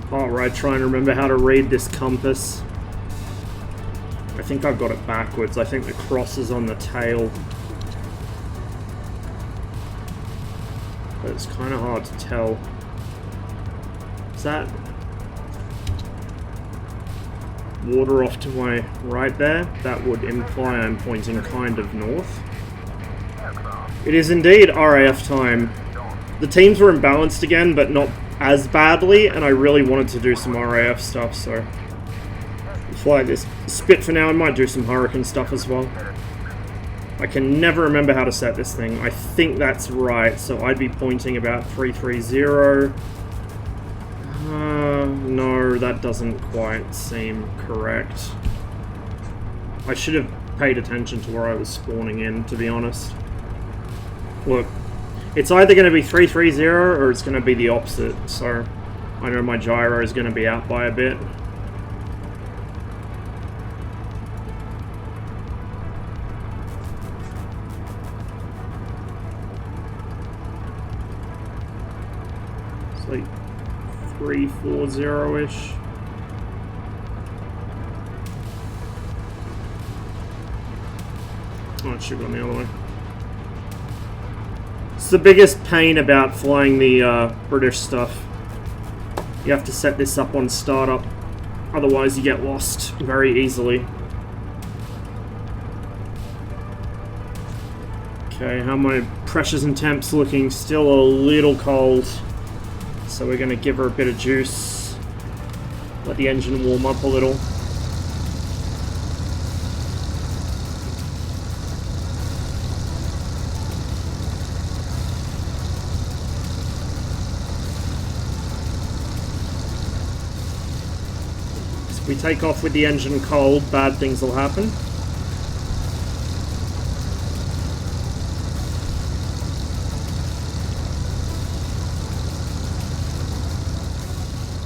Part where I try and remember how to read this compass. I think I've got it backwards. I think the cross is on the tail. But it's kind of hard to tell. Is that water off to my right there? That would imply I'm pointing kind of north. It is indeed RAF time. The teams were imbalanced again, but not as badly, and I really wanted to do some RAF stuff, so fly this Spit for now. I might do some Hurricane stuff as well. I can never remember how to set this thing. I think that's right, so I'd be pointing about 330. No, that doesn't quite seem correct. I should have paid attention to where I was spawning in, to be honest. Look. It's either going to be 330 or it's going to be the opposite, so I know my gyro is going to be out by a bit. It's like 340-ish. Oh, it should go on the other way. It's the biggest pain about flying the British stuff. You have to set this up on startup, otherwise you get lost very easily. Okay, how are my pressures and temps looking? Still a little cold, so we're going to give her a bit of juice. Let the engine warm up a little. If we take off with the engine cold, bad things will happen.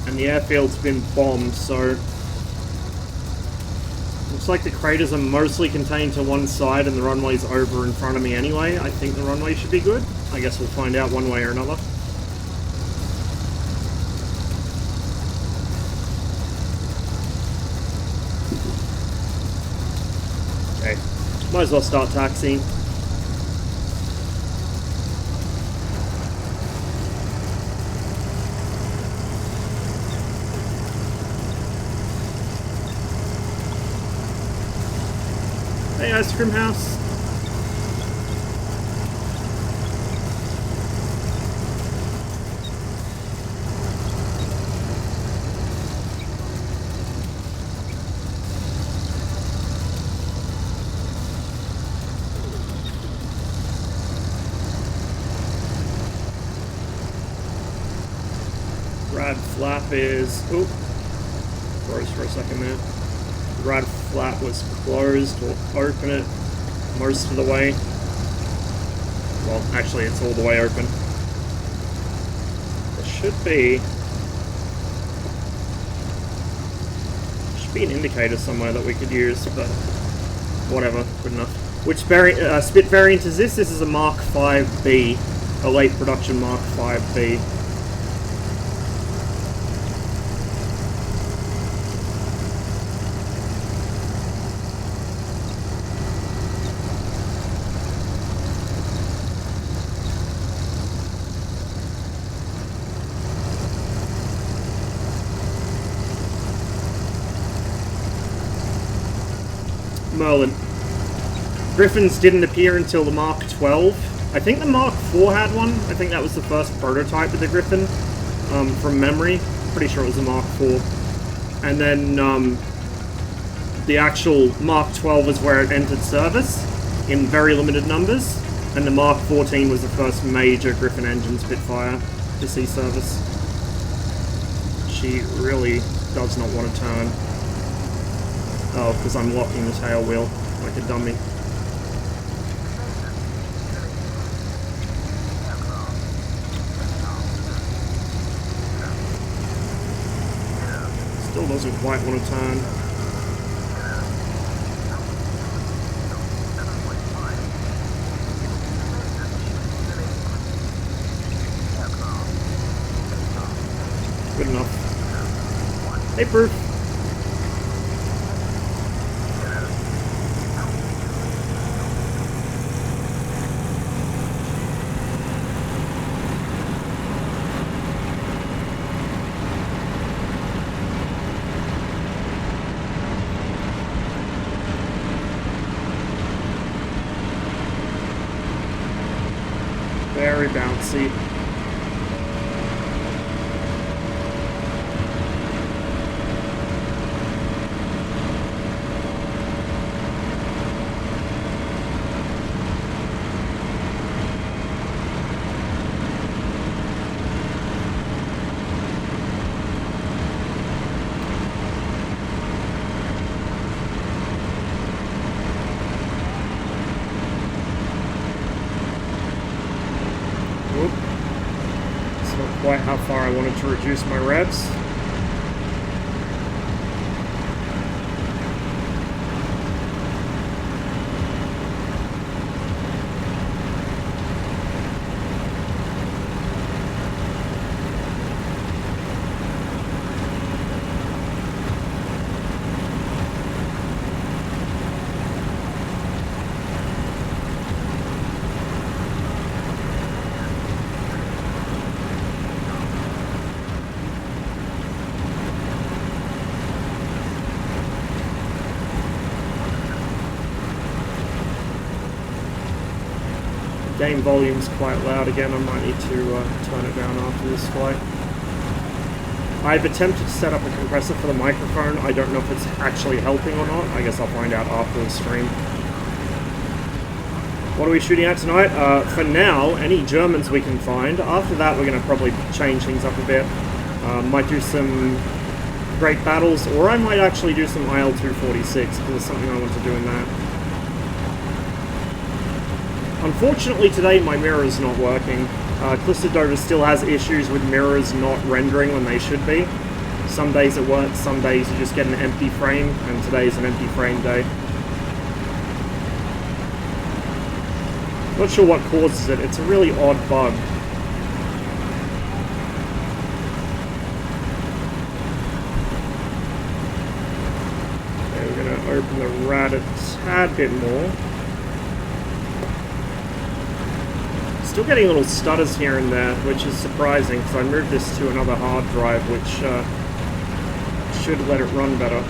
And the airfield's been bombed, so looks like the craters are mostly contained to one side and the runway's over in front of me anyway. I think the runway should be good. I guess we'll find out one way or another. Okay, might as well start taxiing. Hey, Ice Cream House. Rad flap is... Oop. Froze for a second there. Rad flap was closed. We'll open it most of the way. Well, actually, it's all the way open. There should be an indicator somewhere that we could use, but whatever, good enough. Which spit variant is this? This is a Mark 5B, a late production Mark 5B. Merlin. Griffins didn't appear until the Mark 12. I think the Mark 4 had one. I think that was the first prototype of the Griffin, from memory. Pretty sure it was the Mark 4. And then the actual Mark 12 is where it entered service in very limited numbers, and the Mark 14 was the first major Griffin engine Spitfire to see service. She really does not want to turn. Oh, because I'm locking the tail wheel like a dummy. Still doesn't quite want to turn. Good enough. Hey, Proof. Very bouncy. Quite how far I wanted to reduce my revs. Game volume's quite loud again. I might need to turn it down after this flight. I've attempted to set up a compressor for the microphone. I don't know if it's actually helping or not. I guess I'll find out after the stream. What are we shooting at tonight? For now, any Germans we can find. After that, we're going to probably change things up a bit. Might do some great battles, or I might actually do some IL-246, because there's something I want to do in that. Unfortunately today my mirror is not working. Clisterdova still has issues with mirrors not rendering when they should be. Some days it works, some days you just get an empty frame, and today's an empty frame day. Not sure what causes it, it's a really odd bug. Okay, we're going to open the rad a tad bit more. Still getting little stutters here and there, which is surprising because I moved this to another hard drive, which should let it run better.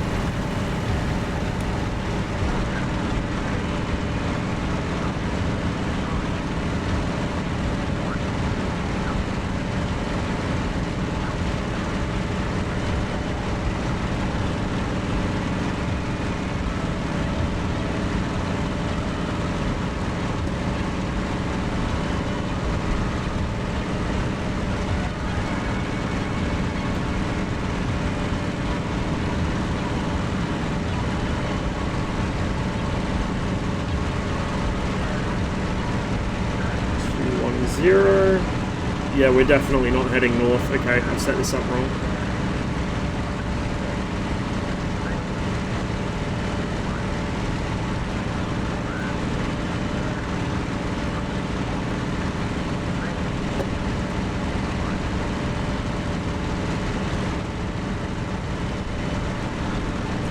Yeah, we're definitely not heading north. Okay, I've set this up wrong.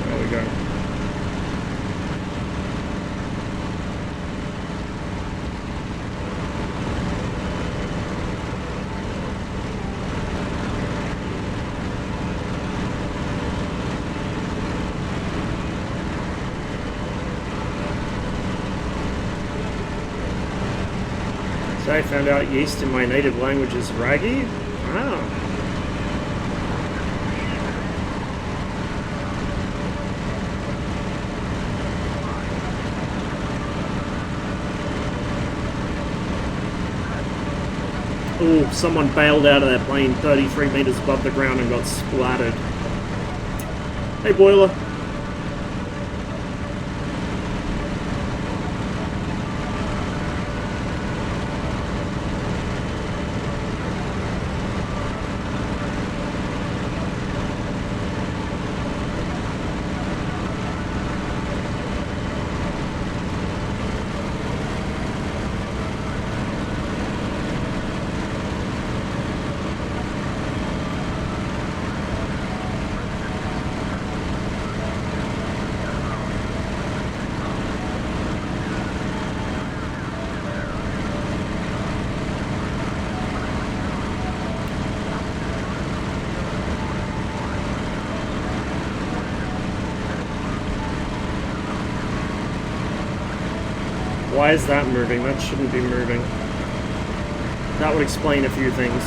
There we go. Today I found out yeast in my native language is raggy. Wow. Ooh, someone bailed out of their plane 33 meters above the ground and got splattered. Hey, boiler. Why is that moving? That shouldn't be moving. That would explain a few things.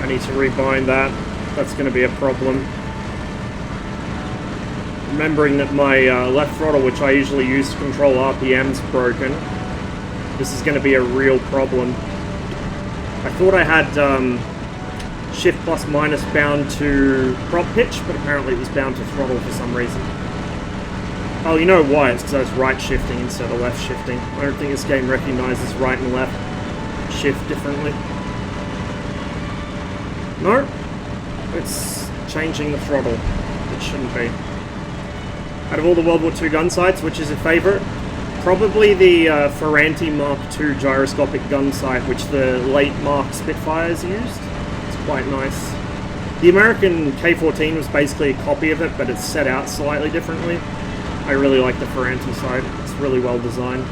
I need to rebind that. That's going to be a problem. Remembering that my left throttle, which I usually use to control RPM, is broken. This is going to be a real problem. I thought I had shift plus minus bound to prop pitch, but apparently it was bound to throttle for some reason. Oh, you know why? It's because I was right shifting instead of left shifting. I don't think this game recognizes right and left shift differently. No, it's changing the throttle. It shouldn't be. Out of all the World War II gun sights, which is your favorite? Probably the Ferranti Mark II gyroscopic gun sight, which the late Mark Spitfires used. Quite nice. The American K-14 was basically a copy of it, but it's set out slightly differently. I really like the Ferranti sight. It's really well designed.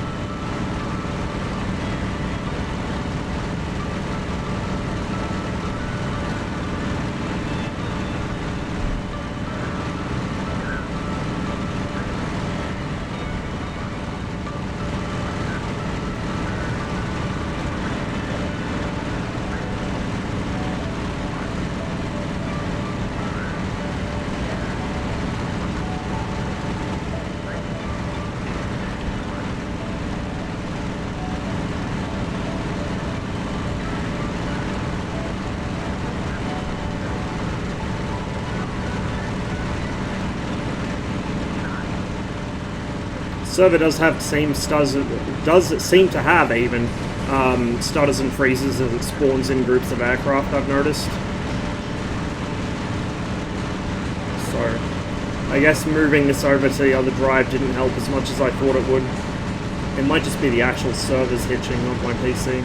Server does have seem does seem to have even stutters and freezes as it spawns in groups of aircraft, I've noticed. So I guess moving this over to the other drive didn't help as much as I thought it would. It might just be the actual servers hitching, not my PC.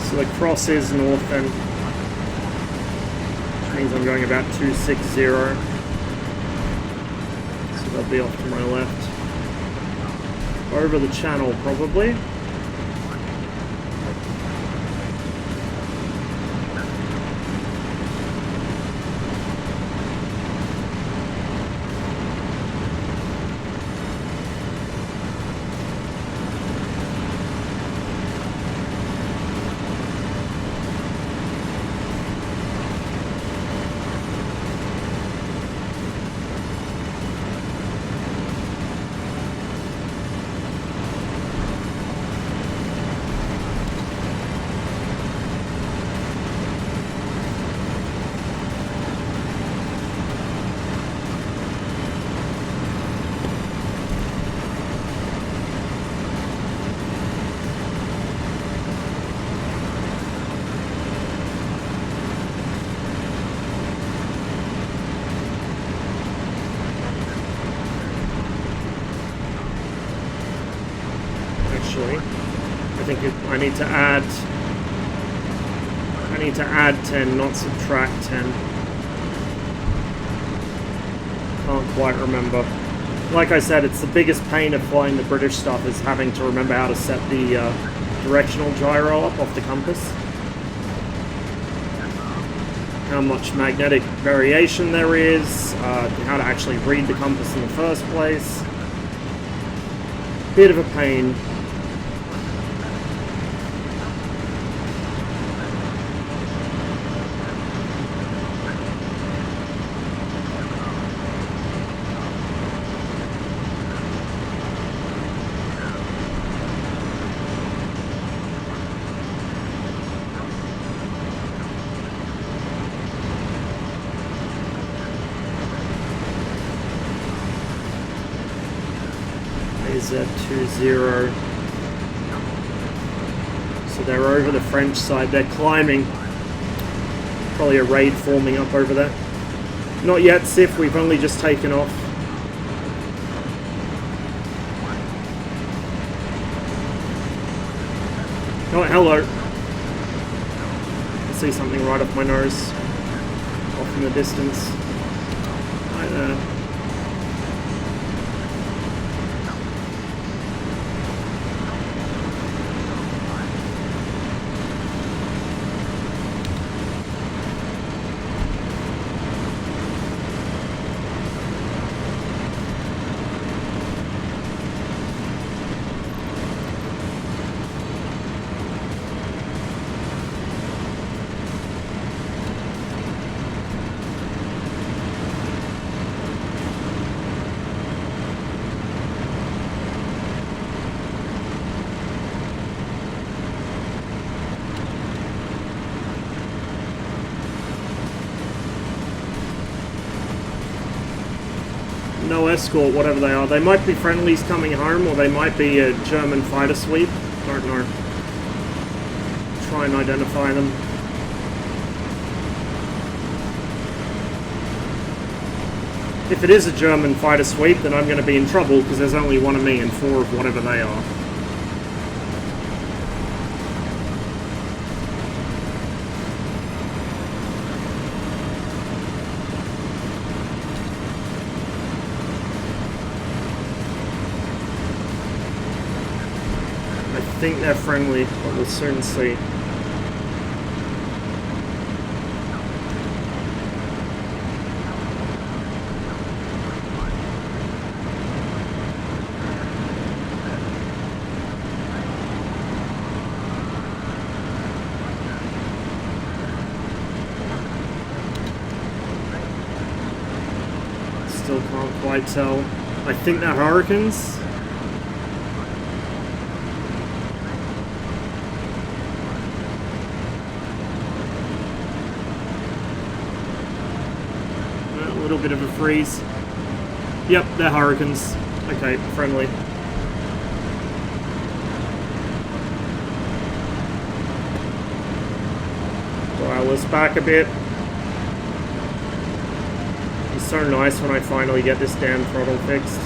So the cross is north then, which means I'm going about 260. So they'll be off to my left. Over the channel probably. need to add 10, not subtract 10. Can't quite remember. Like I said, it's the biggest pain of flying the British stuff is having to remember how to set the directional gyro up off the compass. How much magnetic variation there is, how to actually read the compass in the first place. Bit of a pain. Z20. So they're over the French side. They're climbing. Probably a raid forming up over there. Not yet, Sif. We've only just taken off. Oh, hello. I see something right off my nose. Off in the distance. Right there. No escort, whatever they are. They might be friendlies coming home, or they might be a German fighter sweep. Don't know. Try and identify them. If it is a German fighter sweep, then I'm going to be in trouble, because there's only one of me and 4 of whatever they are. I think they're friendly, but we'll soon see. Still can't quite tell. I think they're Hurricanes. A little bit of a freeze. Yep, they're Hurricanes. Okay, friendly. Dial us back a bit. It's so nice when I finally get this damn throttle fixed.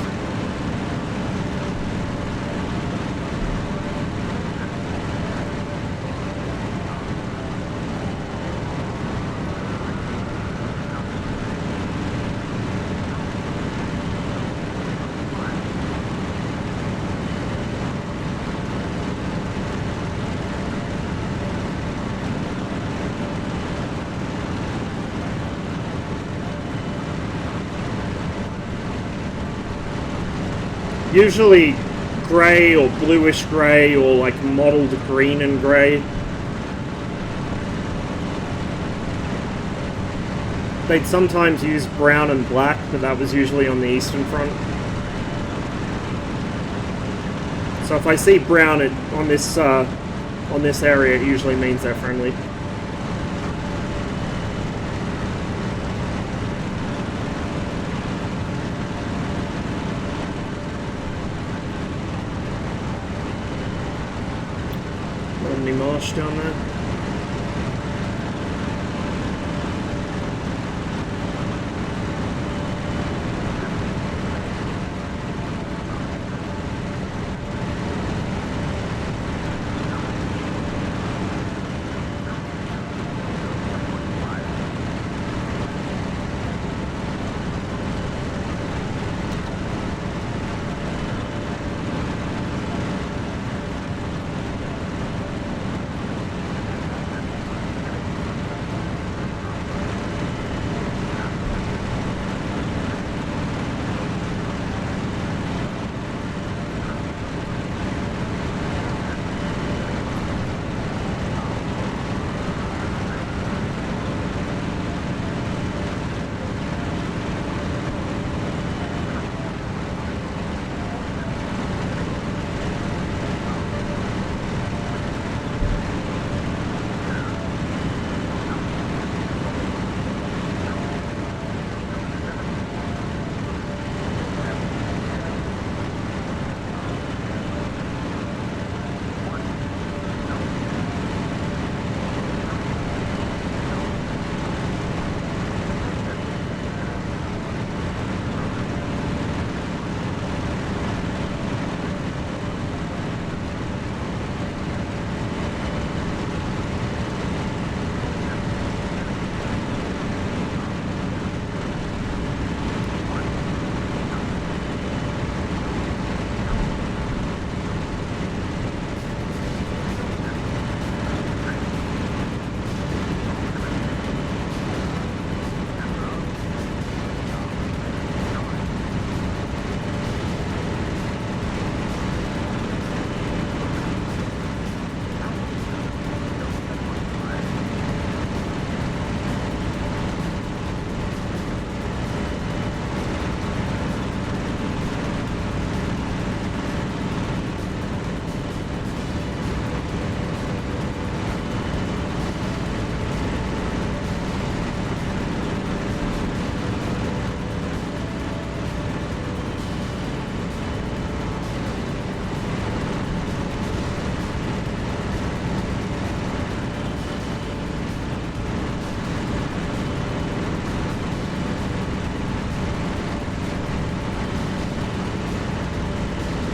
Usually grey or bluish grey or like mottled green and grey. They'd sometimes use brown and black, but that was usually on the Eastern Front. So if I see brown on this area, it usually means they're friendly. Any marsh down there?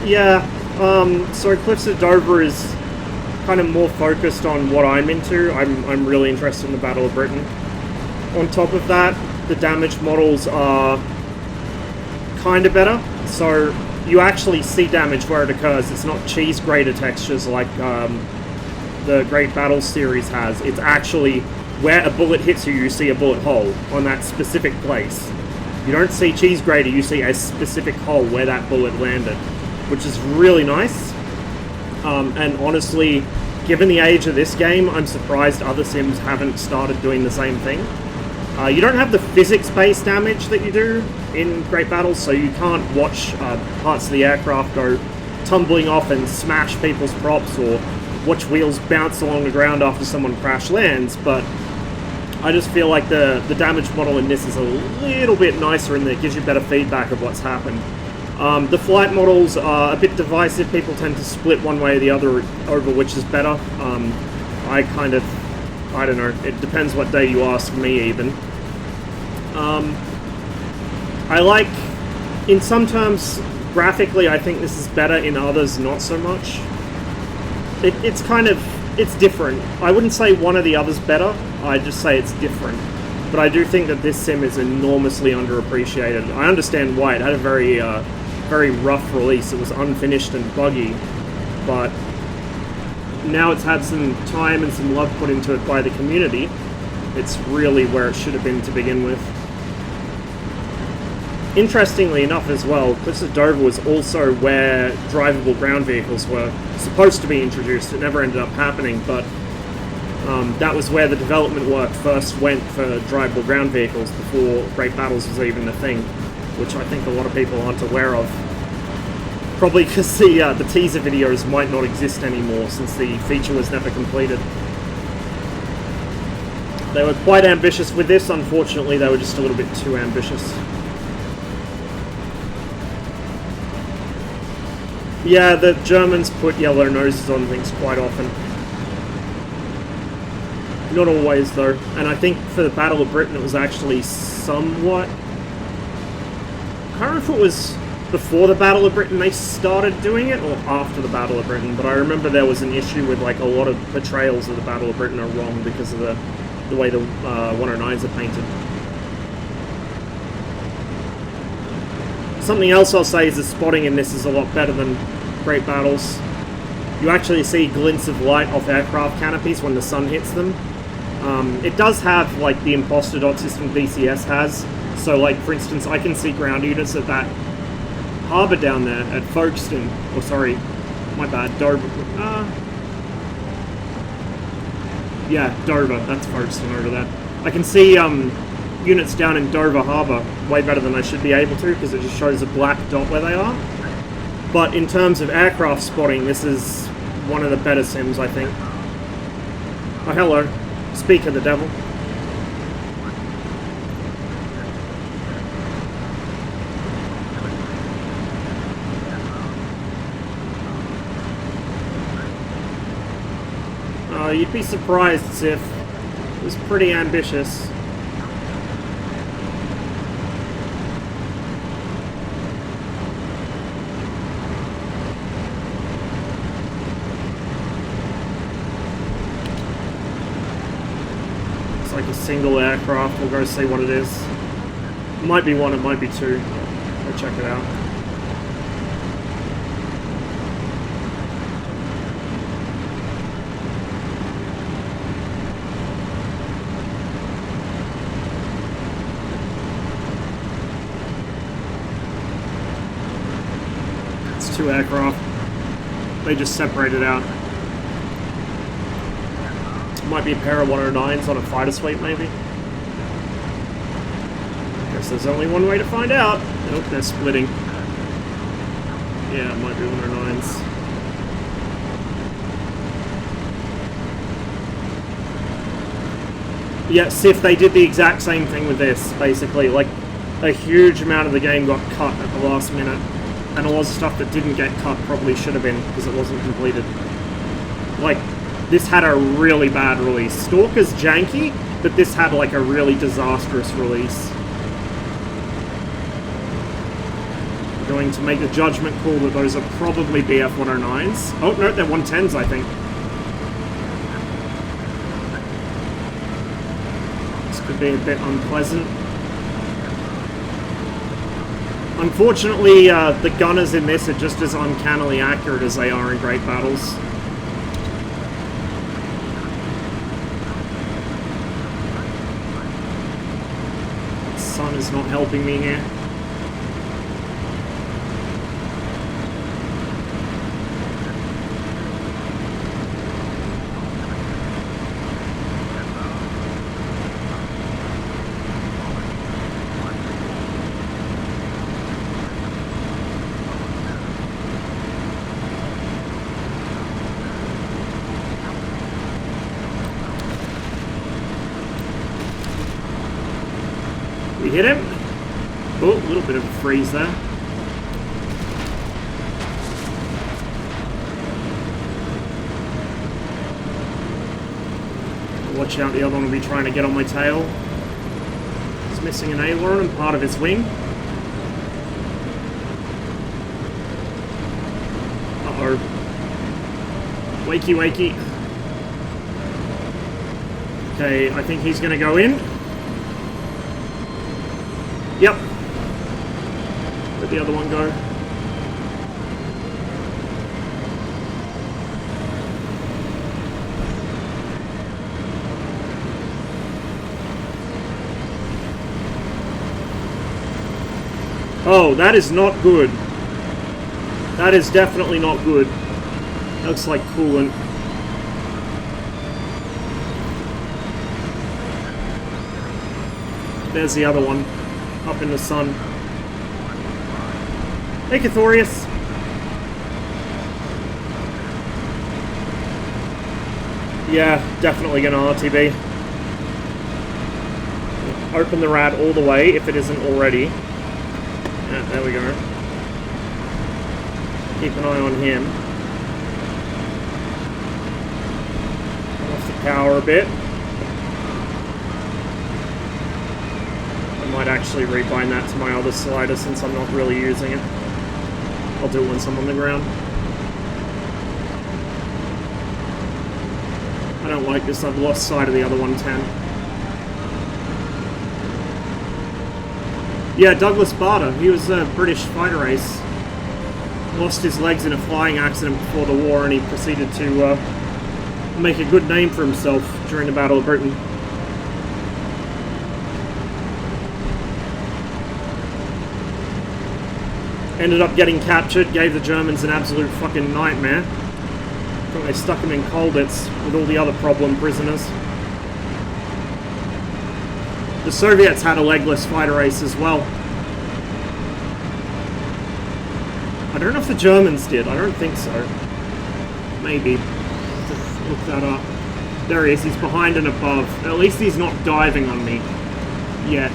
Yeah, so Cliffs of Dover is kind of more focused on what I'm into. I'm really interested in the Battle of Britain. On top of that, the damage models are kind of better, so you actually see damage where it occurs. It's not cheese grater textures like the Great Battles series has. It's actually where a bullet hits you, you see a bullet hole on that specific place. You don't see cheese grater, you see a specific hole where that bullet landed, which is really nice. And honestly, given the age of this game, I'm surprised other sims haven't started doing the same thing. You don't have the physics-based damage that you do in Great Battles, so you can't watch parts of the aircraft go tumbling off and smash people's props, or watch wheels bounce along the ground after someone crash lands, but I just feel like the damage model in this is a little bit nicer and it gives you better feedback of what's happened. The flight models are a bit divisive. People tend to split one way or the other over which is better. I don't know, it depends what day you ask me even. I like, in some terms, graphically I think this is better, in others not so much. It's different. I wouldn't say one or the other's better, I'd just say it's different. But I do think that this sim is enormously underappreciated. I understand why. It had a very rough release. It was unfinished and buggy, but now it's had some time and some love put into it by the community. It's really where it should have been to begin with. Interestingly enough as well, Cliffs of Dover was also where drivable ground vehicles were supposed to be introduced. It never ended up happening, but that was where the development work first went for drivable ground vehicles before Great Battles was even a thing, which I think a lot of people aren't aware of. Probably because the teaser videos might not exist anymore since the feature was never completed. They were quite ambitious with this. Unfortunately, they were just a little bit too ambitious. Yeah, the Germans put yellow noses on things quite often. Not always, though. And I think for the Battle of Britain, it was actually somewhat... I can't remember if it was before the Battle of Britain they started doing it, or after the Battle of Britain, but I remember there was an issue with, like, a lot of portrayals of the Battle of Britain are wrong because of the way the 109s are painted. Something else I'll say is the spotting in this is a lot better than Great Battles. You actually see glints of light off aircraft canopies when the sun hits them. It does have, like, the imposter dot system DCS has. So, like, for instance, I can see ground units at that harbour down there at Folkestone. Or, sorry, my bad, Dover. Yeah, Dover. That's Folkestone over there. I can see units down in Dover Harbour way better than I should be able to, because it just shows a black dot where they are. But in terms of aircraft spotting, this is one of the better sims, I think. Oh, hello. Speak of the devil. You'd be surprised, Sif. It was pretty ambitious. It's like a single aircraft. We'll go see what it is. It might be one, it might be two. I'll check it out. Two aircraft. They just separated out. Might be a pair of 109s on a fighter suite, maybe. Guess there's only one way to find out. Nope, they're splitting. Yeah, it might be 109s. Yeah, Sif, they did the exact same thing with this, basically. Like, a huge amount of the game got cut at the last minute. And a lot of stuff that didn't get cut probably should have been, because it wasn't completed. Like, this had a really bad release. Stalker's janky, but this had, like, a really disastrous release. going to make the judgment call that those are probably BF-109s. Oh, no, they're 110s, I think. This could be a bit unpleasant. Unfortunately, the gunners in this are just as uncannily accurate as they are in Great Battles. The sun is not helping me here. We hit him. Oh, a little bit of a freeze there. Watch out, the other one will be trying to get on my tail. He's missing an aileron and part of his wing. Uh-oh. Wakey, wakey. Okay, I think he's going to go in. Yep. Where'd the other one go? Oh, that is not good. That is definitely not good. Looks like coolant. There's the other one. Up in the sun. Hey, Cathorius. Yeah, definitely gonna RTB. Open the rad all the way if it isn't already. Yeah, there we go. Keep an eye on him. Off the power a bit. Might actually rebind that to my other slider since I'm not really using it. I'll do it once I'm on the ground. I don't like this, I've lost sight of the other 110. Yeah, Douglas Bader, he was a British fighter ace. Lost his legs in a flying accident before the war and he proceeded to make a good name for himself during the Battle of Britain. Ended up getting captured, gave the Germans an absolute fucking nightmare. I think they stuck him in Colditz with all the other problem prisoners. The Soviets had a legless fighter ace as well. I don't know if the Germans did, I don't think so. Maybe. Let's look that up. There he is, he's behind and above. At least he's not diving on me. Yet.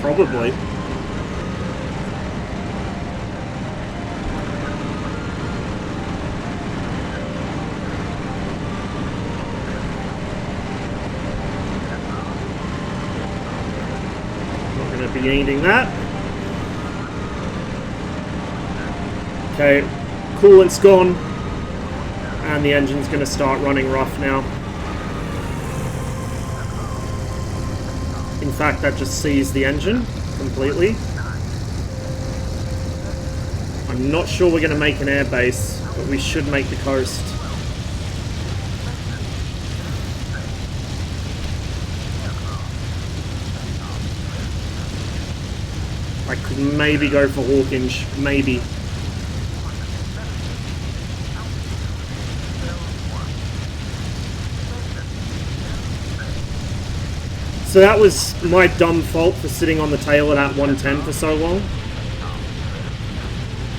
Probably. Not going to be needing that. Okay, coolant's gone, and the engine's going to start running rough now. In fact, that just seized the engine completely. I'm not sure we're going to make an air base, but we should make the coast. I could maybe go for Hawkinge, maybe. So that was my dumb fault for sitting on the tail of that 110 for so long.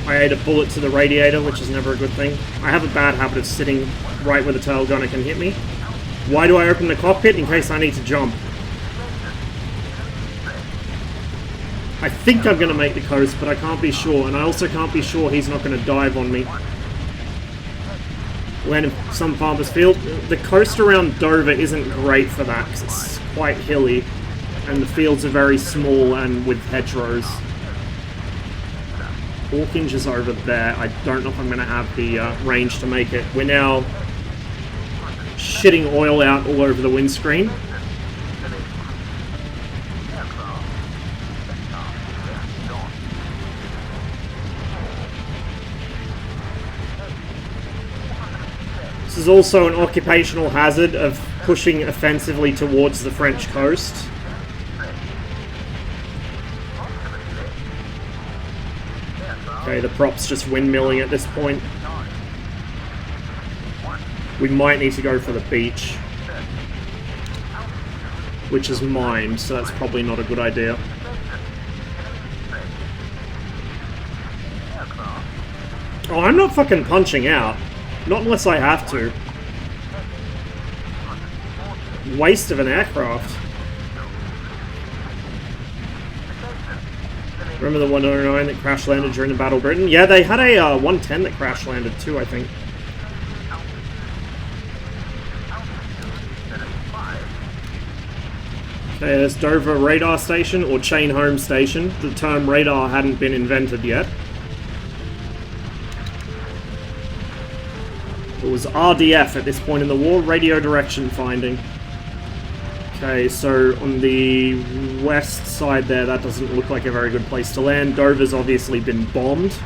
I ate a bullet to the radiator, which is never a good thing. I have a bad habit of sitting right where the tail gunner can hit me. Why do I open the cockpit? In case I need to jump. I think I'm going to make the coast, but I can't be sure. And I also can't be sure he's not going to dive on me. Land in some farmer's field. The coast around Dover isn't great for that, because it's quite hilly. And the fields are very small and with hedgerows. Hawkinge is over there. I don't know if I'm going to have the range to make it. We're now shitting oil out all over the windscreen. This is also an occupational hazard of pushing offensively towards the French coast. Okay, the prop's just windmilling at this point. We might need to go for the beach, which is mined, so that's probably not a good idea. Oh, I'm not fucking punching out. Not unless I have to. Waste of an aircraft. Remember the 109 that crash landed during the Battle of Britain? Yeah, they had a 110 that crash landed too, I think. Okay, there's Dover Radar Station, or Chain Home Station. The term radar hadn't been invented yet. It was RDF at this point in the war, radio direction finding. Okay, so on the west side there, that doesn't look like a very good place to land. Dover's obviously been bombed.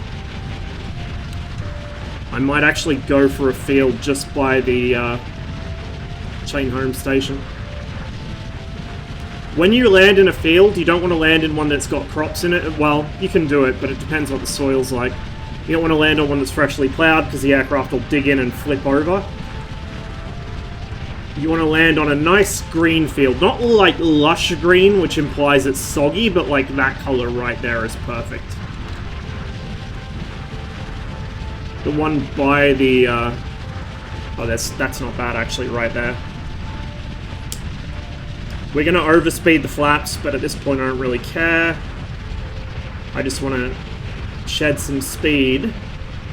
I might actually go for a field just by the Chain Home Station. When you land in a field, you don't want to land in one that's got crops in it. Well, you can do it, but it depends what the soil's like. You don't want to land on one that's freshly plowed because the aircraft will dig in and flip over. You want to land on a nice green field. Not like lush green, which implies it's soggy, but like that color right there is perfect. The one by the... oh, that's not bad actually, right there. We're going to overspeed the flaps, but at this point I don't really care. I just want to shed some speed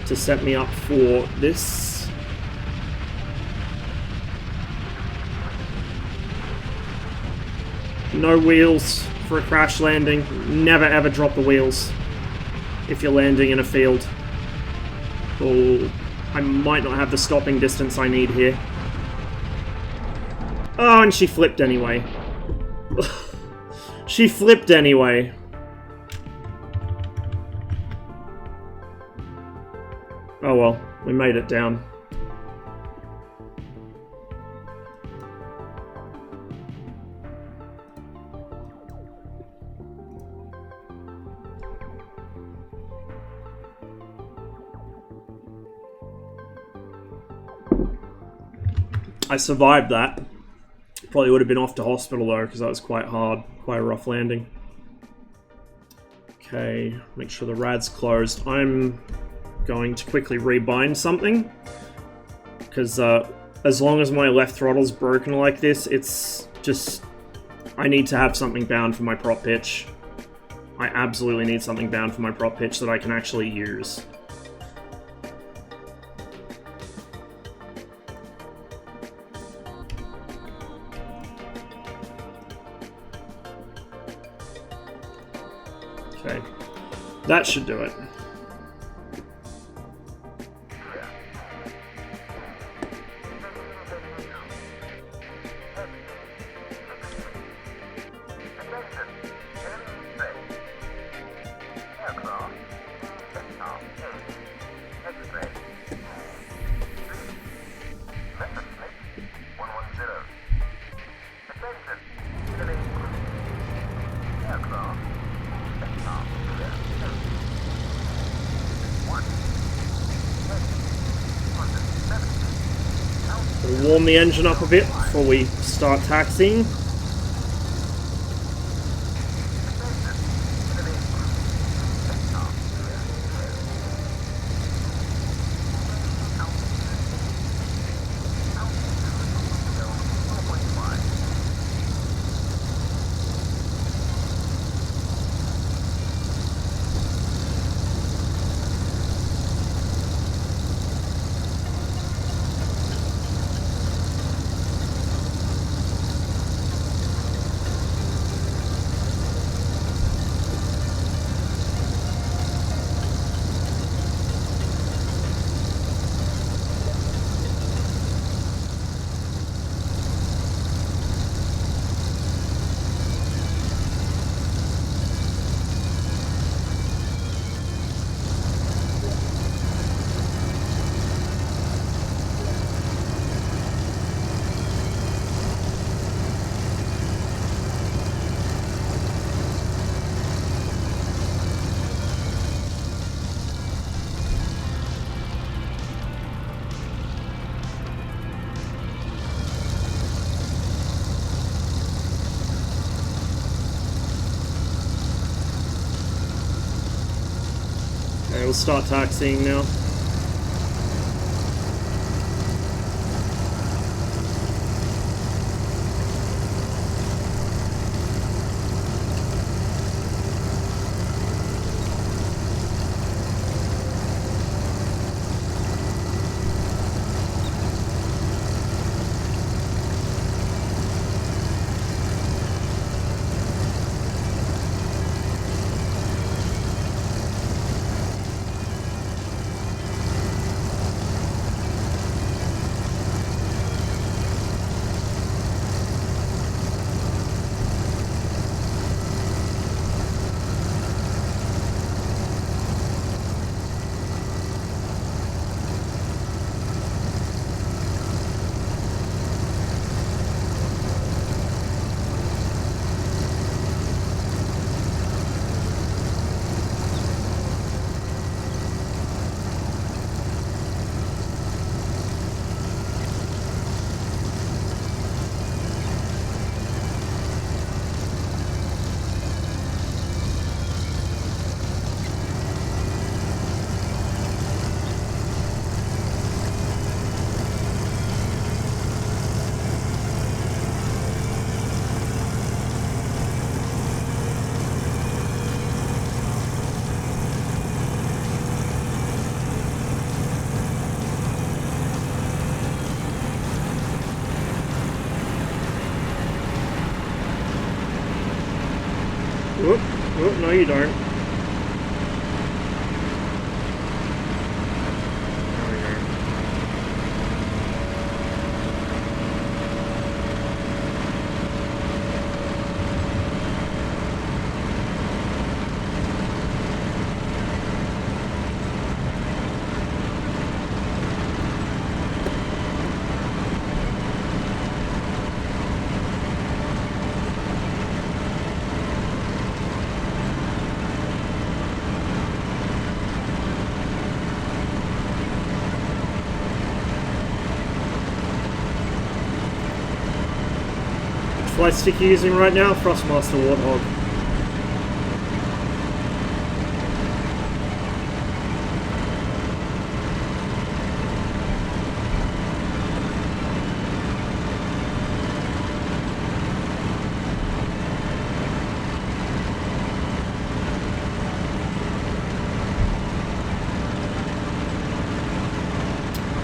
to set me up for this. No wheels for a crash landing. Never ever drop the wheels if you're landing in a field. Oh, I might not have the stopping distance I need here. Oh, and she flipped anyway. She flipped anyway. Oh well, we made it down. I survived that. Probably would have been off to hospital though, because that was quite hard, quite a rough landing. Okay, make sure the rad's closed. I'm going to quickly rebind something, because as long as my left throttle's broken like this, it's just... I need to have something bound for my prop pitch. I absolutely need something bound for my prop pitch that I can actually use. Okay, that should do it. We'll warm the engine up a bit before we start taxiing. we'll start taxiing now. Whoop, whoop, no you don't. Flight stick you're using right now? Thrustmaster Warthog.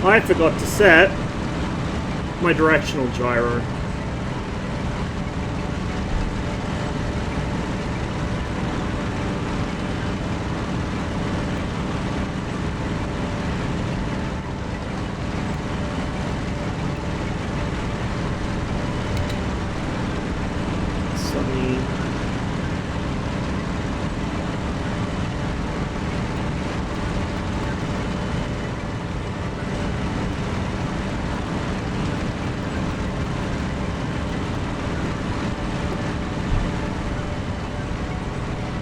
I forgot to set my directional gyro.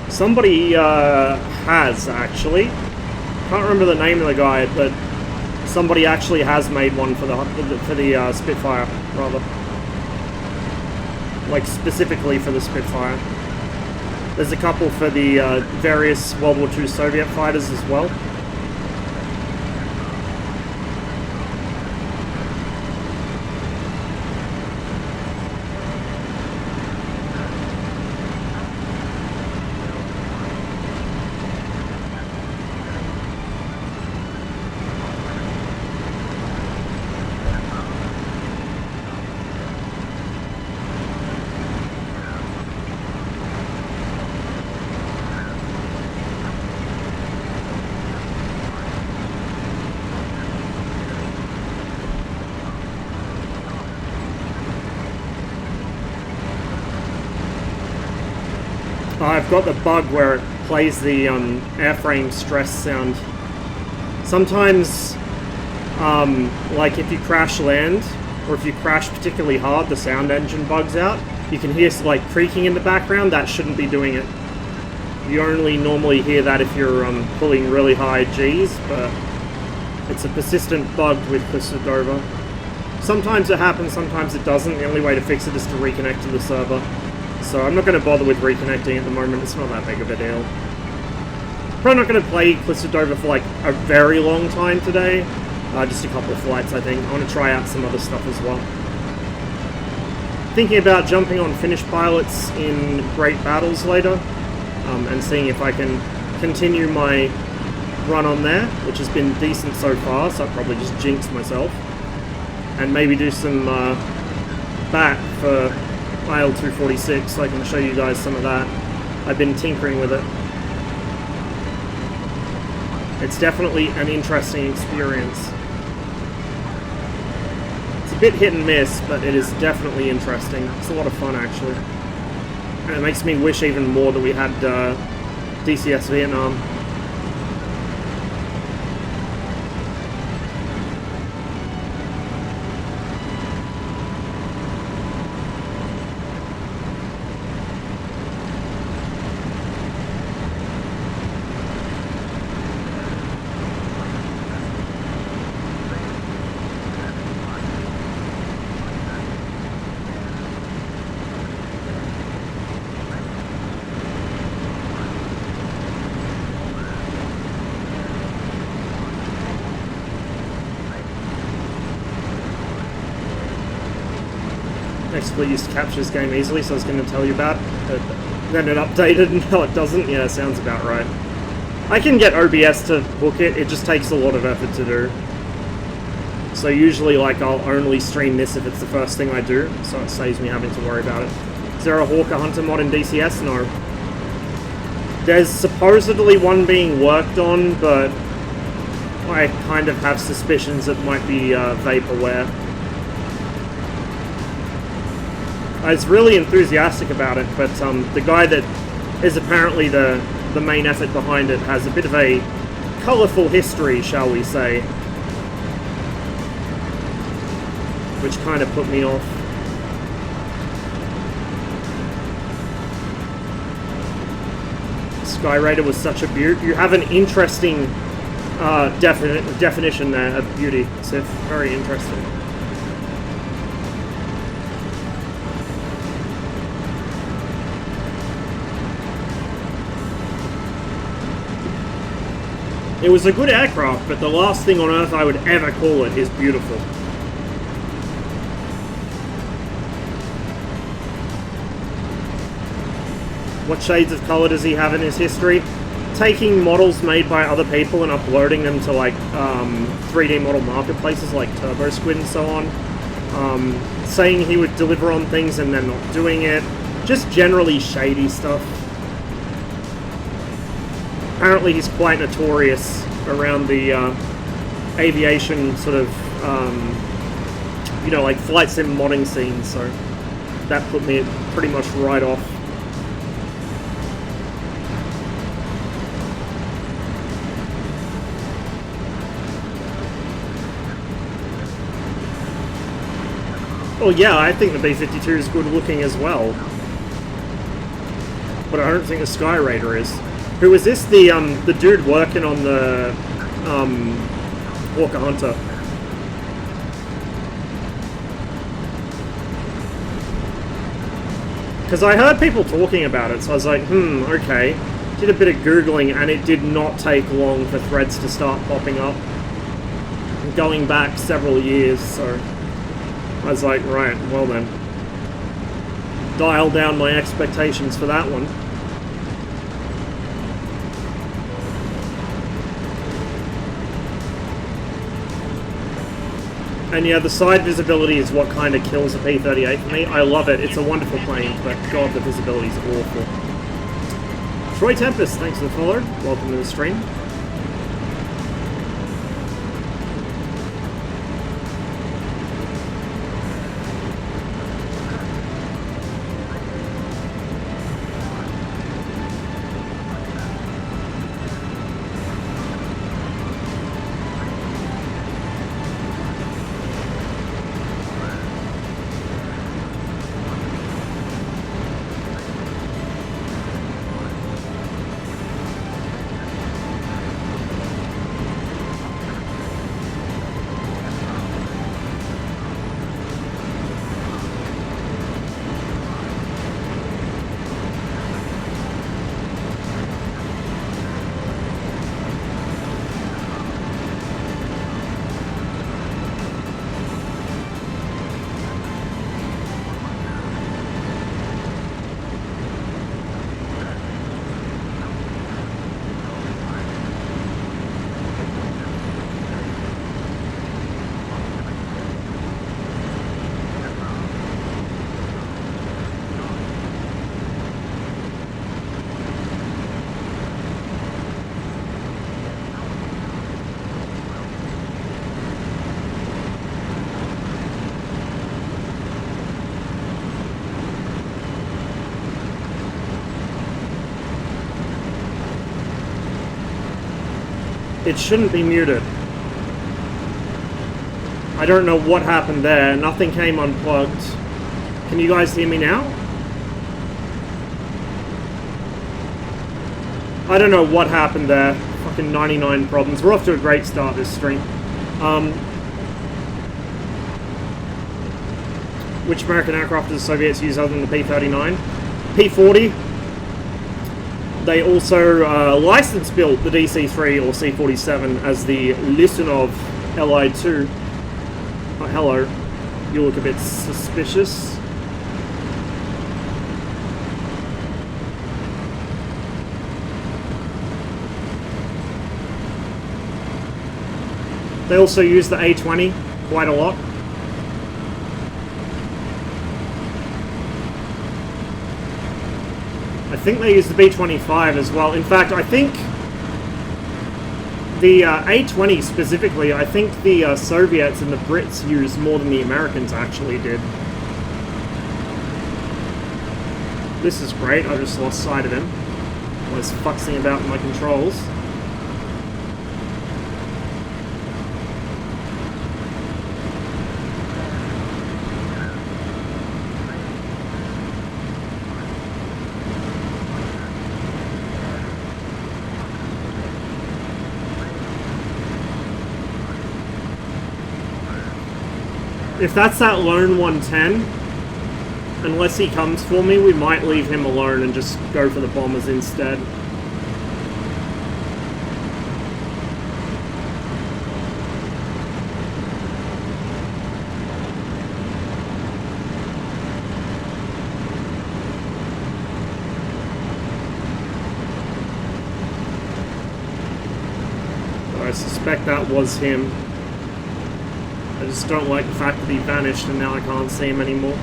Somebody has, actually. Can't remember the name of the guy, but somebody actually has made one for the Spitfire, rather. Like, specifically for the Spitfire. There's a couple for the various World War II Soviet fighters as well. I've got the bug where it plays the airframe stress sound. Sometimes, like if you crash land, or if you crash particularly hard, the sound engine bugs out. You can hear like creaking in the background. That shouldn't be doing it. You only normally hear that if you're pulling really high Gs, but it's a persistent bug with the Sedova. Sometimes it happens, sometimes it doesn't. The only way to fix it is to reconnect to the server. So I'm not going to bother with reconnecting at the moment, it's not that big of a deal. Probably not going to play Cliffs of Dover for like a very long time today. Just a couple of flights, I think. I want to try out some other stuff as well. Thinking about jumping on Finnish pilots in Great Battles later, and seeing if I can continue my run on there, which has been decent so far, so I'll probably just jinx myself. And maybe do some bat for Il-246, so I can show you guys some of that. I've been tinkering with it. It's definitely an interesting experience. It's a bit hit and miss, but it is definitely interesting. It's a lot of fun, actually. And it makes me wish even more that we had DCS Vietnam. Exploit used to capture this game easily, so I was going to tell you about it. Then it updated and now it doesn't. Yeah, sounds about right. I can get OBS to hook it, it just takes a lot of effort to do. So usually, like, I'll only stream this if it's the first thing I do, so it saves me having to worry about it. Is there a Hawker Hunter mod in DCS? No. There's supposedly one being worked on, but I kind of have suspicions it might be vaporware. I was really enthusiastic about it, but the guy that is apparently the main effort behind it has a bit of a colourful history, shall we say, which kind of put me off. Sky Raider was such a beaut. You have an interesting definition there of beauty, Sif. Very interesting. It was a good aircraft, but the last thing on Earth I would ever call it is beautiful. What shades of colour does he have in his history? Taking models made by other people and uploading them to like 3D model marketplaces like TurboSquid and so on. Saying he would deliver on things and then not doing it. Just generally shady stuff. Apparently he's quite notorious around the aviation sort of, you know, like flight sim modding scene, so that put me pretty much right off. Well, yeah, I think the B-52 is good looking as well, but I don't think the Sky Raider is. Who is this? The dude working on the Hawker Hunter. Because I heard people talking about it, so I was like, okay. Did a bit of Googling, and it did not take long for threads to start popping up. Going back several years, so I was like, right, well then. Dial down my expectations for that one. And yeah, the side visibility is what kind of kills a P-38 for me. I love it. It's a wonderful plane, but God, the visibility is awful. Troy Tempest, thanks for the follow. Welcome to the stream. It shouldn't be muted. I don't know what happened there. Nothing came unplugged. Can you guys hear me now? I don't know what happened there. Fucking 99 problems. We're off to a great start this stream. Which American aircraft did the Soviets use other than the P-39? P-40. They also license-built the DC-3 or C-47 as the Lisunov Li-2. Oh, hello. You look a bit suspicious. They also use the A-20 quite a lot. I think they use the B-25 as well. In fact, I think the A-20 specifically, I think the Soviets and the Brits used more than the Americans actually did. This is great. I just lost sight of him. I was futzing about with my controls. If that's that lone 110, unless he comes for me, we might leave him alone and just go for the bombers instead. But I suspect that was him. I just don't like the fact that he vanished and now I can't see him anymore.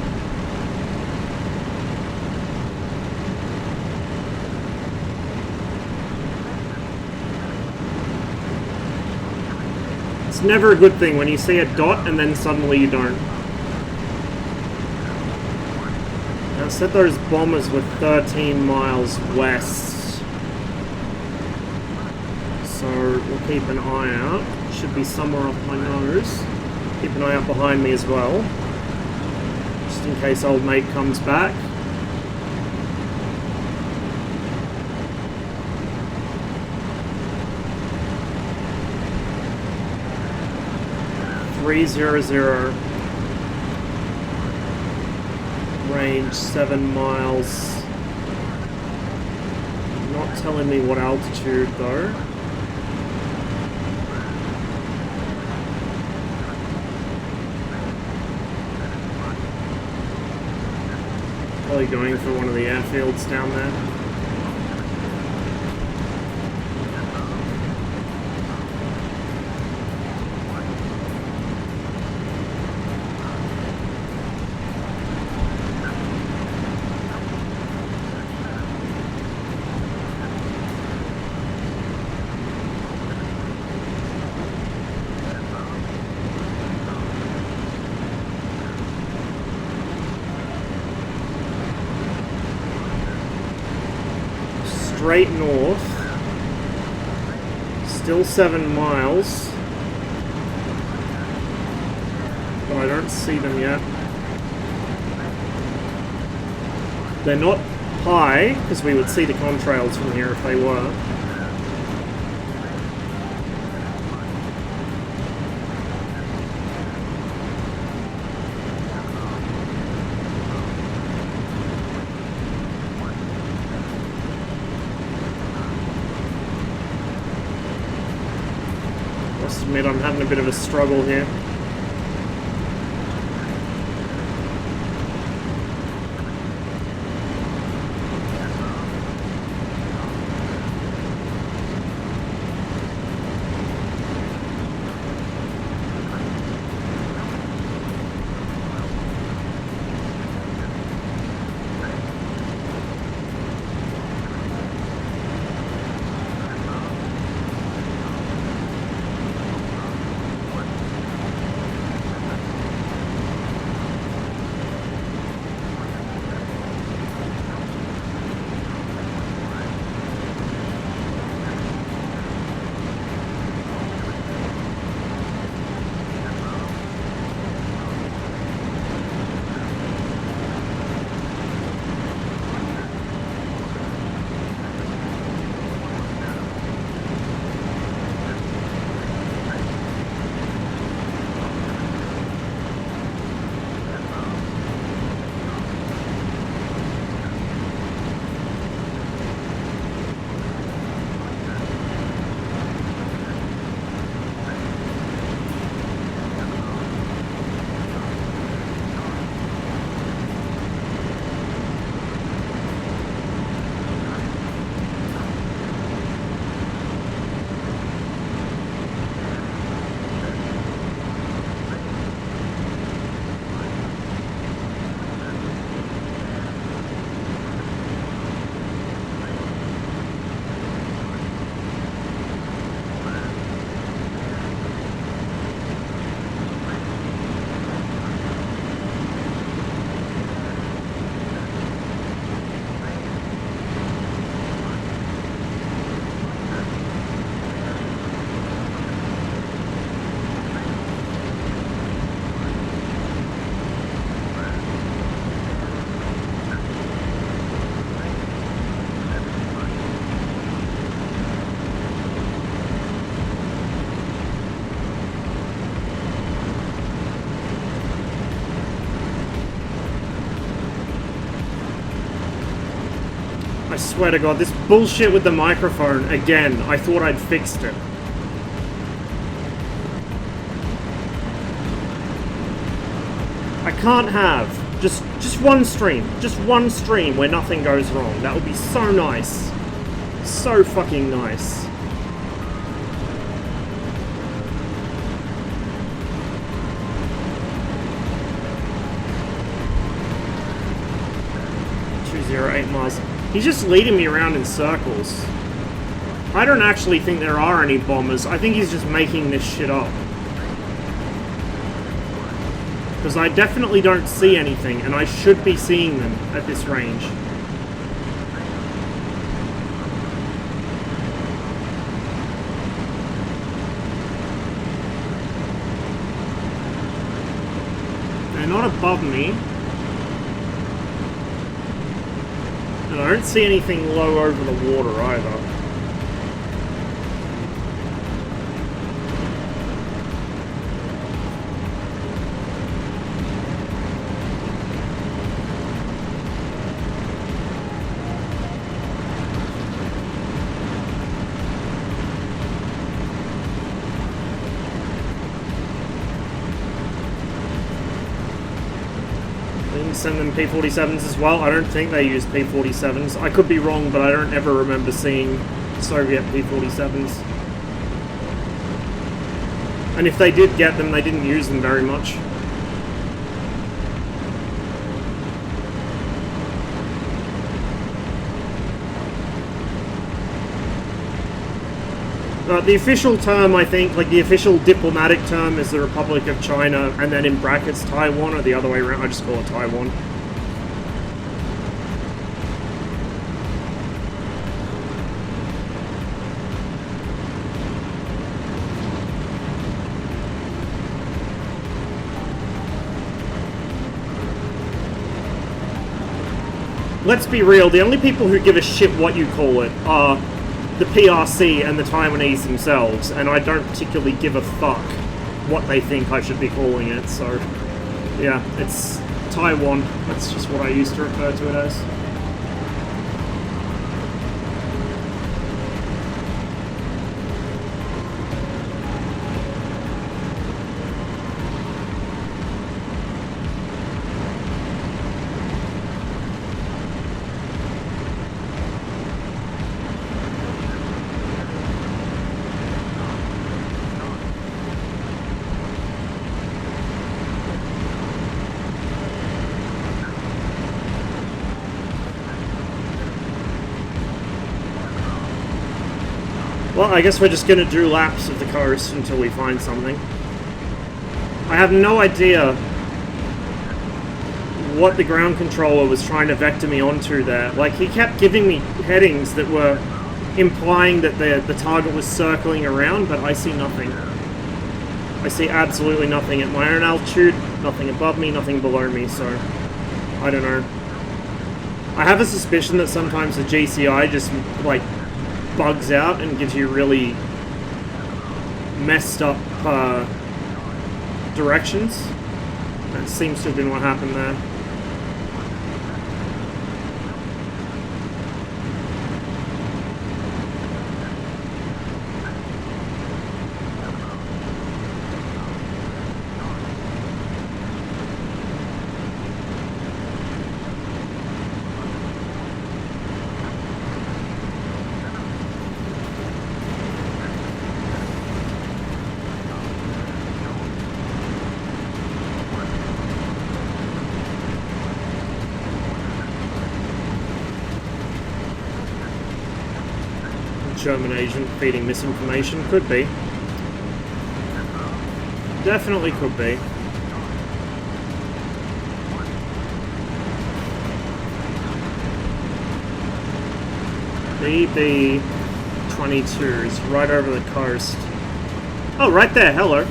It's never a good thing when you see a dot and then suddenly you don't. Now set those bombers with 13 miles west. So we'll keep an eye out. Should be somewhere off my nose. Keep an eye out behind me as well, just in case old mate comes back. .300, range 7 miles. Not telling me what altitude though. Probably going for one of the airfields down there. Straight north, still 7 miles, but I don't see them yet. They're not high, because we would see the contrails from here if they were. Admit I'm having a bit of a struggle here. I swear to God, this bullshit with the microphone, again, I thought I'd fixed it. I can't have just one stream where nothing goes wrong. That would be so nice. So fucking nice. Miles. He's just leading me around in circles. I don't actually think there are any bombers. I think he's just making this shit up. Because I definitely don't see anything, and I should be seeing them at this range. They're not above me. And I don't see anything low over the water either. Send them P-47s as well. I don't think they use P-47s. I could be wrong, but I don't ever remember seeing Soviet P-47s. And if they did get them, they didn't use them very much. The official term, I think, like the official diplomatic term is the Republic of China, and then in brackets Taiwan, or the other way around. I just call it Taiwan. Let's be real, the only people who give a shit what you call it are the PRC and the Taiwanese themselves, and I don't particularly give a fuck what they think I should be calling it, so yeah, it's Taiwan. That's just what I used to refer to it as. Well, I guess we're just going to do laps of the coast until we find something. I have no idea what the ground controller was trying to vector me onto there. Like, he kept giving me headings that were implying that the target was circling around, but I see nothing. I see absolutely nothing at my own altitude, nothing above me, nothing below me, so I don't know. I have a suspicion that sometimes the GCI just, like, bugs out and gives you really messed up directions. That seems to have been what happened there. German agent feeding misinformation. Could be. Definitely could be. BB-22 is right over the coast. Oh, right there. Hello.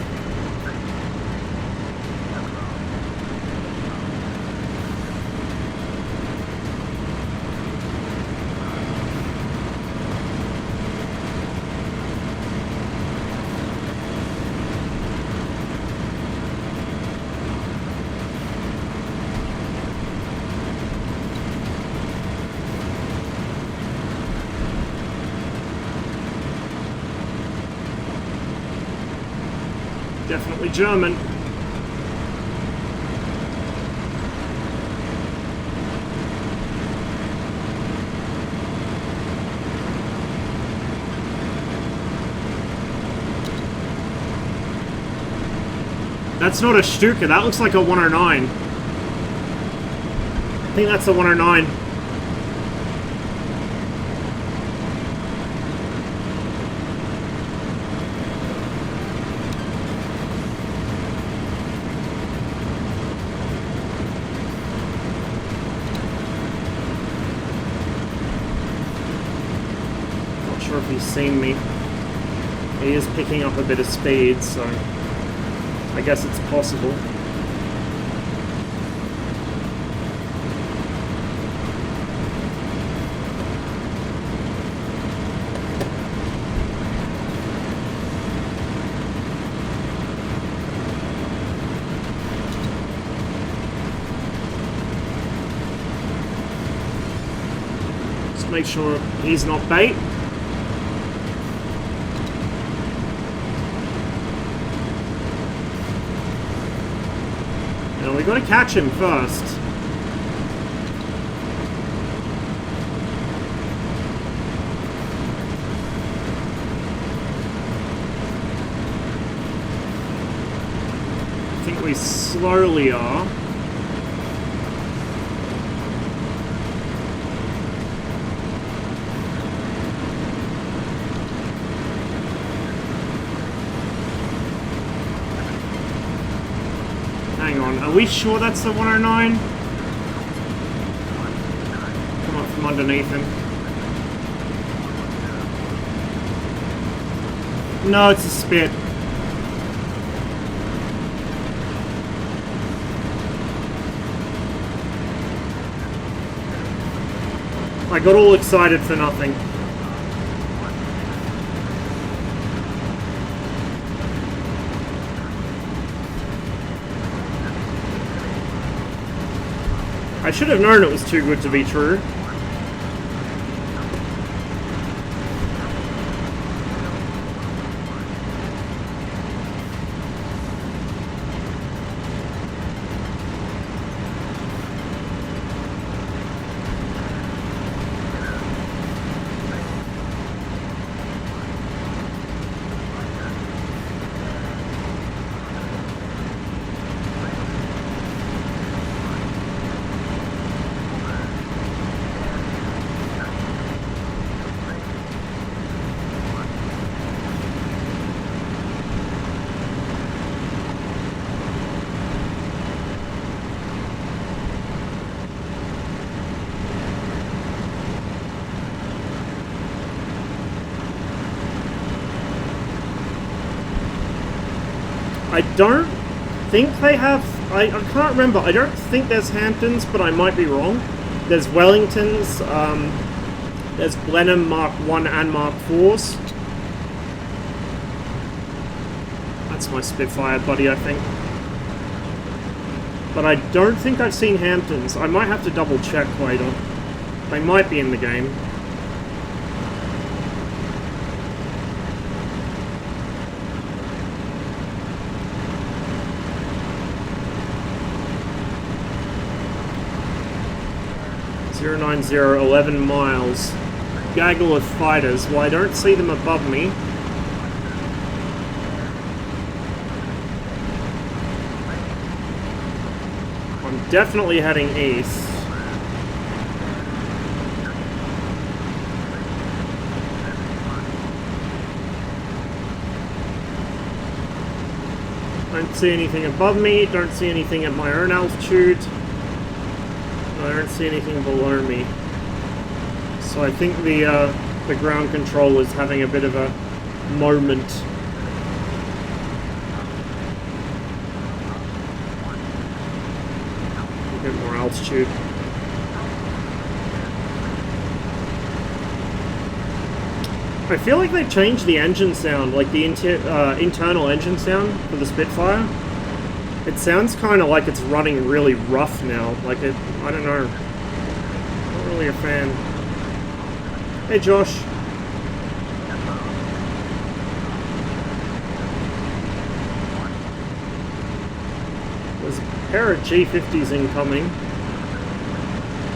Definitely German. That's not a Stuka, that looks like a 109. I think that's a 109. Not sure if he's seen me. He is picking up a bit of speed, so I guess it's possible. Just make sure he's not bait. We gotta catch him first. I think we slowly are. Are we sure that's the 109? Come up from underneath him. No, it's a spit. I got all excited for nothing. I should have known it was too good to be true. I don't think they have... I can't remember. I don't think there's Hamptons, but I might be wrong. There's Wellingtons, there's Blenheim Mark 1 and Mark 4s. That's my Spitfire buddy, I think. But I don't think I've seen Hamptons. I might have to double check later. They might be in the game. .090, 11 miles. Gaggle of fighters. Well, I don't see them above me. I'm definitely heading east. Don't see anything above me. Don't see anything at my own altitude. I don't see anything below me. So I think the ground control is having a bit of a moment. A bit more altitude. I feel like they've changed the engine sound, like the internal engine sound for the Spitfire. It sounds kind of like it's running really rough now. Like it, I don't know. Not really a fan. Hey, Josh. pair of G50s incoming.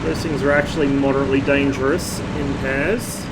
Those things are actually moderately dangerous in pairs.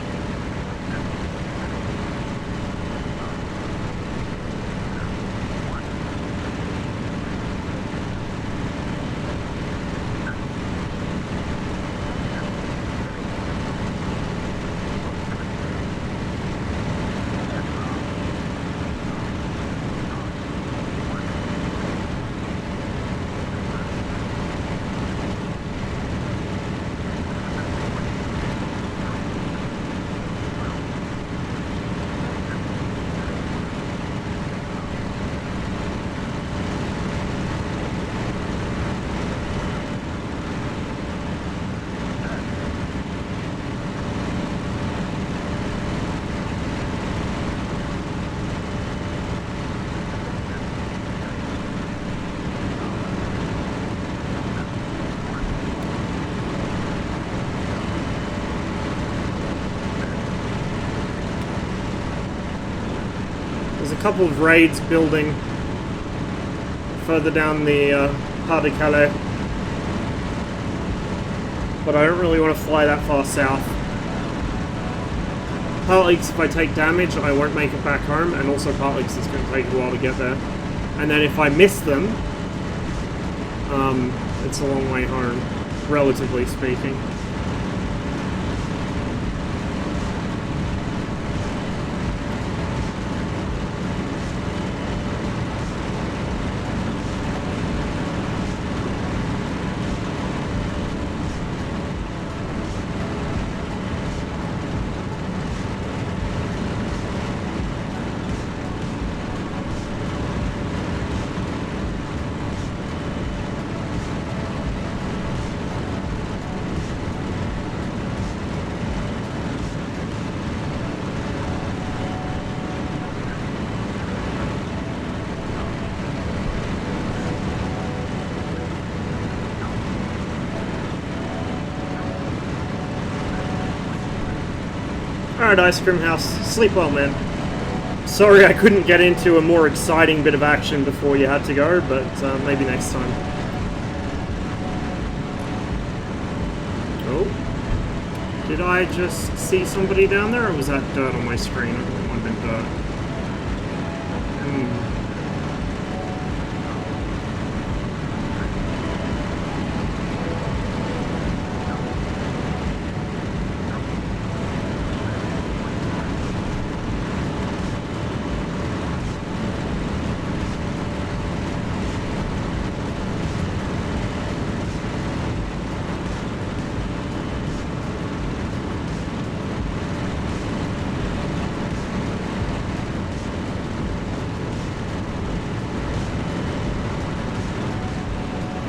A couple of raids building further down the Pas de Calais, but I don't really want to fly that far south. Partly because if I take damage I won't make it back home, and also partly because it's going to take a while to get there, and then if I miss them it's a long way home, relatively speaking. Alright, Ice Cream House. Sleep well, man. Sorry I couldn't get into a more exciting bit of action before you had to go, but maybe next time. Oh. Did I just see somebody down there, or was that dirt on my screen? I think it might have been dirt.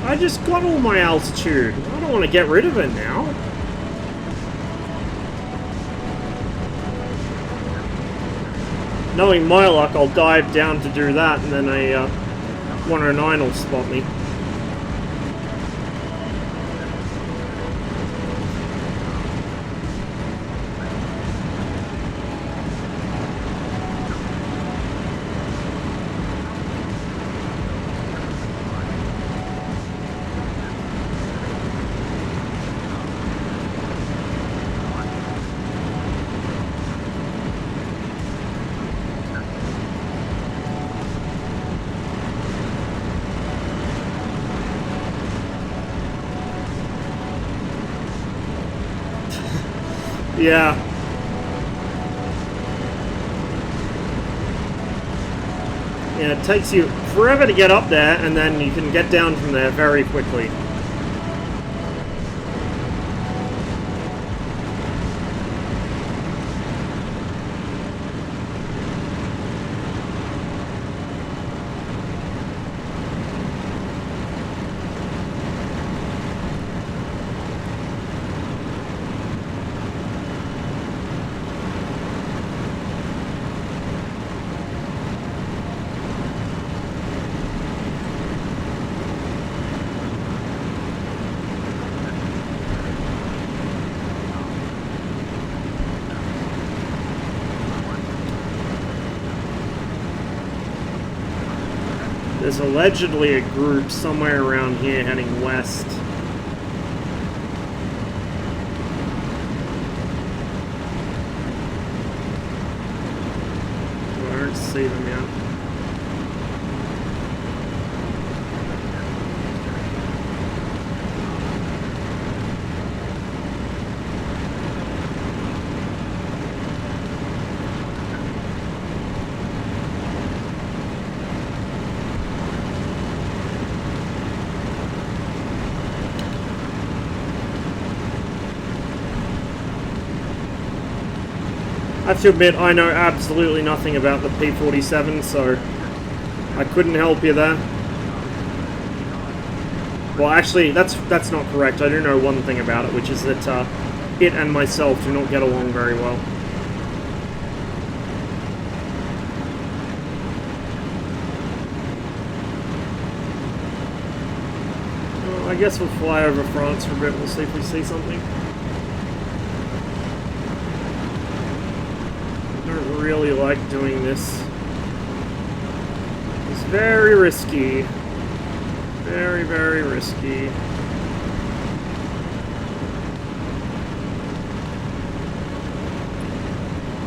I just got all my altitude. I don't want to get rid of it now. Knowing my luck, I'll dive down to do that, and then a 109 will spot me. Yeah. Yeah, it takes you forever to get up there, and then you can get down from there very quickly. There's allegedly a group somewhere around here heading west. I don't see them yet. I have to admit, I know absolutely nothing about the P-47, so I couldn't help you there. Well, actually, that's not correct. I do know one thing about it, which is that it and myself do not get along very well. Well, I guess we'll fly over France for a bit. We'll see if we see something. Really like doing this. It's very risky. Very, very risky.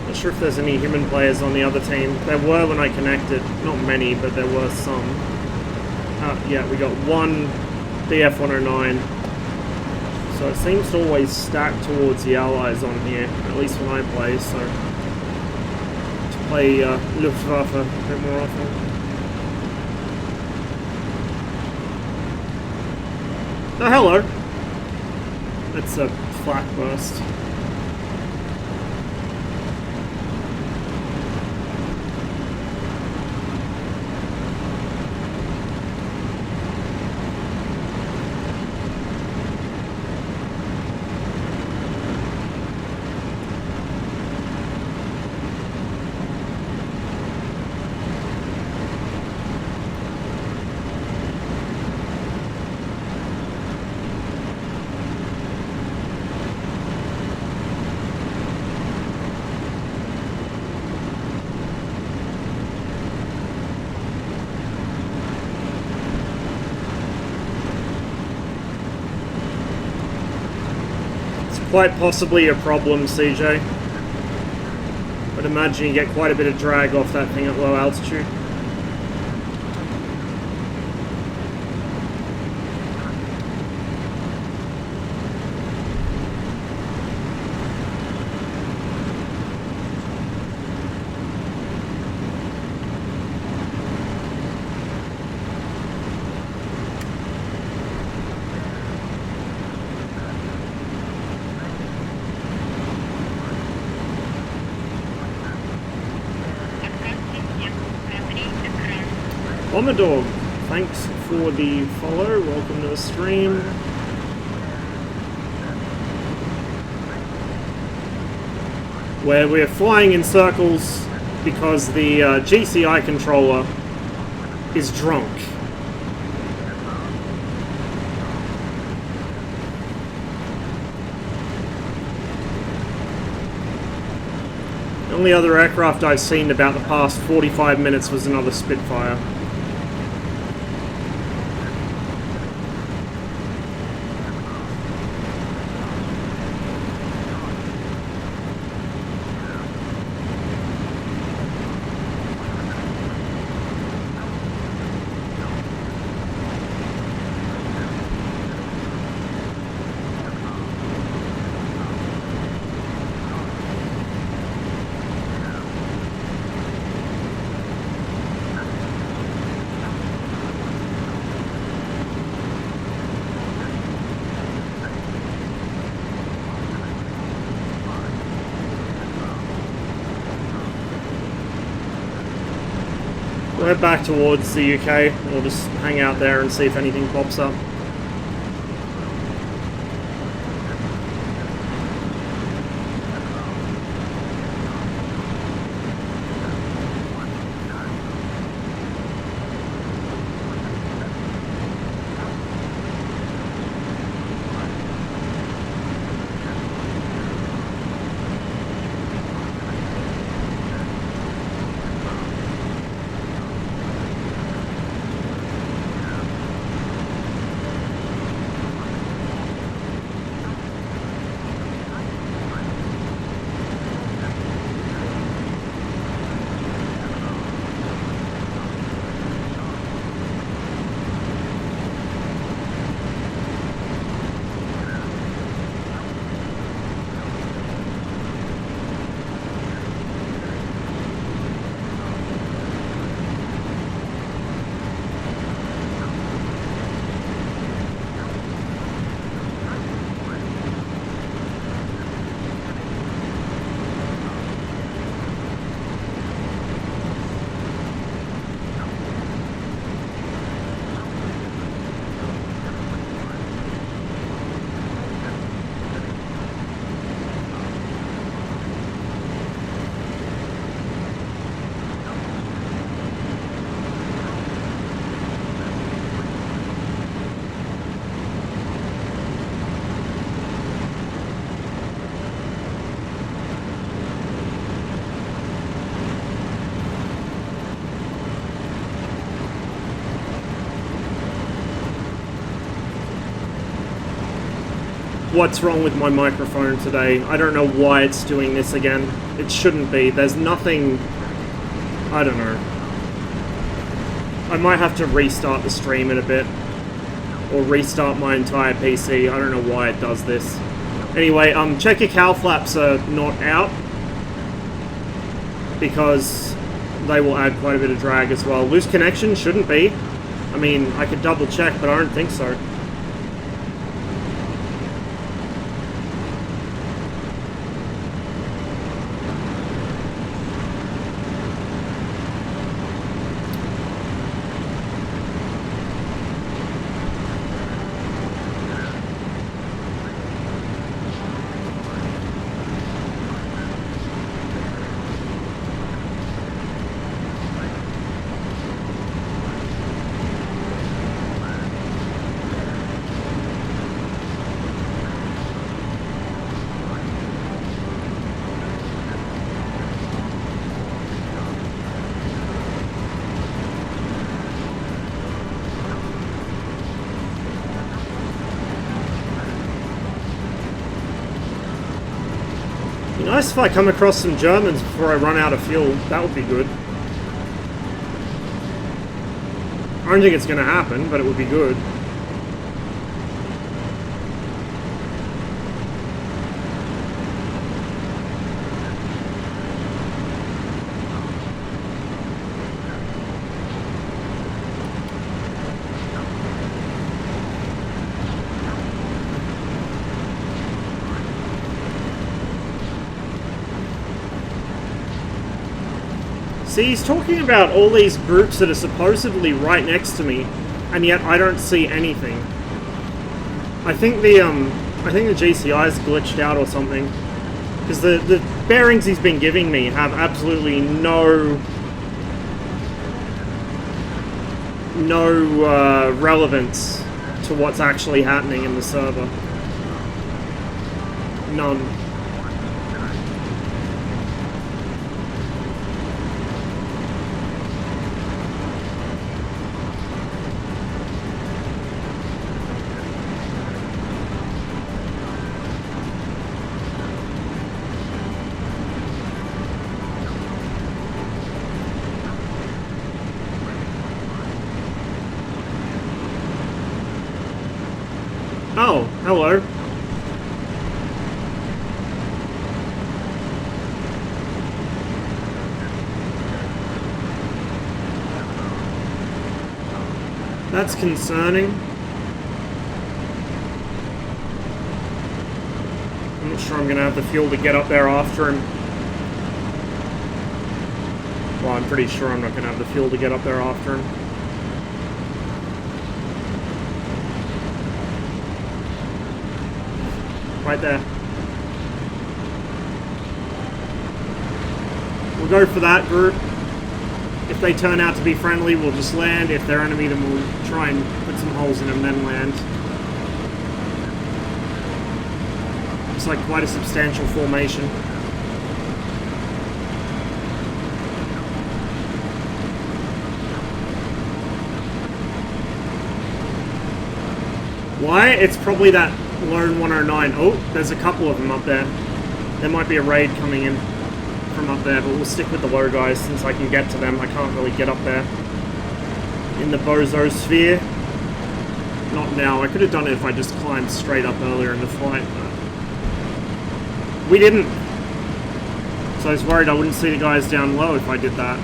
Not sure if there's any human players on the other team. There were when I connected. Not many, but there were some. Yeah, we got one DF-109. So it seems to always stack towards the allies on here, at least when I play, so play Luftwaffe a bit more often. Oh, hello! It's a flak burst. Quite possibly a problem, CJ. I'd imagine you get quite a bit of drag off that thing at low altitude. Dog, thanks for the follow. Welcome to the stream. Where we're flying in circles because the GCI controller is drunk. The only other aircraft I've seen about the past 45 minutes was another Spitfire. We'll head back towards the UK. We'll just hang out there and see if anything pops up. what's wrong with my microphone today. I don't know why it's doing this again. It shouldn't be. There's nothing... I don't know. I might have to restart the stream in a bit. Or restart my entire PC. I don't know why it does this. Anyway, check your cowl flaps are not out. Because they will add quite a bit of drag as well. Loose connection shouldn't be. I mean, I could double check, but I don't think so. Nice if I come across some Germans before I run out of fuel. That would be good. I don't think it's going to happen, but it would be good. See, he's talking about all these groups that are supposedly right next to me, and yet I don't see anything. I think the GCI's glitched out or something, because the bearings he's been giving me have absolutely no relevance to what's actually happening in the server. None. Oh, hello. That's concerning. I'm not sure I'm going to have the fuel to get up there after him. Well, I'm pretty sure I'm not going to have the fuel to get up there after him. Right there. We'll go for that group. If they turn out to be friendly, we'll just land. If they're enemy, then we'll try and put some holes in them, then land. It's like quite a substantial formation. Why? It's probably that Lone 109. Oh, there's a couple of them up there. There might be a raid coming in from up there, but we'll stick with the low guys since I can get to them. I can't really get up there in the bozo sphere. Not now. I could have done it if I just climbed straight up earlier in the flight, but we didn't. So I was worried I wouldn't see the guys down low if I did that.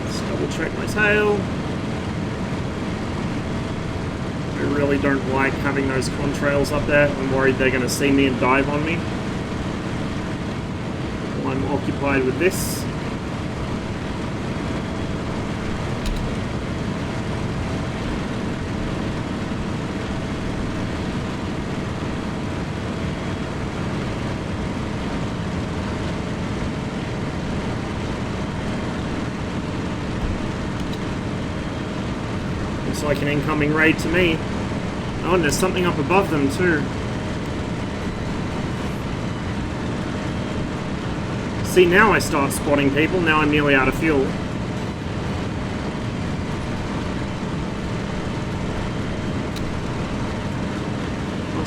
Let's double check my tail. I really don't like having those contrails up there. I'm worried they're going to see me and dive on me while I'm occupied with this. Looks like an incoming raid to me. Oh, and there's something up above them too. See, now I start spotting people. Now I'm nearly out of fuel.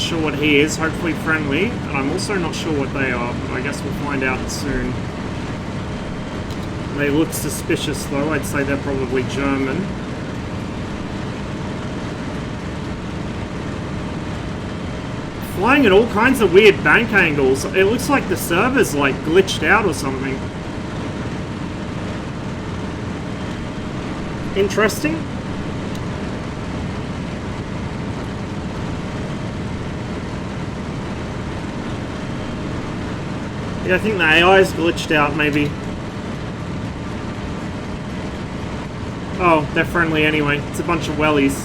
sure what he is, hopefully friendly, and I'm also not sure what they are, but I guess we'll find out soon. They look suspicious though, I'd say they're probably German. Flying at all kinds of weird bank angles. It looks like the server's like glitched out or something. Interesting. Yeah, I think the AI's glitched out maybe. Oh, they're friendly anyway. It's a bunch of wellies.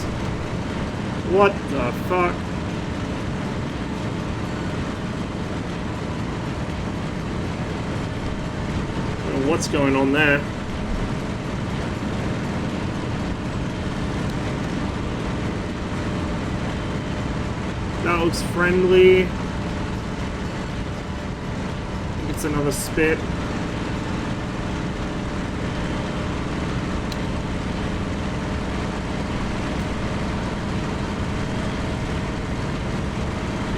What the fuck? What's going on there? That looks friendly. I think it's another spit.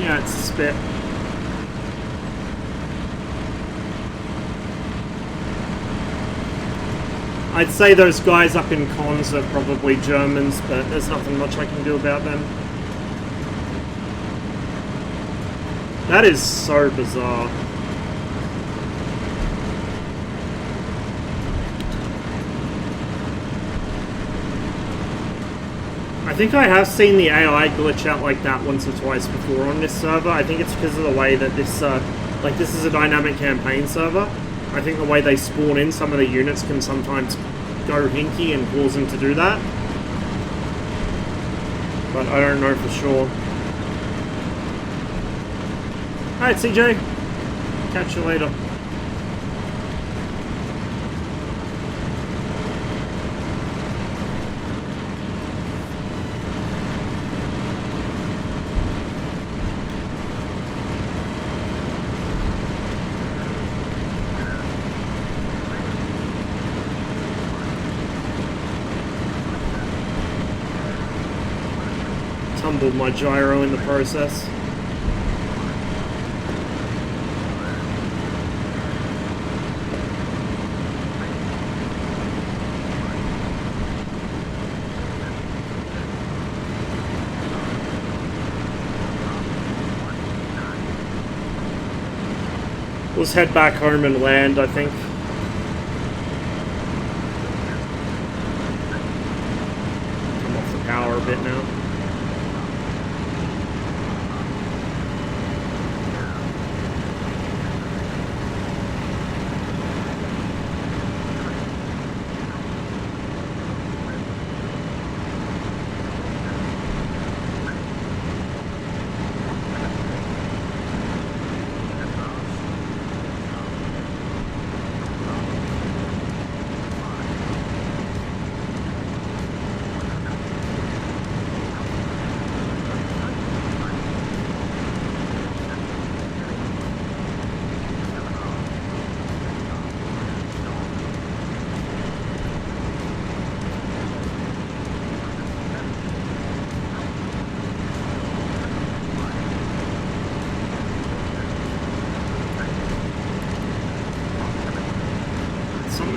Yeah, it's a spit. I'd say those guys up in cons are probably Germans, but there's nothing much I can do about them. That is so bizarre. I think I have seen the AI glitch out like that once or twice before on this server. I think it's because of the way that this, like this is a dynamic campaign server. I think the way they spawn in, some of the units can sometimes go hinky and cause them to do that. But I don't know for sure. Alright, CJ. Catch you later. Tumbled my gyro in the process. Let's head back home and land, I think. Come off the power a bit now.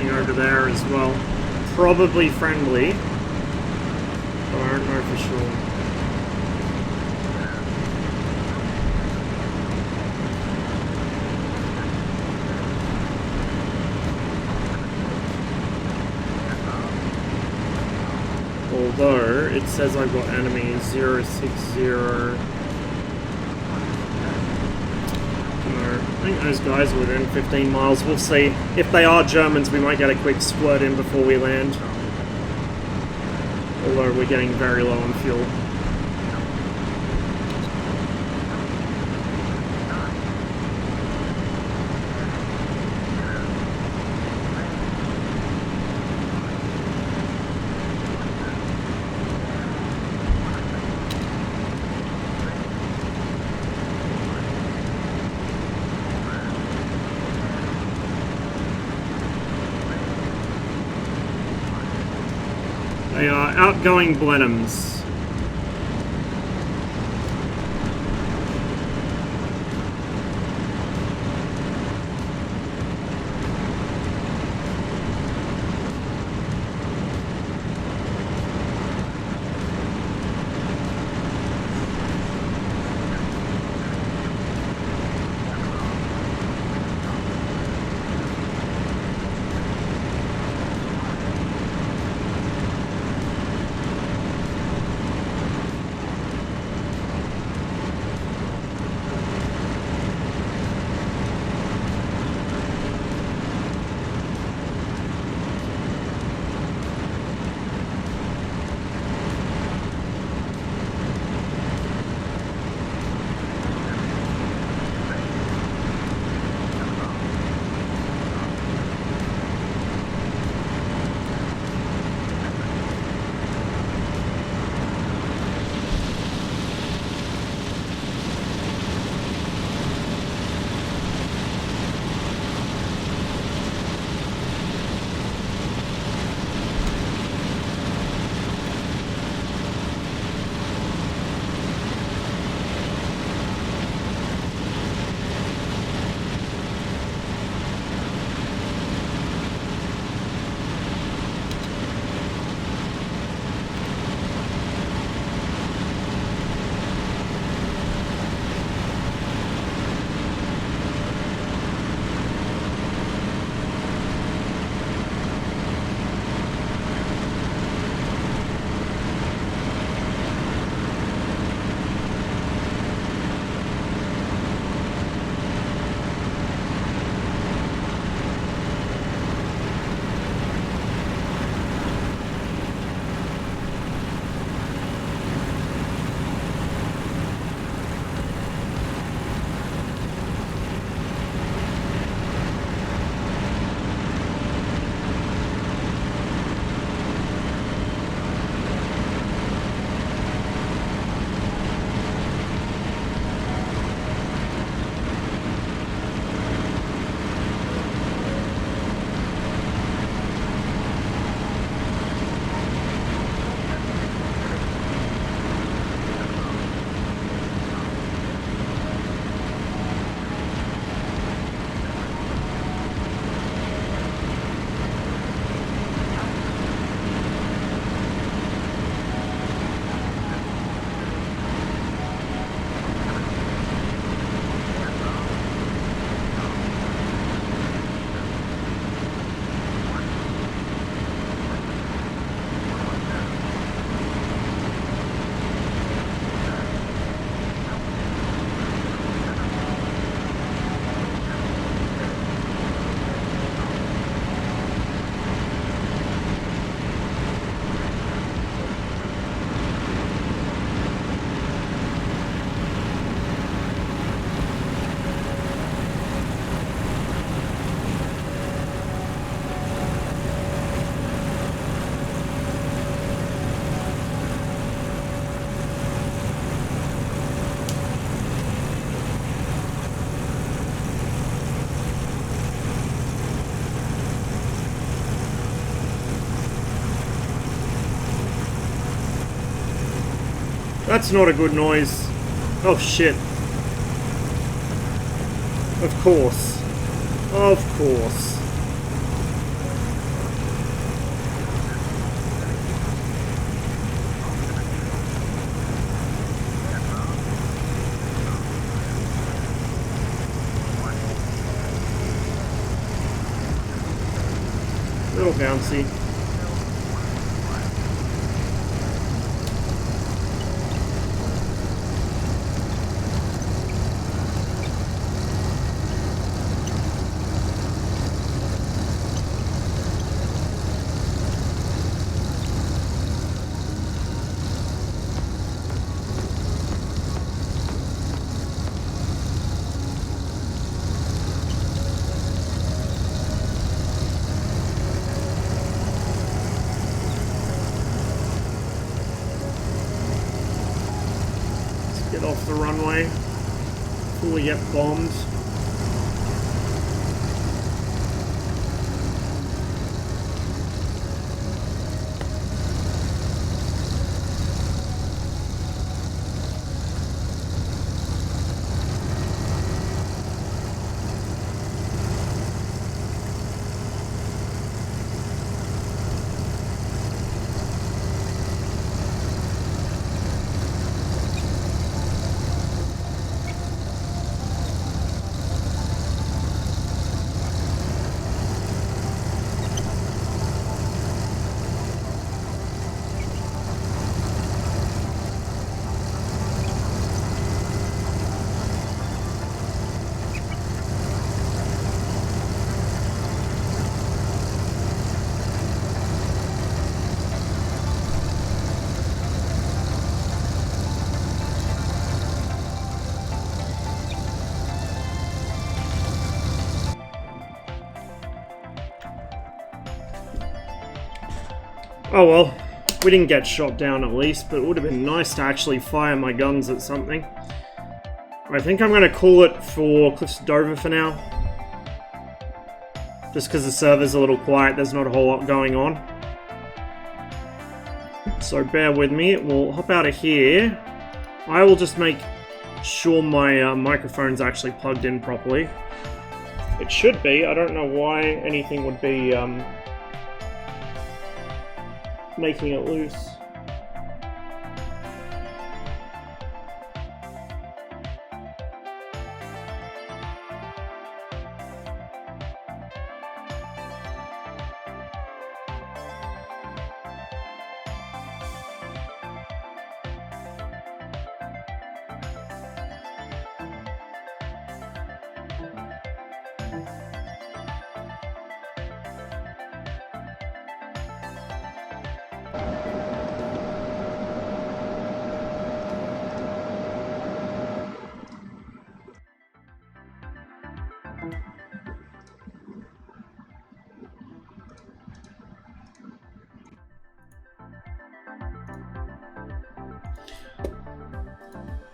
Over there as well. Probably friendly, but I don't know for sure. Although it says I've got enemy 060. I think those guys are within 15 miles. We'll see. If they are Germans, we might get a quick squirt in before we land. Although we're getting very low on fuel. They are outgoing Blenheims. That's not a good noise. Oh shit. Of course. Of course. A little bouncy. Get off the runway before we get bombed. Oh well, we didn't get shot down at least, but it would have been nice to actually fire my guns at something. I think I'm going to call it for Cliffs of Dover for now. Just because the server's a little quiet, there's not a whole lot going on. So bear with me, we'll hop out of here. I will just make sure my microphone's actually plugged in properly. It should be, I don't know why anything would be making it loose.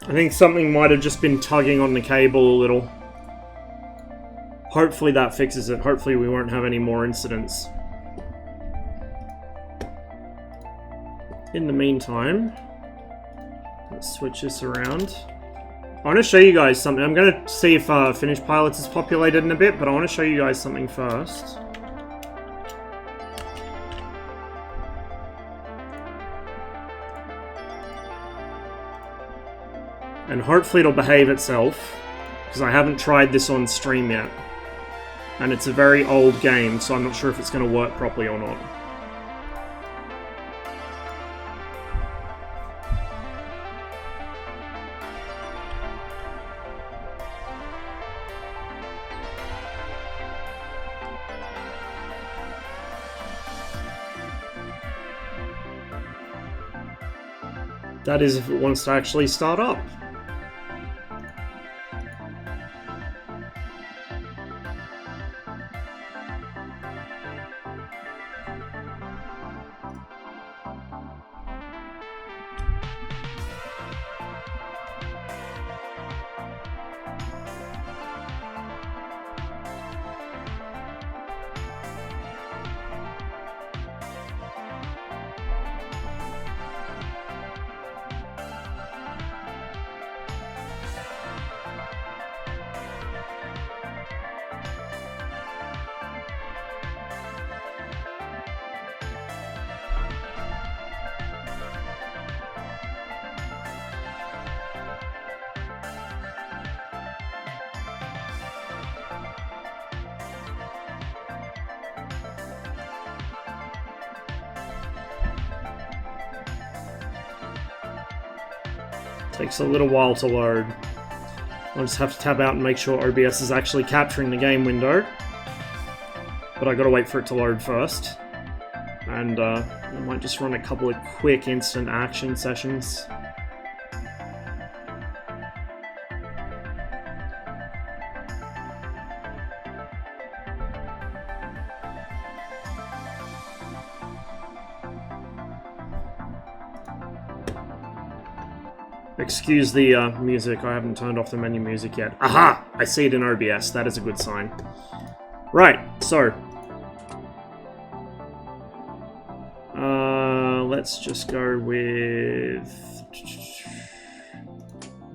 I think something might have just been tugging on the cable a little. Hopefully that fixes it. Hopefully we won't have any more incidents. In the meantime, let's switch this around. I want to show you guys something. I'm going to see if Finished Pilots is populated in a bit, but I want to show you guys something first. And hopefully it'll behave itself, because I haven't tried this on stream yet. And it's a very old game, so I'm not sure if it's going to work properly or not. That is if it wants to actually start up. Takes a little while to load. I'll just have to tab out and make sure OBS is actually capturing the game window. But I gotta wait for it to load first. And I might just run a couple of quick instant action sessions. Excuse the music, I haven't turned off the menu music yet. Aha! I see it in OBS, that is a good sign. Right, so... let's just go with...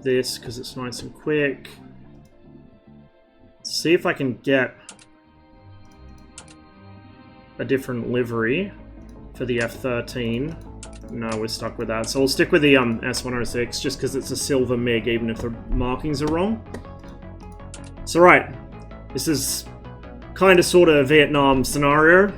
this, because it's nice and quick. See if I can get a different livery for the F-13. No, we're stuck with that. So we'll stick with the S-106 just because it's a silver MiG, even if the markings are wrong. So right, this is kind of sort of a Vietnam scenario.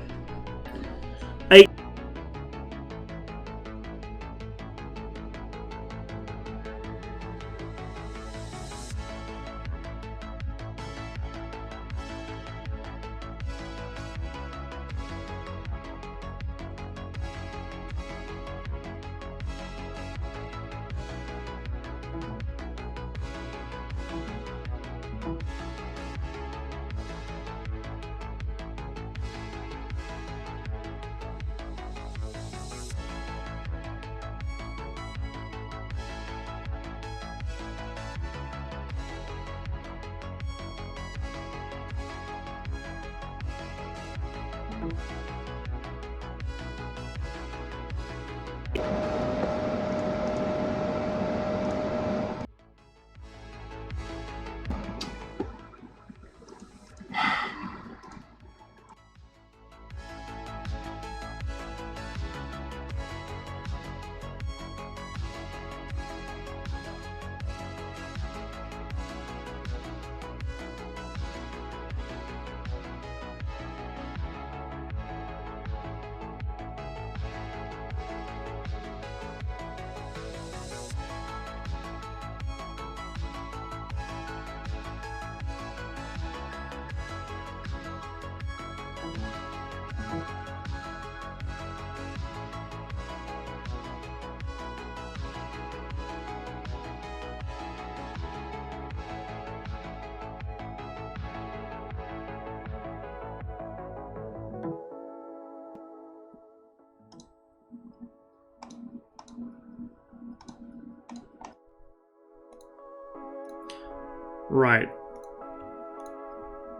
Right.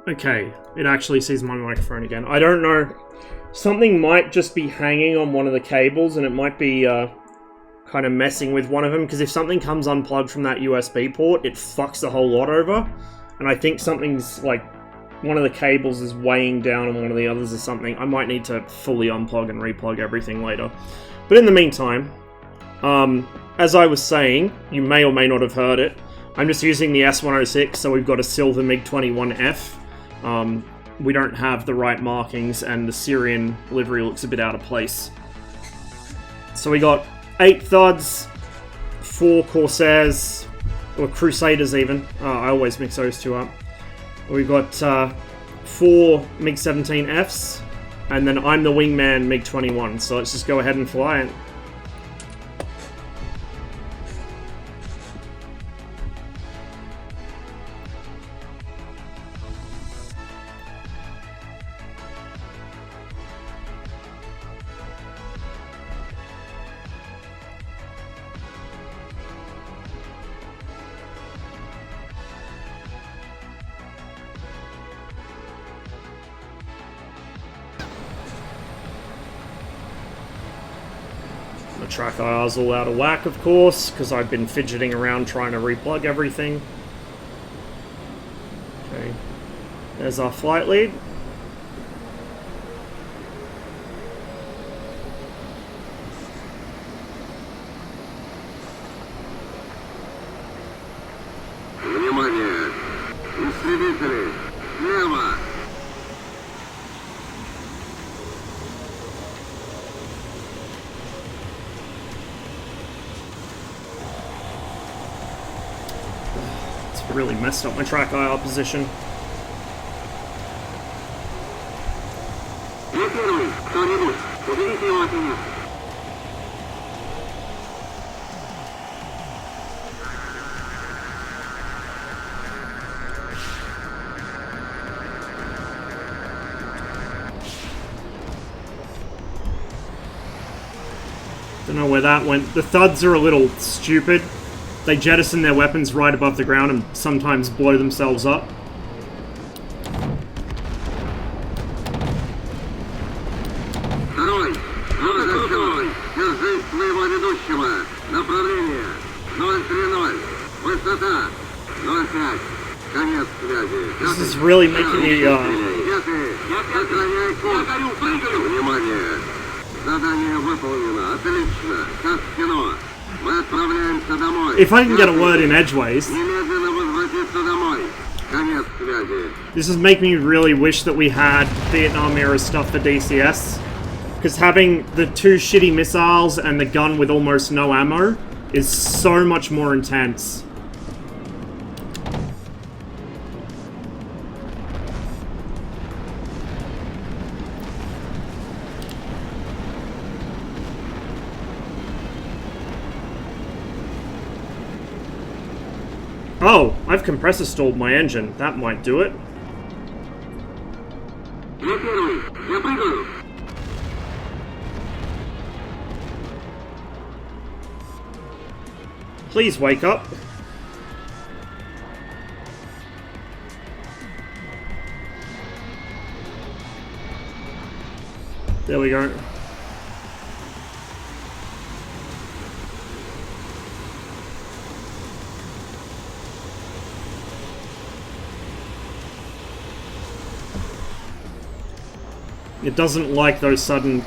Okay, it actually sees my microphone again. I don't know. Something might just be hanging on one of the cables, and it might be kind of messing with one of them, because if something comes unplugged from that USB port, it fucks the whole lot over. And I think something's, like, one of the cables is weighing down on one of the others or something. I might need to fully unplug and replug everything later. But in the meantime, as I was saying, you may or may not have heard it, I'm just using the S-106, so we've got a silver MiG-21F. We don't have the right markings, and the Syrian livery looks a bit out of place. So we got 8 Thuds, 4 Corsairs, or Crusaders even. I always mix those two up. We got 4 MiG-17Fs, and then I'm the wingman MiG-21. So let's just go ahead and fly it. Track IR's all out of whack, of course, because I've been fidgeting around trying to replug everything. Okay, there's our flight lead. really messed up my track IR position. Don't know where that went. The thuds are a little stupid. They jettison their weapons right above the ground and sometimes blow themselves up. This is really making me, if I can get a word in edgeways. This is making me really wish that we had Vietnam-era stuff for DCS. Because having the 2 shitty missiles and the gun with almost no ammo is so much more intense. Oh, I've compressor stalled my engine. That might do it. Please wake up. There we go. It doesn't like those sudden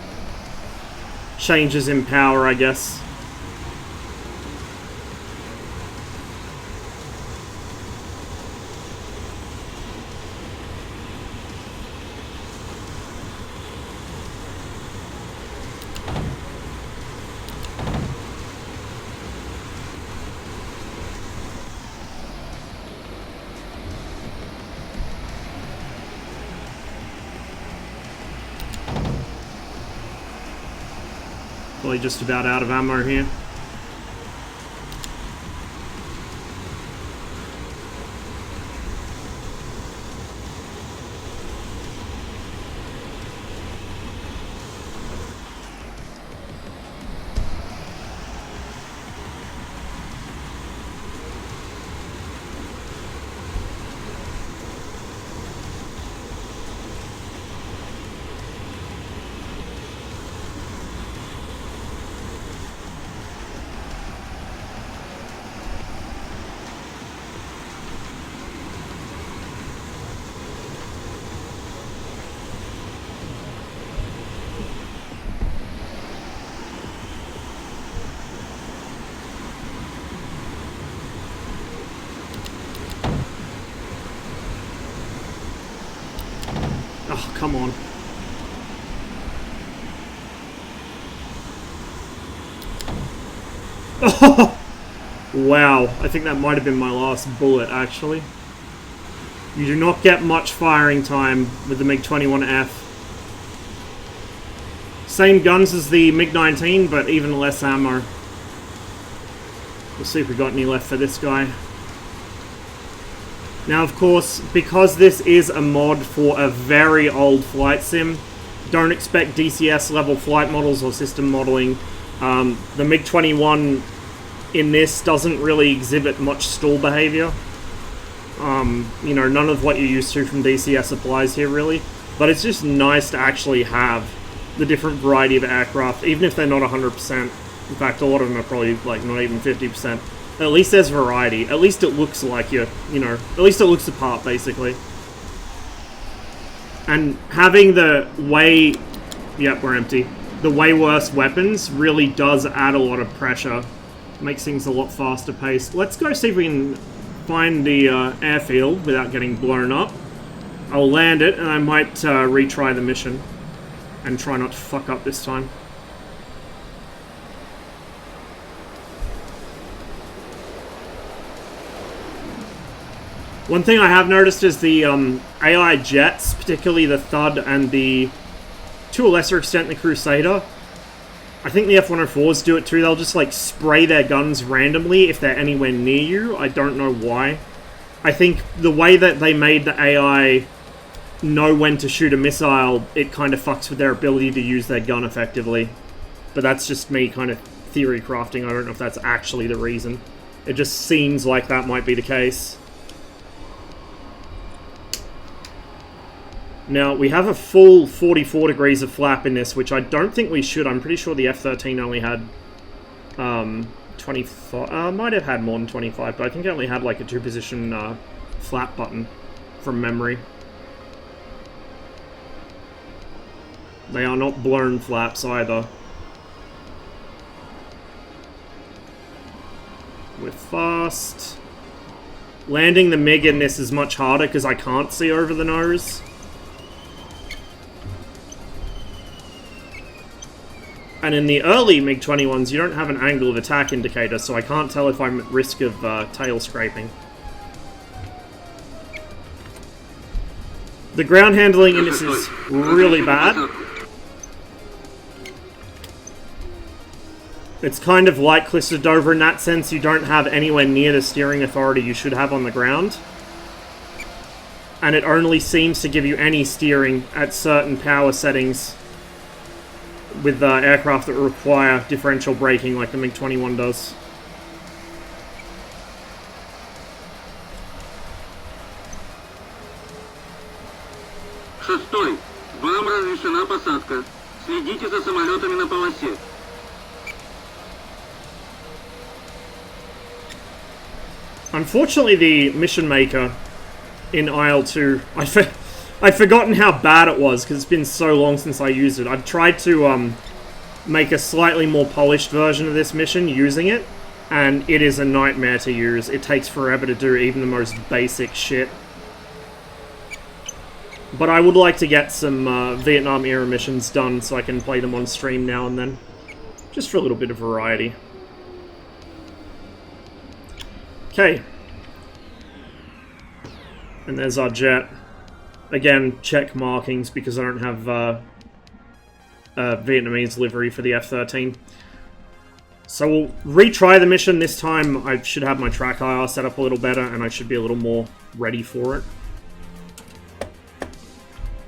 changes in power, I guess. Probably just about out of ammo here. Oh, come on. Oh! Wow, I think that might have been my last bullet, actually. You do not get much firing time with the MiG-21F. Same guns as the MiG-19, but even less ammo. We'll see if we got any left for this guy. Now, of course, because this is a mod for a very old flight sim, don't expect DCS level flight models or system modeling. The MiG-21 in this doesn't really exhibit much stall behavior. You know, none of what you're used to from DCS applies here, really. But it's just nice to actually have the different variety of aircraft, even if they're not 100%. In fact, a lot of them are probably, like, not even 50%. At least there's variety. At least it looks like you know, at least it looks the part, basically. And having the way... Yep, we're empty. The way worse weapons really does add a lot of pressure. Makes things a lot faster paced. Let's go see if we can find the airfield without getting blown up. I'll land it, and I might retry the mission. And try not to fuck up this time. One thing I have noticed is the AI jets, particularly the Thud and to a lesser extent the Crusader. I think the F-104s do it too. They'll just like spray their guns randomly if they're anywhere near you. I don't know why. I think the way that they made the AI know when to shoot a missile, it kind of fucks with their ability to use their gun effectively. But that's just me kind of theory crafting. I don't know if that's actually the reason. It just seems like that might be the case. Now, we have a full 44 degrees of flap in this, which I don't think we should. I'm pretty sure the F-13 only had 25, might have had more than 25, but I think it only had like a 2-position flap button from memory. They are not blown flaps either. We're fast. Landing the MiG in this is much harder because I can't see over the nose. And in the early MiG-21s, you don't have an angle of attack indicator, so I can't tell if I'm at risk of tail scraping. The ground handling in this is really bad. It's kind of like Cliffs of Dover in that sense. You don't have anywhere near the steering authority you should have on the ground. And it only seems to give you any steering at certain power settings with aircraft that require differential braking like the MiG-21 does. Шестой. Вам разрешена посадка. Следите за самолетами на полосе. Unfortunately, the mission maker in IL-2, I've forgotten how bad it was because it's been so long since I used it. I've tried to make a slightly more polished version of this mission using it, and it is a nightmare to use. It takes forever to do even the most basic shit. But I would like to get some Vietnam-era missions done so I can play them on stream now and then. Just for a little bit of variety. Okay. And there's our jet. Again, check markings because I don't have Vietnamese livery for the F-13. So we'll retry the mission. This time I should have my track IR set up a little better and I should be a little more ready for it.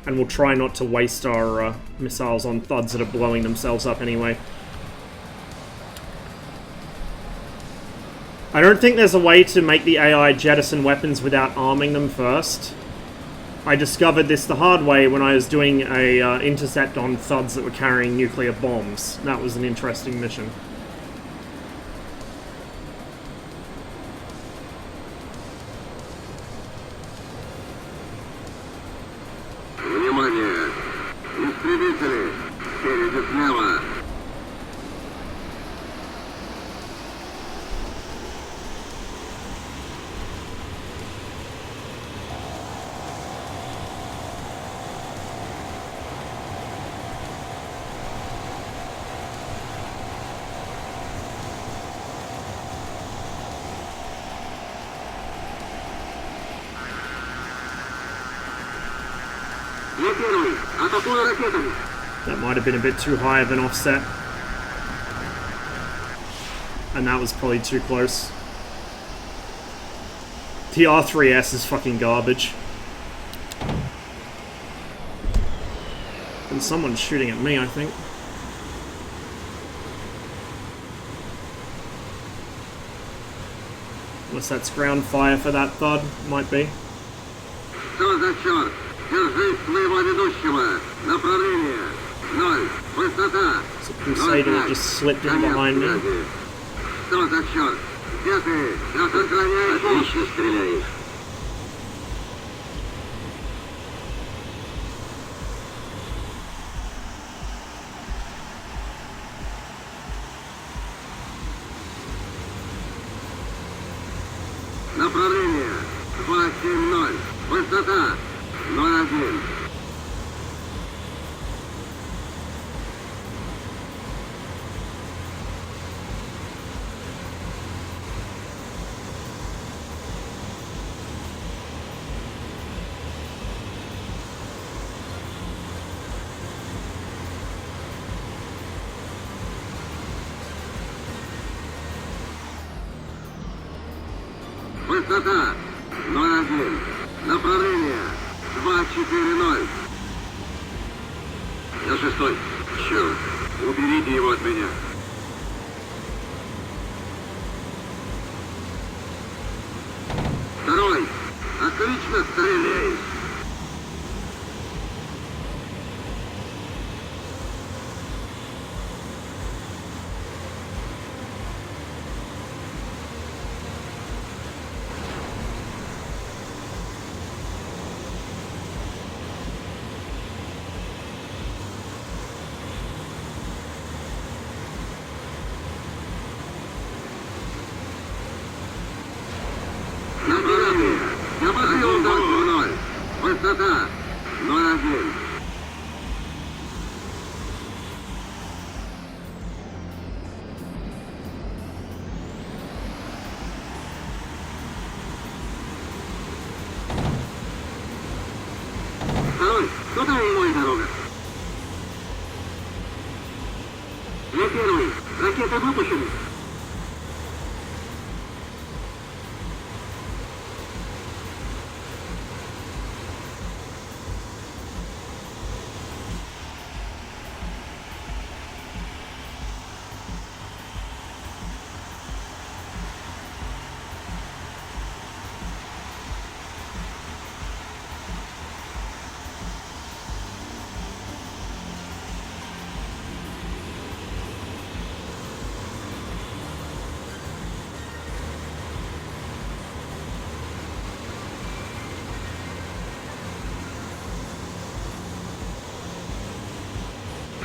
And we'll try not to waste our missiles on thuds that are blowing themselves up anyway. I don't think there's a way to make the AI jettison weapons without arming them first. I discovered this the hard way when I was doing a intercept on thuds that were carrying nuclear bombs. That was an interesting mission. Внимание! Истребители! Спереди слева! That might have been a bit too high of an offset. And that was probably too close. The R3S is fucking garbage. And someone's shooting at me, I think. Unless that's ground fire for that thud. Might be. Что за черт? Держись своего ведущего! Направление! 0! Высота! So Crusader just slipped in behind me. Что за черт? Где ты? Как отклоняешься? Отлично стреляешь. Направление 270. Высота 01. Высота 0,1. Направление 2,4,0. Я 6-й. Черт. Уберите его от меня. Второй. Отлично стреляешь. Направление. Небольшой удар 0. Высота 0,1. Второй. Туда и мой дорога. Я первый. Ракеты выпущены.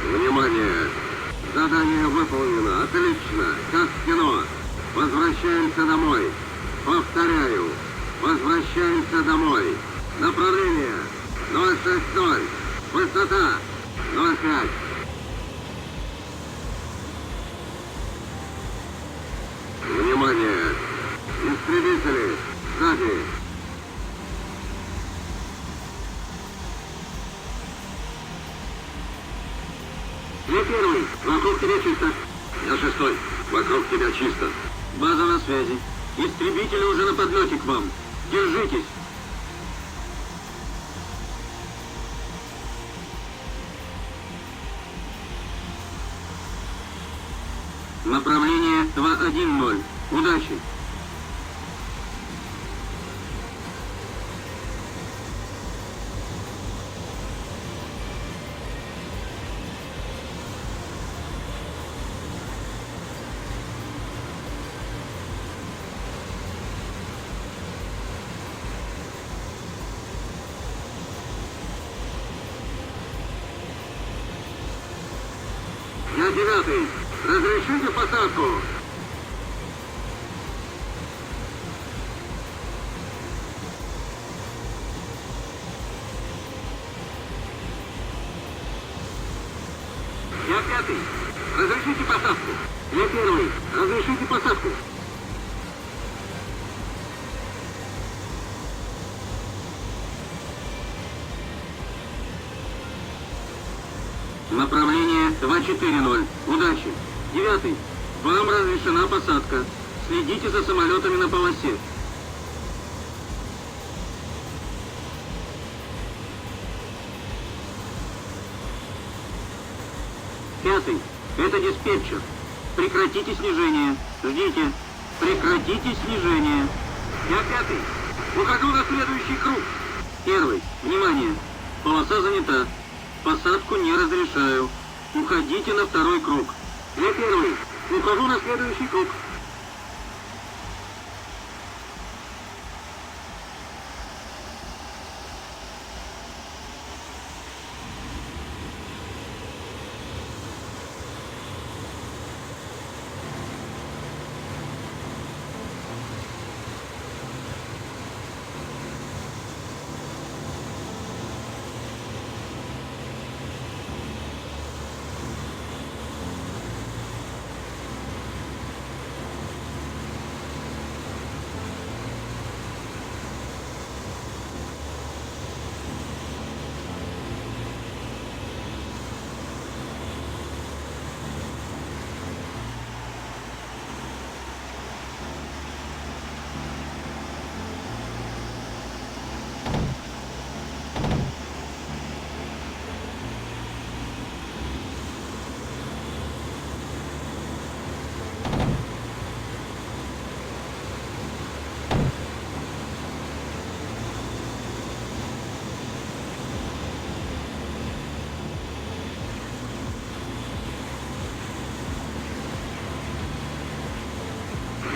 Внимание! Задание выполнено. Отлично. Как в кино. Возвращаемся домой. Повторяю. Возвращаемся домой. Направление 060. Высота 0,5. Внимание! Истребители! Сзади! Я первый. Вокруг тебя чисто. Я 6-й. Вокруг тебя чисто. База на связи. Истребители уже на подлете к вам. Держитесь. Направление 210. Удачи. Я 9-й. Разрешите посадку. Я 5-й. Разрешите посадку. Я 1-й. Разрешите посадку. Направление 240. Удачи. 9-й. Вам разрешена посадка. Следите за самолетами на полосе. Пятый. Это диспетчер. Прекратите снижение. Ждите. Прекратите снижение. Я 5-й. Ухожу на следующий круг. 1-й. Внимание. Полоса занята. Посадку не разрешаю. Уходите на 2-й круг. Я 1-й. Ухожу на следующий круг.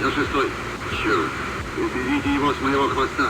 Я 6-й. Черт. Уберите его с моего хвоста.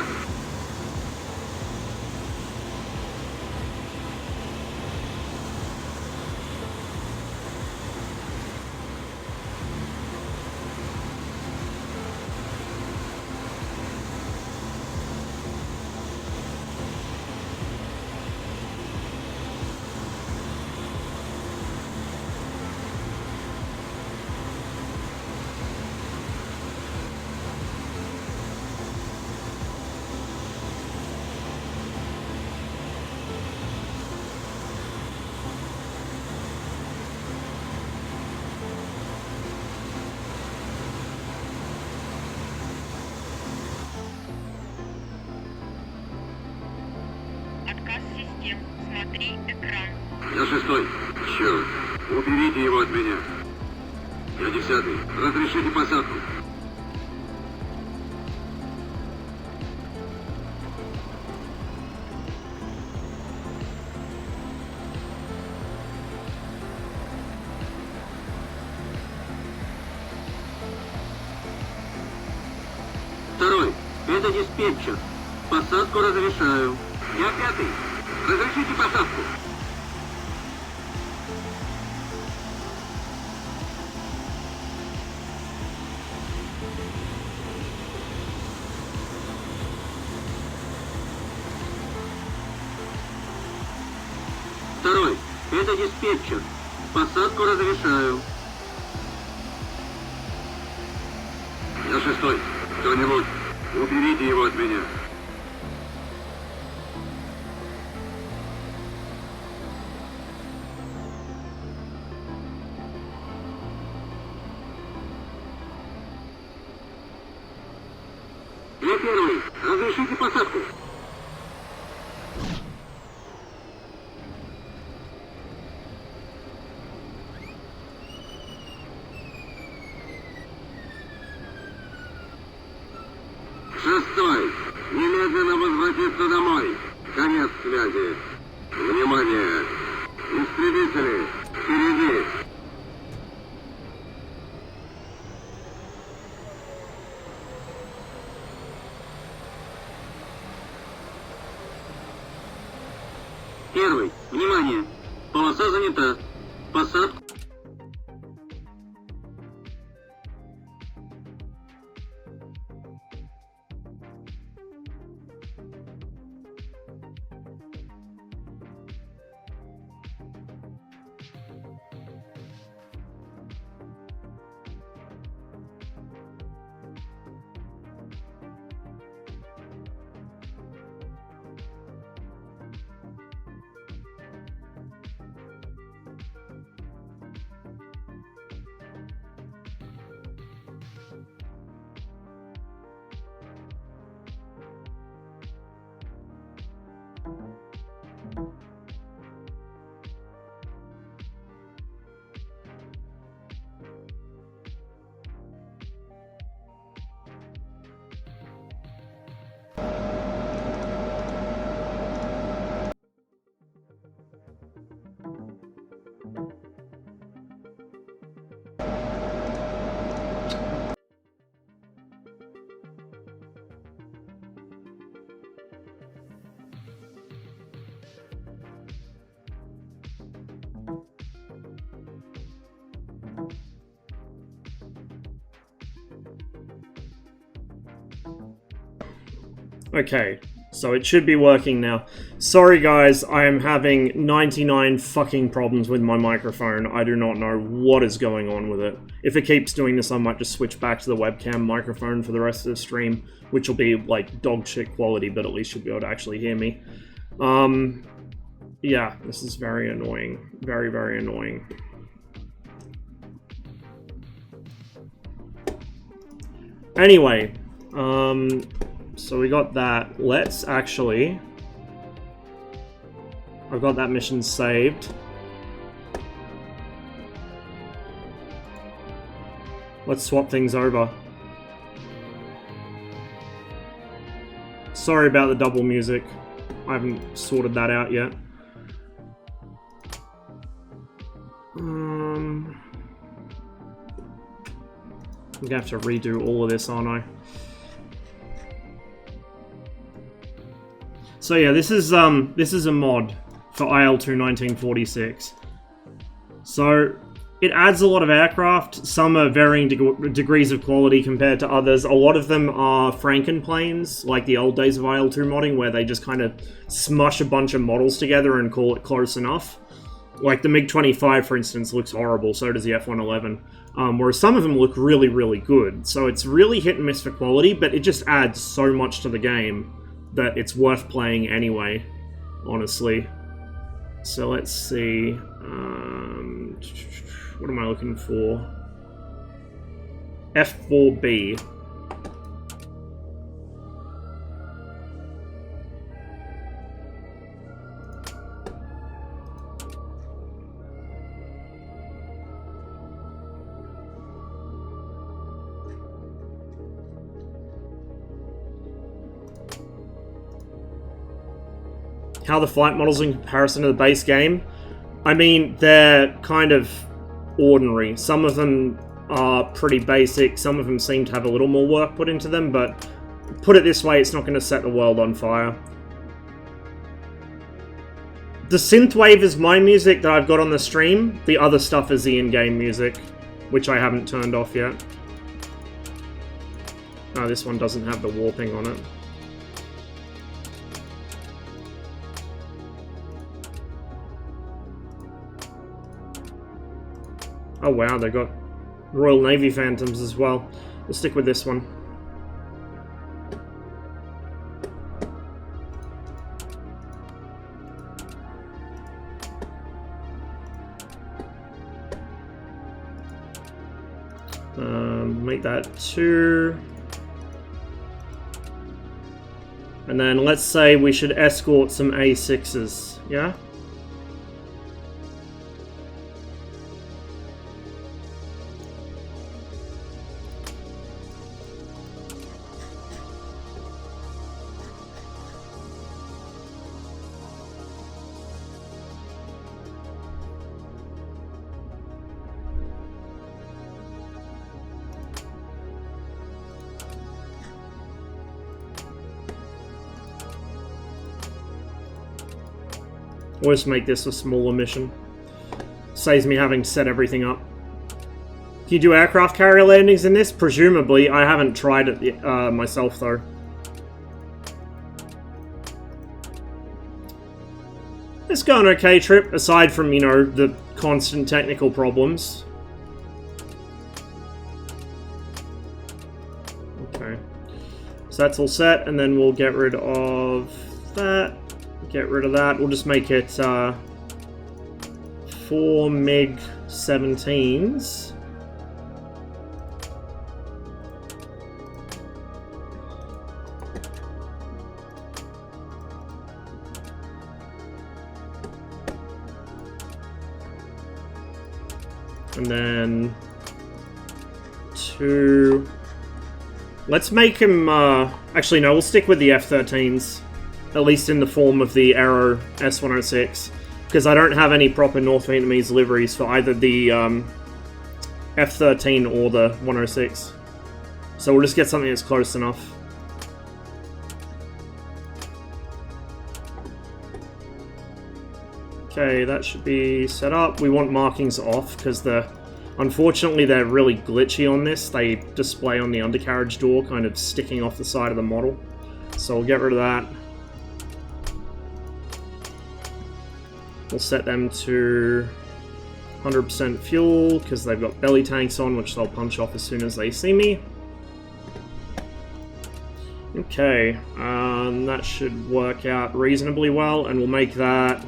Отказ систем. Смотри экран. Я 6-й. Черт. Уберите его от меня. Я 10-й. Разрешите посадку. Второй. Это диспетчер. Посадку разрешаю. Я 5-й. Разрешите посадку. Второй. Это диспетчер. Посадку разрешаю. Я 6-й. Кто-нибудь, уберите его от меня. Я 1-й. Разрешите посадку. Шестой. Немедленно возвратиться домой. Конец связи. Внимание! Истребители! Впереди! Первый. Внимание! Полоса занята. Посадку. Okay, so it should be working now. Sorry guys, I am having 99 fucking problems with my microphone. I do not know what is going on with it. If it keeps doing this, I might just switch back to the webcam microphone for the rest of the stream, which will be like dog shit quality, but at least you'll be able to actually hear me. Yeah, this is very annoying. Very, very annoying. Anyway, so we got that. Let's actually... I've got that mission saved. Let's swap things over. Sorry about the double music. I haven't sorted that out yet. I'm gonna have to redo all of this, aren't I? So yeah, this is a mod for IL-2 1946. So it adds a lot of aircraft. Some are varying degrees of quality compared to others. A lot of them are Frankenplanes, like the old days of IL-2 modding, where they just kind of smush a bunch of models together and call it close enough. Like the MiG-25, for instance, looks horrible, so does the F-111. Whereas some of them look really, really good. So it's really hit and miss for quality, but it just adds so much to the game that it's worth playing anyway, honestly. So let's see. What am I looking for? F4B. How the flight models in comparison to the base game? I mean, they're kind of ordinary. Some of them are pretty basic, some of them seem to have a little more work put into them, but put it this way, it's not going to set the world on fire. The synthwave is my music that I've got on the stream, the other stuff is the in-game music, which I haven't turned off yet. Oh, this one doesn't have the warping on it. Oh wow, they got Royal Navy Phantoms as well. We'll stick with this one. Make that 2. And then let's say we should escort some A6s, yeah? Or just make this a smaller mission. Saves me having to set everything up. Can you do aircraft carrier landings in this? Presumably. I haven't tried it myself, though. It's going okay trip, aside from, you know, the constant technical problems. Okay. So that's all set, and then we'll get rid of that. Get rid of that. We'll just make it 4 MiG-17s. And then 2... Let's make him... Actually, no, we'll stick with the F-13s. At least in the form of the Aero S-106, because I don't have any proper North Vietnamese liveries for either the F-13 or the 106. So we'll just get something that's close enough. Okay, that should be set up. We want markings off, because unfortunately they're really glitchy on this. They display on the undercarriage door, kind of sticking off the side of the model. So we'll get rid of that. We'll set them to 100% fuel, because they've got belly tanks on, which they'll punch off as soon as they see me. Okay, that should work out reasonably well, and we'll make that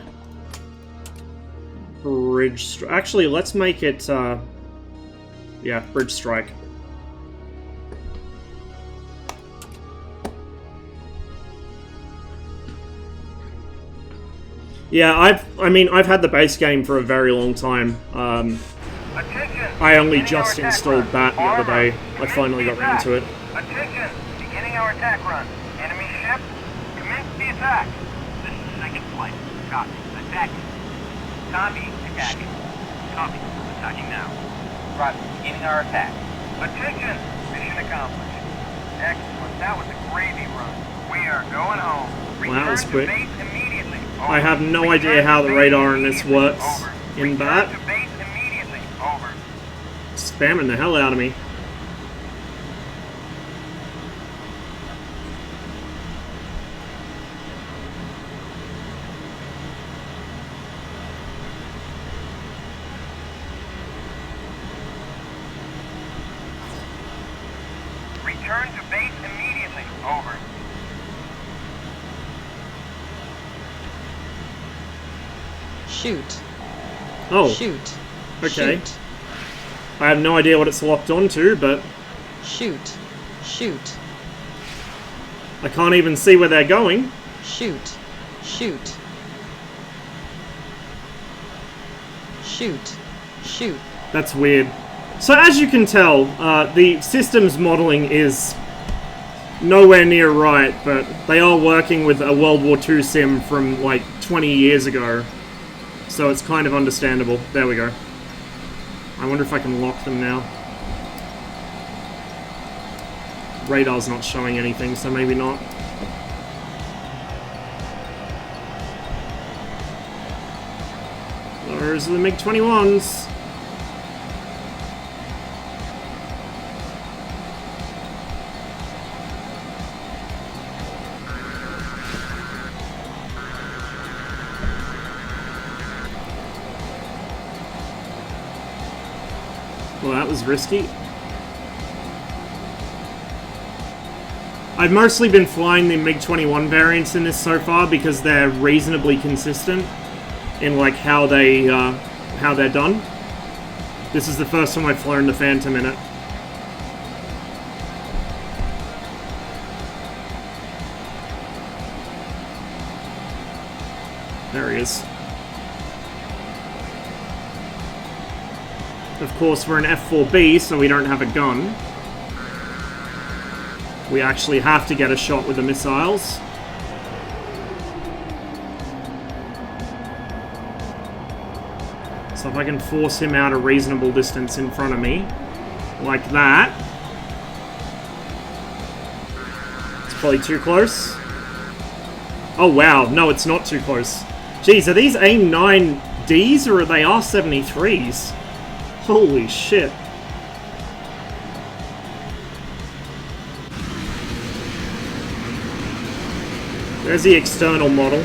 bridge strike. Actually, let's make it, yeah, bridge strike. Yeah, I've had the base game for a very long time. I only just installed that the other day. I finally got into it. Attention! Beginning our attack run. Enemy ship, commence the attack. This is second flight. Copy. Attacking. Copy. Attacking. Copy. Attacking now. Roger. Beginning our attack. Attention! Mission accomplished. Excellent. That was a gravy run. We are going home. Wow, that was Return quick. to base immediately. I have no Return idea to how the base radar in this immediately. works Over. in Return that. to base immediately. Over. Spamming the hell out of me. Return to base immediately. Over. Shoot. Oh, Shoot. okay. Shoot. I have no idea what it's locked onto, but Shoot. Shoot. I can't even see where they're going. Shoot. Shoot. Shoot. Shoot. That's weird. So as you can tell, the systems modeling is nowhere near right, but they are working with a World War II sim from like 20 years ago. So it's kind of understandable. There we go. I wonder if I can lock them now. Radar's not showing anything, so maybe not. Those are the MiG-21s. Well, that was risky. I've mostly been flying the MiG-21 variants in this so far because they're reasonably consistent in like how they're done. This is the first time I've flown the Phantom in it. There he is. Of course, we're an F4B, so we don't have a gun. We actually have to get a shot with the missiles. So if I can force him out a reasonable distance in front of me, like that. It's probably too close. Oh wow, no, it's not too close. Jeez, are these AIM-9Ds or are they R-73s? Holy shit. There's the external model.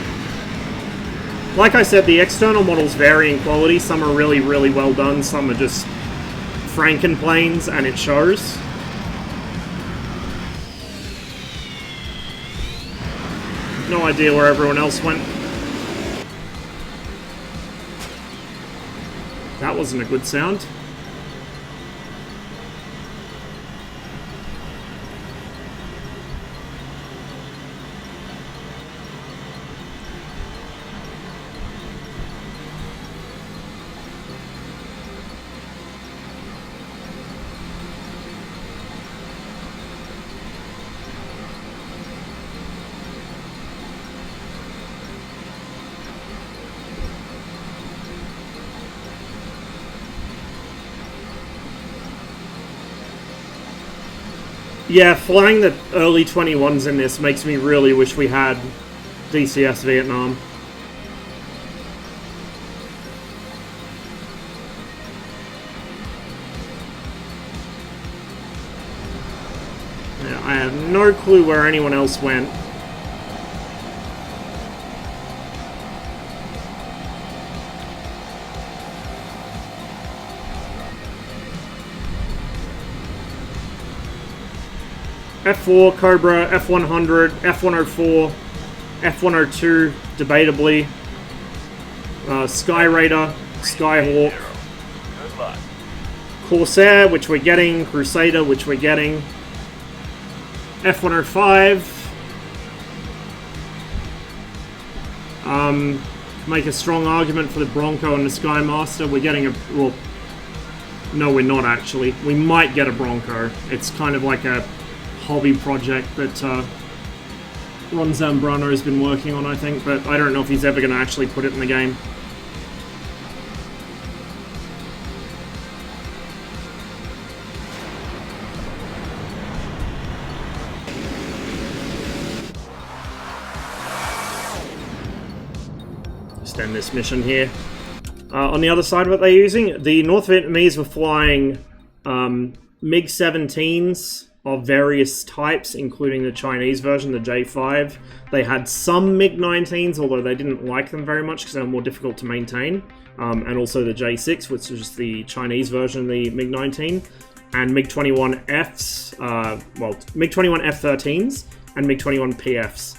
Like I said, the external models vary in quality. Some are really, really well done. Some are just Frankenplanes, and it shows. No idea where everyone else went. That wasn't a good sound. Yeah, flying the early 21s in this makes me really wish we had DCS Vietnam. Yeah, I have no clue where anyone else went. F4, Cobra, F100, F104, F102, debatably. Sky Raider, Skyhawk. Good luck. Corsair, which we're getting. Crusader, which we're getting. F105. Make a strong argument for the Bronco and the Skymaster. We're getting a... well, no, we're not actually. We might get a Bronco. It's kind of like a hobby project that Ron Zambrano has been working on, I think, but I don't know if he's ever going to actually put it in the game. just end this mission here. On the other side, what they're using, the North Vietnamese were flying MiG-17s of various types, including the Chinese version, the J5. They had some MiG-19s, although they didn't like them very much because they were more difficult to maintain. And also the J6, which is the Chinese version of the MiG-19. And MiG-21Fs, well, MiG-21 F-13s and MiG-21 PFs.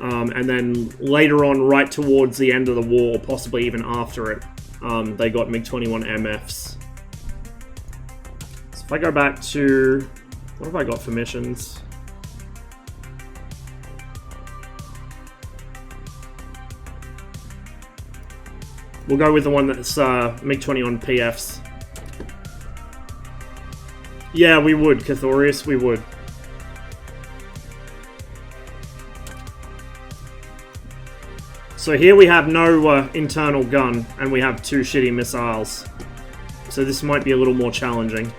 And then later on, right towards the end of the war, possibly even after it, they got MiG-21 MFs. So if I go back to... what have I got for missions? We'll go with the one that's MiG-21 PFs. Yeah, we would, Cathorius, we would. So here we have no internal gun, and we have 2 shitty missiles. So this might be a little more challenging.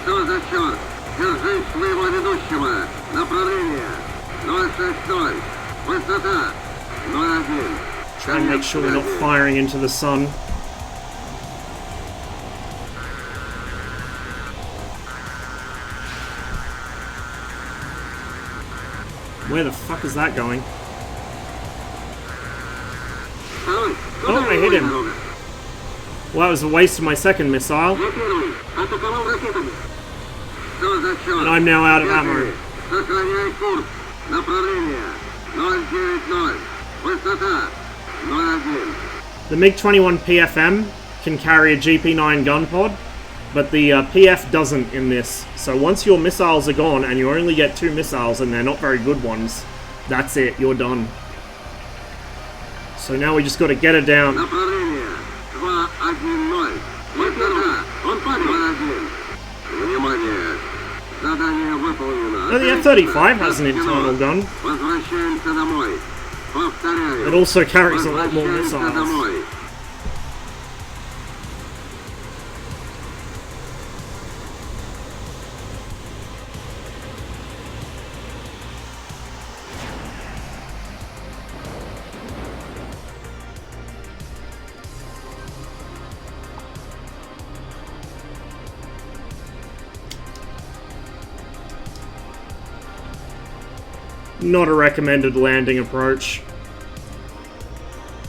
Что за черт? Держи своего ведущего! Направление! 060! Высота! 01! Try and make sure we're not firing into the sun. Where the fuck is that going? Oh, I hit him. Well, that was a waste of my second missile. And I'm now out of ammo. The MiG-21 PFM can carry a GP9 gun pod, but the PF doesn't in this. So once your missiles are gone and you only get 2 missiles and they're not very good ones, that's it, you're done. So now we just got to get it down. No, the F-35 has an internal gun. It also carries a lot more missiles. Not a recommended landing approach.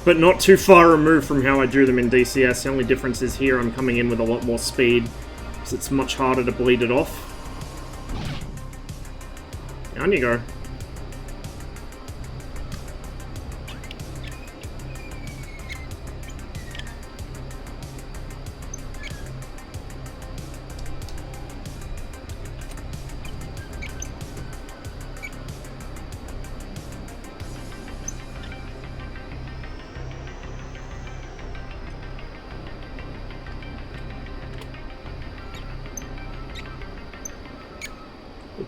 But not too far removed from how I drew them in DCS. The only difference is here I'm coming in with a lot more speed, so it's much harder to bleed it off. Down you go.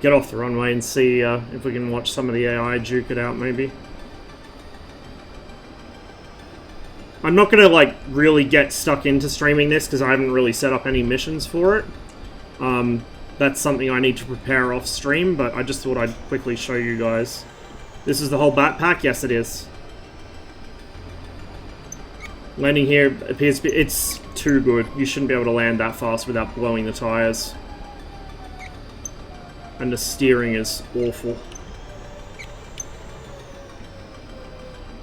Get off the runway and see if we can watch some of the AI juke it out, maybe. I'm not going to, like, really get stuck into streaming this because I haven't really set up any missions for it. That's something I need to prepare off stream, but I just thought I'd quickly show you guys. This is the whole backpack? Yes, it is. Landing here appears to be... it's too good. You shouldn't be able to land that fast without blowing the tires. And the steering is awful.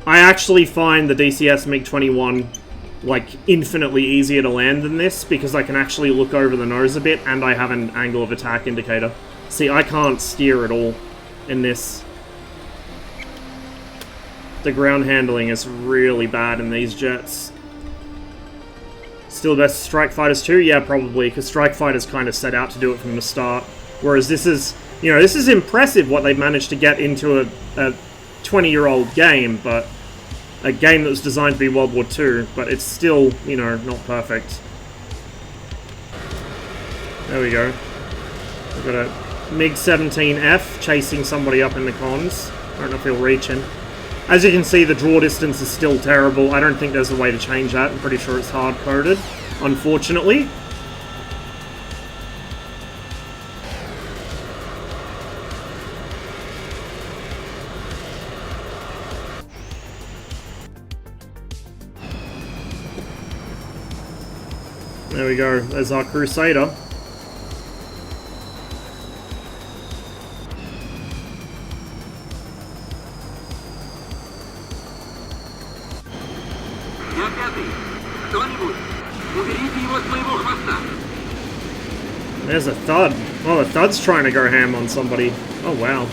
I actually find the DCS MiG-21 like, infinitely easier to land than this, because I can actually look over the nose a bit, and I have an angle of attack indicator. See, I can't steer at all in this. The ground handling is really bad in these jets. Still best Strike Fighters 2? Yeah, probably, because Strike Fighters kind of set out to do it from the start. Whereas this is, you know, this is impressive what they've managed to get into a 20-year-old game, but a game that was designed to be World War II, but it's still, you know, not perfect. There we go. We've got a MiG-17F chasing somebody up in the cons. I don't know if he'll reach him. As you can see, the draw distance is still terrible. I don't think there's a way to change that. I'm pretty sure it's hard-coded, unfortunately. There we go. There's our Crusader. Я пятый. Кто-нибудь, уберите его с моего хвоста. There's a Thud. Oh, the Thud's trying to go ham on somebody. Oh, wow.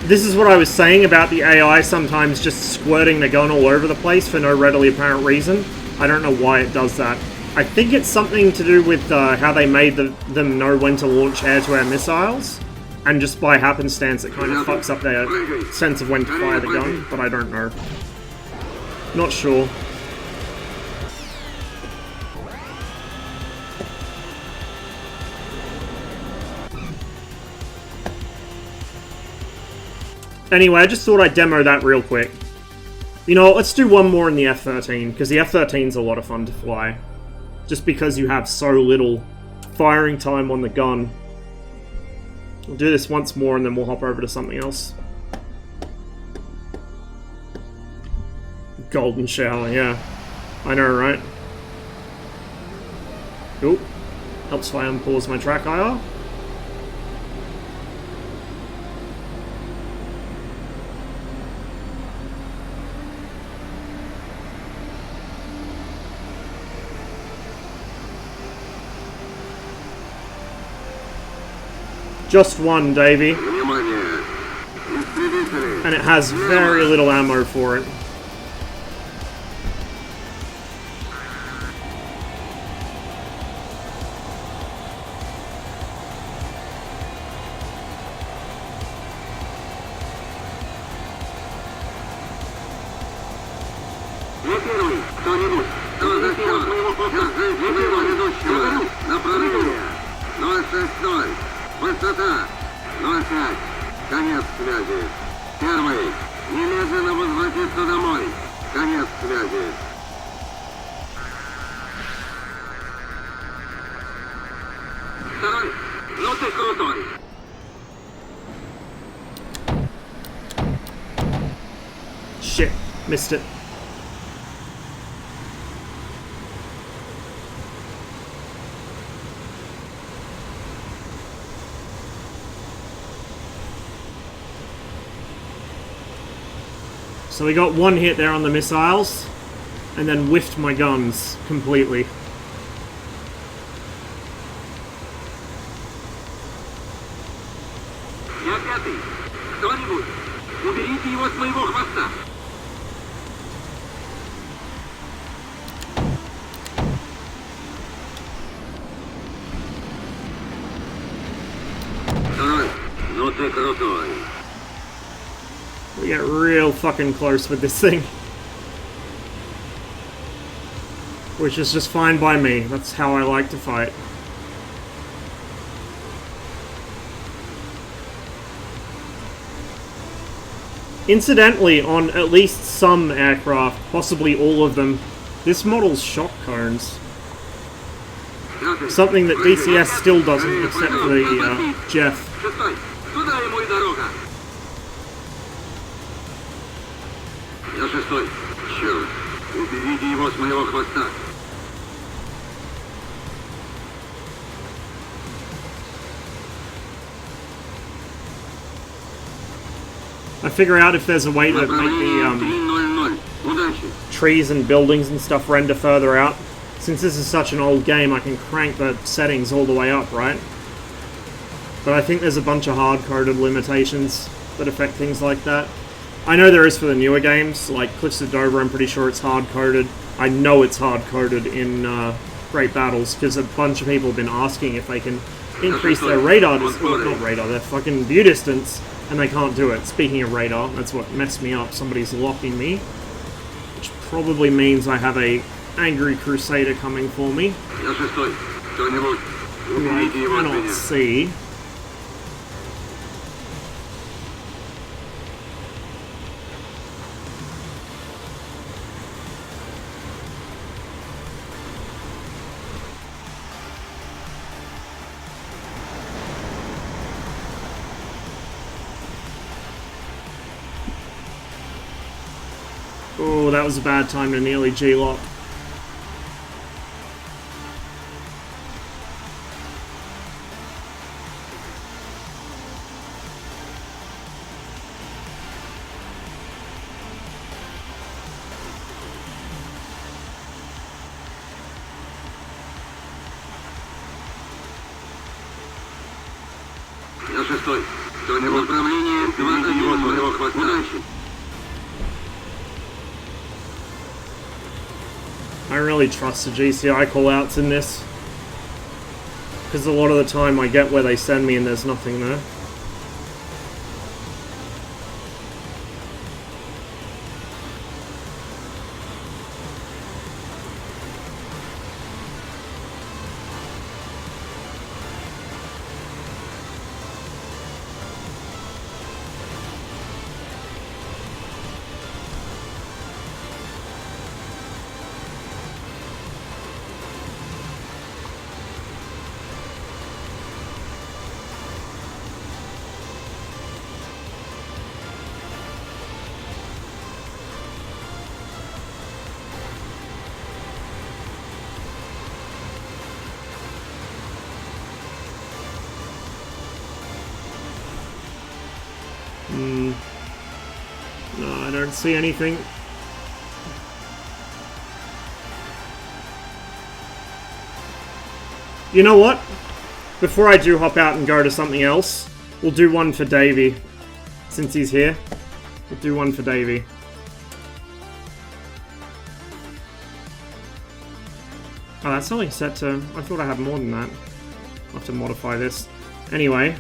This is what I was saying about the AI sometimes just squirting the gun all over the place for no readily apparent reason. I don't know why it does that. I think it's something to do with how they made them know when to launch air-to-air missiles. And just by happenstance it kind of fucks up their sense of when to fire the gun, but I don't know. Not sure. Anyway, I just thought I'd demo that real quick. You know what, let's do one more in the F-13, because the F-13's a lot of fun to fly. Just because you have so little firing time on the gun. We'll do this once more and then we'll hop over to something else. Golden shower, yeah. I know, right? Cool. Helps if I unpause my track IR. Just one, Davey. Внимание. Истребители. And it has very little ammo for it. Не первый. Кто-нибудь. Кто засел моего хвоста? Моего ведущего. Направление. 060. Высота 0,5. Конец связи. Первый. Немедленно возвратиться домой. Конец связи. Второй. Ну ты крутой. Shit, missed it. So we got one hit there on the missiles, and then whiffed my guns completely. Я пятый. Кто-нибудь, уберите его с моего хвоста. Второй. Ну ты крутой. We get real fucking close with this thing. Which is just fine by me. That's how I like to fight. Incidentally, on at least some aircraft, possibly all of them, this model's shock cones. Something that DCS still doesn't, except for the Jeff. Шестой. Туда ему и дорога. Я шестой. Черт. Уберите его с моего хвоста. I figure out if there's a way to make Направление the 300. Удачи. trees and buildings and stuff render further out. Since this is such an old game, I can crank the settings all the way up, right? But I think there's a bunch of hard-coded limitations that affect things like that. I know there is for the newer games, like Cliffs of Dover, I'm pretty sure it's hard-coded. I know it's hard-coded in Great Battles, because a bunch of people have been asking if they can increase their radar, well, not radar, their fucking view distance, and they can't do it. Speaking of radar, that's what messed me up. Somebody's locking me, which probably means I have a angry crusader coming for me, Я шестой. Кто-нибудь, who I уберите его от cannot меня. see. Oh, that was a bad time to nearly G-lock. Я шестой. Кто-нибудь, направление 2-1. Моего хвоста. Удачи. I really trust the GCI callouts in this, because a lot of the time I get where they send me and there's nothing there. No, I don't see anything. You know what? Before I do hop out and go to something else, we'll do one for Davey. Since he's here, we'll do one for Davey. Oh, that's only set to... I thought I had more than that. I'll have to modify this. Anyway.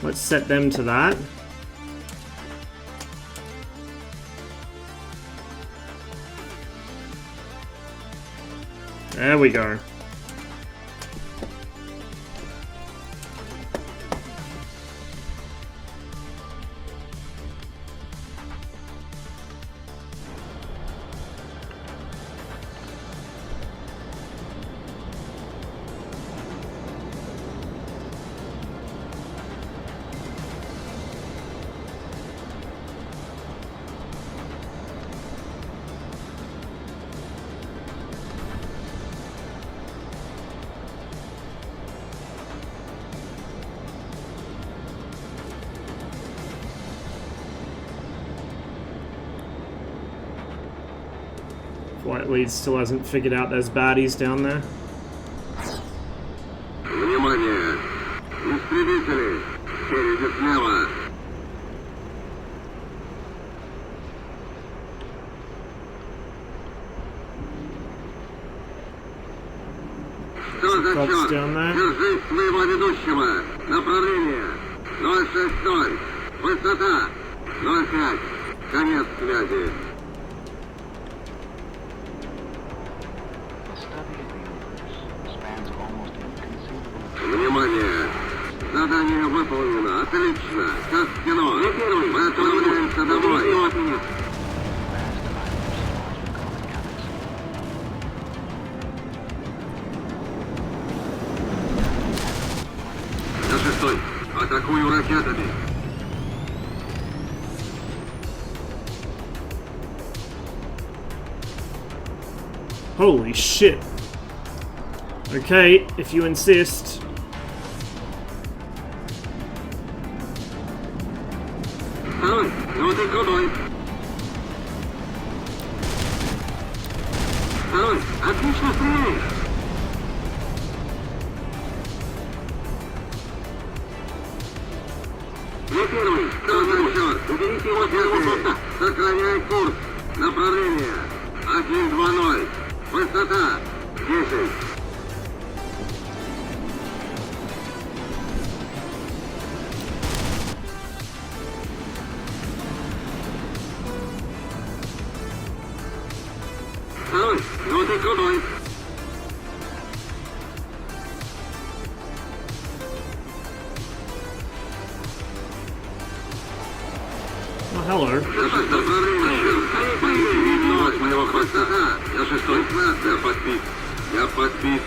Let's set them to that. There we go. Flight lead still hasn't figured out there's baddies down there. Внимание! Истребители! Спереди слева! Что за Cops черт? down there. Держи своего ведущего! Направление! 060! Высота! 05! Конец связи! Внимание! Задание выполнено. Отлично. Как в кино. Мы отправляемся домой. Я шестой. Атакую ракетами. Holy shit. Okay, if you insist. Второй, отлично стреляешь. Не первый, второй, уберите его с первого поста. Сохраняй курс. Направление. 1-2-0. Высота. 10. Второй, ну ты крутой. Oh, hello. Ноль моего хвоста. Я шестой. Я подбит. Я подбит.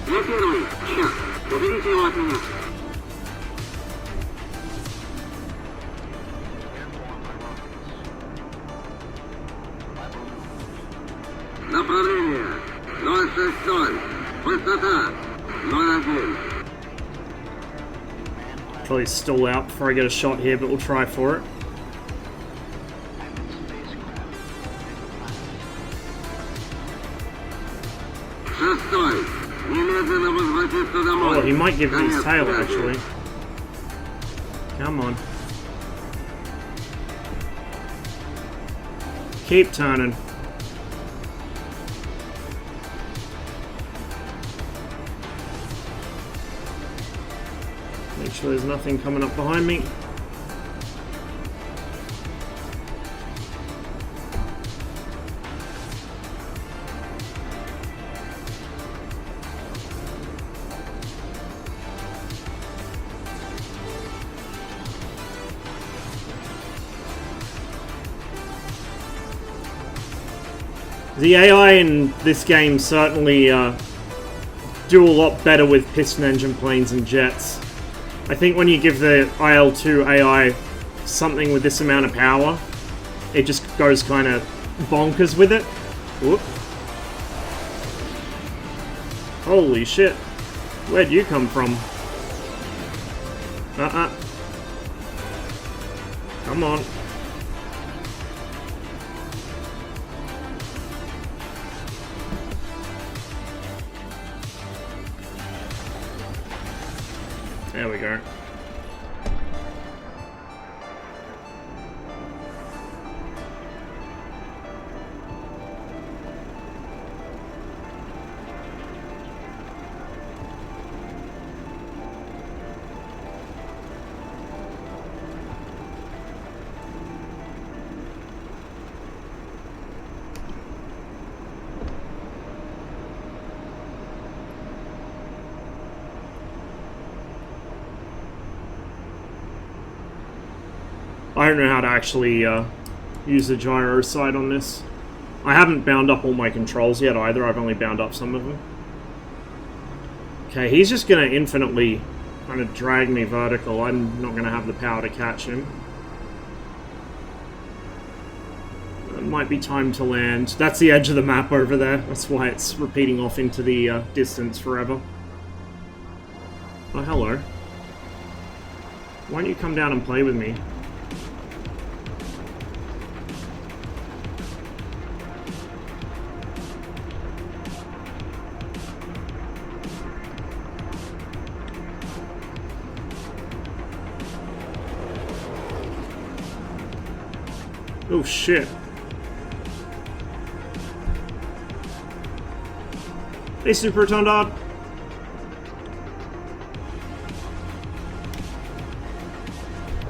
Я первый. Черт. Уберите его от меня. Направление 060. Высота 01. Probably stall out before I get a shot here, but we'll try for it. Шестой. Немедленно возвратиться домой. Oh, he might give me his Конец tail, связи. actually. Come on. Keep turning. Make sure there's nothing coming up behind me. The AI in this game certainly do a lot better with piston engine planes and jets. I think when you give the IL-2 AI something with this amount of power, it just goes kind of bonkers with it. Whoop. Holy shit. Where'd you come from? Come on. There we go. I don't know how to actually use the gyro side on this. I haven't bound up all my controls yet either, I've only bound up some of them. Okay, he's just going to infinitely kind of drag me vertical. I'm not going to have the power to catch him. It might be time to land. That's the edge of the map over there. That's why it's repeating off into the distance forever. Oh, hello. Why don't you come down and play with me? Oh shit. Hey, Super Retarded.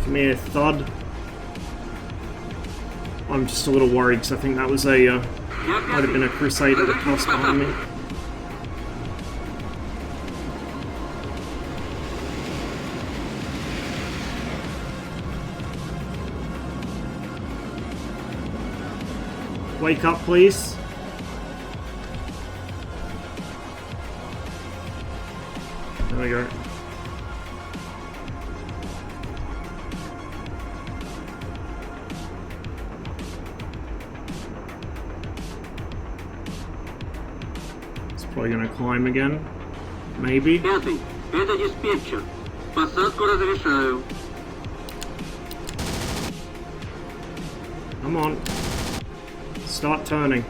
Come here, thud. I'm just a little worried because I think that was a, might have been a Crusader that crossed behind me. Wake up, please. There we go. It's probably gonna climb again. Maybe. Пятый. Это диспетчер. Посадку разрешаю. Come on. Start turning.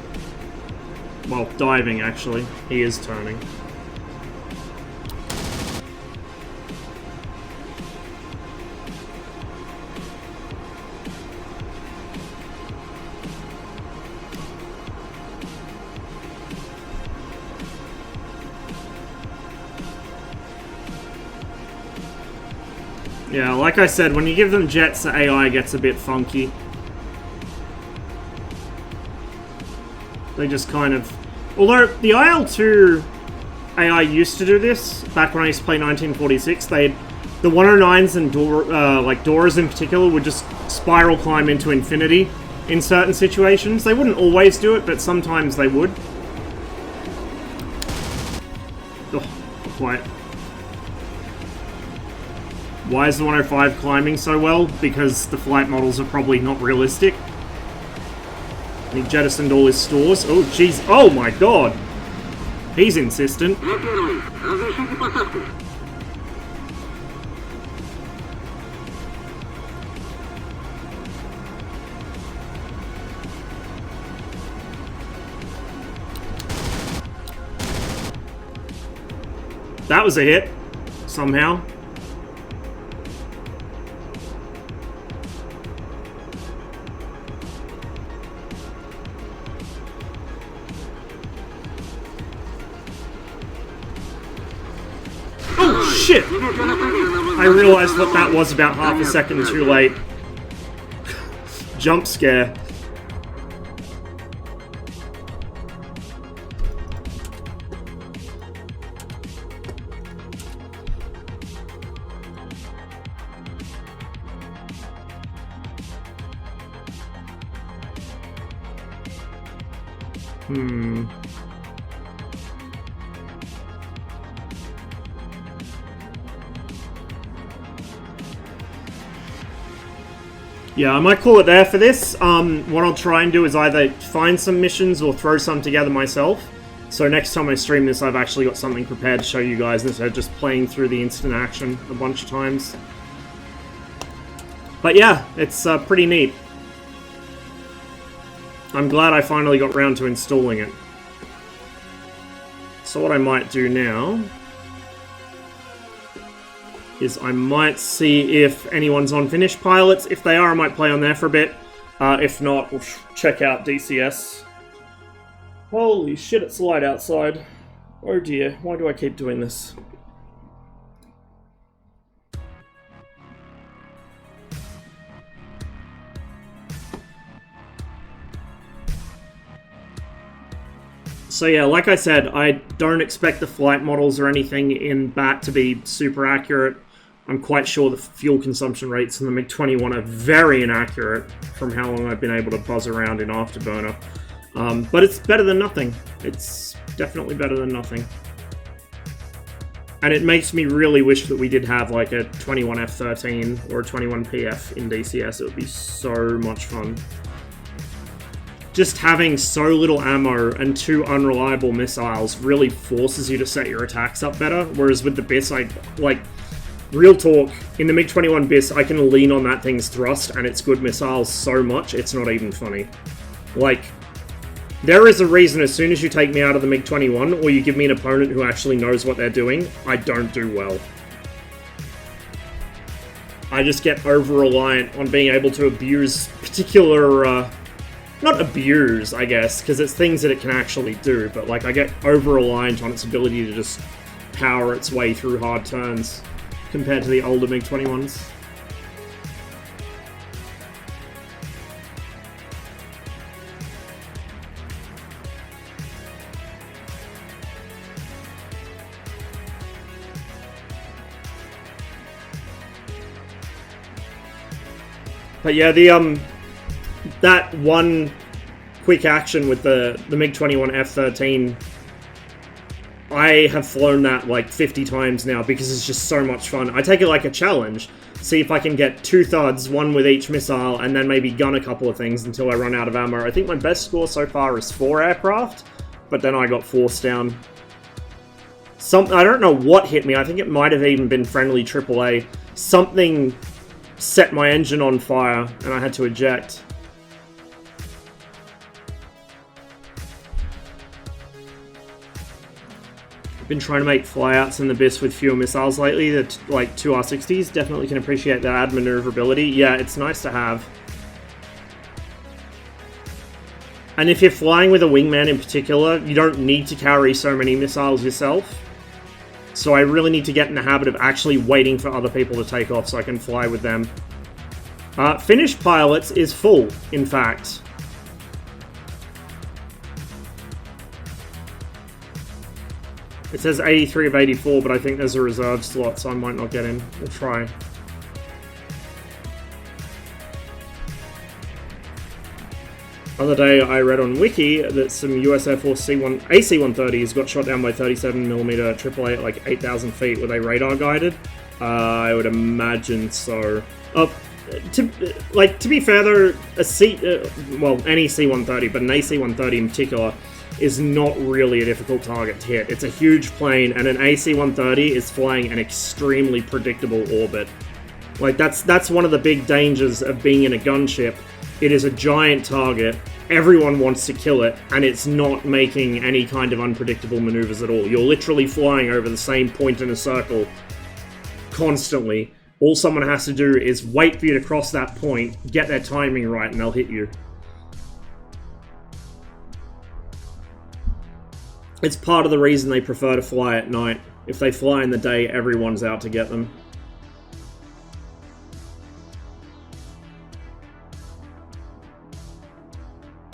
Well, diving, actually. He is turning. Yeah, like I said, when you give them jets, the AI gets a bit funky. They just kind of... Although, the IL-2 AI used to do this, back when I used to play 1946, the 109s and Doras in particular would just spiral climb into infinity in certain situations. They wouldn't always do it, but sometimes they would. Oh, quiet. Why is the 105 climbing so well? Because the flight models are probably not realistic. He jettisoned all his stores. Oh, jeez. Oh, my God. He's insistent. That was a hit. Somehow. Shit! I realized what that was about half a second too late. Jump scare. Yeah, I might call it there for this. What I'll try and do is either find some missions or throw some together myself. So next time I stream this, I've actually got something prepared to show you guys instead of just playing through the instant action a bunch of times. But yeah, it's pretty neat. I'm glad I finally got round to installing it. So what I might do now is I might see if anyone's on finished pilots. If they are, I might play on there for a bit. If not, we'll check out DCS. Holy shit, it's light outside. Oh dear, why do I keep doing this? So yeah, like I said, I don't expect the flight models or anything in BAT to be super accurate. I'm quite sure the fuel consumption rates in the MiG-21 are very inaccurate from how long I've been able to buzz around in Afterburner. But it's better than nothing. It's definitely better than nothing. And it makes me really wish that we did have like a 21F13 or a 21PF in DCS. It would be so much fun. Just having so little ammo and 2 unreliable missiles really forces you to set your attacks up better, whereas with the BIS, real talk, in the MiG-21 BIS, I can lean on that thing's thrust and its good missiles so much, it's not even funny. Like, there is a reason as soon as you take me out of the MiG-21, or you give me an opponent who actually knows what they're doing, I don't do well. I just get over-reliant on being able to abuse particular, not abuse, I guess, because it's things that it can actually do, but like I get over-reliant on its ability to just power its way through hard turns compared to the older MiG-21s. But yeah, that one quick action with the MiG-21 F-13, I have flown that like 50 times now because it's just so much fun. I take it like a challenge. See if I can get 2 thuds, 1 with each missile, and then maybe gun a couple of things until I run out of ammo. I think my best score so far is 4 aircraft, but then I got forced down. I don't know what hit me. I think it might have even been friendly AAA. Something set my engine on fire, and I had to eject. I've been trying to make flyouts in the Abyss with fewer missiles lately. That like 2 R60s. Definitely can appreciate that add maneuverability. Yeah, it's nice to have. And if you're flying with a wingman in particular, you don't need to carry so many missiles yourself. So I really need to get in the habit of actually waiting for other people to take off so I can fly with them. Finished pilots is full, in fact. It says 83 of 84, but I think there's a reserve slot, so I might not get in. We'll try. Other day, I read on Wiki that some US Air Force AC-130s got shot down by 37mm AAA at like 8,000 feet. Were they radar guided? I would imagine so. To be fair though, any C-130, but an AC-130 in particular, is not really a difficult target to hit. It's a huge plane, and an AC-130 is flying an extremely predictable orbit. Like, that's one of the big dangers of being in a gunship. It is a giant target, everyone wants to kill it, and it's not making any kind of unpredictable maneuvers at all. You're literally flying over the same point in a circle constantly. All someone has to do is wait for you to cross that point, get their timing right, and they'll hit you. It's part of the reason they prefer to fly at night. If they fly in the day, everyone's out to get them.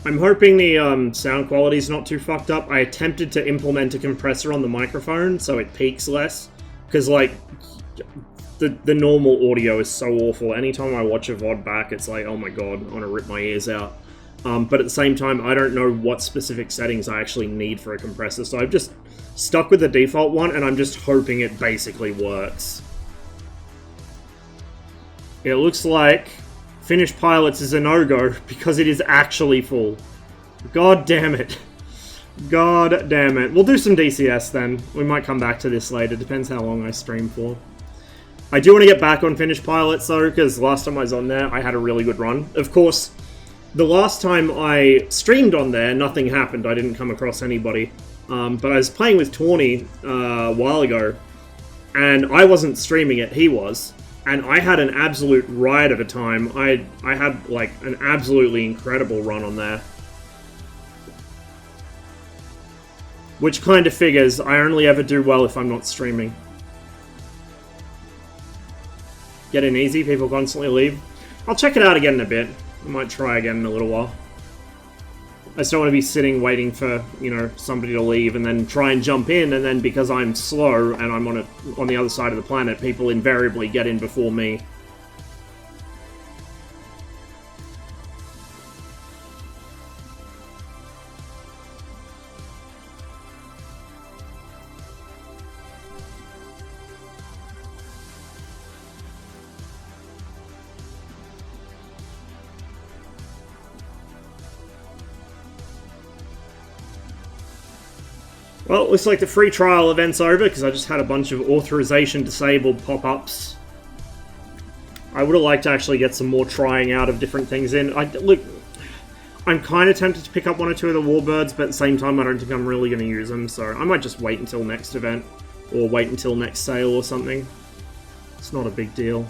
I'm hoping the sound quality is not too fucked up. I attempted to implement a compressor on the microphone so it peaks less, because like the normal audio is so awful. Anytime I watch a VOD back, it's like, oh my god, I want to rip my ears out. But at the same time, I don't know what specific settings I actually need for a compressor, so I've just stuck with the default one, and I'm just hoping it basically works. It looks like Finished Pilots is a no-go because it is actually full. God damn it. God damn it. We'll do some DCS then. We might come back to this later. Depends how long I stream for. I do want to get back on Finished Pilots though, because last time I was on there, I had a really good run. Of course, the last time I streamed on there, nothing happened. I didn't come across anybody. But I was playing with Tawny a while ago, and I wasn't streaming it, he was. And I had an absolute riot of a time. I had, like, an absolutely incredible run on there. Which kind of figures, I only ever do well if I'm not streaming. Get in easy, people constantly leave. I'll check it out again in a bit. I might try again in a little while. I just don't want to be sitting waiting for, you know, somebody to leave and then try and jump in, and then because I'm slow and I'm on the other side of the planet, people invariably get in before me. Well, it looks like the free trial event's over, because I just had a bunch of authorization disabled pop-ups. I would have liked to actually get some more trying out of different things in. Look, I'm kind of tempted to pick up one or two of the Warbirds, but at the same time I don't think I'm really going to use them, so I might just wait until next event, or wait until next sale or something. It's not a big deal.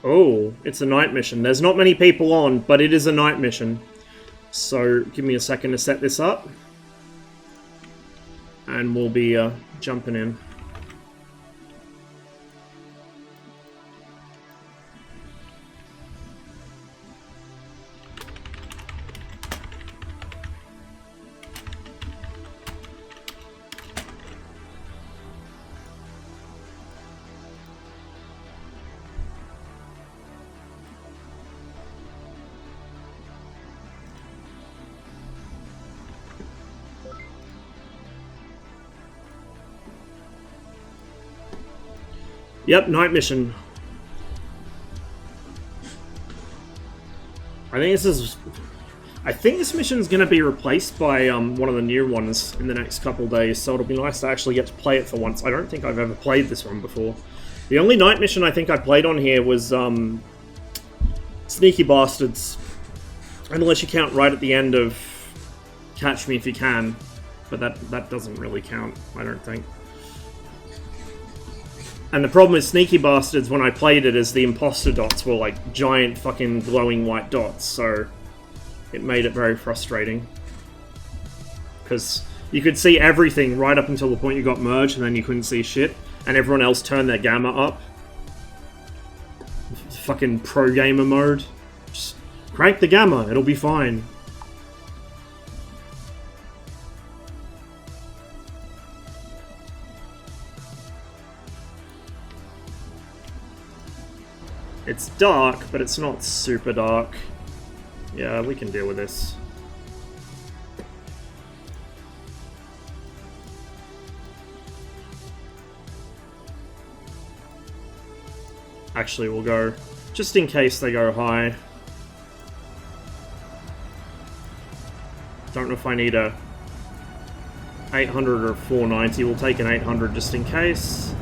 Oh, it's a night mission. There's not many people on, but it is a night mission. So, give me a second to set this up. And we'll be jumping in. Yep, night mission. I think this mission's going to be replaced by one of the new ones in the next couple days, so it'll be nice to actually get to play it for once. I don't think I've ever played this one before. The only night mission I think I played on here was Sneaky Bastards. Unless you count right at the end of Catch Me If You Can. But that doesn't really count, I don't think. And the problem with Sneaky Bastards when I played it is the imposter dots were like giant fucking glowing white dots, so it made it very frustrating. Because you could see everything right up until the point you got merged, and then you couldn't see shit, and everyone else turned their gamma up. Fucking pro gamer mode. Just crank the gamma, it'll be fine. It's dark, but it's not super dark. Yeah, we can deal with this. Actually, we'll go, just in case they go high. Don't know if I need a 800 or 490. We'll take an 800 just in case.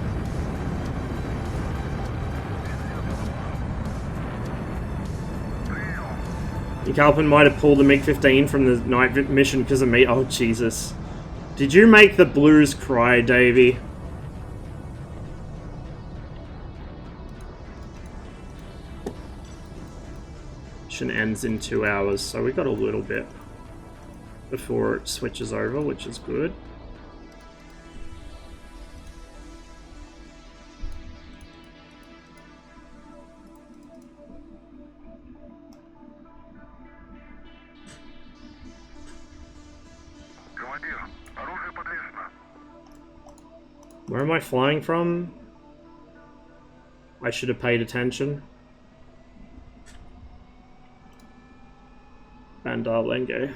Calpin might have pulled the MiG-15 from the night mission because of me. Oh, Jesus. Did you make the blues cry, Davey? Mission ends in 2 hours, so we got a little bit before it switches over, which is good. Where am I flying from? I should have paid attention. Bandar Lenge.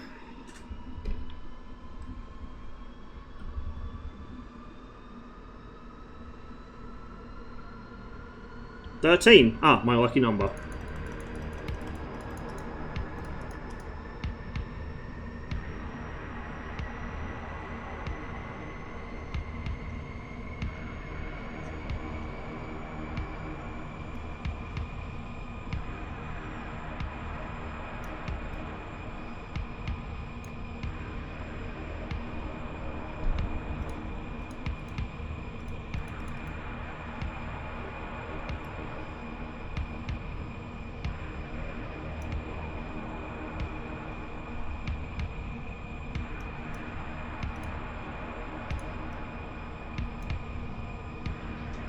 $13. Ah, my lucky number.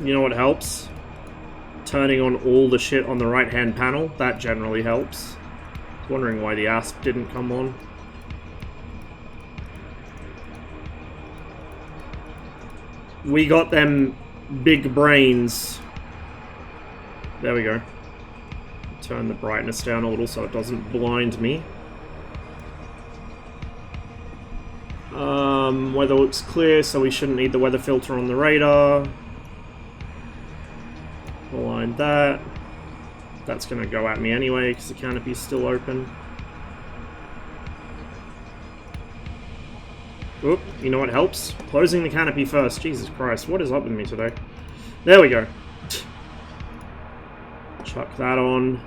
You know what helps? Turning on all the shit on the right-hand panel. That generally helps. I was wondering why the ASP didn't come on. We got them big brains. There we go. Turn the brightness down a little so it doesn't blind me. Weather looks clear, so we shouldn't need the weather filter on the radar. Align that. That's going to go at me anyway because the canopy's still open. Oop, you know what helps? Closing the canopy first. Jesus Christ, what is up with me today? There we go. Chuck that on.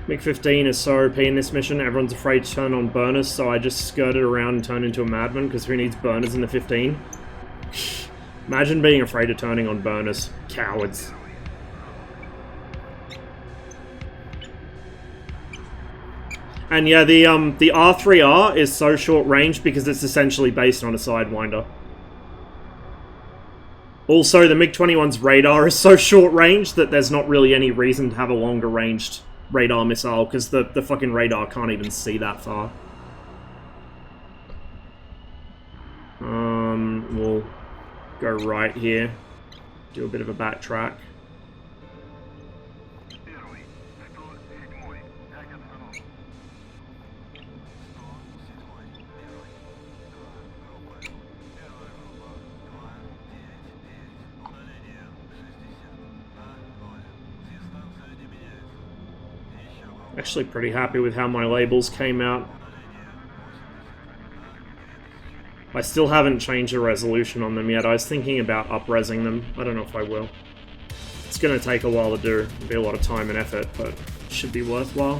MiG-15 is so OP in this mission, everyone's afraid to turn on burners, so I just skirted around and turned into a madman, because who needs burners in the 15? Imagine being afraid of turning on burners. Cowards. And yeah, the R3R is so short range because it's essentially based on a Sidewinder. Also, the MiG-21's radar is so short range that there's not really any reason to have a longer ranged radar missile, because the fucking radar can't even see that far. We'll go right here, do a bit of a backtrack. Actually pretty happy with how my labels came out. I still haven't changed the resolution on them yet. I was thinking about up-resing them. I don't know if I will. It's going to take a while to do. It'll be a lot of time and effort, but it should be worthwhile.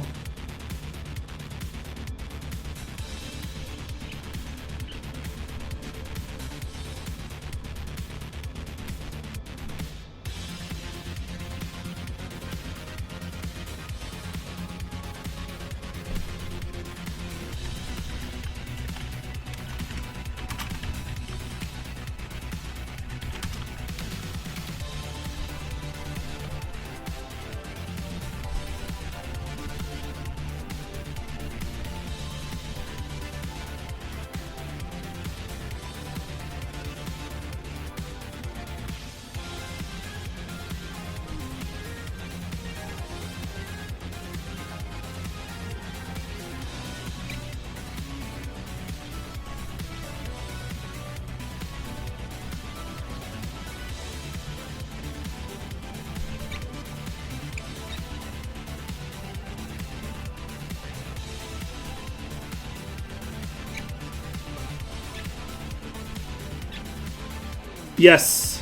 Yes.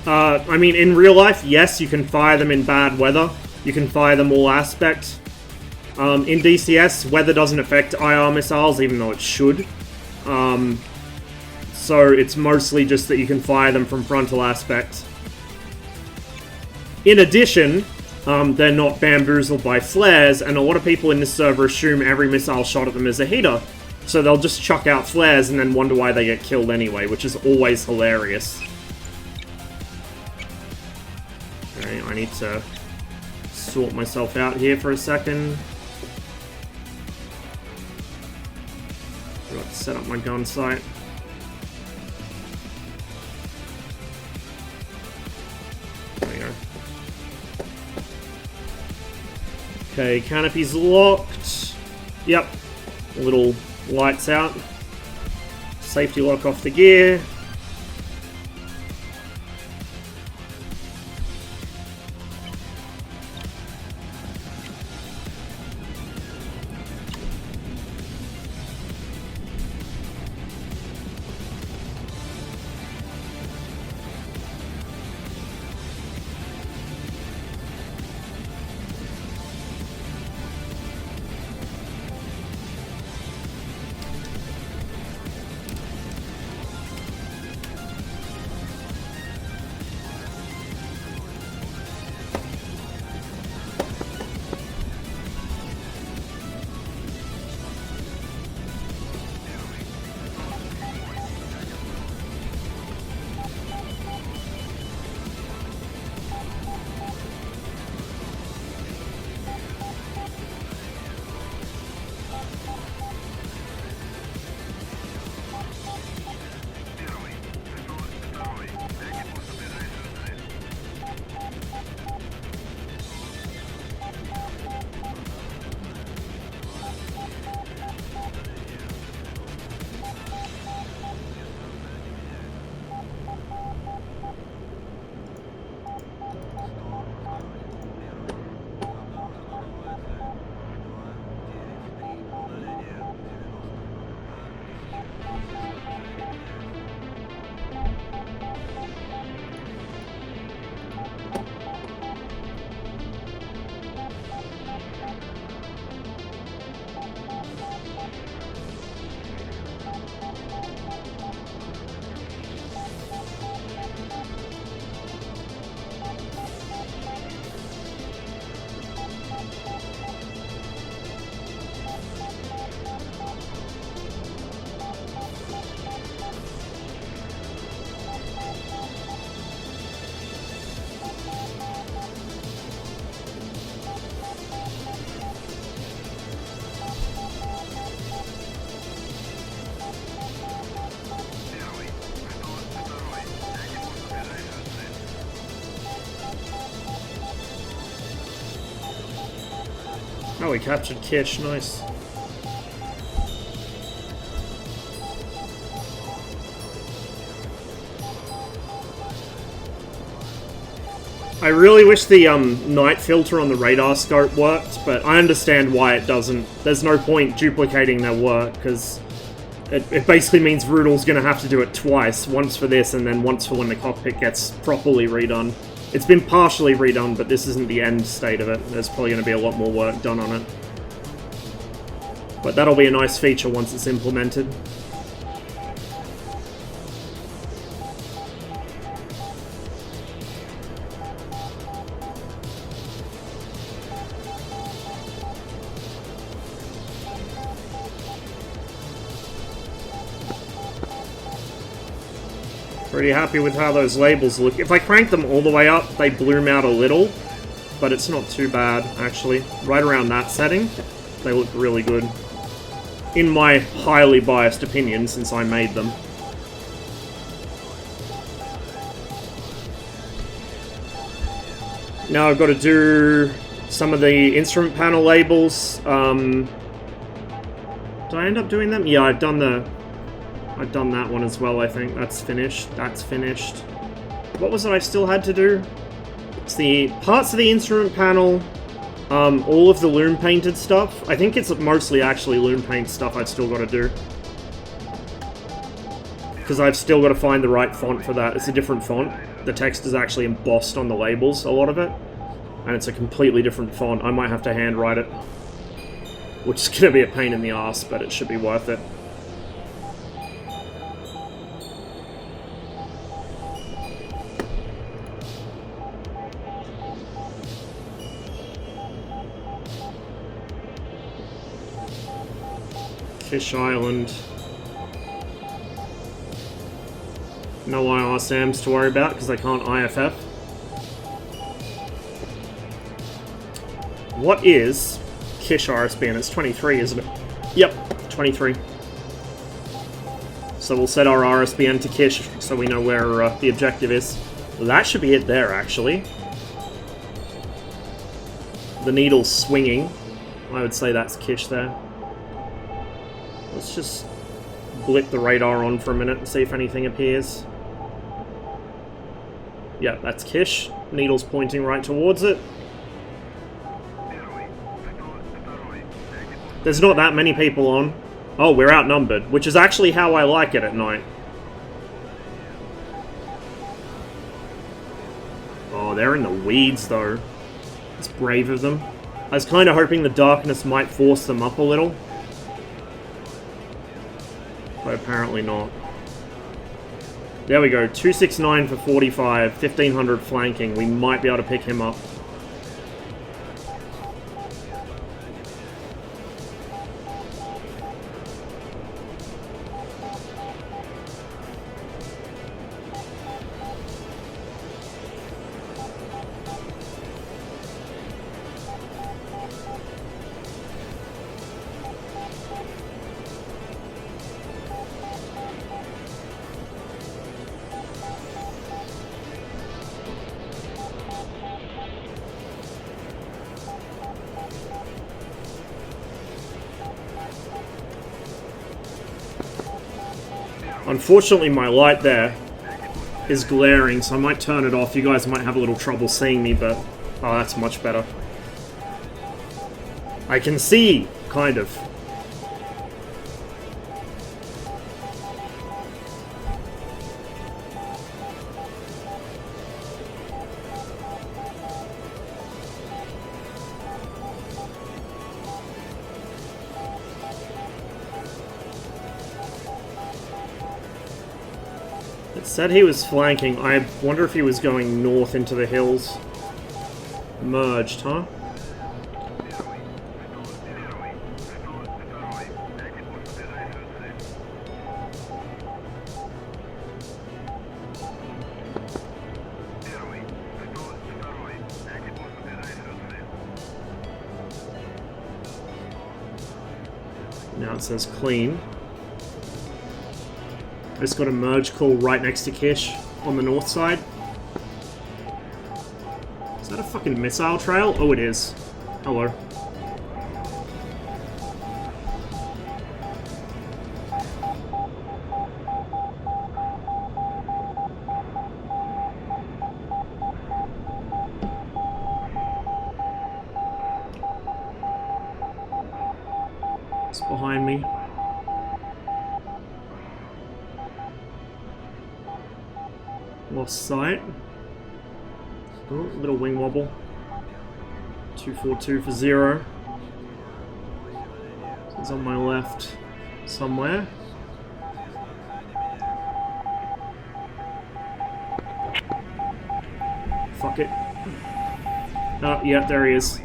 I mean, in real life, yes, you can fire them in bad weather. You can fire them all aspect. In DCS, weather doesn't affect IR missiles, even though it should. So it's mostly just that you can fire them from frontal aspect. In addition, they're not bamboozled by flares, and a lot of people in this server assume every missile shot at them is a heater. So they'll just chuck out flares and then wonder why they get killed anyway, which is always hilarious. Okay, I need to sort myself out here for a second. I've got to set up my gun sight. There we go. Okay, canopy's locked. Yep. Little lights out. Safety lock off the gear. Oh, we captured Kish, nice. I really wish the night filter on the radar scope worked, but I understand why it doesn't. There's no point duplicating their work, because it basically means Rudol's going to have to do it twice, once for this and then once for when the cockpit gets properly redone. It's been partially redone, but this isn't the end state of it. There's probably going to be a lot more work done on it. But that'll be a nice feature once it's implemented. Pretty happy with how those labels look. If I crank them all the way up, they bloom out a little, but it's not too bad, actually. Right around that setting, they look really good. In my highly biased opinion, since I made them. Now I've got to do some of the instrument panel labels. Did I end up doing them? Yeah, I've done that one as well, I think. That's finished. That's finished. What was it I still had to do? It's the parts of the instrument panel, all of the loom painted stuff. I think it's mostly actually loom paint stuff I've still got to do. Because I've still got to find the right font for that. It's a different font. The text is actually embossed on the labels, a lot of it. And it's a completely different font. I might have to handwrite it. Which is going to be a pain in the ass, but it should be worth it. Fish Island. No IRSAMs to worry about because I can't IFF. What is Kish RSBN? It's 23, isn't it? Yep, 23. So we'll set our RSBN to Kish so we know where the objective is. That should be it there, actually. The needle's swinging. I would say that's Kish there. Let's just blip the radar on for a minute and see if anything appears. Yeah, that's Kish. Needle's pointing right towards it. There's not that many people on. Oh, we're outnumbered, which is actually how I like it at night. Oh, they're in the weeds, though. It's brave of them. I was kind of hoping the darkness might force them up a little. But apparently not. There we go, 269 for 45, 1500 flanking. We might be able to pick him up. Unfortunately, my light there is glaring, so I might turn it off. You guys might have a little trouble seeing me, but... Oh, that's much better. I can see, kind of. Said he was flanking. I wonder if he was going north into the hills. Merged, huh? Now it says clean. Just got a merge call right next to Kish on the north side. Is that a fucking missile trail? Oh, it is. Hello. behind me. Lost sight. Oh, little wing wobble. 242 for 0. It's on my left somewhere. Fuck it. Oh, yeah, there he is.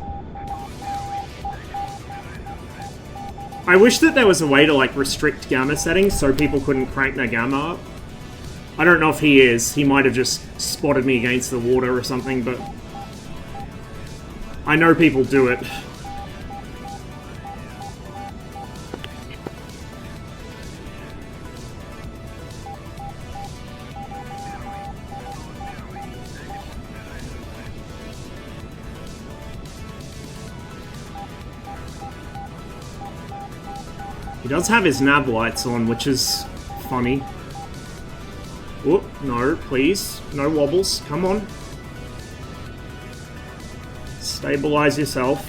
I wish that there was a way to, like, restrict gamma settings so people couldn't crank their gamma up. I don't know if he is. He might have just spotted me against the water or something, but I know people do it. He does have his nav lights on, which is funny. Oh, no, please. No wobbles. Come on. Stabilize yourself.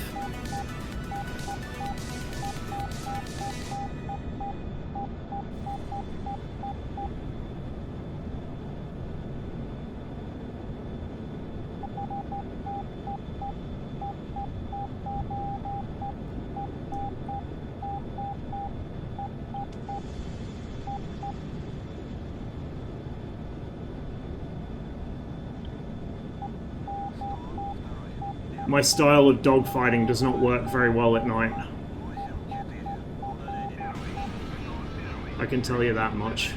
My style of dogfighting does not work very well at night. I can tell you that much.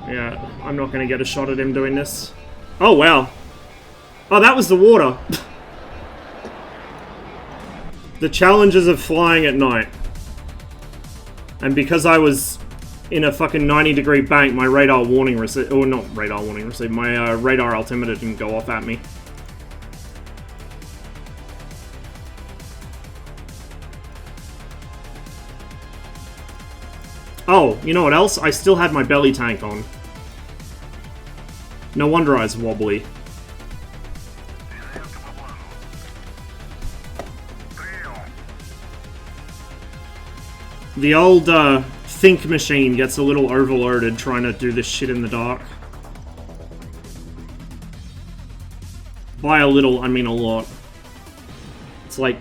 Yeah, I'm not going to get a shot at him doing this. Oh, wow. Oh, that was the water. The challenges of flying at night. And because I was in a fucking 90-degree bank, my radar warning received... Oh, not radar warning received. My radar altimeter didn't go off at me. Oh, you know what else? I still had my belly tank on. No wonder I was wobbly. The old think machine gets a little overloaded trying to do this shit in the dark. By a little, I mean a lot. It's like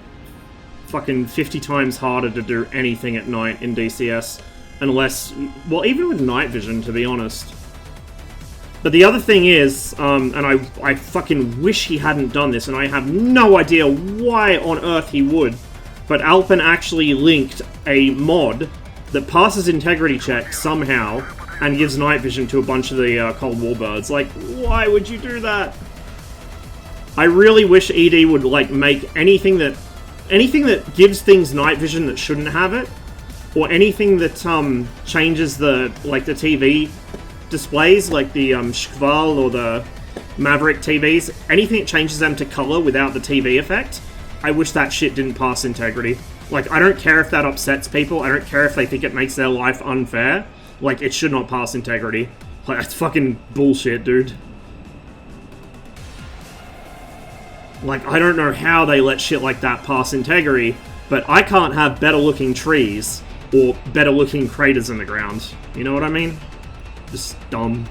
fucking 50 times harder to do anything at night in DCS. Unless, well, even with night vision, to be honest. But the other thing is, and I fucking wish he hadn't done this, and I have no idea why on earth he would, but Alpin actually linked a mod that passes integrity checks somehow and gives night vision to a bunch of the Cold War birds. Like, why would you do that? I really wish ED would, like, make anything that gives things night vision that shouldn't have it, or anything that changes the TV displays, like the Shkval or the Maverick TVs, anything that changes them to color without the TV effect, I wish that shit didn't pass integrity. Like, I don't care if that upsets people, I don't care if they think it makes their life unfair, like, it should not pass integrity. Like, that's fucking bullshit, dude. Like, I don't know how they let shit like that pass integrity, but I can't have better looking trees or better looking craters in the ground. You know what I mean? Just dumb.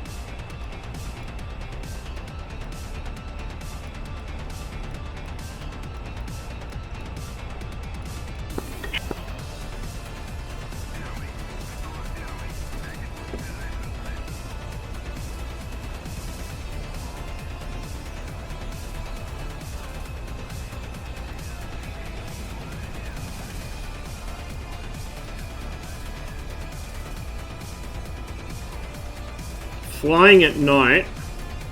Flying at night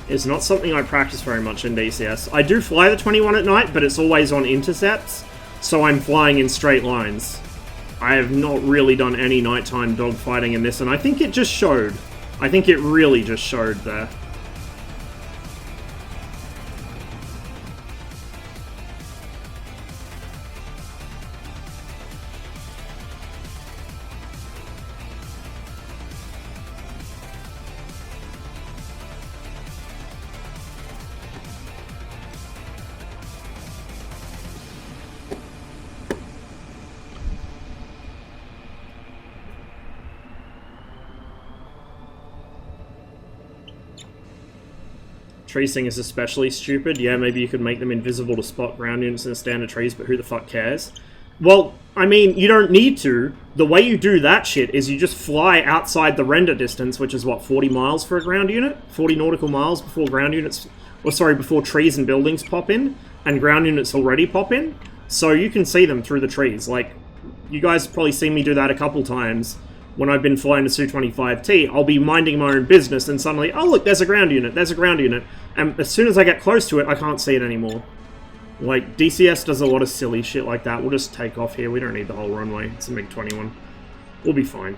is not something I practice very much in DCS. I do fly the 21 at night, but it's always on intercepts, so I'm flying in straight lines. I have not really done any nighttime dogfighting in this, and I think it just showed. I think it really just showed there. Tree Sing is especially stupid. Yeah, maybe you could make them invisible to spot ground units in the standard trees, but who the fuck cares? Well, I mean, you don't need to. The way you do that shit is you just fly outside the render distance, which is, what, 40 miles for a ground unit? 40 nautical miles before ground units... Or, sorry, before trees and buildings pop in, and ground units already pop in. So you can see them through the trees. Like, you guys have probably seen me do that a couple times. When I've been flying the Su-25T, I'll be minding my own business, and suddenly, oh look, there's a ground unit, there's a ground unit. And as soon as I get close to it, I can't see it anymore. Like, DCS does a lot of silly shit like that. We'll just take off here. We don't need the whole runway. It's a MiG-21. We'll be fine.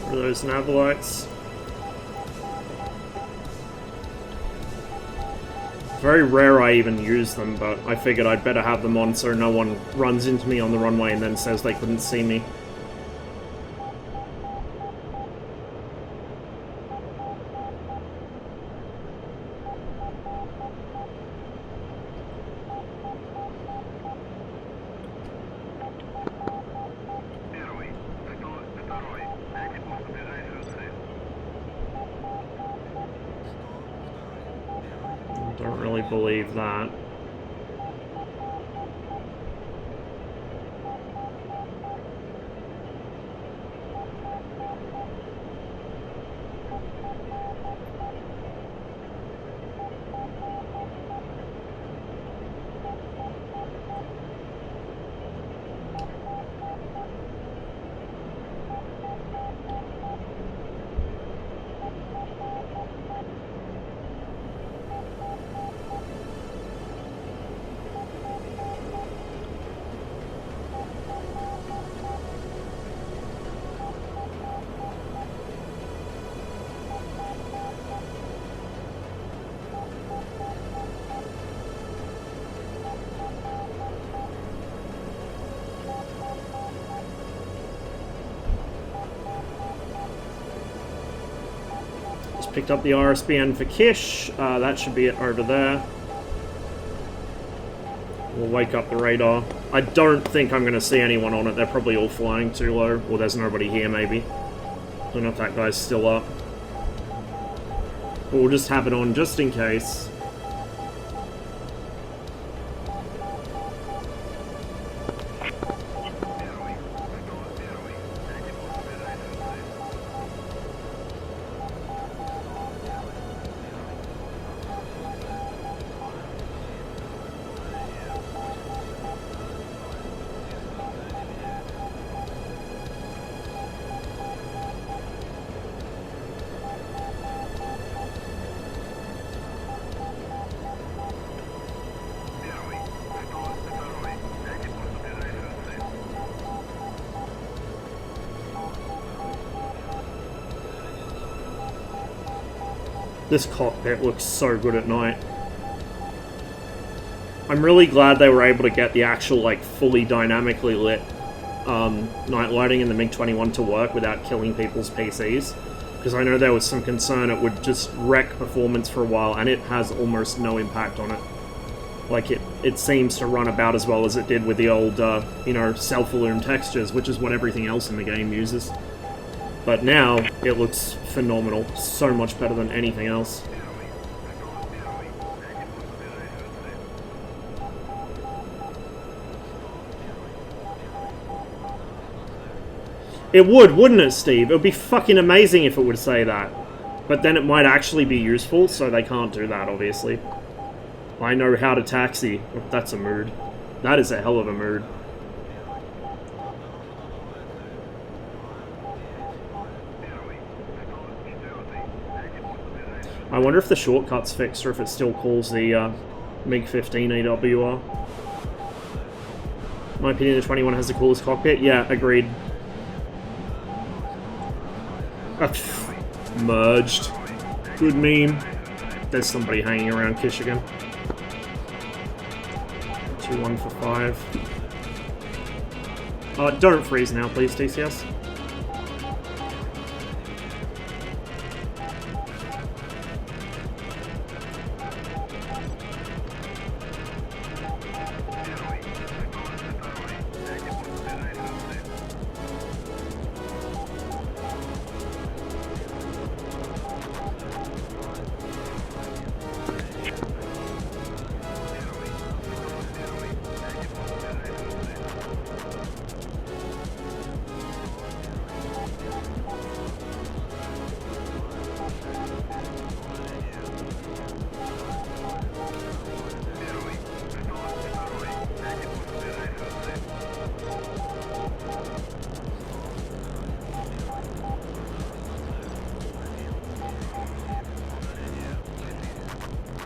Those Navalites. Very rare I even use them, but I figured I'd better have them on so no one runs into me on the runway and then says they couldn't see me. Don't really believe that. Picked up the RSBN for Kish. That should be it over there. We'll wake up the radar. I don't think I'm going to see anyone on it. They're probably all flying too low. Or there's nobody here, maybe. I don't know if that guy's still up. But we'll just have it on just in case. This cockpit looks so good at night. I'm really glad they were able to get the actual, like, fully dynamically lit night lighting in the MiG-21 to work without killing people's PCs. Because I know there was some concern it would just wreck performance for a while, and it has almost no impact on it. Like, it seems to run about as well as it did with the old, you know, self-illumined textures, which is what everything else in the game uses. But now, it looks phenomenal. So much better than anything else. It would, wouldn't it, Steve? It would be fucking amazing if it would say that. But then it might actually be useful, so they can't do that, obviously. I know how to taxi. That's a mood. That is a hell of a mood. I wonder if the shortcut's fixed or if it still calls the MiG-15 AWR. In my opinion, the 21 has the coolest cockpit. Yeah, agreed. Merged. Good meme. There's somebody hanging around Kickin. 2-1 for 5. Don't freeze now, please, DCS.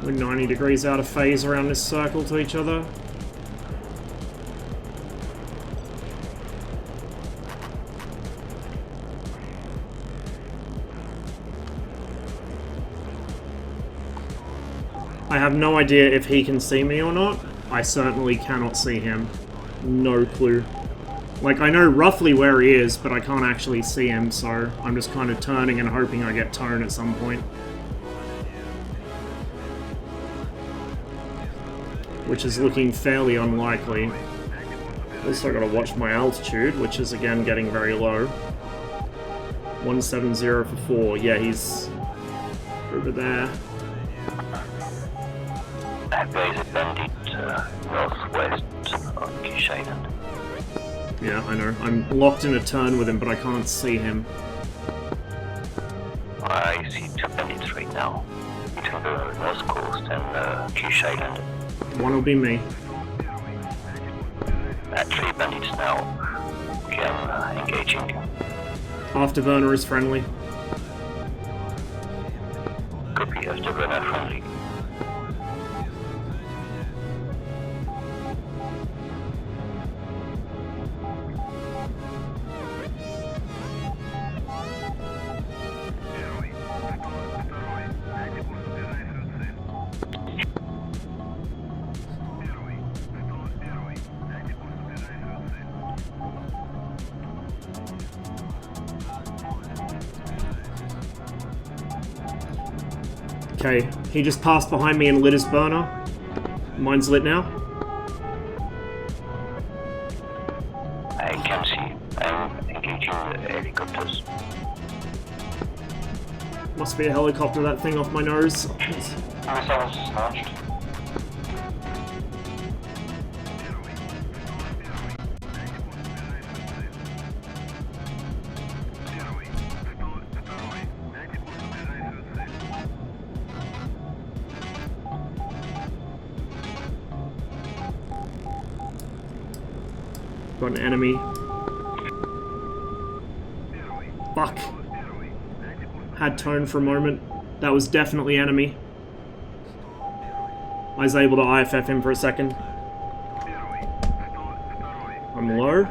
We're 90 degrees out of phase around this circle to each other. I have no idea if he can see me or not. I certainly cannot see him. No clue. Like, I know roughly where he is, but I can't actually see him, so I'm just kind of turning and hoping I get tone at some point. Which is looking fairly unlikely. Also gotta watch my altitude, which is again getting very low. 170 for 4. Yeah, he's over there. That guy is a bandit northwest on Kish Island. Yeah, I know. I'm locked in a turn with him, but I can't see him. I see 2 bandits right now, between the north coast and Kish Island. One will be me. 3 bandits now. Okay, I'm engaging. Afterburner is friendly. Copy, afterburner friendly. Okay, he just passed behind me and lit his burner. Mine's lit now. I can see. I'm engaging the helicopters. Must be a helicopter, that thing off my nose. Missiles launched. Got an enemy. Fuck. Had tone for a moment. That was definitely enemy. I was able to IFF him for a second. I'm low.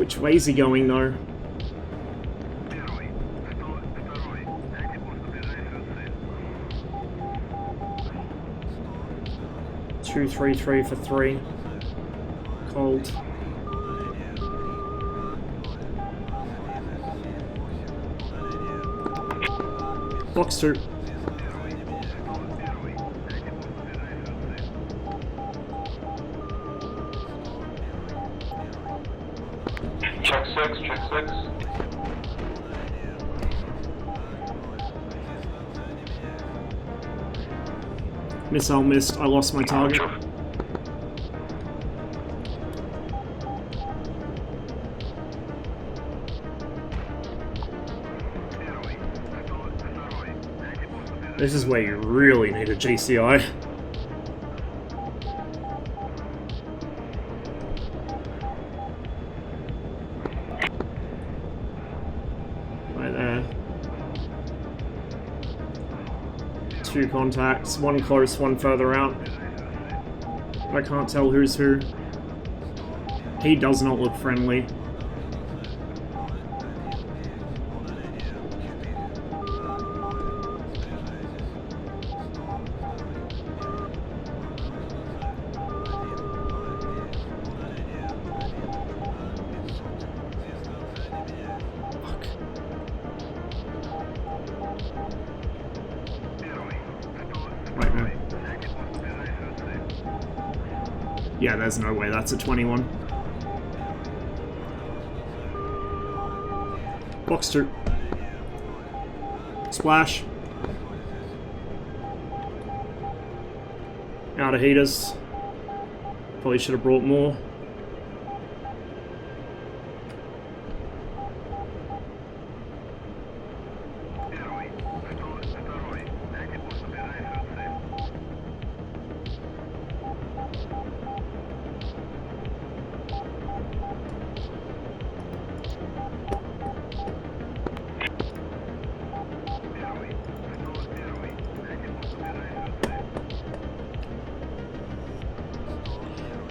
Which way is he going though? Two, 3, 3 for 3. Cold. Box 2. Check 6, check 6. Missile missed. I lost my target. This is where you really need a GCI. Right there. 2 contacts, 1 close, 1 further out. I can't tell who's who. He does not look friendly. Yeah, there's no way that's a 21. Box 2. Splash. Out of heaters. Probably should have brought more.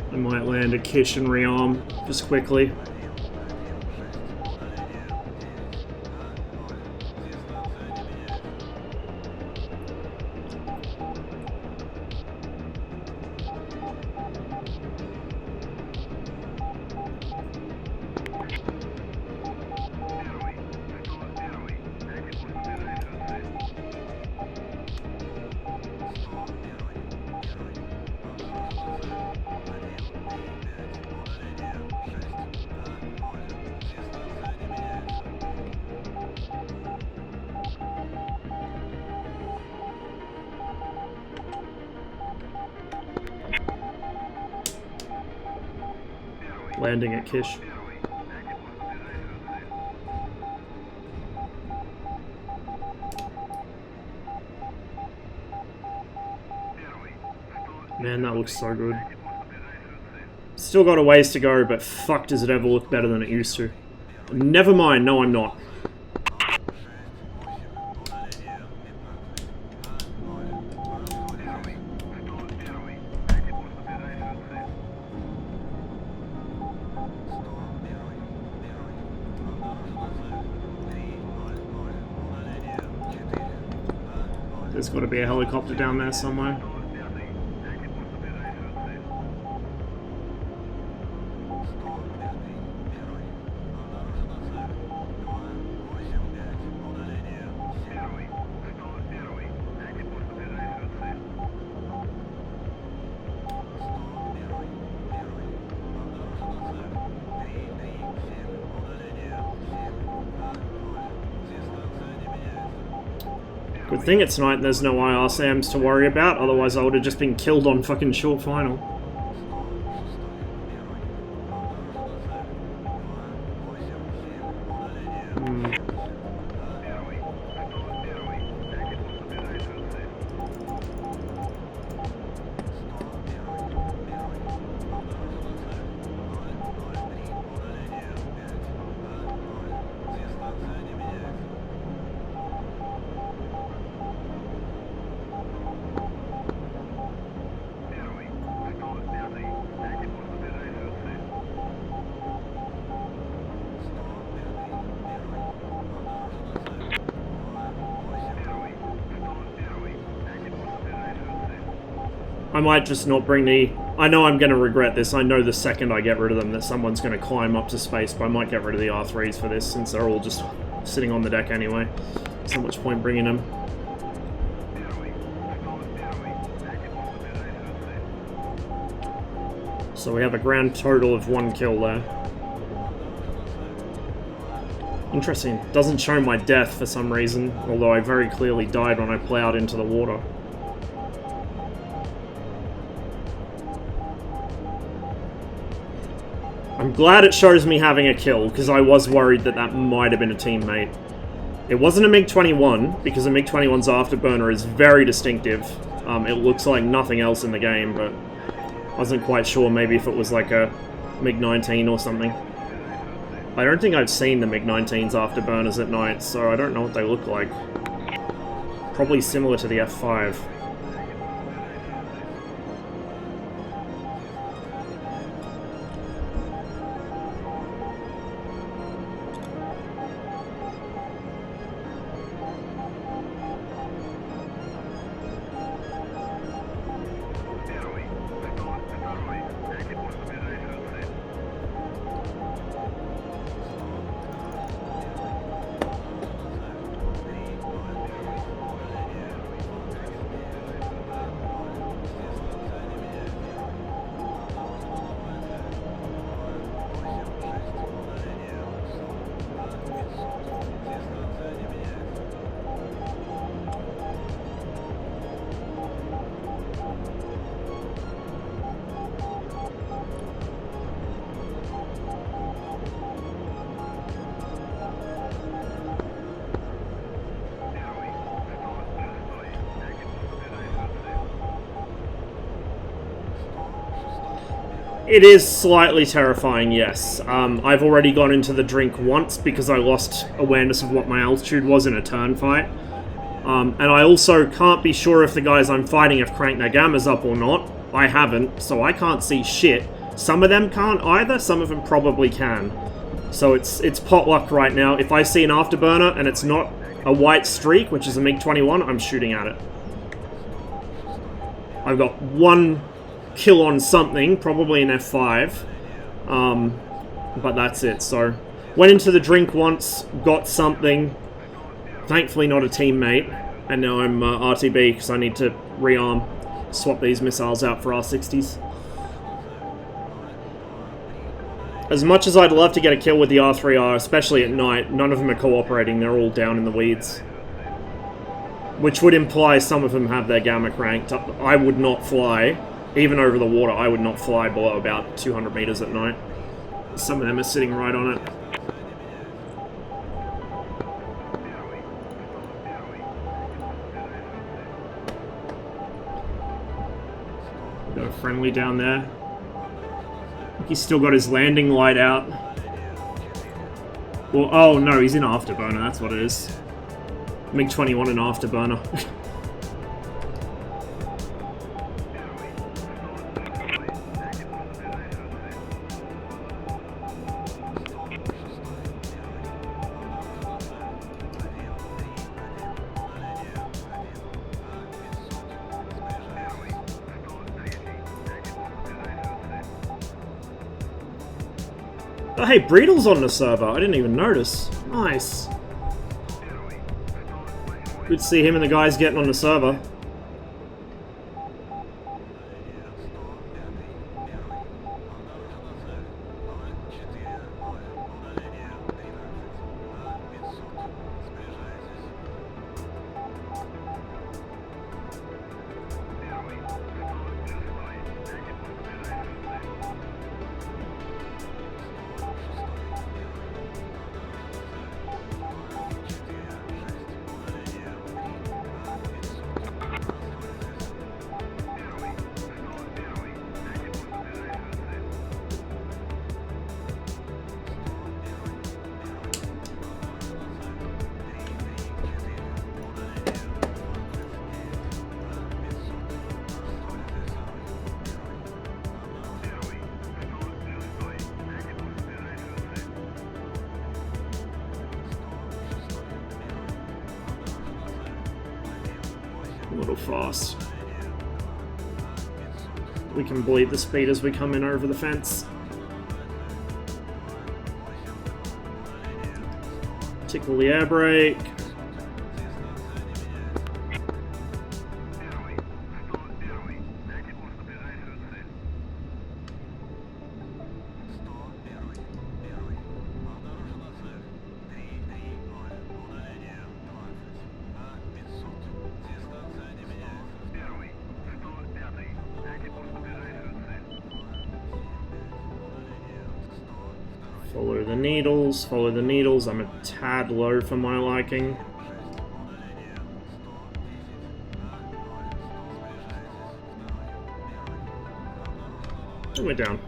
I might land a Kish and rearm just quickly. Landing at Kish. Man, that looks so good. Still got a ways to go, but fuck does it ever look better than it used to. Never mind, no I'm not. There's got to be a helicopter down there somewhere. Good thing it's night and there's no IRSAMs to worry about, otherwise I would have just been killed on fucking short final. I might just not bring the... I know I'm going to regret this. I know the second I get rid of them that someone's going to climb up to space, but I might get rid of the R3s for this since they're all just sitting on the deck anyway. There's not much point bringing them. So we have a grand total of 1 kill there. Interesting. Doesn't show my death for some reason, although I very clearly died when I plowed into the water. I'm glad it shows me having a kill, because I was worried that that might have been a teammate. It wasn't a MiG-21, because a MiG-21's afterburner is very distinctive. It looks like nothing else in the game, but I wasn't quite sure maybe if it was like a MiG-19 or something. I don't think I've seen the MiG-19's afterburners at night, so I don't know what they look like. Probably similar to the F5. It is slightly terrifying, yes. I've already gone into the drink once because I lost awareness of what my altitude was in a turn fight. And I also can't be sure if the guys I'm fighting have cranked their gammas up or not. I haven't, so I can't see shit. Some of them can't either, some of them probably can. So it's potluck right now. If I see an afterburner and it's not a white streak, which is a MiG-21, I'm shooting at it. I've got 1 kill on something, probably an F5, but that's it. So went into the drink once, got something, thankfully not a teammate, and now I'm RTB because I need to rearm, swap these missiles out for R60s. As much as I'd love to get a kill with the R3R, especially at night, none of them are cooperating, they're all down in the weeds. Which would imply some of them have their gamma cranked. I would not fly. Even over the water, I would not fly below about 200 meters at night. Some of them are sitting right on it. Got a friendly down there. He's still got his landing light out. Well, oh no, he's in afterburner, that's what it is. MiG-21 and afterburner. Oh, hey, Breedle's on the server. I didn't even notice. Nice. Good to see him and the guys getting on the server. A little fast. We can bleed the speed as we come in over the fence. Tickle the air brake. Follow the needles, follow the needles. I'm a tad low for my liking. And we're down.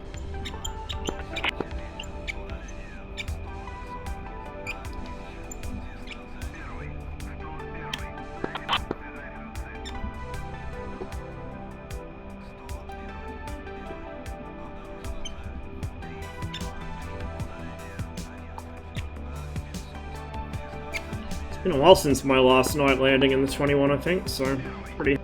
It's been a while since my last night landing in the 21, I think, so pretty...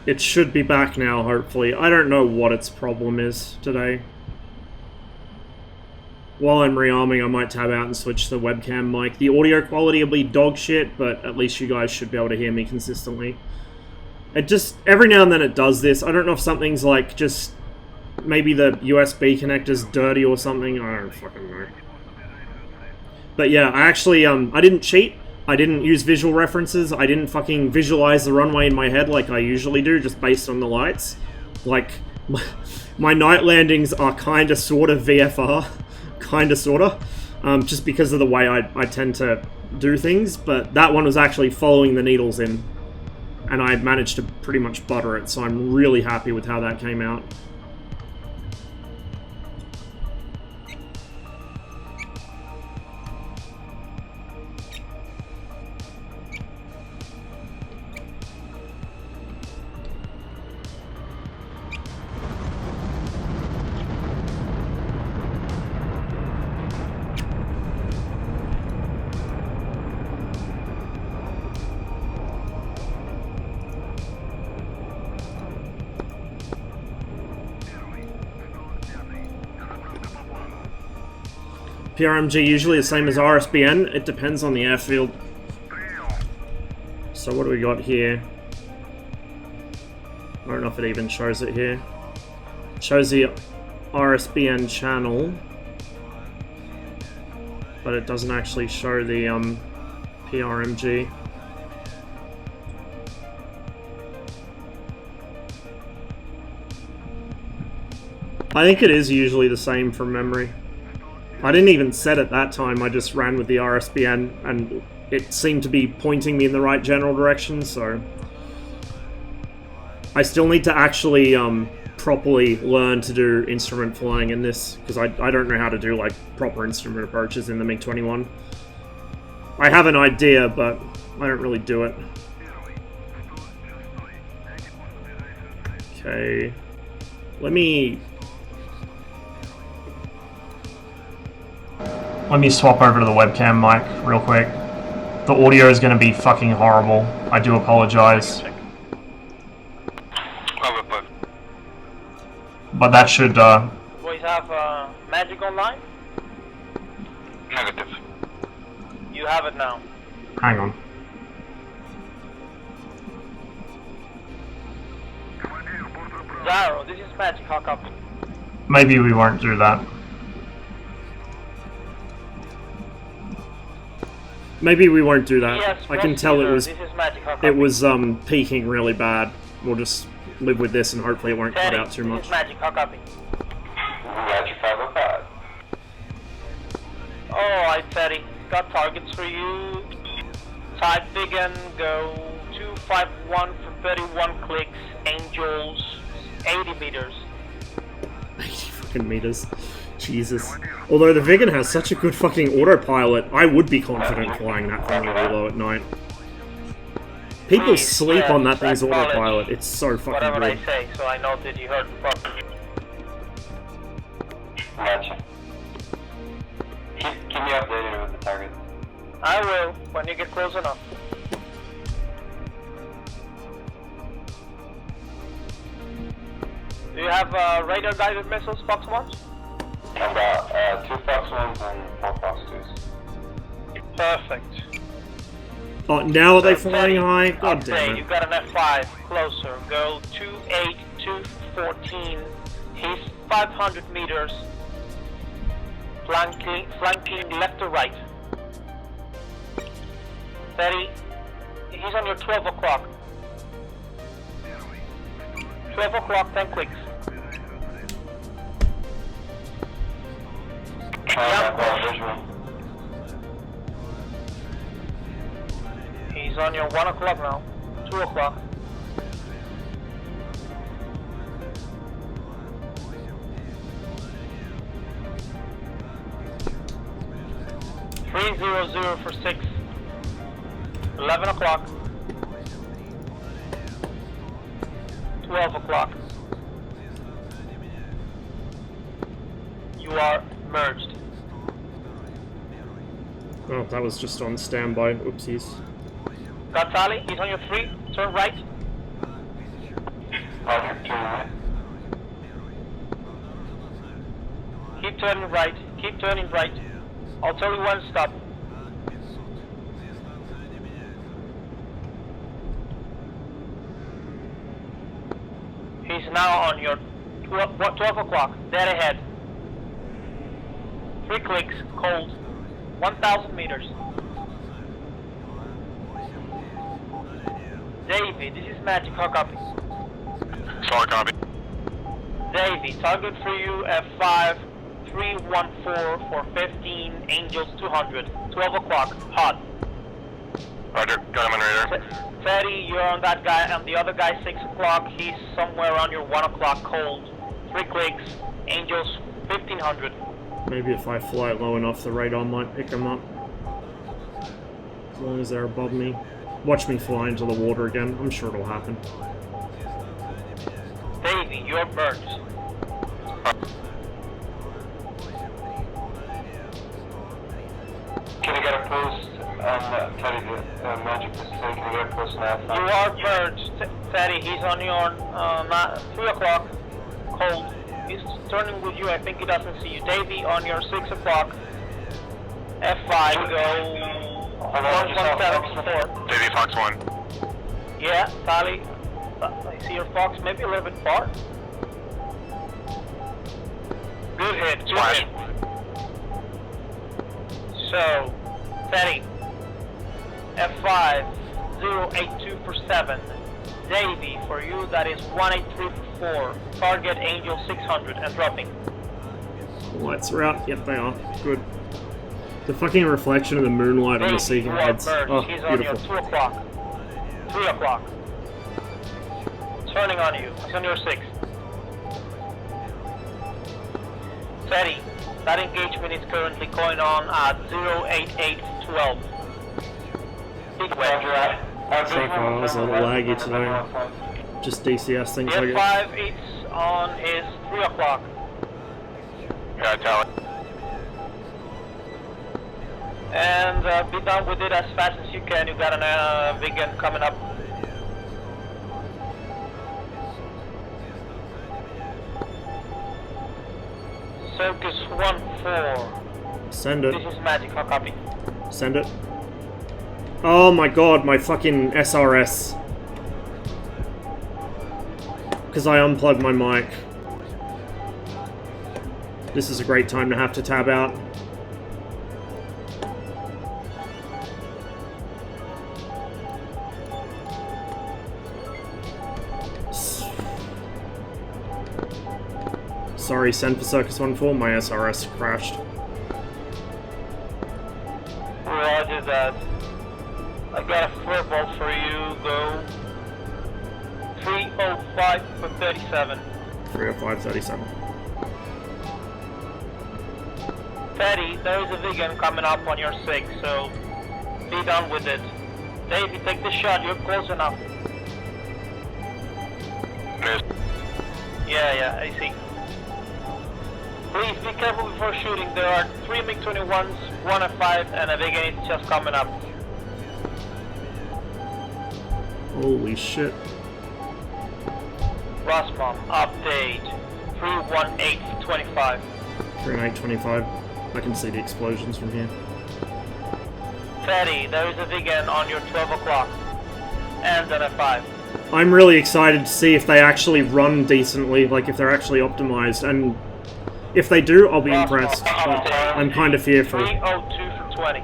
It should be back now, hopefully. I don't know what its problem is today. While I'm rearming, I might tab out and switch the webcam mic. The audio quality will be dog shit, but at least you guys should be able to hear me consistently. It just, every now and then it does this. I don't know if something's like just, maybe the USB connector's dirty or something. I don't fucking know. But yeah, I actually, I didn't cheat. I didn't use visual references. I didn't fucking visualize the runway in my head like I usually do, just based on the lights. Like, my night landings are kinda sorta VFR. Kinda sorta. Just because of the way I tend to do things. But that one was actually following the needles in. And I managed to pretty much butter it, so I'm really happy with how that came out. PRMG usually the same as RSBN. It depends on the airfield. So what do we got here? I don't know if it even shows it here. It shows the RSBN channel, but it doesn't actually show the PRMG. I think it is usually the same from memory. I didn't even set it that time, I just ran with the RSBN and it seemed to be pointing me in the right general direction, so... I still need to actually properly learn to do instrument flying in this, because I don't know how to do like proper instrument approaches in the MiG-21. I have an idea, but I don't really do it. Okay, let me swap over to the webcam mic real quick. The audio is going to be fucking horrible. I do apologize. But that should, Boys have magic online? Negative. You have it now. hang on. Zyro, this is magic, how come? Maybe we won't do that. Maybe we won't do that. Yes, I can tell it was This is Magic. How copy? it was peaking really bad. We'll just live with this and hopefully it won't cut Teddy, out too this much. is Magic. How copy? Magic 505. Alright, Teddy. Got targets for you. Type Kickin, go 251 for 31 clicks. Angels, 80 meters. 80 fucking meters. Jesus. Although the Vigan has such a good fucking autopilot, I would be confident flying that thing really low at night. People Please, sleep on that thing's acknowledge autopilot. It's so fucking Whatever good. I say, so I know that you heard properly. Gotcha. Keep me updated with the target. I will, when you get close enough. Do you have radar guided missiles, Fox 1s? I've got 2 Fox 1s and 4 Fox 2s. Perfect. Oh, now are they So, flying Teddy, high? God update, damn you it. got an F5 closer. Go 28214. He's 500 meters. Flanking left to right. Teddy, he's on your 12 o'clock. 12 o'clock, 10 clicks. Visual. He's on your 1 o'clock now. 2 o'clock. $300 for 6. 11 o'clock. 12 o'clock. You are merged. Oh, that was just on standby. Oopsies. Got Sally, he's on your 3. Turn right. Roger, turn right. Keep turning right. Keep turning right. I'll tell you when to stop. He's now on your 12 o'clock, dead ahead. 3 clicks, cold, 1,000 meters. Davey, this is Magic, how copy? Solid copy. Davey, target for you F5, 314 for 15, Angels 200, 12 o'clock, hot. Roger, got him on radar. Teddy, you're on that guy, and the other guy 6 o'clock, he's somewhere on your 1 o'clock, cold. 3 clicks, Angels 1500. Maybe if I fly low enough, the radar might pick them up. As long as they're above me. Watch me fly into the water again. I'm sure it'll happen. Davey, you're merged. Can you get a post on Teddy, the Magic Pacific? Can you get a post on that? You are merged. Teddy, he's on your 3 o'clock, cold. He's turning with you, I think he doesn't see you. Davey, on your 6 o'clock, F5, go 1174. Davey, Fox 1. Yeah, Sally, I see your Fox, maybe a little bit far. Good hit, good Flash. hit. So, Teddy, F5, 082 for 7. Davey, for you, that is 183 for 4. Target Angel 600 and dropping. Lights are out. Yep, they are. Good. The fucking reflection of the moonlight on the Davey, seeking you are heads. merged. Oh, He's on your beautiful. 2 o'clock. 3 o'clock. Turning on you. He's on your 6. Teddy, that engagement is currently going on at 08812. Big wedge. So far, I was a little laggy today. Just DCS things, I The guess. F5 is on his 3 o'clock. Yeah, tell it. And be done with it as fast as you can. You got an Vigan coming up. Circus 1-4. Send it. This is Magic, how copy? Send it. Oh my god, my fucking SRS. Because I unplugged my mic. This is a great time to have to tab out. Sorry, send for Circus 1-4, my SRS crashed. Roger that. I got a furball for you, go 305 for 37. 305.37. Teddy, there is a vegan coming up on your 6, so be done with it. Dave, you take the shot, you're close enough. Yeah, I see. Please be careful before shooting. There are 3 MiG-21s, 1 F5, and a vegan is just coming up. Holy shit. Rosmom, update 31825. 308.25. I can see the explosions from here. Teddy, there is a vegan on your 12 o'clock. And an F5. I'm really excited to see if they actually run decently, like if they're actually optimized, and if they do, I'll be impressed, but I'm kind of fearful. 302 for 20.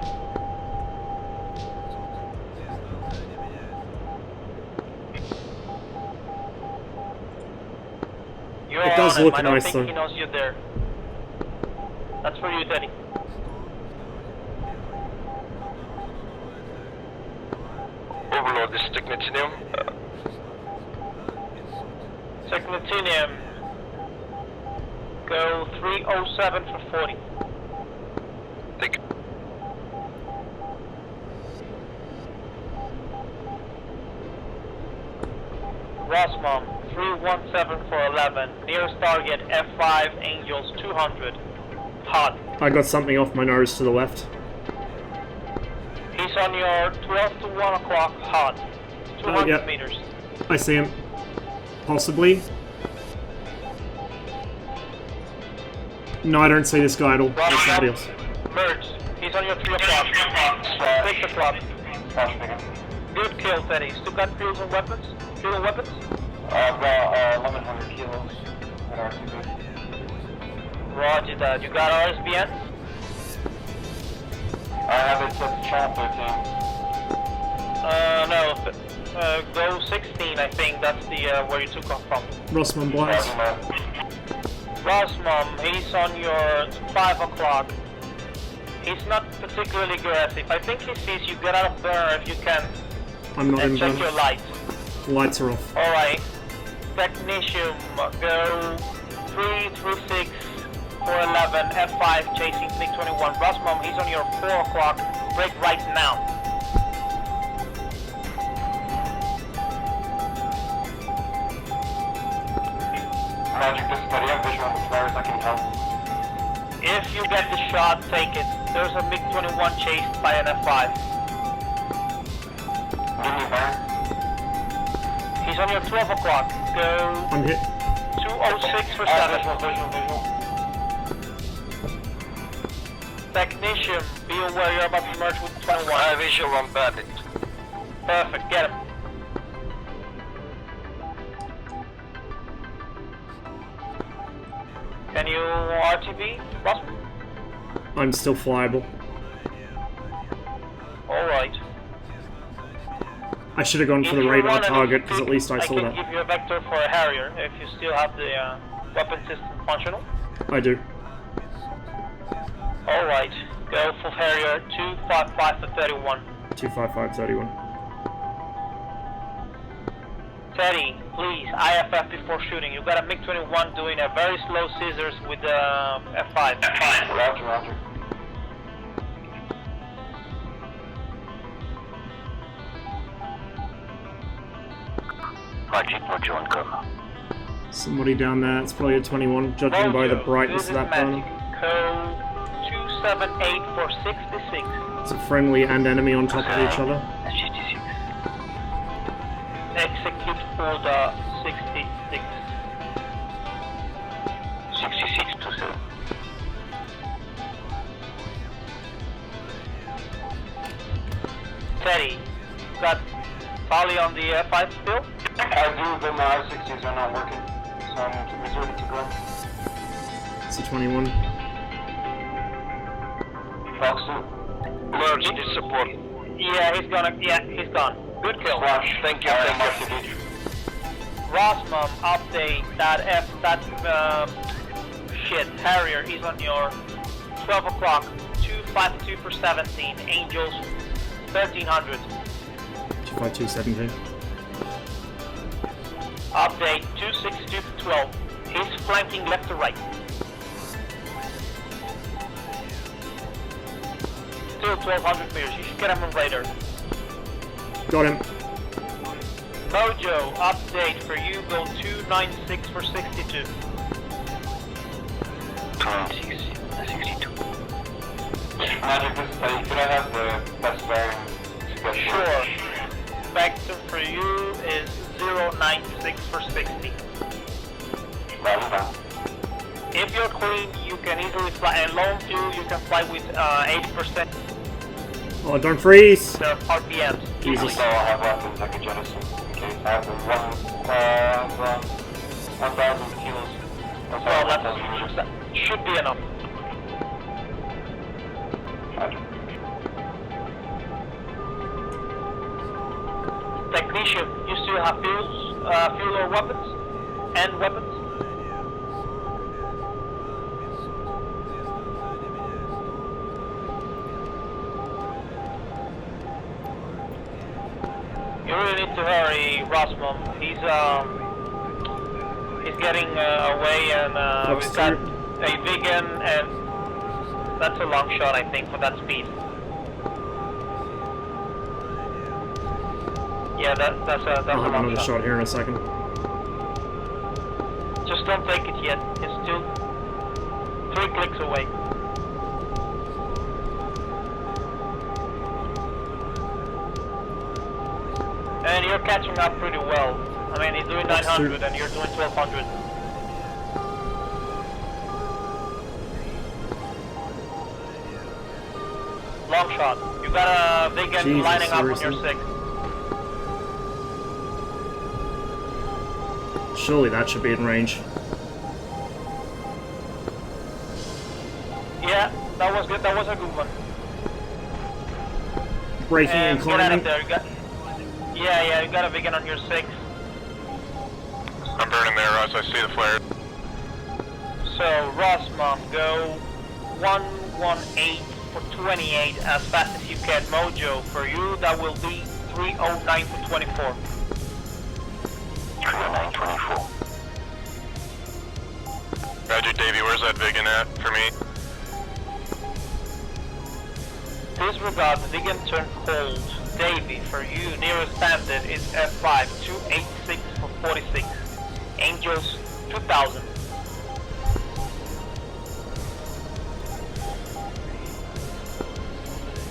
You're It does on look him. I don't nice, think though. he knows you're there. That's for you, Teddy. Overlord, this is Technitinium. Technitinium. Go 307 for 40. Thank you. Rosmom, 317 for 11. Nearest target, F5, Angels, 200. Hot. I got something off my nose to the left. He's on your 12 to 1 o'clock, hot. 200 yeah. meters. I see him. Possibly. No, I don't see this guy at all. There's somebody else. Merge. He's on your 3 o'clock. 6 o'clock. Good kill, Teddy. Still got fuels and weapons? Fuel and weapons? I've got 1,100 kilos at RCB. Roger that. You got RSBN? I have it set to channel 13. No. Go 16, I think. That's the where you took off from. Rossman Blast. Rosmom, he's on your 5 o'clock. He's not particularly aggressive. I think he sees you. Get out of burner if you can. I'm not And in check burn. your lights. Lights are off. Alright. Technician, go 3 through 6 for 11, F5 chasing MiG-21. Rosmom, he's on your 4 o'clock. Break right now. Magic, this is Teddy. I'm visual on the flares. I can help. If you get the shot, take it. There's a MiG-21 chased by an F5. Give me a burn. He's on your 12 o'clock. Go I'm hit. 206 for 7. Visual. Technician, be aware you're about to merge with 21. Visual on Bandit. Perfect, get him. Can you RTB, Ross? I'm still flyable. Alright. I should have gone for the radar target, because at least I saw can that. give you a vector for a Harrier if you still have the weapon system functional. I do. Alright, go for Harrier 255 for 31. 255.31. Teddy, please, IFF before shooting. You got a MiG-21 doing a very slow scissors with the F5. Roger. Roger on cover. Somebody down there. It's probably a 21, judging by the brightness of that burner. Code 278 for 66. It's a friendly and enemy on top of each other. 66. Execute order 66. 66 to 7. Teddy, got Polly on the F5 still? I do, but my R60s are not working, so I'm reserved to go. It's a 21. Fox 2. Emergency support. Yeah, he's gone. Good kill. Thank you. Rosmom, update that Kid, Harrier, he's on your 12 o'clock, 252 for 17, Angels, 1300. 25217. Update, 262 for 12, he's flanking left to right. Still 1200 meters, you should get him on radar. Got him. Mojo, update for you, go 296 for 62. 296, 62. Magic, this is Teddy. Could I have the best bearing to get Sure. Vector for you is 096 for 60. Roger that. If you're clean, you can easily fly, and lone fuel, you can fly with 80% Oh, don't freeze! the RPMs. Jesus. So I'll have weapons I can jettison in case I have the 1,000 kilos. That's Well, all that should be enough. Roger. Technician, you still have fuel or weapons? And weapons? You really need to hurry, Rosmom. He's getting away, and we've got a vegan, and that's a long shot, I think, for that speed. Yeah, that's I'll a have long another shot here in a second. Just don't take it yet. It's still 3 clicks away. And you're catching up pretty well. I mean, he's doing 900 and you're doing 1200. Long shot. You got a vegan Jesus, lining up on seriously? your 6. Surely that should be in range. Yeah, that was good. That was a good one. Braking and Get out of climbing. there. Yeah, you got a vegan on your 6. I'm burning there, Russ. I see the flare. So, Rosmom, go 118 for 28 as fast as you can. Mojo, for you, that will be 309 for 24. 30924. Roger, Davey, where's that vegan at for me? Disregard the vegan turn hold. Davey, for you, nearest bandit is F5, 286 for 46. Angels, 2000.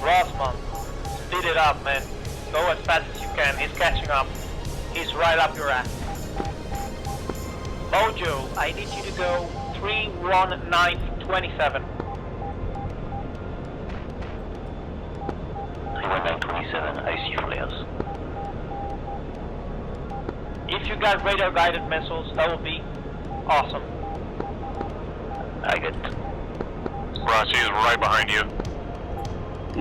Rosmond, speed it up, man. Go as fast as you can. He's catching up. He's right up your ass. Mojo, I need you to go 31927. 31927, I see flares. If you got radar guided missiles, that would be awesome. I get Ross, he is right behind you.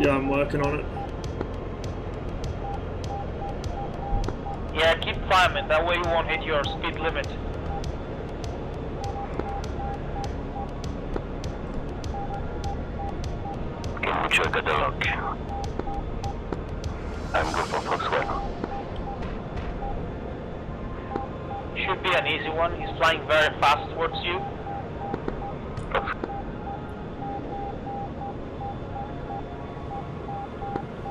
Yeah, I'm working on it. Yeah, keep climbing, that way you won't hit your speed limit. Can we check the lock? I'm good for Fox 1. Should be an easy one, he's flying very fast towards you.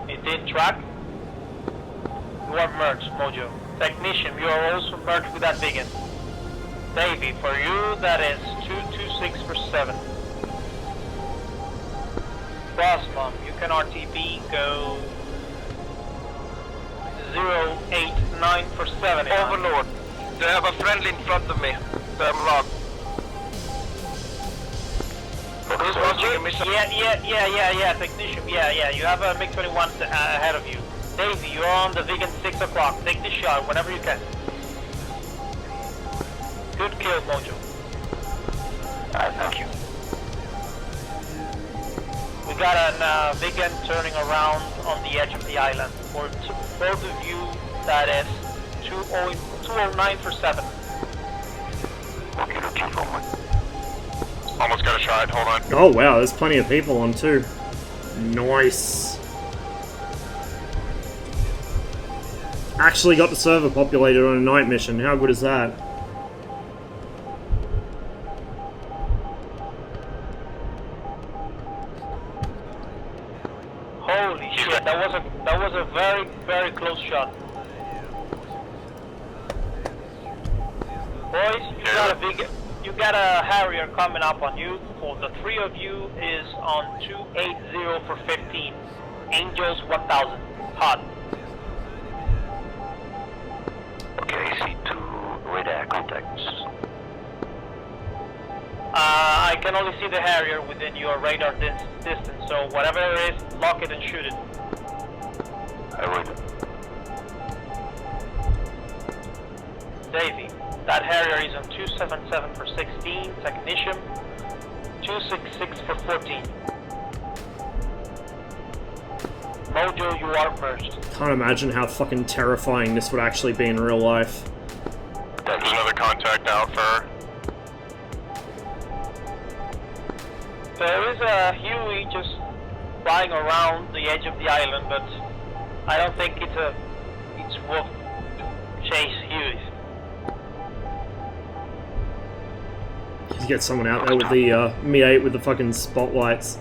It did track. You are merged, Mojo. Technician, you are also merged with that biggin. Davey, for you, that is 226 for 7. Bossmom, you can RTB, go 089 for 7. Overlord, they have a friendly in front of me. I'm locked. Who's launching a mission? Yeah, technician, yeah. You have a MiG-21 ahead of you. Davey, you're on the vegan 6 o'clock. Take the shot whenever you can. Good kill, Mojo. Thank you. We got a vegan turning around on the edge of the island. For both of you, that is 209 for 7. Okay, looking forward. Almost got a shot, hold on. Oh wow, there's plenty of people on too. Nice. Actually got the server populated on a night mission. How good is that? Holy shit, that was a very, very close shot. Boys, you got a Harrier coming up on you. For the three of you is on 280 for 15. Angels 1000. Hot. Okay, I see 2 radar contacts. I can only see the Harrier within your radar distance, so whatever it is, lock it and shoot it. I will. Davey, that Harrier is on 277 for 16, Technician, 266 for 14. Mojo, you are first. Can't imagine how fucking terrifying this would actually be in real life. There's another contact out for her. There is a Huey just flying around the edge of the island, but I don't think it's worth to chase Hueys. You get someone out there with the Mi-8 with the fucking spotlights.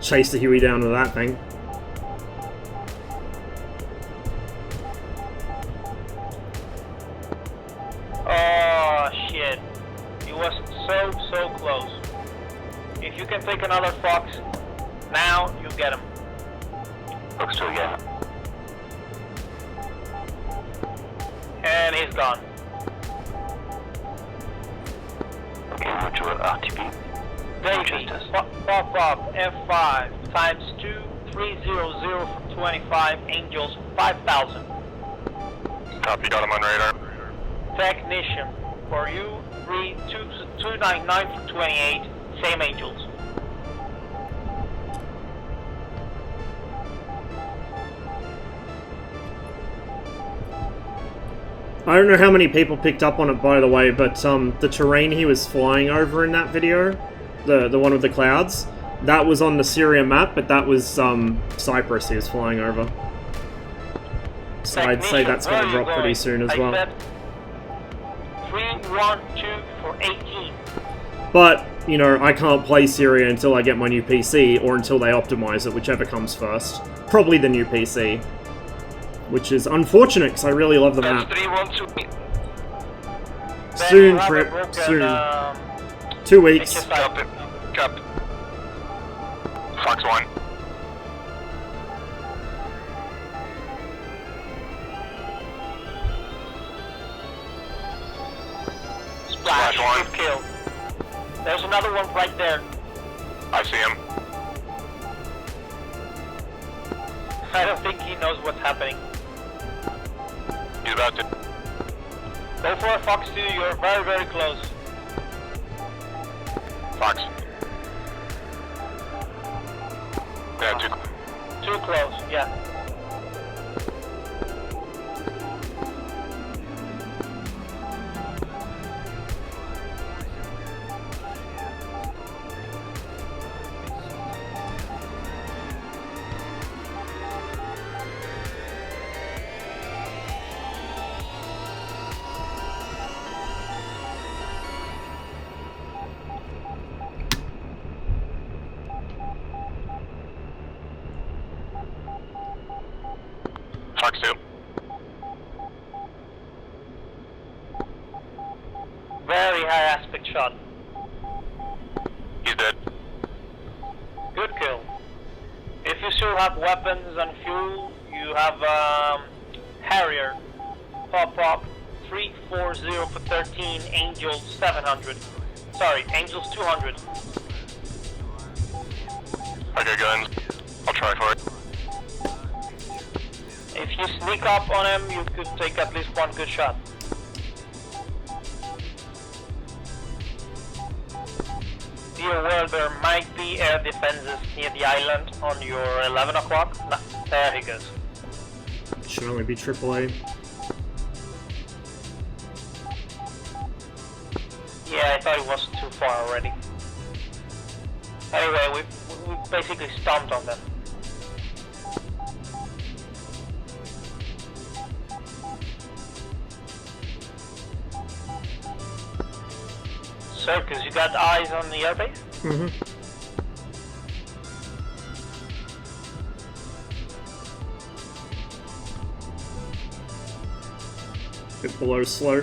Chase the Huey down with that thing. Oh shit. He was so close. If you can take another Fox, now you get him. Fox 2 again. And he's gone. Okay, move to RTB. Davey, pop up F5 times 2300 for 25, Angels 5000. Copy, got him on radar. Technician, for you, 299 for 28, same Angels. I don't know how many people picked up on it, by the way, but the terrain he was flying over in that video, the one with the clouds, that was on the Syria map, but that was Cyprus he was flying over. So I'd say that's going to drop pretty soon as well. I said 312 for 18. But, you know, I can't play Syria until I get my new PC, or until they optimize it, whichever comes first. Probably the new PC. Which is unfortunate, because I really love the map. Soon, Trip. Soon. 2 weeks. Copy. Copy. Fox 1. Splash one. Good kill. There's another one right there. I see him. I don't think he knows what's happening. He's about to. Go for a Fox 2, you're very, very close. Fox. Yeah, Too close, yeah. Fox 2. Very high aspect shot. He's dead. Good kill. If you still have weapons and fuel, you have Harrier. Pop 340 for 13, Angels 700. Sorry, Angels 200. I got guns. I'll try for it. If you sneak up on him, you could take at least one good shot. Be aware there might be air defenses near the island on your 11 o'clock. No, there he goes. Should only be AAA. Yeah, I thought it was too far already. Anyway, we basically stomped on them. Circus, you got eyes on the airbase? Mm-hmm. Bit below slow.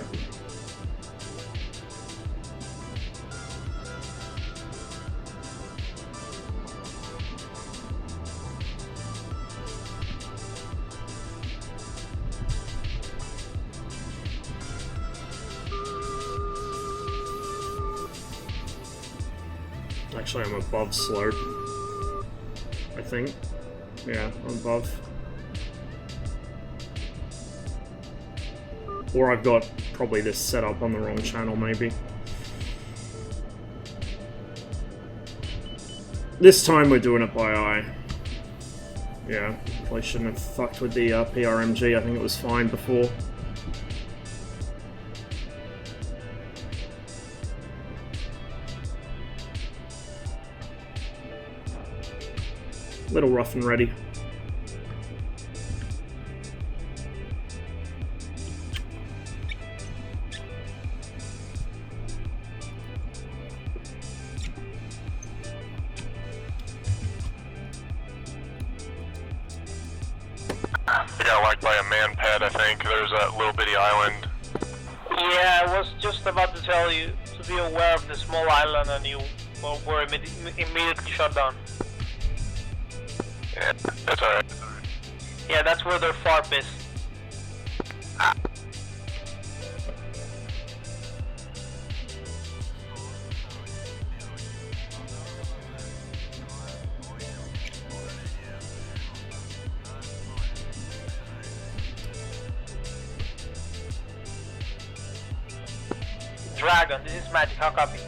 Actually, I'm above slow. I think. Yeah, I'm above. Or I've got probably this set up on the wrong channel, maybe. This time we're doing it by eye. Yeah, probably shouldn't have fucked with the PRMG. I think it was fine before. Little rough and ready. We got whacked by a man pad, I think. There's that little bitty island. Yeah, I was just about to tell you to be aware of the small island, and you were immediately shut down. Yeah, that's alright. Yeah, that's where their FARP is. Dragon, this is Magic, how copy?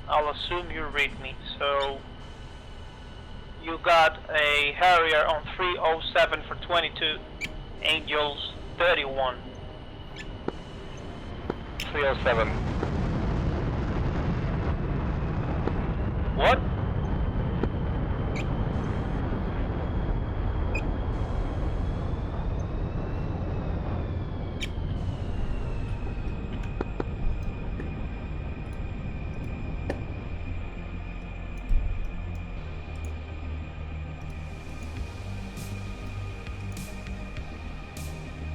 I'll assume you read me, so you got a Harrier on 307 for 22, Angels 31. 307. What?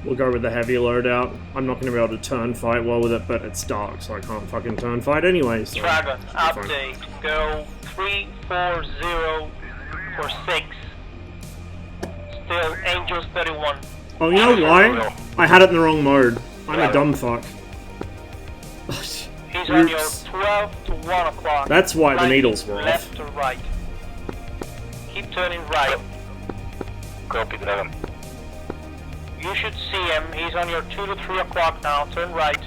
We'll go with the heavy loadout. I'm not going to be able to turn fight well with it, but it's dark, so I can't fucking turn fight anyway. So Dragon, update. Go 340 for 6. Still Angels 31. oh, you know why? I had it in the wrong mode. I'm a dumb fuck. He's on your Oops. 12 to 1 o'clock. That's why the Right, needles were left off. to right. Keep turning right. Copy, Dragon. You should see him. He's on your 2 to 3 o'clock now. Turn right.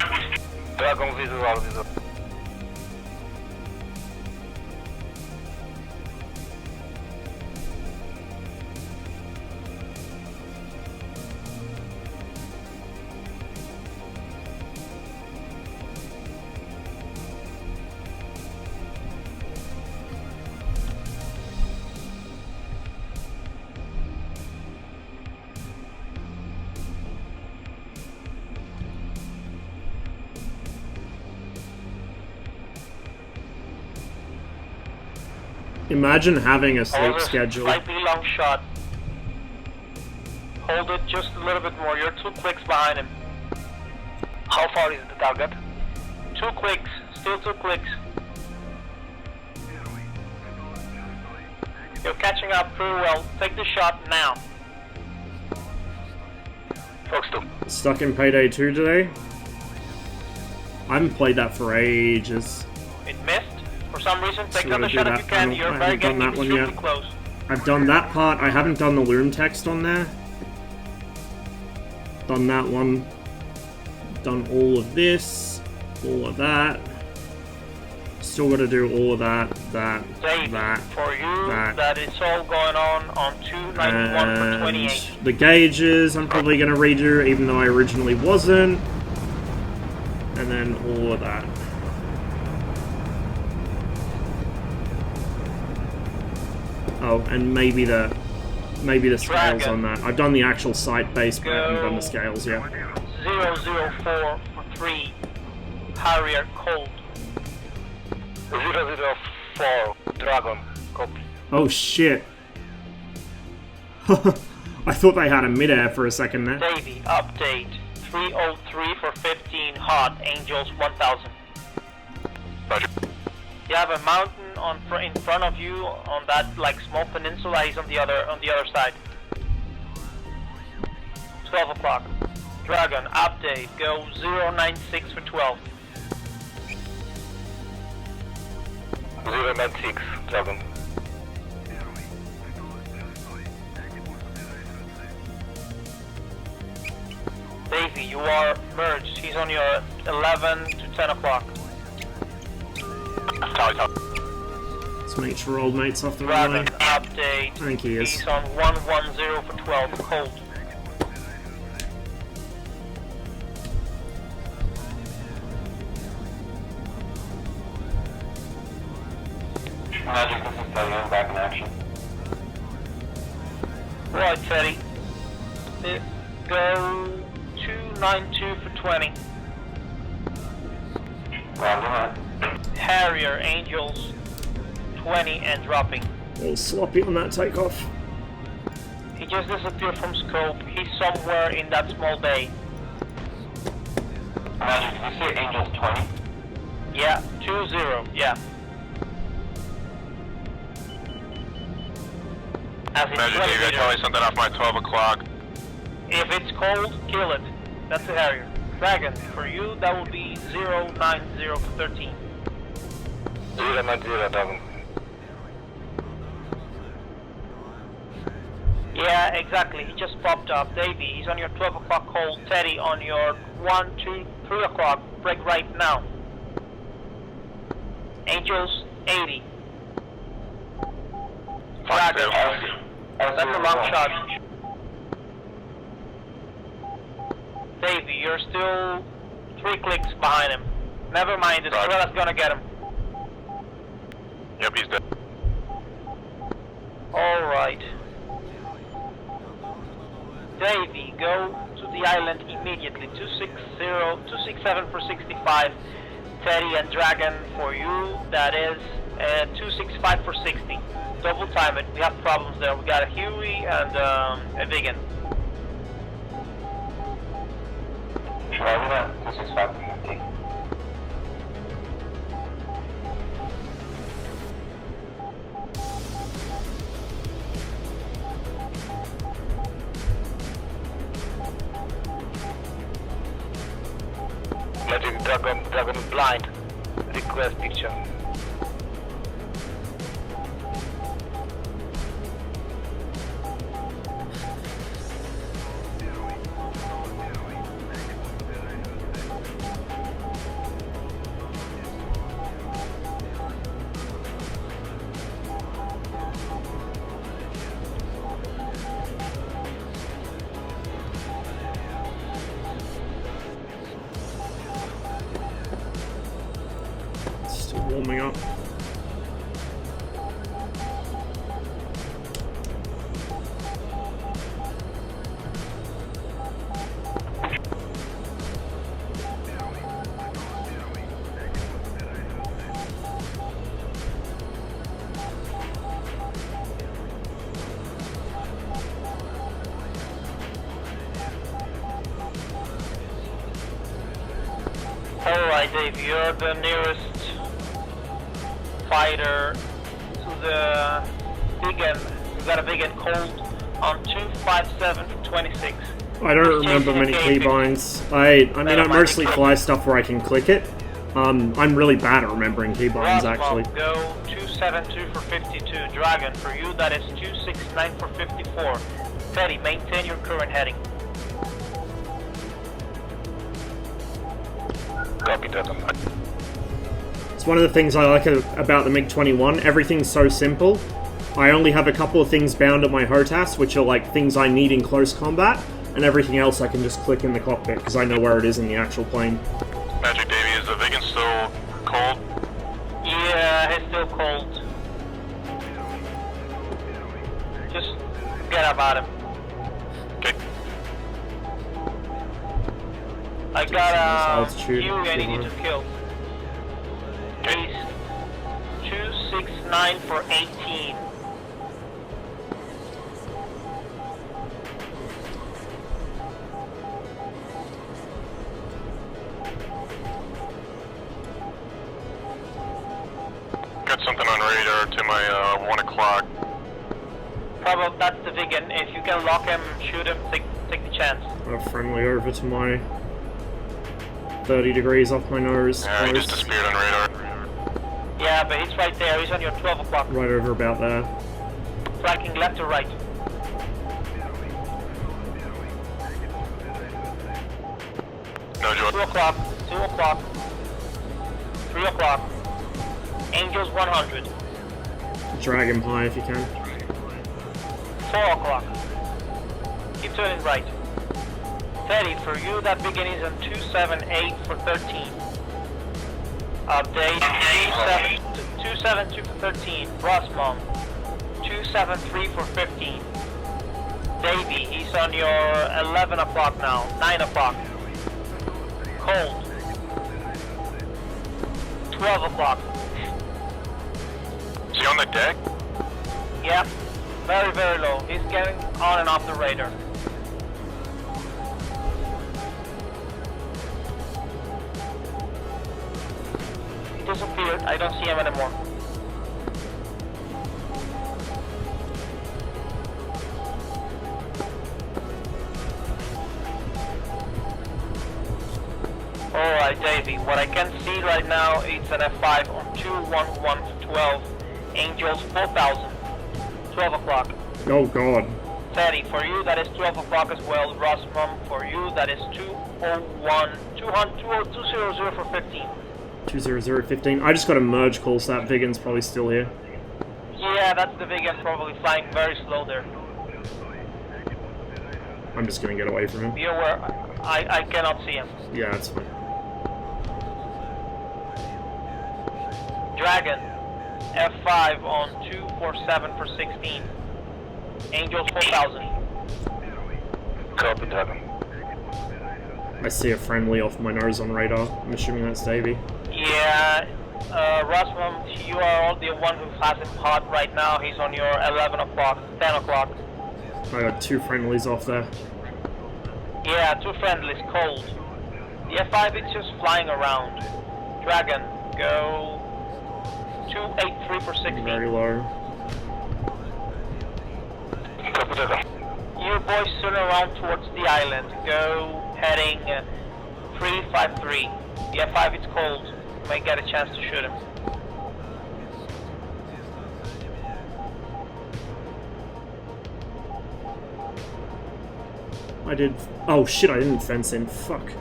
Dragon visual. Imagine having a sleep Over schedule. Slightly long shot. Hold it just a little bit more. You're 2 clicks behind him. How far is the target? 2 clicks. Still 2 clicks. You're catching up pretty well. Take the shot now. Fox 2. Stuck in Payday 2 today. I haven't played that for ages. It missed. For some reason, take So another I do shot if that. you can. I You're haven't very done getting that one extremely yet. close. I've done that part. I haven't done the loom text on there. Done that one. Done all of this. All of that. Still got to do all of that, Dave, that. for you, that. that it's all going on 291 for 28. The gauges I'm probably going to redo, even though I originally wasn't. And then all of that. Oh, and maybe the scales on that. I've done the actual site base, but I haven't done the scales yet. 004 for 3, Harrier cold. 004, Dragon, copy. Oh shit. I thought they had a mid-air for a second there. Davey, update. 303 for 15, hot, Angels 1000. Roger. You have a mountain in front of you on that like small peninsula. He's on the other side. 12 o'clock. Dragon, update. Go 096 for 12. 096, Dragon. Davey, you are merged. He's on your 11 to 10 o'clock. Let's make sure old mate's off the Dragon, runway. update. I think he is. He's on 110 for 12, cold. Magic, this is Teddy, I'm back in action. Right, Teddy. Go 292 for 20. Roger that. Harrier, Angels 20 and dropping. A little sloppy on that takeoff. He just disappeared from scope. He's somewhere in that small bay. Magic, did you say Angels 20? Yeah, 20, yeah. As in Magic, 20 you gotta tell me something off my 12 o'clock. If it's cold, kill it. That's a Harrier. Dragon, for you, that will be 090 for 13. 090, Dragon. Yeah, exactly. He just popped up. Davey, he's on your 12 o'clock hold. Teddy on your 1, 2, 3 o'clock. Break right now. Angels, 80. Dragon, that's a long shot. Davey, you're still 3 clicks behind him. Never mind, the Strella's gonna get him. Yep, he's dead. Alright. Davey, go to the island immediately. 267 for 65. Teddy and Dragon for you. That is 265 for 60. Double time it. We have problems there. We got a Huey and a Vegan. Roger that, 265 for 50. Magic, Dragon is blind. Request picture. Still warming up. Alright, Dave, you're the nearest fighter to the Vegan. We got a Vegan cold on 257 for 26. I don't remember many keybinds. I mean, I mostly fly stuff where I can click it. I'm really bad at remembering keybinds, actually. Go 272 for 52. Dragon, for you, that is 269 for 54. Teddy, maintain your current heading. Copy, Dragon. It's one of the things I like about the MiG-21. Everything's so simple. I only have a couple of things bound at my HOTAS, which are like things I need in close combat, and everything else I can just click in the cockpit because I know where it is in the actual plane. Magic Davey, is the Vigan still cold? Yeah, it's still cold. Just forget about him. Okay. I got altitude, you I need you to kill. He's 269 for 18. Got something on radar to my 1 o'clock. Probably that's the Vigan. If you can lock him, shoot him, take the chance. Friendly over to my 30 degrees off my nose. Yeah, he just Close. disappeared on radar. Yeah, but he's right there. He's on your 12 o'clock. Right over about there. Flanking left or right. No, Joe. 2 o'clock, 2 o'clock, 3 o'clock. Angels 100. Drag him high if you can. 4 o'clock. Keep turning right. Teddy, for you, that beginning is on 278 for 13. Update 272 for 13. Rossmom 273 for 15. Davey, he's on your 11 o'clock now. 9 o'clock. Cold. 12 o'clock. Is he on the deck? Yep. Very, very low. He's getting on and off the radar. Disappeared. I don't see him anymore. Alright, Davey. What I can see right now is an F5 on 21112. Angels 4000. 12 o'clock. Oh god. Teddy, for you that is 12 o'clock as well. Rossmom, for you that is 200 for 15. 20015. I just got a merge call, so that Vigan's probably still here. Yeah, that's the Vigan probably flying very slow there. I'm just gonna get away from him. Be aware, I cannot see him. Yeah, that's fine. Dragon, F5 on 247 for 16. Angels 4000. Copy, Dragon. I see a friendly off my nose on radar. I'm assuming that's Davey. Yeah, Rossmom, you are the one who has him hot right now. He's on your 11 o'clock, 10 o'clock. I got 2 friendlies off there. Yeah, 2 friendlies, cold. The F5 is just flying around. Dragon, go 283 for 16. Very low. Copy, Dragon. You boys turn around towards the island. Go heading 353. The F5 is cold. You might get a chance to shoot him. I did... Oh shit, I didn't fence in. Fuck.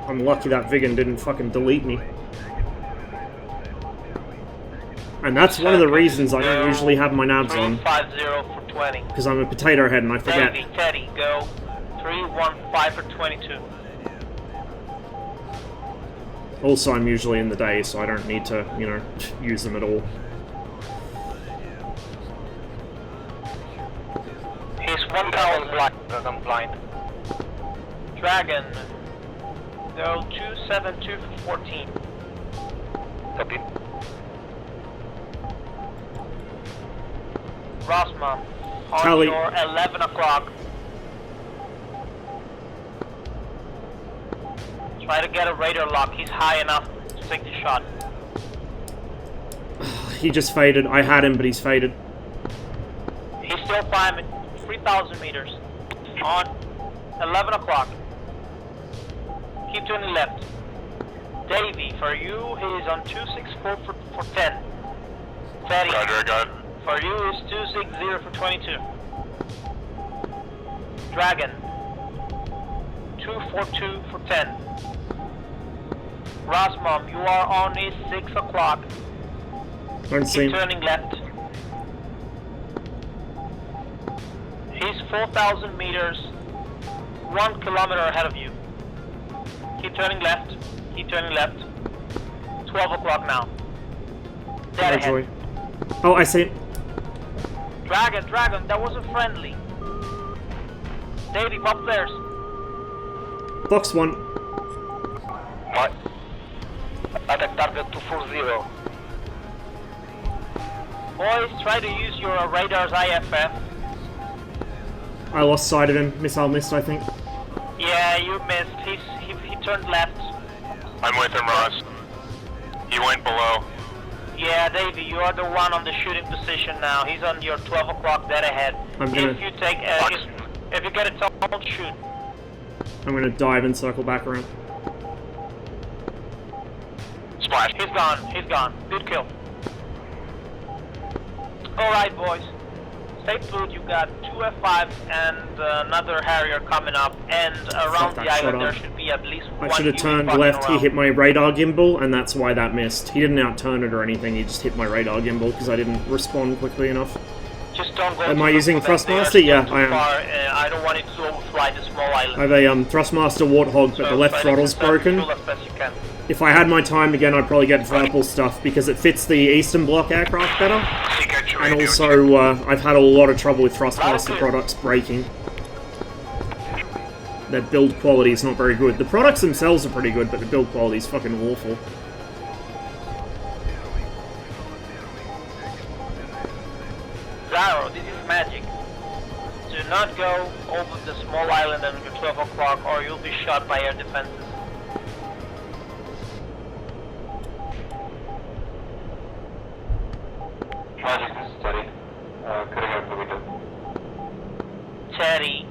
I'm lucky that Vigan didn't fucking delete me. And that's one of the reasons I don't usually have my nabs on. 350 for 20. Because I'm a potato head and I forget. Teddy, go 315 for 22. Also, I'm usually in the day, so I don't need to, you know, use them at all. He's 1,000 blind. I'm blind. Dragon, go 272 for 14. Copy. Rossmom, on Tally. your 11 o'clock. Try to get a radar lock. He's high enough to take the shot. He just faded. I had him, but he's faded. He's still climbing 3,000 meters. On 11 o'clock. Keep turning left. Davey, for you, he is on 264 for 10. Teddy, Roger, I got it. for you is 260 for 22. Dragon, 242 for 10. Rosmom, you are on his 6 o'clock. Don't see Keep him. turning left. He's 4,000 meters, 1 kilometer ahead of you. Keep turning left. Keep turning left. 12 o'clock now. Dead Oh, ahead. joy. Oh, I see him. Dragon, that wasn't friendly. Davey, pop flares. Box 1. What? Attack target 240. Boys, try to use your radar's IFF. I lost sight of him. Missile missed, I think. Yeah, you missed. He turned left. I'm with him, Ross. He went below. Yeah, Davey, you are the one on the shooting position now. He's on your 12 o'clock dead ahead. I'm gonna- If you take, if you get it, don't shoot. I'm gonna dive and circle back around. Splash. He's gone. Good kill. Alright, boys. Stay put, you got 2 F5s and another Harrier coming up, and around that the island shot there up. should be at least I one should have unit turned fucking left. He around. hit my radar gimbal, and that's why that missed. He didn't outturn it or anything. He just hit my radar gimbal because I didn't respond quickly enough. Just don't go Am I too using far, they are Thrustmaster? still Yeah, too I am. far, I don't want it to overfly the small island. I have a Thrustmaster Warthog, but the left try to throttle's conserve broken. fuel as best you can. If I had my time again, I'd probably get purple stuff because it fits the Eastern Bloc aircraft better. And also, I've had a lot of trouble with Thrustmaster products breaking. Their build quality is not very good. The products themselves are pretty good, but the build quality is fucking awful. Zaro, this is magic. Do not go over the small island on your 12 o'clock or you'll be shot by air defenses. Magic, this is Teddy. Could I get the window? Teddy,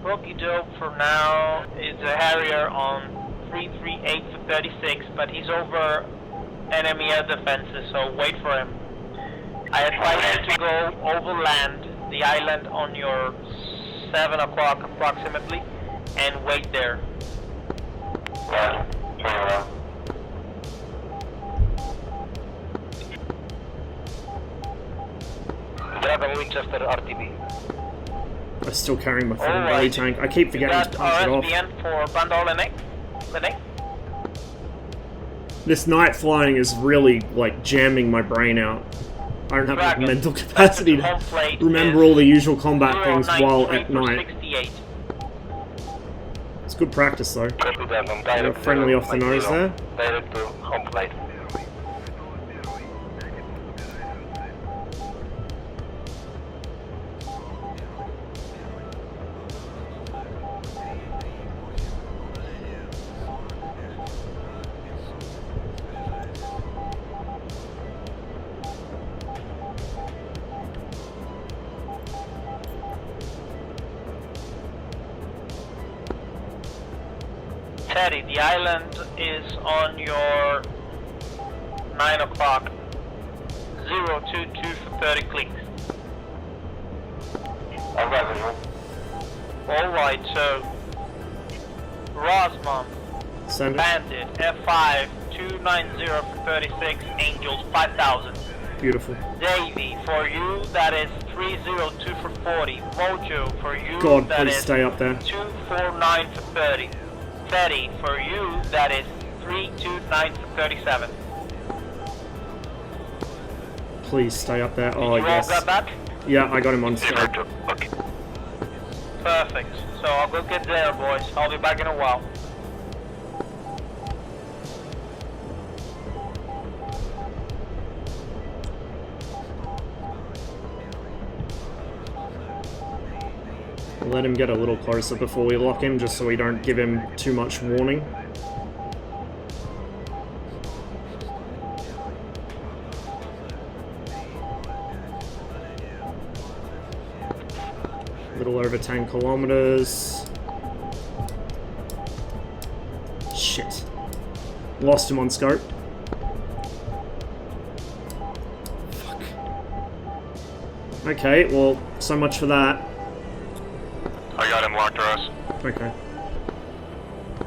Bookie Dope for now is a Harrier on 338 for 36, but he's over enemy air defenses, so wait for him. I advise you to go overland the island on your 7 o'clock approximately and wait there. Roger. Turn around. Dragon Winchester RTB. I'm still carrying my fucking Alright. belly tank. I keep forgetting to That's punch it off. RSBN for Bandol Lenek. This night flying is really, like, jamming my brain out. I don't have enough Dragon. mental capacity Home to plate remember is all the usual combat things 093 while for at night. 68. It's good practice, though. Copy that on You're direct. friendly off the nose there. Direct to home plate. Teddy, the island is on your 9 o'clock. 022 for 30 clicks. I've got visual. Alright, so Rosmom, Send it. Bandit, F5, 290 for 36, Angels 5000. Beautiful. Davey, for you that is 302 for 40. Mojo, for you God, that please is stay up there. 249 for 30. Teddy, for you that is 329 for 37. Please stay up there. Oh, You all yes. got that? Yeah, I got him on scope. Okay. Perfect. So I'll go get there, boys. I'll be back in a while. We'll let him get a little closer before we lock him, just so we don't give him too much warning. Little over 10 kilometers. Shit. Lost him on scope. Fuck. Okay, well, so much for that. I got him locked, Ross. Okay.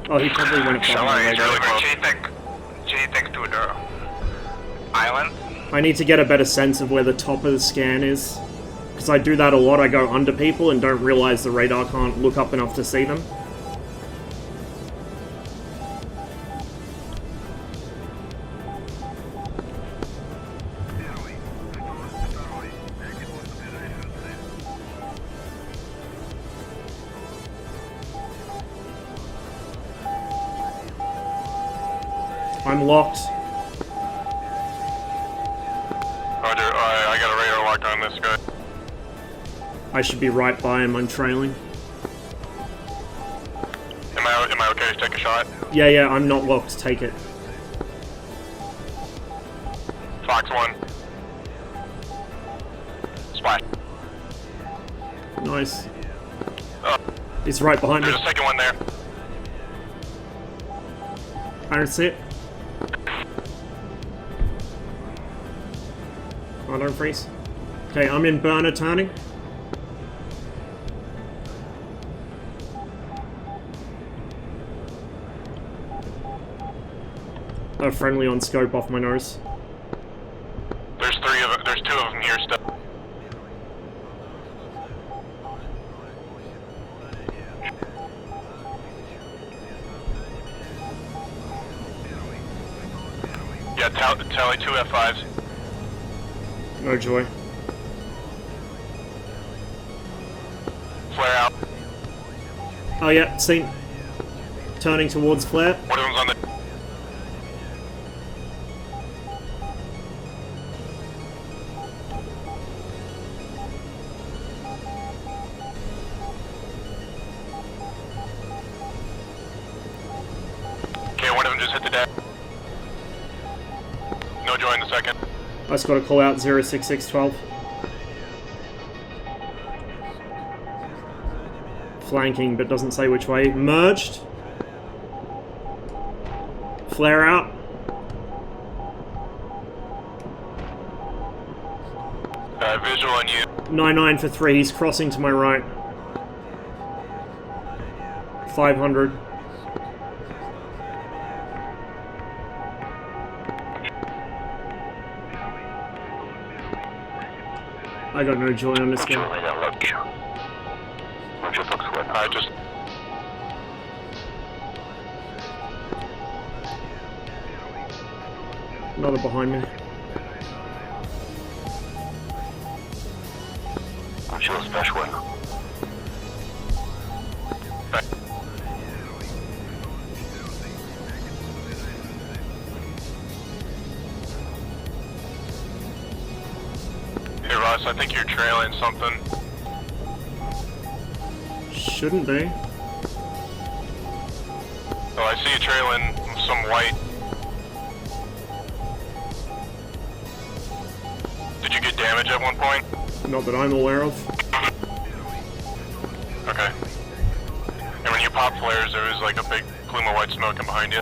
Oh, he probably went up on my radar. next to the island. I need to get a better sense of where the top of the scan is. Because I do that a lot, I go under people and don't realize the radar can't look up enough to see them. I'm locked. Roger, I got a radar lock on this guy. I should be right by him, I'm trailing. Am I okay to take a shot? Yeah, I'm not locked, take it. Fox 1. Splash. Nice. Oh, He's right behind me. there's a second one there. I don't see it. Oh, don't freeze. Okay, I'm in burner turning. A friendly on scope off my nose. There's two of them here still. Yeah, tally 2 F5s. No joy. Flare out. Oh yeah, seen. Turning towards flare. One of them's on the... Okay, one of them just hit the deck. No joy in the second. I just got to call out 06612. Flanking, but doesn't say which way. Merged. Flare out. Visual on you. 99 for 3, he's crossing to my right. 500. I got no joy on this guy. I just... Another behind me. I'm sure special one. Hey Ross, I think you're trailing something. Shouldn't be. Oh, I see you trailing some white. Did you get damage at one point? Not that I'm aware of. Okay. And when you pop flares, there was like a big plume of white smoke in behind you.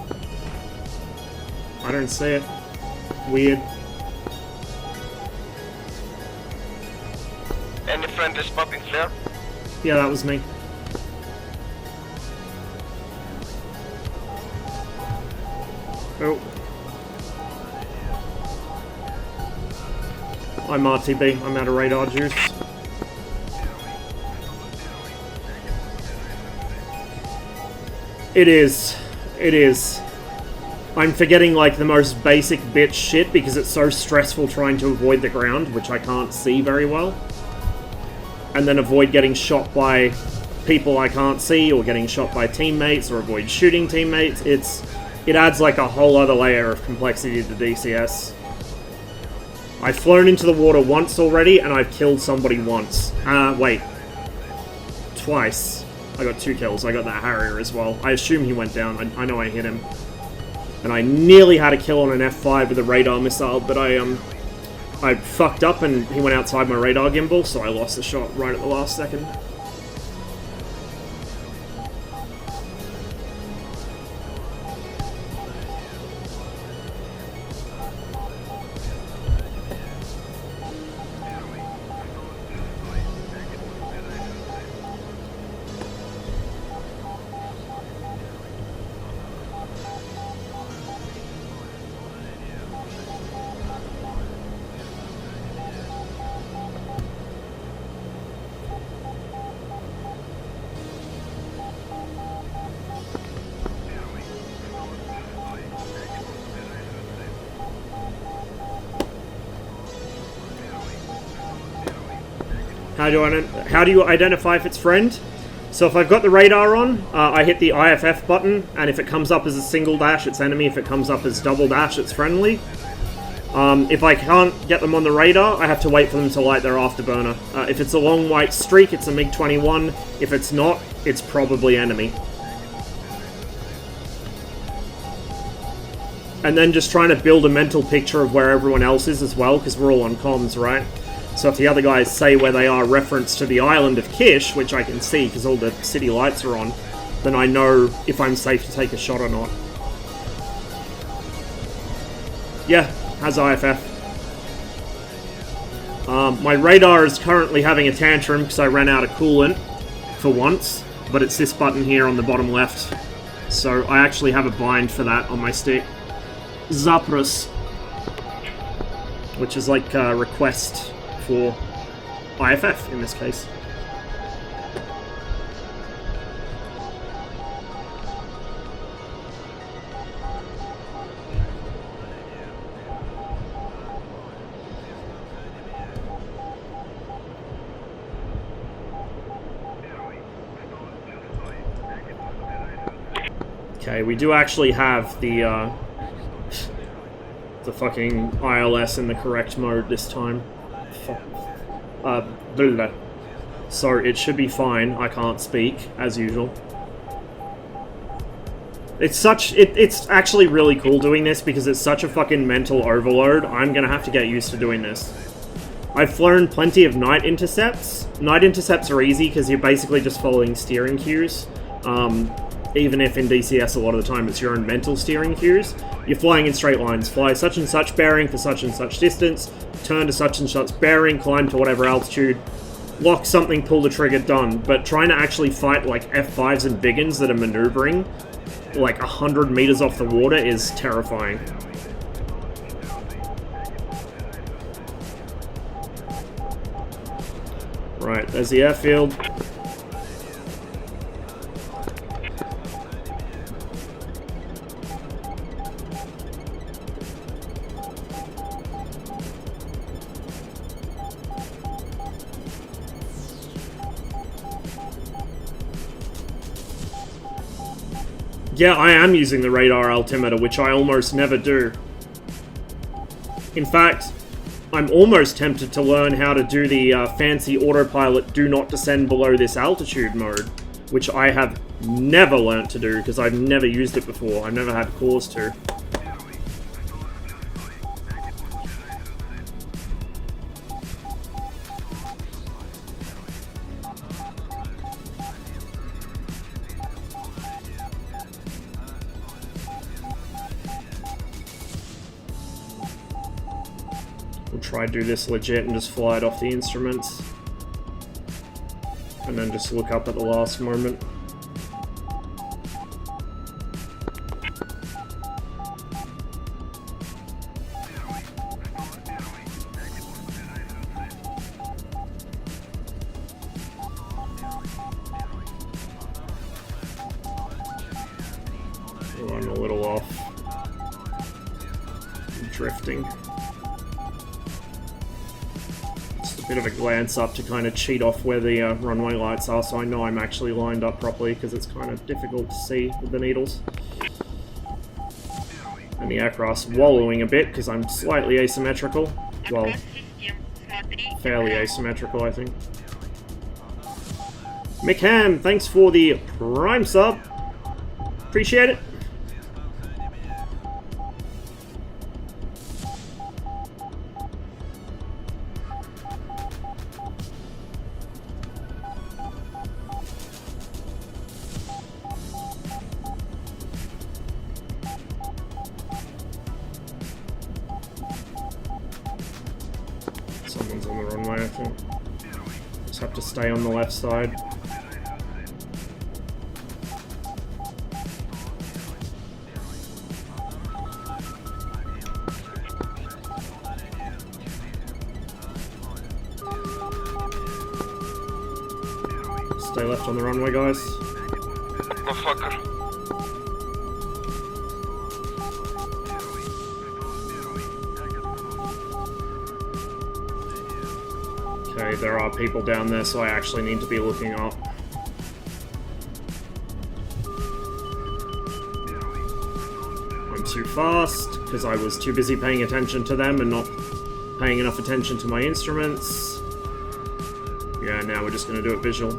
I don't see it. Weird. Any friend is popping flare? Yeah, that was me. Oh. I'm RTB, I'm out of radar juice. It is. I'm forgetting like the most basic bitch shit because it's so stressful trying to avoid the ground, which I can't see very well. And then avoid getting shot by people I can't see, or getting shot by teammates, or avoid shooting teammates. It adds like a whole other layer of complexity to DCS. I've flown into the water once already, and I've killed somebody once. Wait. Twice. I got 2 kills. I got that Harrier as well. I assume he went down. I know I hit him. And I nearly had a kill on an F5 with a radar missile, but I fucked up and he went outside my radar gimbal, so I lost the shot right at the last second. How do you identify if it's friend? So if I've got the radar on, I hit the IFF button, and if it comes up as a single dash, it's enemy. If it comes up as double dash, it's friendly. If I can't get them on the radar, I have to wait for them to light their afterburner. If it's a long white streak, it's a MiG-21. If it's not, it's probably enemy. And then just trying to build a mental picture of where everyone else is as well, because we're all on comms, right? So if the other guys say where they are reference to the island of Kish, which I can see because all the city lights are on, then I know if I'm safe to take a shot or not. Yeah, has IFF. My radar is currently having a tantrum because I ran out of coolant for once, but it's this button here on the bottom left. So I actually have a bind for that on my stick. Zaprus, which is like a request for IFF in this case. Okay, we do actually have the fucking ILS in the correct mode this time. So it should be fine. I can't speak, as usual. It's actually really cool doing this because it's such a fucking mental overload. I'm gonna have to get used to doing this. I've flown plenty of night intercepts. Night intercepts are easy because you're basically just following steering cues. Even if in DCS a lot of the time it's your own mental steering cues. You're flying in straight lines. Fly such and such bearing for such and such distance. Turn to such and such bearing. Climb to whatever altitude. Lock something, pull the trigger, done. But trying to actually fight like F5s and Biggins that are maneuvering like 100 meters off the water is terrifying. Right, there's the airfield. Yeah, I am using the radar altimeter, which I almost never do. In fact, I'm almost tempted to learn how to do the fancy autopilot do not descend below this altitude mode, which I have never learnt to do because I've never used it before. I've never had cause to. Try to do this legit and just fly it off the instruments. And then just look up at the last moment. Oh, I'm a little off. I'm drifting. Bit of a glance up to kind of cheat off where the runway lights are, so I know I'm actually lined up properly because it's kind of difficult to see with the needles. And the aircraft's wallowing a bit because I'm slightly asymmetrical. Well, fairly asymmetrical, I think. McHam, thanks for the Prime sub. Appreciate it. Someone's on the runway, I think. Just have to stay on the left side. Stay left on the runway, guys. Motherfucker. Okay, there are people down there, so I actually need to be looking up. I'm too fast, because I was too busy paying attention to them and not paying enough attention to my instruments. Yeah, now we're just going to do it visual.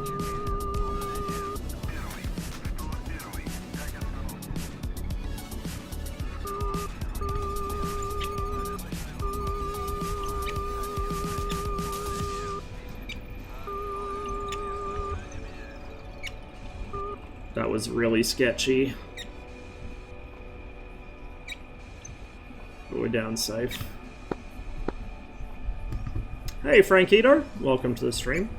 That was really sketchy. But we're down safe. Hey, Frankito! Welcome to the stream.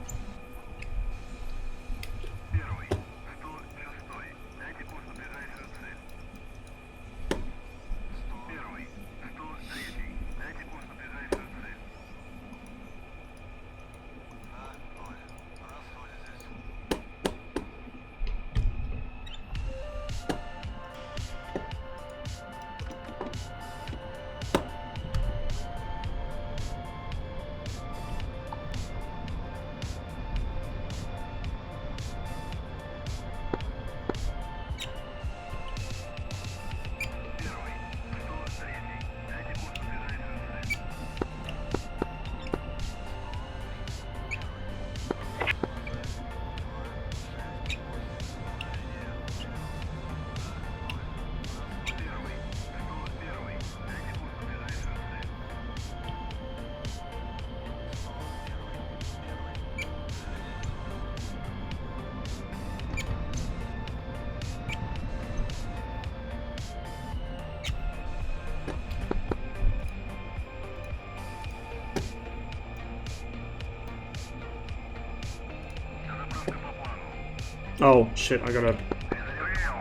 Oh, shit, I gotta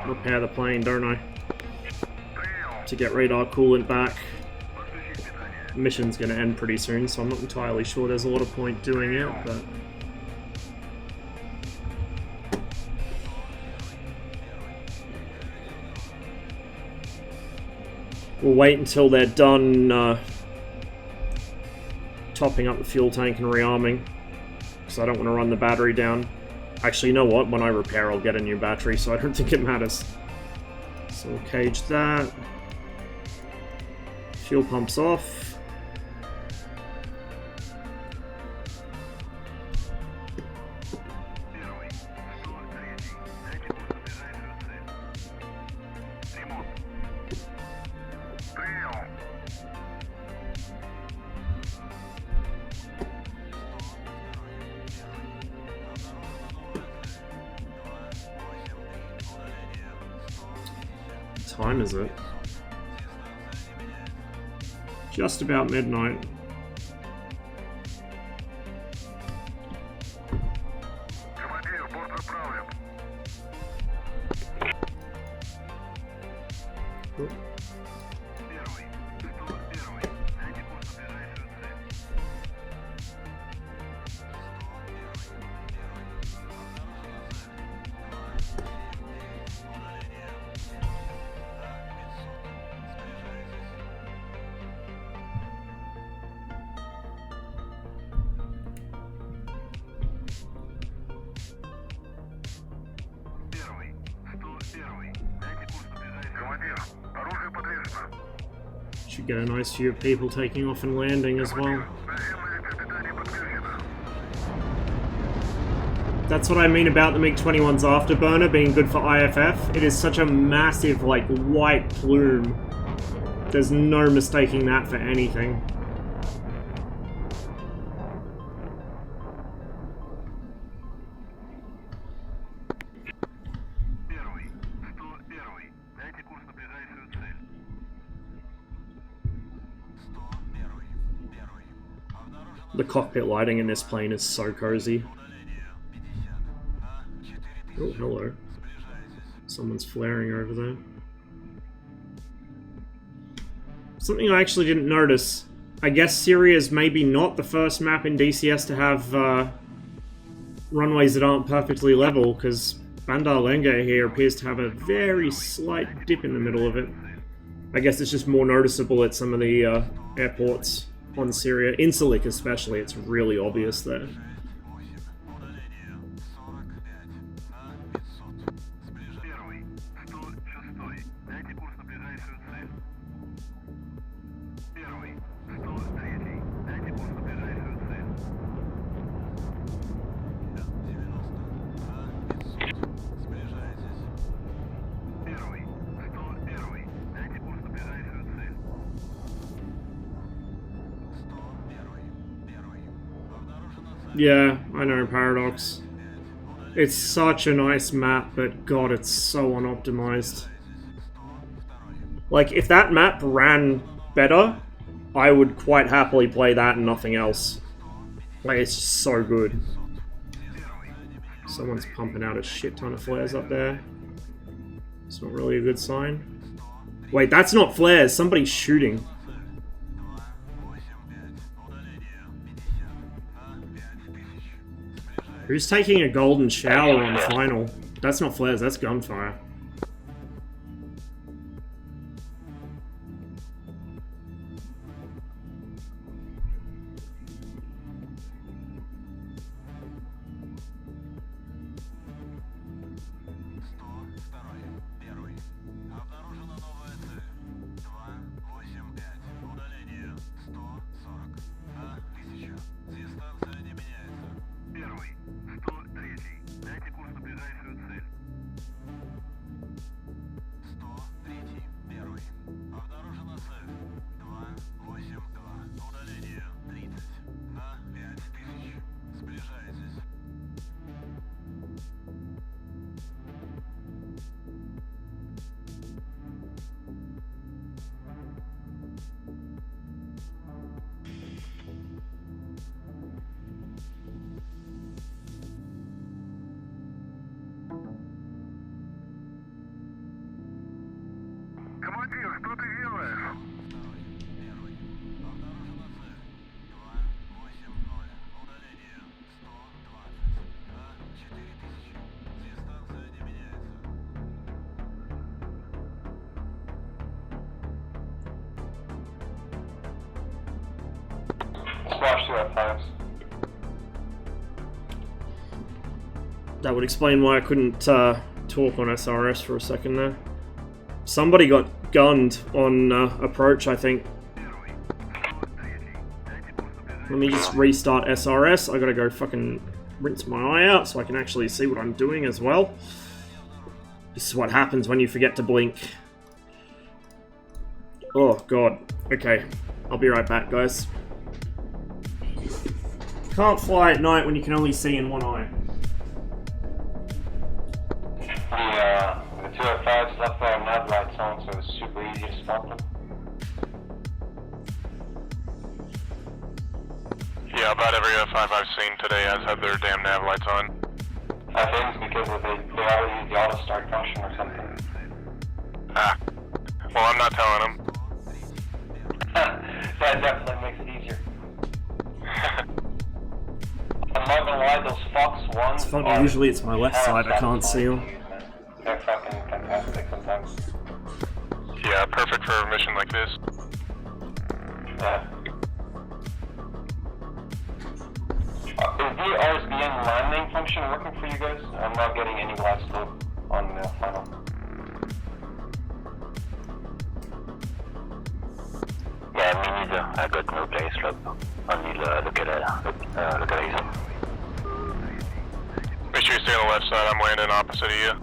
repair the plane, don't I? To get radar coolant back. The mission's gonna end pretty soon, so I'm not entirely sure there's a lot of point doing it, but... we'll wait until they're done topping up the fuel tank and rearming, because I don't want to run the battery down. Actually, you know what? When I repair, I'll get a new battery, so I don't think it matters. So we'll cage that. Fuel pump's off. What time is it? Just about midnight. Cool. Should get a nice view of people taking off and landing as well. That's what I mean about the MiG-21's afterburner being good for IFF. It is such a massive, like, white plume. There's no mistaking that for anything. The cockpit lighting in this plane is so cozy. Oh, hello. Someone's flaring over there. Something I actually didn't notice. I guess Syria's maybe not the first map in DCS to have runways that aren't perfectly level, because Bandar Lenge here appears to have a very slight dip in the middle of it. I guess it's just more noticeable at some of the airports on Syria. Incirlik especially, it's really obvious there. Yeah, I know, Paradox. It's such a nice map, but god, it's so unoptimized. Like, if that map ran better, I would quite happily play that and nothing else. Like, it's just so good. Someone's pumping out a shit ton of flares up there. It's not really a good sign. Wait, that's not flares, somebody's shooting. Who's taking a golden shower on final? That's not flares, that's gunfire. Smash 2 F5s. That would explain why I couldn't talk on SRS for a second there. Somebody got gunned on approach, I think. Let me just restart SRS. I gotta go fucking rinse my eye out so I can actually see what I'm doing as well. This is what happens when you forget to blink. Oh god. Okay. I'll be right back, guys. Can't fly at night when you can only see in one eye. The 2 F5s left their nav lights on, so it's super easy to spot them. Yeah, about every F5 I've seen today has had their damn nav lights on. I think it's because they already use the auto start function or something. Ah. Well, I'm not telling them. That definitely makes it easier. I'm not gonna lie, those Fox ones. It's funny, usually it's my left side, I can't see them. They're fucking fantastic sometimes. Yeah, perfect for a mission like this. Yeah. Is the RSBN landing function working for you guys? I'm not getting any live slope on the final. Yeah, me neither. I got no play slope. Only look at it. Make sure you stay on the left side, I'm landing opposite of you.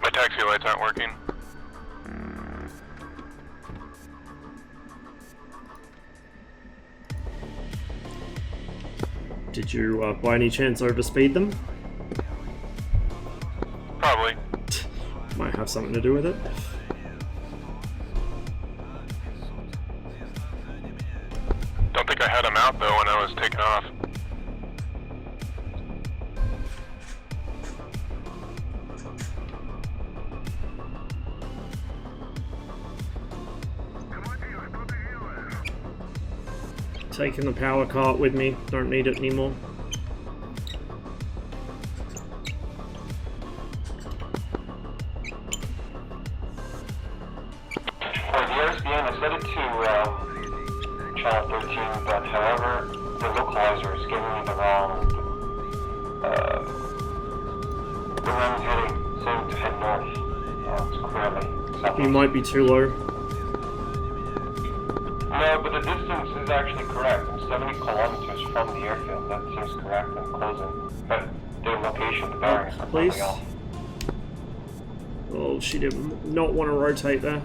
My taxi lights aren't working. Did you, by any chance, overspeed them? Probably. Might have something to do with it. Don't think I had them out though when I was taking off. Taking the power cart with me. Don't need it anymore. For the RSBN, I set it to channel 13, but however, the localizer is giving me the wrong heading, saying to head north. It's clearly southeast. You might be too low. No, but the distance is actually correct. I'm 70 kilometers from the airfield. That seems correct and closing. But the location, the bearings are Please. probably off. Oh, she did not want to rotate there.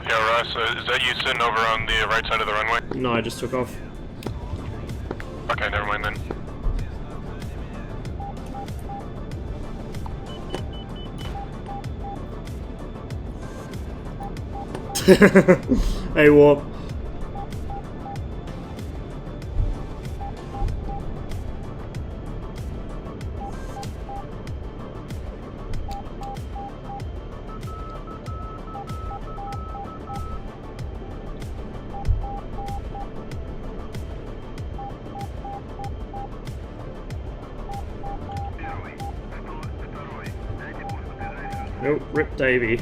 Yeah, Ross, is that you sitting over on the right side of the runway? No, I just took off. Okay, never mind then. Hey, Warp. Nope, Rip Davey.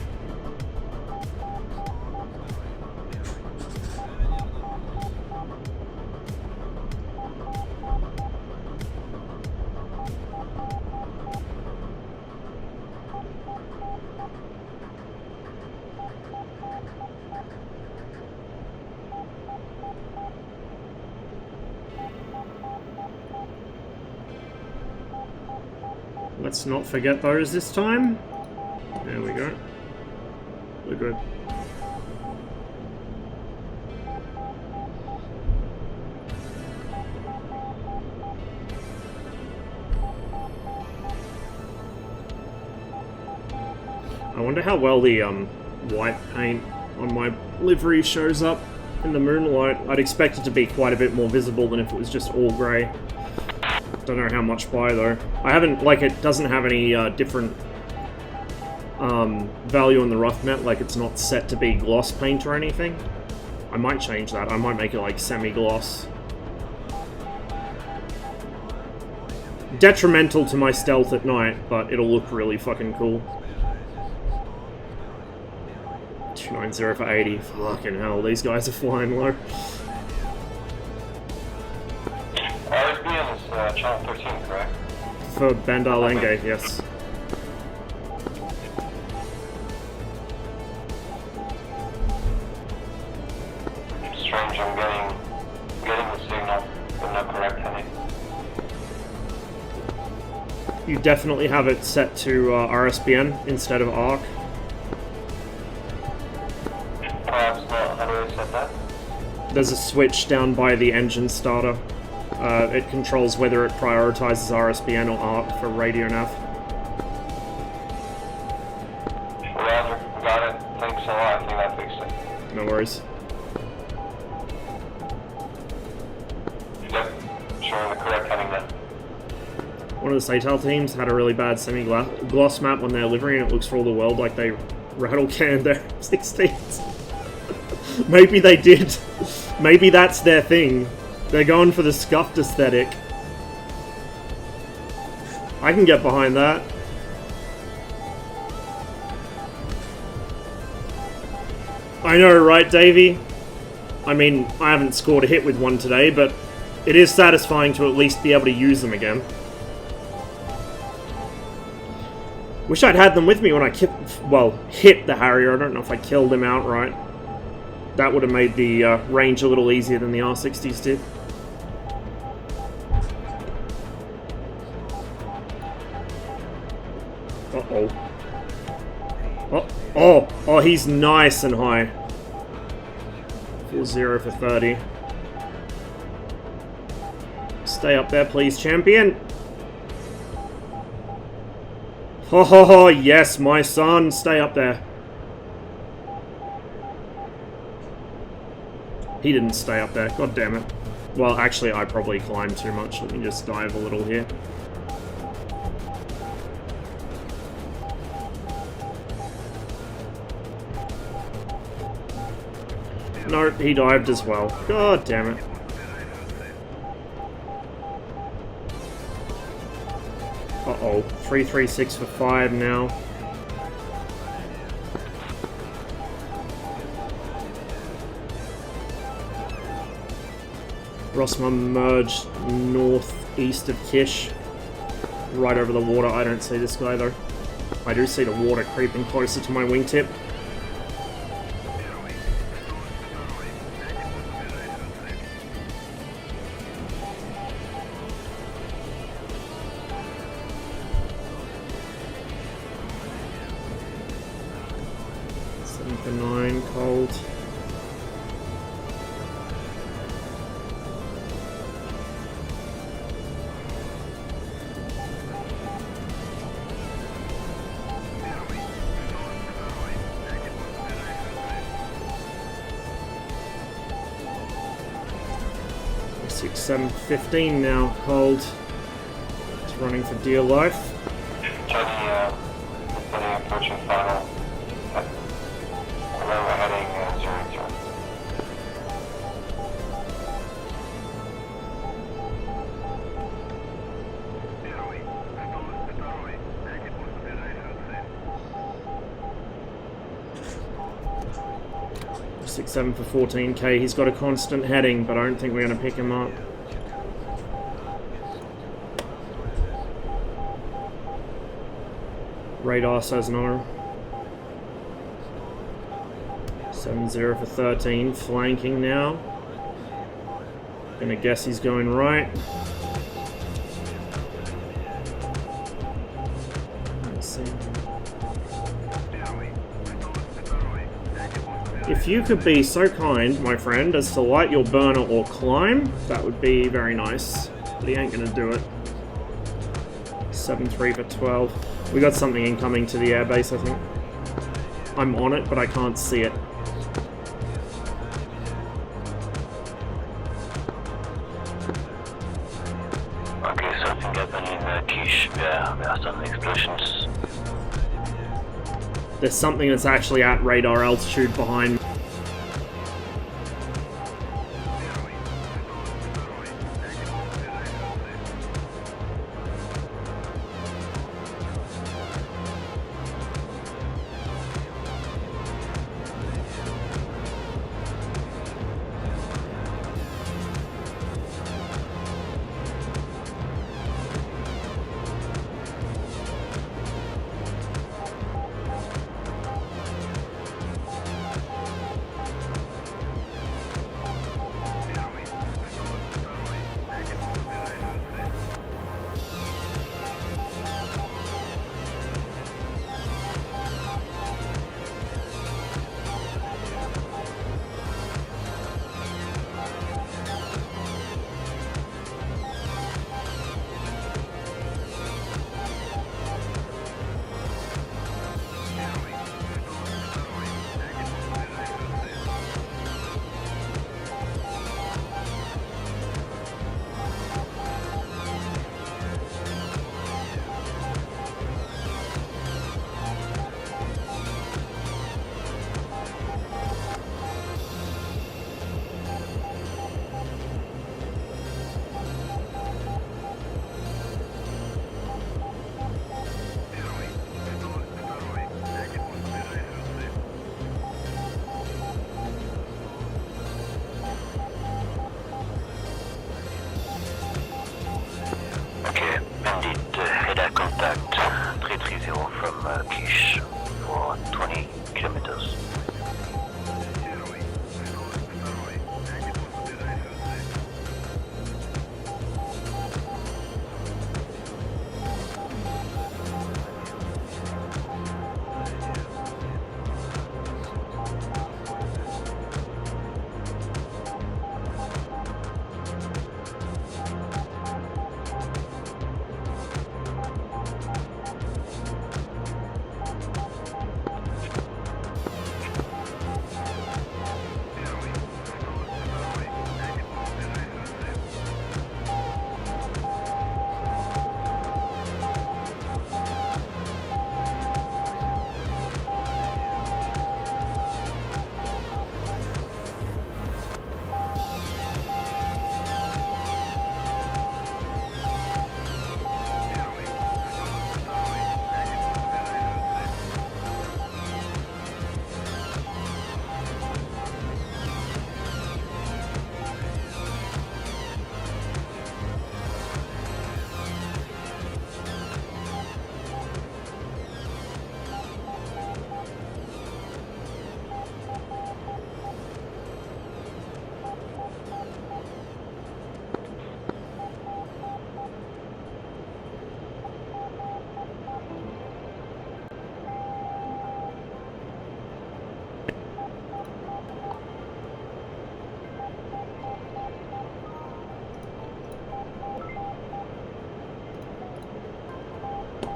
Let's not forget those this time. There we go. We're good. I wonder how well the white paint on my livery shows up in the moonlight. I'd expect it to be quite a bit more visible than if it was just all grey. Don't know how much by though. I haven't, like, it doesn't have any different value on the rough net, like it's not set to be gloss paint or anything. I might change that. I might make it like semi-gloss. Detrimental to my stealth at night, but it'll look really fucking cool. 290 for 80. Fucking hell, these guys are flying low. RSBN is channel 13, correct? For Bandar Lenge, yes. Strange, I'm getting the signal, but not correct heading. You definitely have it set to RSBN instead of ARC. Perhaps not. How do I set that? There's a switch down by the engine starter. It controls whether it prioritizes RSBN or ARC for radio nav. Roger, got it. Thanks a lot. I think that fixed it. No worries. Yep, showing the correct heading then. One of the SATEL teams had a really bad semi-gloss map on their livery, and it looks for all the world like they rattle-canned their 16s. Maybe they did. Maybe that's their thing. They're going for the scuffed aesthetic. I can get behind that. I know, right, Davey? I mean, I haven't scored a hit with one today, but it is satisfying to at least be able to use them again. Wish I'd had them with me when I hit the Harrier. I don't know if I killed him outright. That would have made the range a little easier than the R60s did. Uh-oh. Oh, he's nice and high. 40 for 30. Stay up there, please, champion. Oh, yes, my son. Stay up there. He didn't stay up there. God damn it. Well, actually, I probably climbed too much. Let me just dive a little here. No, he dived as well. God damn it. Uh-oh. 336 for 5 now. Rosma merged northeast of Kish. Right over the water. I don't see this guy though. I do see the water creeping closer to my wingtip. For 9, cold. Six, 7, 15 now, cold. It's running for dear life. Charlie, approaching final. We're heading 0-0. Six, 7 for 14k. He's got a constant heading, but I don't think we're going to pick him up. Radar says no. 7-0 for 13, flanking now. Gonna guess he's going right. Let's see. If you could be so kind, my friend, as to light your burner or climb, that would be very nice. But he ain't gonna do it. 7-3 for 12. We got something incoming to the airbase, I think. I'm on it, but I can't see it. There's something that's actually at radar altitude behind me.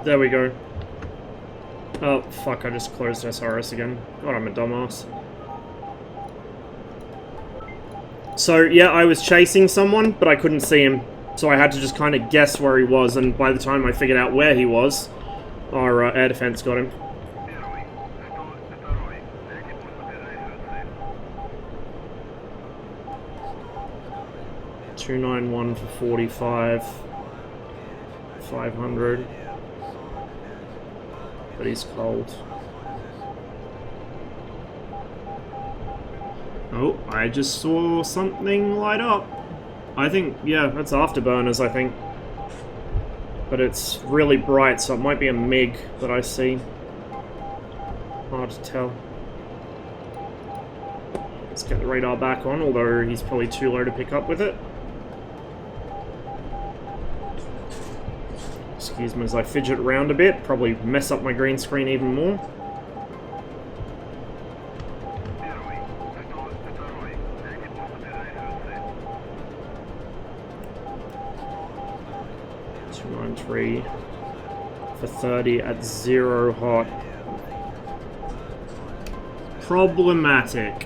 There we go. Oh, fuck, I just closed SRS again. God, I'm a dumbass. So, yeah, I was chasing someone, but I couldn't see him. So I had to just kind of guess where he was, and by the time I figured out where he was, our air defense got him. 291 for 45. 500. But he's cold. Oh, I just saw something light up. I think, yeah, that's afterburners, I think. But it's really bright, so it might be a MiG that I see. Hard to tell. Let's get the radar back on, although he's probably too low to pick up with it. Excuse me as I fidget around a bit, probably mess up my green screen even more. For 30 at 0 hot. Problematic.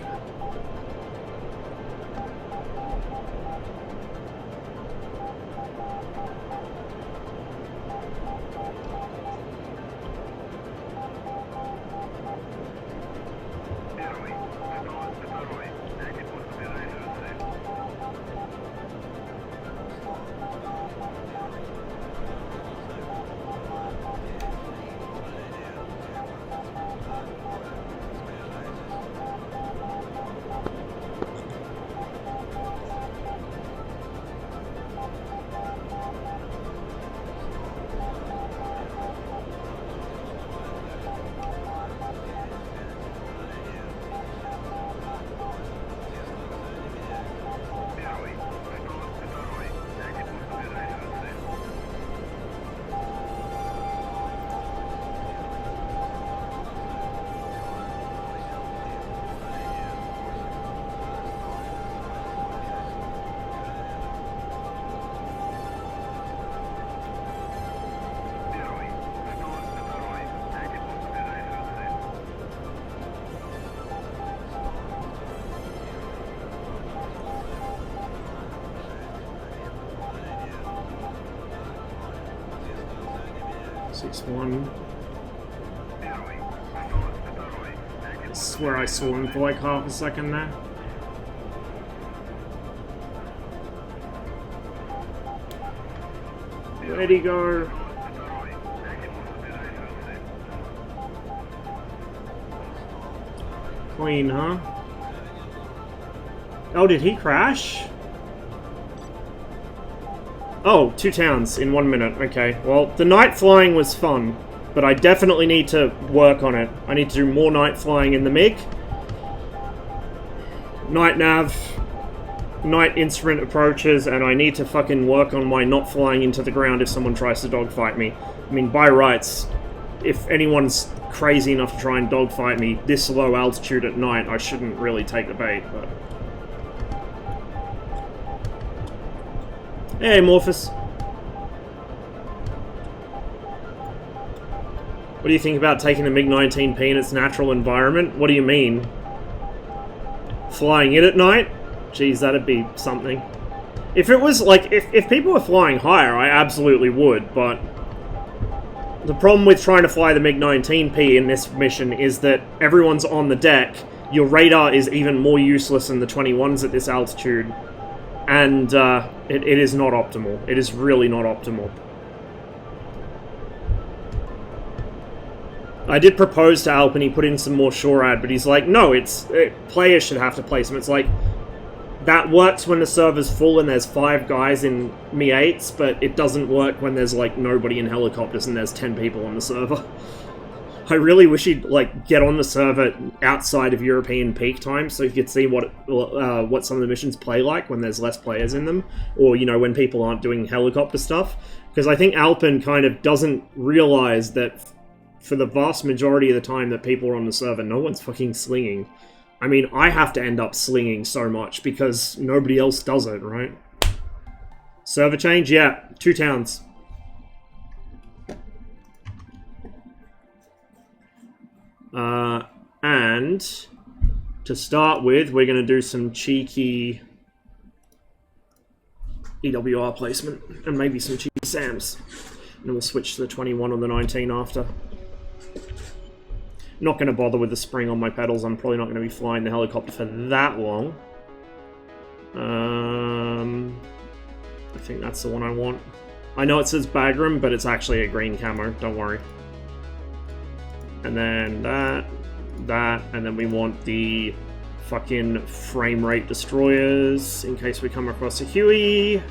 One. I swear I saw him for like half a second there. Where'd he go? Clean, huh? Oh, did he crash? Oh, 2 towns in 1 minute. Okay, well, the night flying was fun, but I definitely need to work on it. I need to do more night flying in the MiG. Night nav, night instrument approaches, and I need to fucking work on my not flying into the ground if someone tries to dogfight me. I mean, by rights, if anyone's crazy enough to try and dogfight me this low altitude at night, I shouldn't really take the bait, but... Hey, Morphus. What do you think about taking the MiG-19P in its natural environment? What do you mean? Flying it at night? Jeez, that'd be something. If it was, like, if people were flying higher, I absolutely would, but... The problem with trying to fly the MiG-19P in this mission is that everyone's on the deck, your radar is even more useless than the 21s at this altitude, and it is not optimal. It is really not optimal. I did propose to Alp and he put in some more SHORAD, but he's like, no, players should have to place them. It's like, that works when the server's full and there's 5 guys in Mi-8s, but it doesn't work when there's, like, nobody in helicopters and there's 10 people on the server. I really wish he'd, like, get on the server outside of European peak time so you could see what some of the missions play like when there's less players in them, or, you know, when people aren't doing helicopter stuff. Because I think Alpin kind of doesn't realize that for the vast majority of the time that people are on the server, no one's fucking slinging. I mean, I have to end up slinging so much because nobody else does it, right? Server change? Yeah, 2 towns. And to start with, we're going to do some cheeky EWR placement and maybe some cheeky SAMs. And we'll switch to the 21 or the 19 after. Not going to bother with the spring on my pedals. I'm probably not going to be flying the helicopter for that long. I think that's the one I want. I know it says Bagram, but it's actually a green camo, don't worry. And then that, and then we want the fucking frame rate destroyers in case we come across a Huey.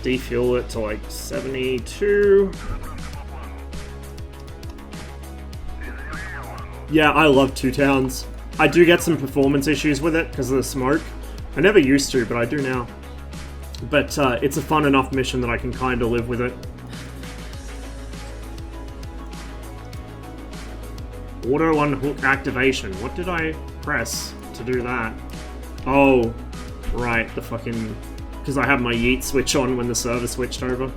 Defuel it to like 72. Yeah, I love Two Towns. I do get some performance issues with it because of the smoke. I never used to, but I do now. But it's a fun enough mission that I can kind of live with it. Auto unhook activation. What did I press to do that? Oh, right, the fucking... Because I had my yeet switch on when the server switched over.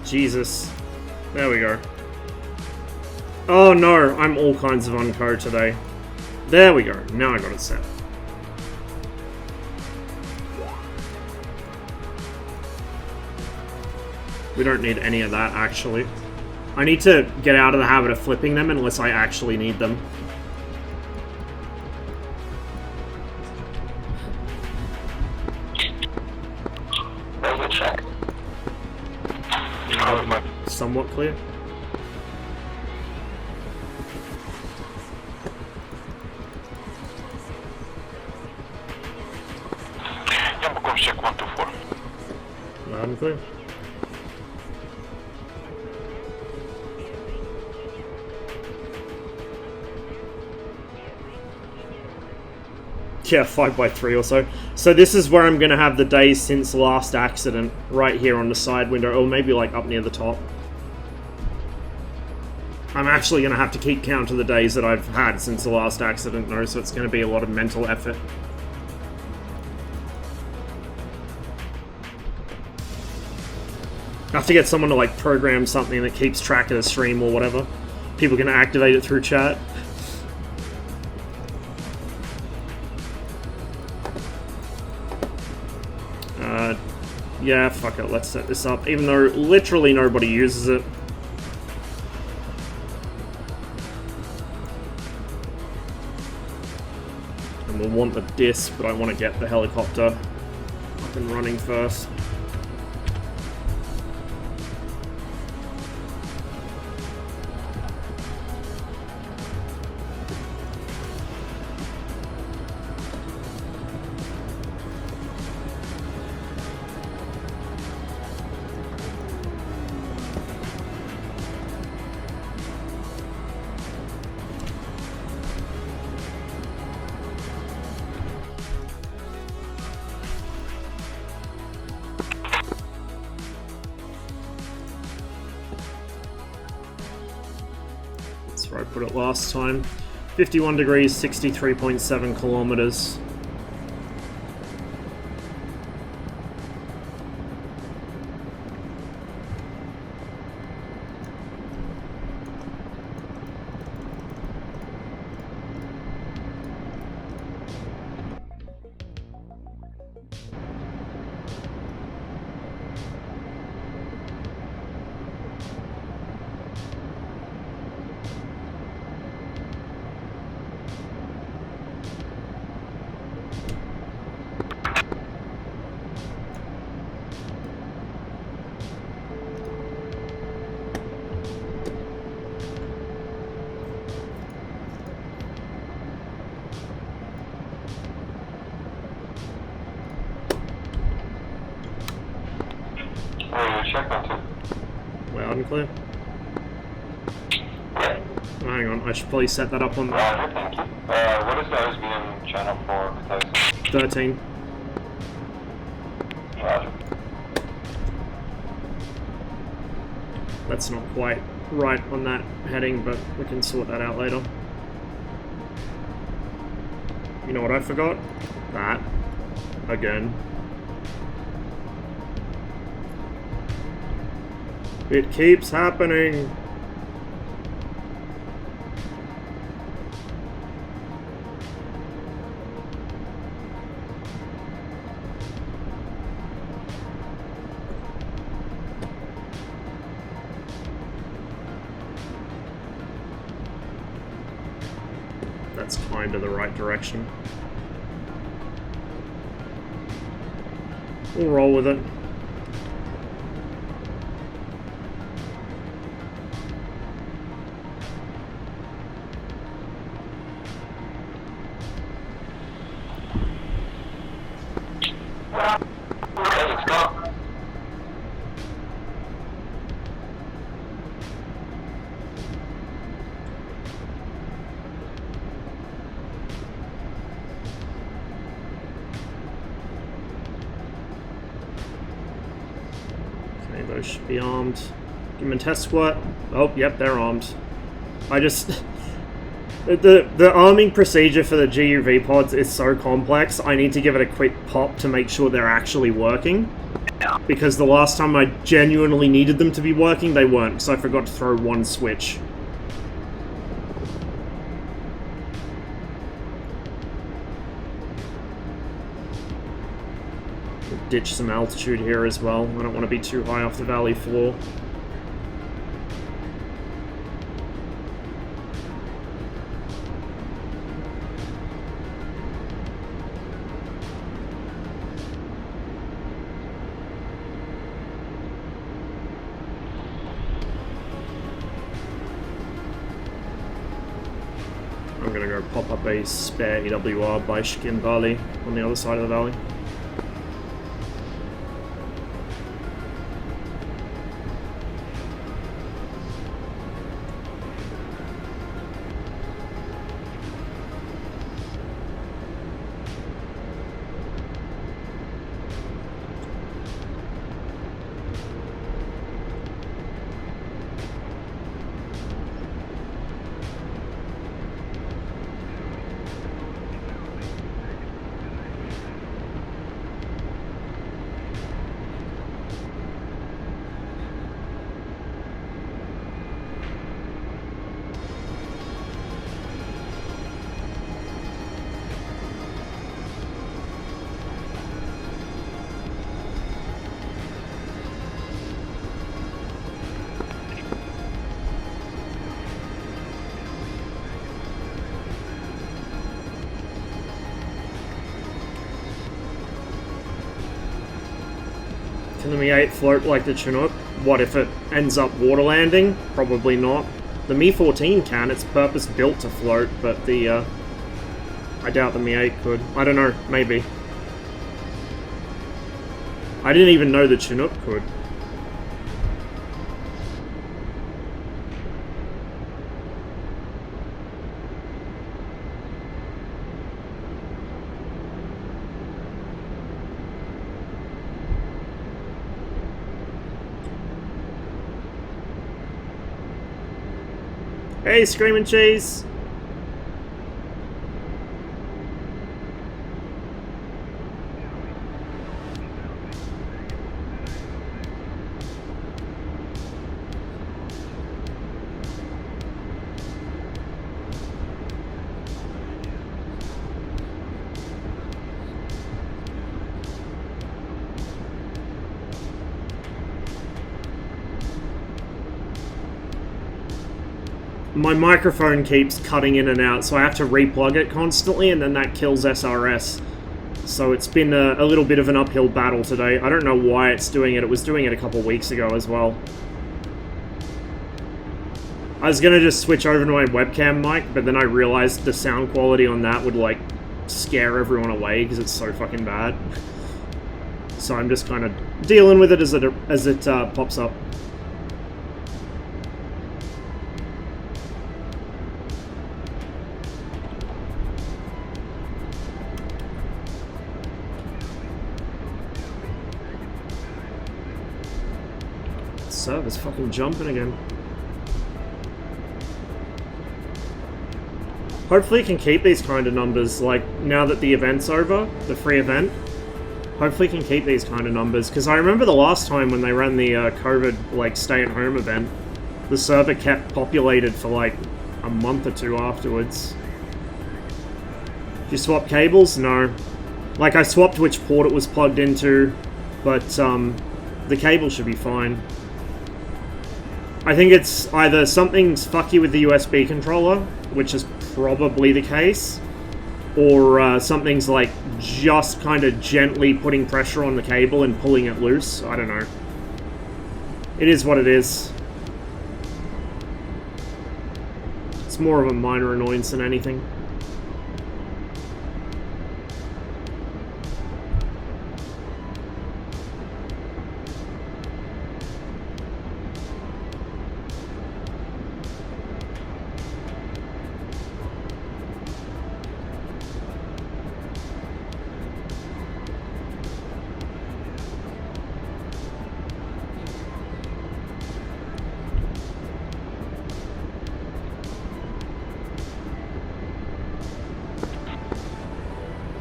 Jesus. There we go. Oh no, I'm all kinds of uncode today. There we go. Now I got it set. We don't need any of that, actually. I need to get out of the habit of flipping them unless I actually need them. Somewhat clear. Yambacom check 124. Loud and clear. Yeah, 5x3 or so. So this is where I'm going to have the days since last accident, right here on the side window, or maybe like up near the top. I'm actually going to have to keep count of the days that I've had since the last accident, though, so it's going to be a lot of mental effort. I have to get someone to like program something that keeps track of the stream or whatever. People can activate it through chat. Yeah, fuck it, let's set this up, even though literally nobody uses it. And we'll want the disc, but I want to get the helicopter up and running first. Where I put it last time. 51 degrees, 63.7 kilometers. check on two. Loud and clear. Yeah. Oh, hang on, I should probably set that up on Roger, thank you. What is the OSBM channel for Bethesda? 13. Roger. That's not quite right on that heading, but we can sort that out later. You know what I forgot? That. Again. It keeps happening. That's kind of the right direction. We'll roll with it. Let's go. Okay, those should be armed. Give them a test squat. Oh, yep, they're armed. I just... The arming procedure for the GUV pods is so complex, I need to give it a quick pop to make sure they're actually working. Because the last time I genuinely needed them to be working, they weren't, because I forgot to throw one switch. Ditch some altitude here as well. I don't want to be too high off the valley floor. I'm gonna go pop up a spare EWR by Kickin Valley on the other side of the valley. Can the Mi-8 float like the Chinook? What if it ends up water landing? Probably not. The Mi-14 can, it's purpose built to float, but the, I doubt the Mi-8 could. I don't know, maybe. I didn't even know the Chinook could. Hey, Screaming Cheese! My microphone keeps cutting in and out, so I have to replug it constantly, and then that kills SRS. So it's been a little bit of an uphill battle today. I don't know why it's doing it. It was doing it a couple weeks ago as well. I was gonna just switch over to my webcam mic, but then I realized the sound quality on that would, like, scare everyone away because it's so fucking bad. so I'm just kind of dealing with it as it pops up. Server's fucking jumping again. Hopefully it can keep these kind of numbers, like, now that the event's over, the free event. Hopefully it can keep these kind of numbers, because I remember the last time when they ran the COVID, like, stay-at-home event, the server kept populated for, like, a month or two afterwards. Did you swap cables? No. Like, I swapped which port it was plugged into, but, the cable should be fine. I think it's either something's fucky with the USB controller, which is probably the case, or something's like just kind of gently putting pressure on the cable and pulling it loose. I don't know. It is what it is. It's more of a minor annoyance than anything.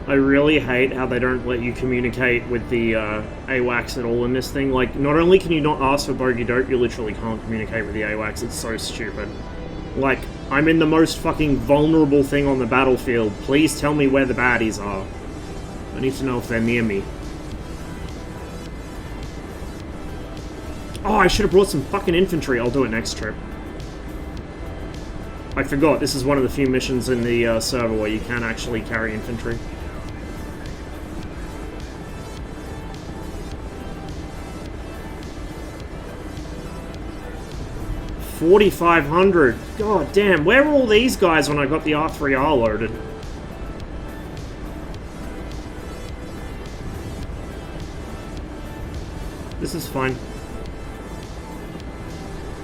I really hate how they don't let you communicate with the AWACS at all in this thing. Like, not only can you not ask for bogey dope, you literally can't communicate with the AWACS. It's so stupid. Like, I'm in the most fucking vulnerable thing on the battlefield. Please tell me where the baddies are. I need to know if they're near me. Oh, I should have brought some fucking infantry. I'll do it next trip. I forgot, this is one of the few missions in the server where you can actually carry infantry. 4,500. God damn, where were all these guys when I got the R3R loaded? This is fine.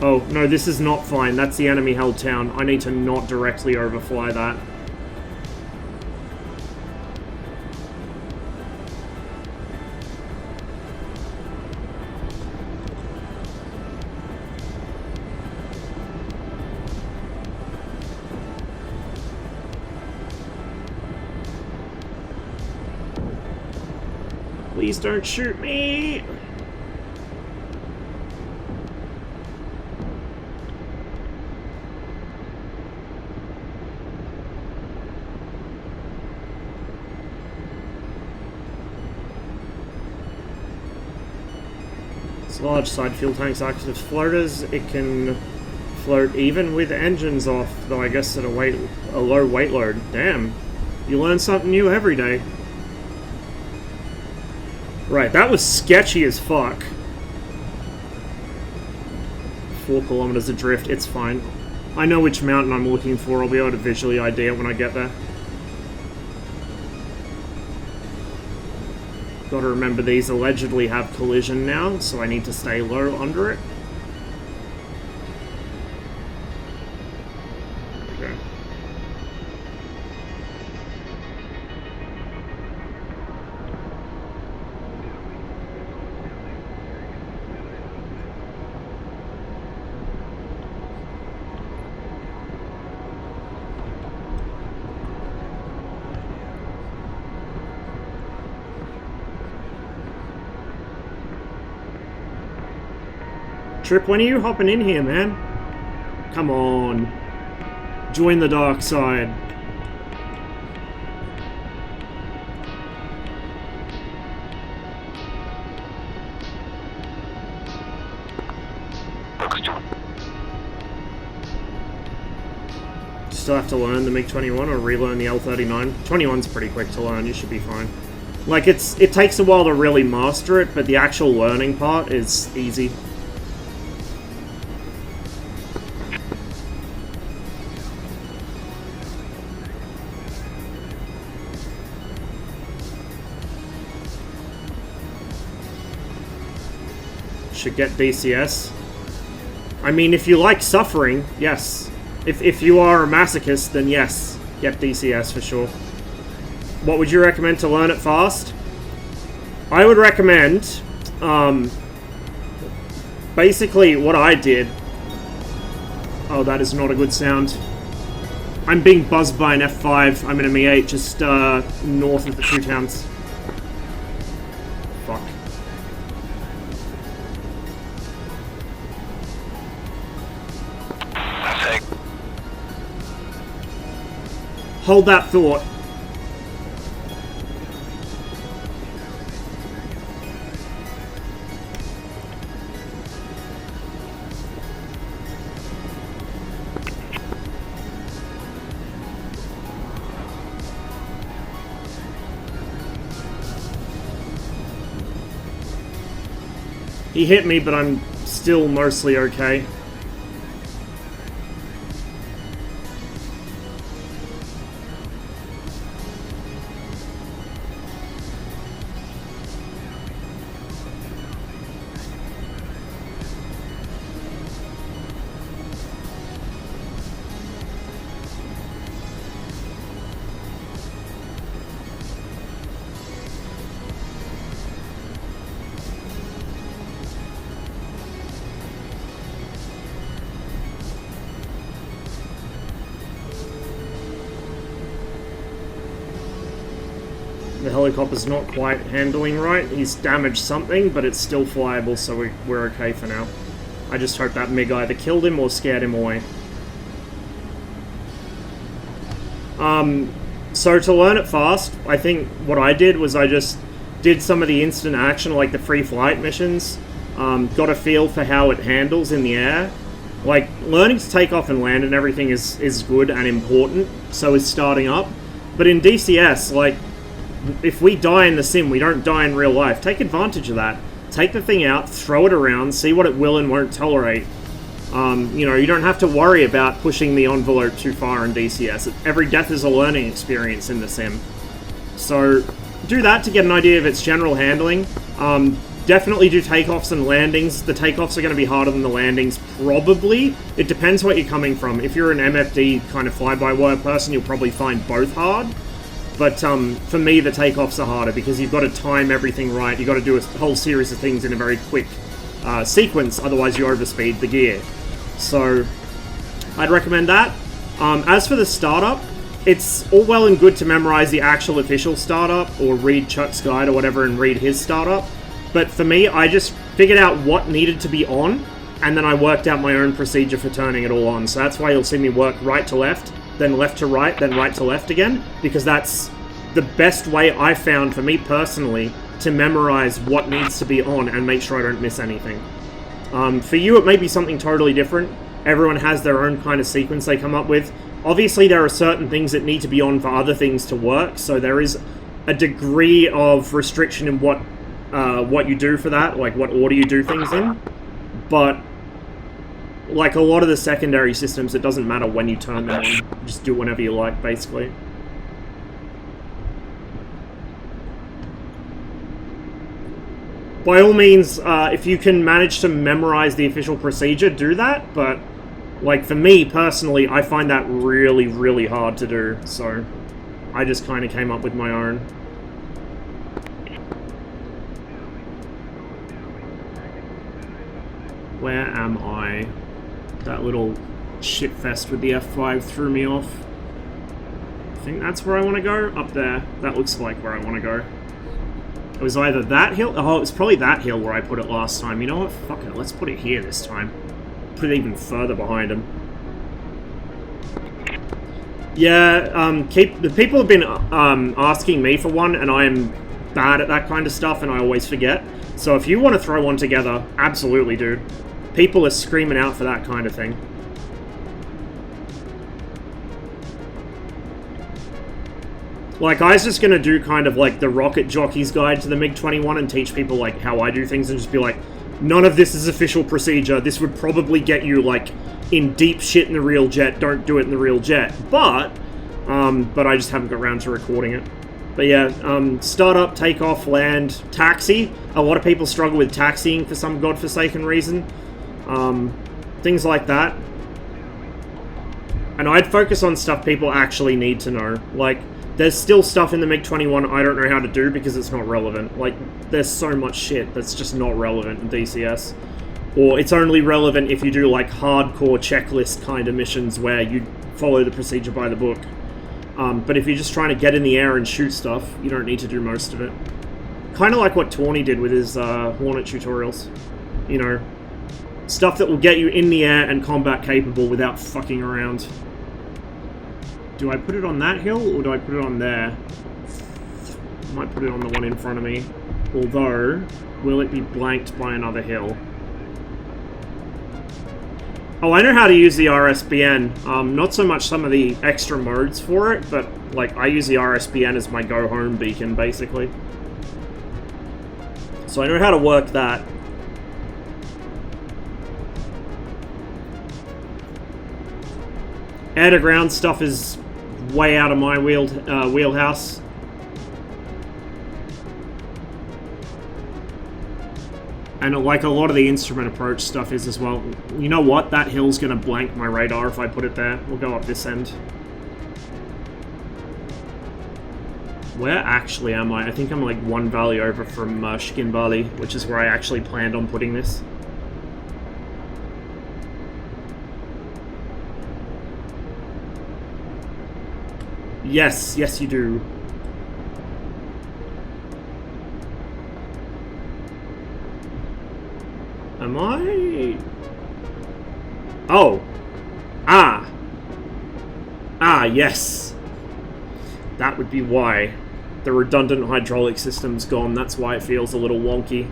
Oh, no, this is not fine. That's the enemy-held town. I need to not directly overfly that. Please don't shoot me! Large side fuel tanks act as floaters. It can float even with engines off, though I guess at a low weight load. Damn, you learn something new every day. Right, that was sketchy as fuck. 4 kilometers adrift, it's fine. I know which mountain I'm looking for, I'll be able to visually ID it when I get there. Gotta remember these allegedly have collision now, so I need to stay low under it. Okay. Trip, when are you hopping in here, man? Come on. Join the dark side. Still have to learn the MiG-21 or relearn the L-39. 21's pretty quick to learn, you should be fine. Like, it takes a while to really master it, but the actual learning part is easy. should get DCS. I mean, if you like suffering, yes. If you are a masochist, then yes, get DCS for sure. What would you recommend to learn it fast? I would recommend, basically what I did... Oh, that is not a good sound. I'm being buzzed by an F5. I'm in a Mi-8 just north of the two towns. Fuck. Hold that thought. He hit me, but I'm still mostly okay. The helicopter's not quite handling right. He's damaged something, but it's still flyable, so we're okay for now. I just hope that MiG either killed him or scared him away. So to learn it fast, I think what I did was I just did some of the instant action, like the free flight missions, got a feel for how it handles in the air. Like, learning to take off and land and everything is good and important, so is starting up. But in DCS, like, if we die in the sim, we don't die in real life. Take advantage of that. Take the thing out, throw it around, see what it will and won't tolerate. You know, you don't have to worry about pushing the envelope too far in DCS. Every death is a learning experience in the sim. So, do that to get an idea of its general handling. Definitely do takeoffs and landings. The takeoffs are going to be harder than the landings, probably. It depends what you're coming from. If you're an MFD kind of fly-by-wire person, you'll probably find both hard. But for me, the takeoffs are harder because you've got to time everything right. You've got to do a whole series of things in a very quick sequence, otherwise you overspeed the gear. So, I'd recommend that. As for the startup, it's all well and good to memorize the actual official startup, or read Chuck's guide or whatever and read his startup. But for me, I just figured out what needed to be on, and then I worked out my own procedure for turning it all on. So that's why you'll see me work right to left, then left to right, then right to left again, because that's the best way I found, for me personally, to memorize what needs to be on and make sure I don't miss anything. For you, it may be something totally different. Everyone has their own kind of sequence they come up with. Obviously, there are certain things that need to be on for other things to work, so there is a degree of restriction in what you do for that, like what order you do things in. But like a lot of the secondary systems, it doesn't matter when you turn them on. Just do whenever you like, basically. By all means, if you can manage to memorize the official procedure, do that, but like for me personally, I find that really, really hard to do, so I just kind of came up with my own. Where am I? That little shitfest with the F5 threw me off. I think that's where I want to go. Up there. That looks like where I want to go. It was either that hill... Oh, it was probably that hill where I put it last time. You know what? Fuck it. Let's put it here this time. Put it even further behind him. Yeah, the people have been asking me for one, and I am bad at that kind of stuff, and I always forget. So if you want to throw one together, absolutely, dude. People are screaming out for that kind of thing. Like, I was just gonna do kind of like the rocket jockey's guide to the MiG-21 and teach people like how I do things and just be like, none of this is official procedure. This would probably get you like in deep shit in the real jet. Don't do it in the real jet. But I just haven't got around to recording it. But yeah, startup, takeoff, land, taxi. A lot of people struggle with taxiing for some godforsaken reason. Things like that. And I'd focus on stuff people actually need to know. Like, there's still stuff in the MiG-21 I don't know how to do because it's not relevant. Like, there's so much shit that's just not relevant in DCS. Or it's only relevant if you do, like, hardcore checklist kind of missions where you follow the procedure by the book. But if you're just trying to get in the air and shoot stuff, you don't need to do most of it. Kind of like what Tawny did with his Hornet tutorials. You know, stuff that will get you in the air and combat capable without fucking around. Do I put it on that hill, or do I put it on there? I might put it on the one in front of me. Although, will it be blanked by another hill? Oh, I know how to use the RSBN. Not so much some of the extra modes for it, but, like, I use the RSBN as my go-home beacon, basically. So I know how to work that. Air-to-ground stuff is way out of my wheelhouse. And like a lot of the instrument approach stuff is as well. You know what? That hill's gonna blank my radar if I put it there. We'll go up this end. Where actually am I? I think I'm like one valley over from Kickin Valley, which is where I actually planned on putting this. Yes, yes you do. Am I? Oh. Ah. Ah, yes. That would be why. The redundant hydraulic system's gone. That's why it feels a little wonky.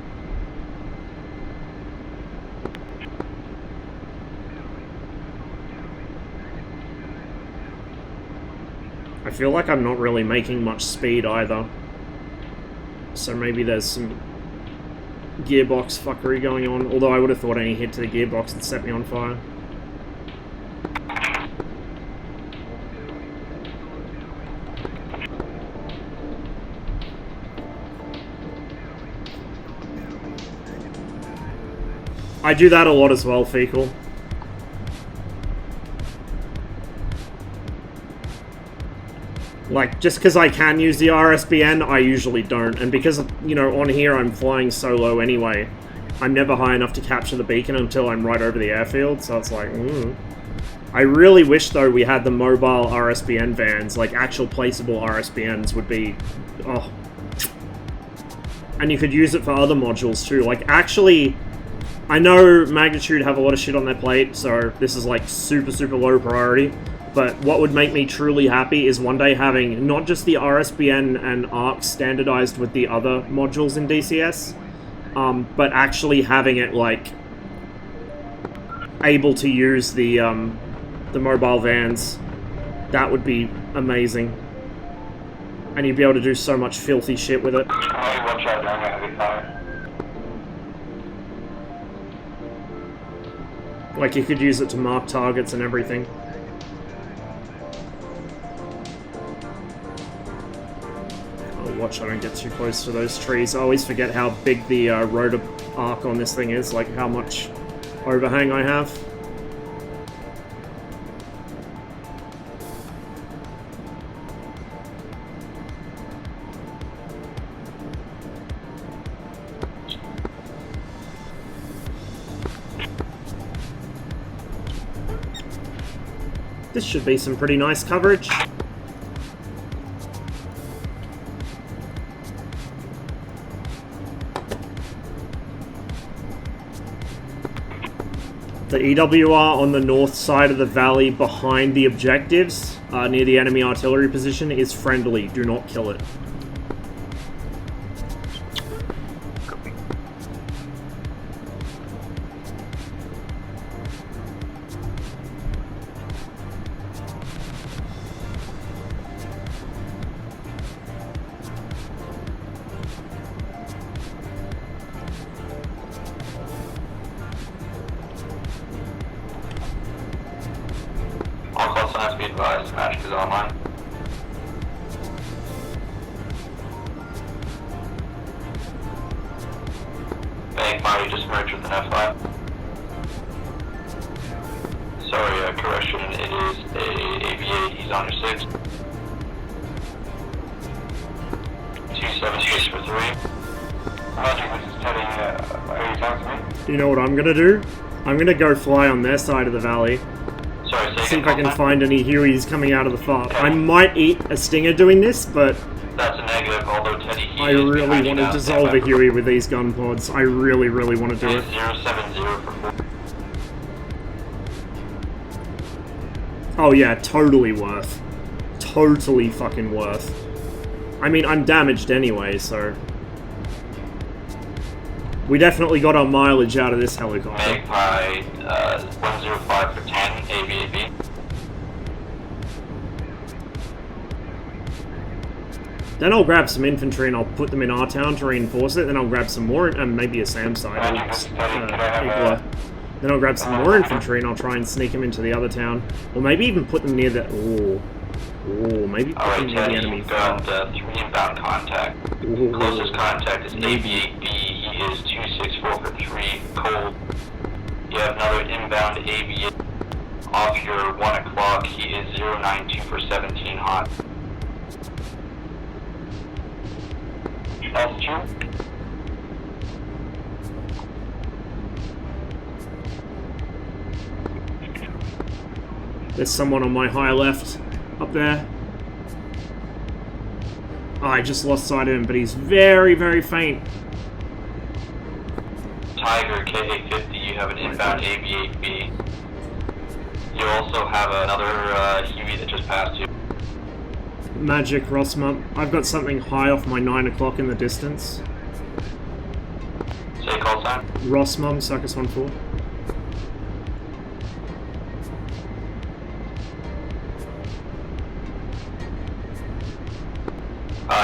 I feel like I'm not really making much speed either. So maybe there's some gearbox fuckery going on, although I would have thought any hit to the gearbox would set me on fire. I do that a lot as well, Fecal. Like, just because I can use the RSBN, I usually don't. And because, you know, on here I'm flying solo anyway, I'm never high enough to capture the beacon until I'm right over the airfield, so it's like, I really wish, though, we had the mobile RSBN vans, like actual placeable RSBNs would be, oh. And you could use it for other modules, too. Like, actually, I know Magnitude have a lot of shit on their plate, so this is, like, super, super low priority. But what would make me truly happy is one day having not just the RSBN and ARC standardized with the other modules in DCS, but actually having it, like, able to use the mobile vans. That would be amazing. And you'd be able to do so much filthy shit with it. Like, you could use it to mark targets and everything. Watch I don't get too close to those trees. I always forget how big the rotor arc on this thing is, like how much overhang I have. This should be some pretty nice coverage. The EWR on the north side of the valley behind the objectives, near the enemy artillery position, is friendly. Do not kill it. You just merged with an F5. Sorry, correction, it is a AV8, he's on your 6. 276 for 3. Roger, this is Teddy, are you talking to me? You know what I'm gonna do? I'm gonna go fly on their side of the valley. Sorry, See if I can find any Hueys coming out of the far. I might eat a stinger doing this, but That's a negative, although Teddy, he I is really behind you want to now. dissolve a Huey with these gun pods. I really want to do it. 070 for 4. Oh yeah, totally worth. Totally fucking worth. I mean, I'm damaged anyway, so... We definitely got our mileage out of this helicopter. Magpie, 105 for 10, AVAB. Then I'll grab some infantry and I'll put them in our town to reinforce it. Then I'll grab some more, and maybe a SAM side. Then I'll grab some more infantry and I'll try and sneak them into the other town. Or maybe even put them near the... Ooh, maybe put them near the enemy. You've got 3 inbound contact. Ooh. Closest contact is AV8B. He is 264 for 3, cold. You have another inbound AV8 off your 1 o'clock. He is 092 for 17, hot. Altitude? There's someone on my high left, up there. Oh, I just lost sight of him, but he's very faint. Tiger, KA-50, you have an inbound AV-8B. You also have another Huey that just passed you. Magic, Rossmum. I've got something high off my 9 o'clock in the distance. Say call sign. Rossmum, Circus 1-4.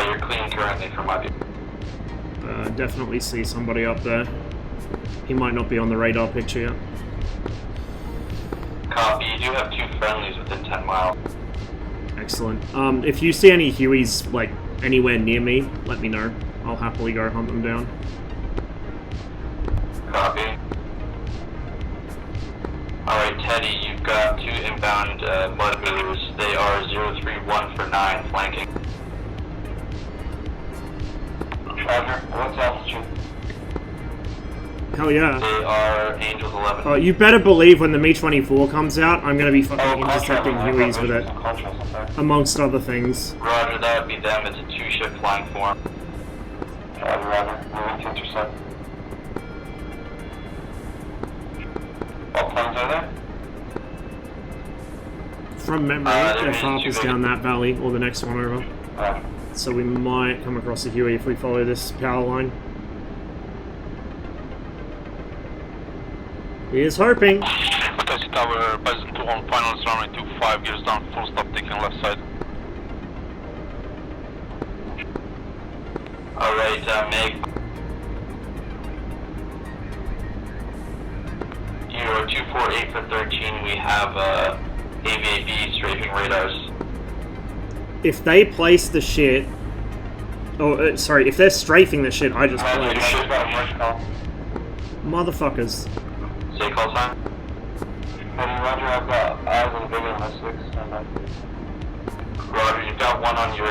You're clean currently from my view. Definitely see somebody up there. He might not be on the radar picture yet. Copy, you do have 2 friendlies within 10 miles. Excellent. If you see any Hueys, like, anywhere near me, let me know. I'll happily go hunt them down. Copy. Alright, Teddy, you've got 2 inbound mud movers. They are 031 for 9, flanking. Roger, what's altitude? Hell yeah. They are Angels 11. Oh, you better believe when the Mi-24 comes out, I'm gonna be fucking intercepting Hueys with it. Amongst other things. Roger, that would be them. It's a 2-ship flying form. Roger. Moving to intercept. All planes are there? From memory, their path is down that valley, or the next one over. So we might come across a Huey if we follow this power line. Here's hoping. Taxi Tower, Bison 2 on finals, runway 25, gears down, full stop, taking left side. Alright, Meg. You are 248 for 13, we have AVAB strafing radars. If they place the shit... Oh, sorry, if they're strafing the shit, I just played. Motherfuckers. Say call sign. Roger, I've got eyes on the big one, 6. Roger, you've got one on your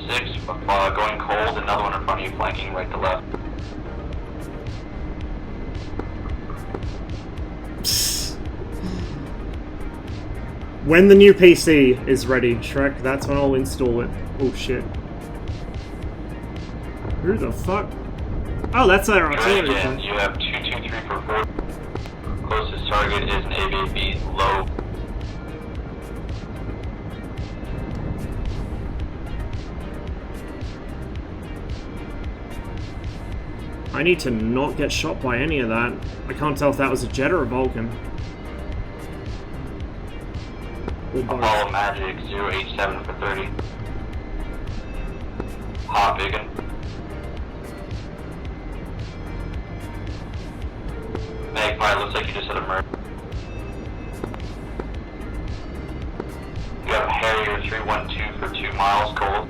6 going cold, another one in front of you flanking right to left. When the new PC is ready, Shrek, that's when I'll install it. Oh shit. Who the fuck? Oh, that's our artillery. Again, you have 223 for 4. Closest target is an AVB low. I need to not get shot by any of that. I can't tell if that was a jet or a Vulcan. Apollo Magic 087 for 30. Hot Biggin. Magpie, looks like you just had a murder. You have Harrier 312 for 2 miles cold.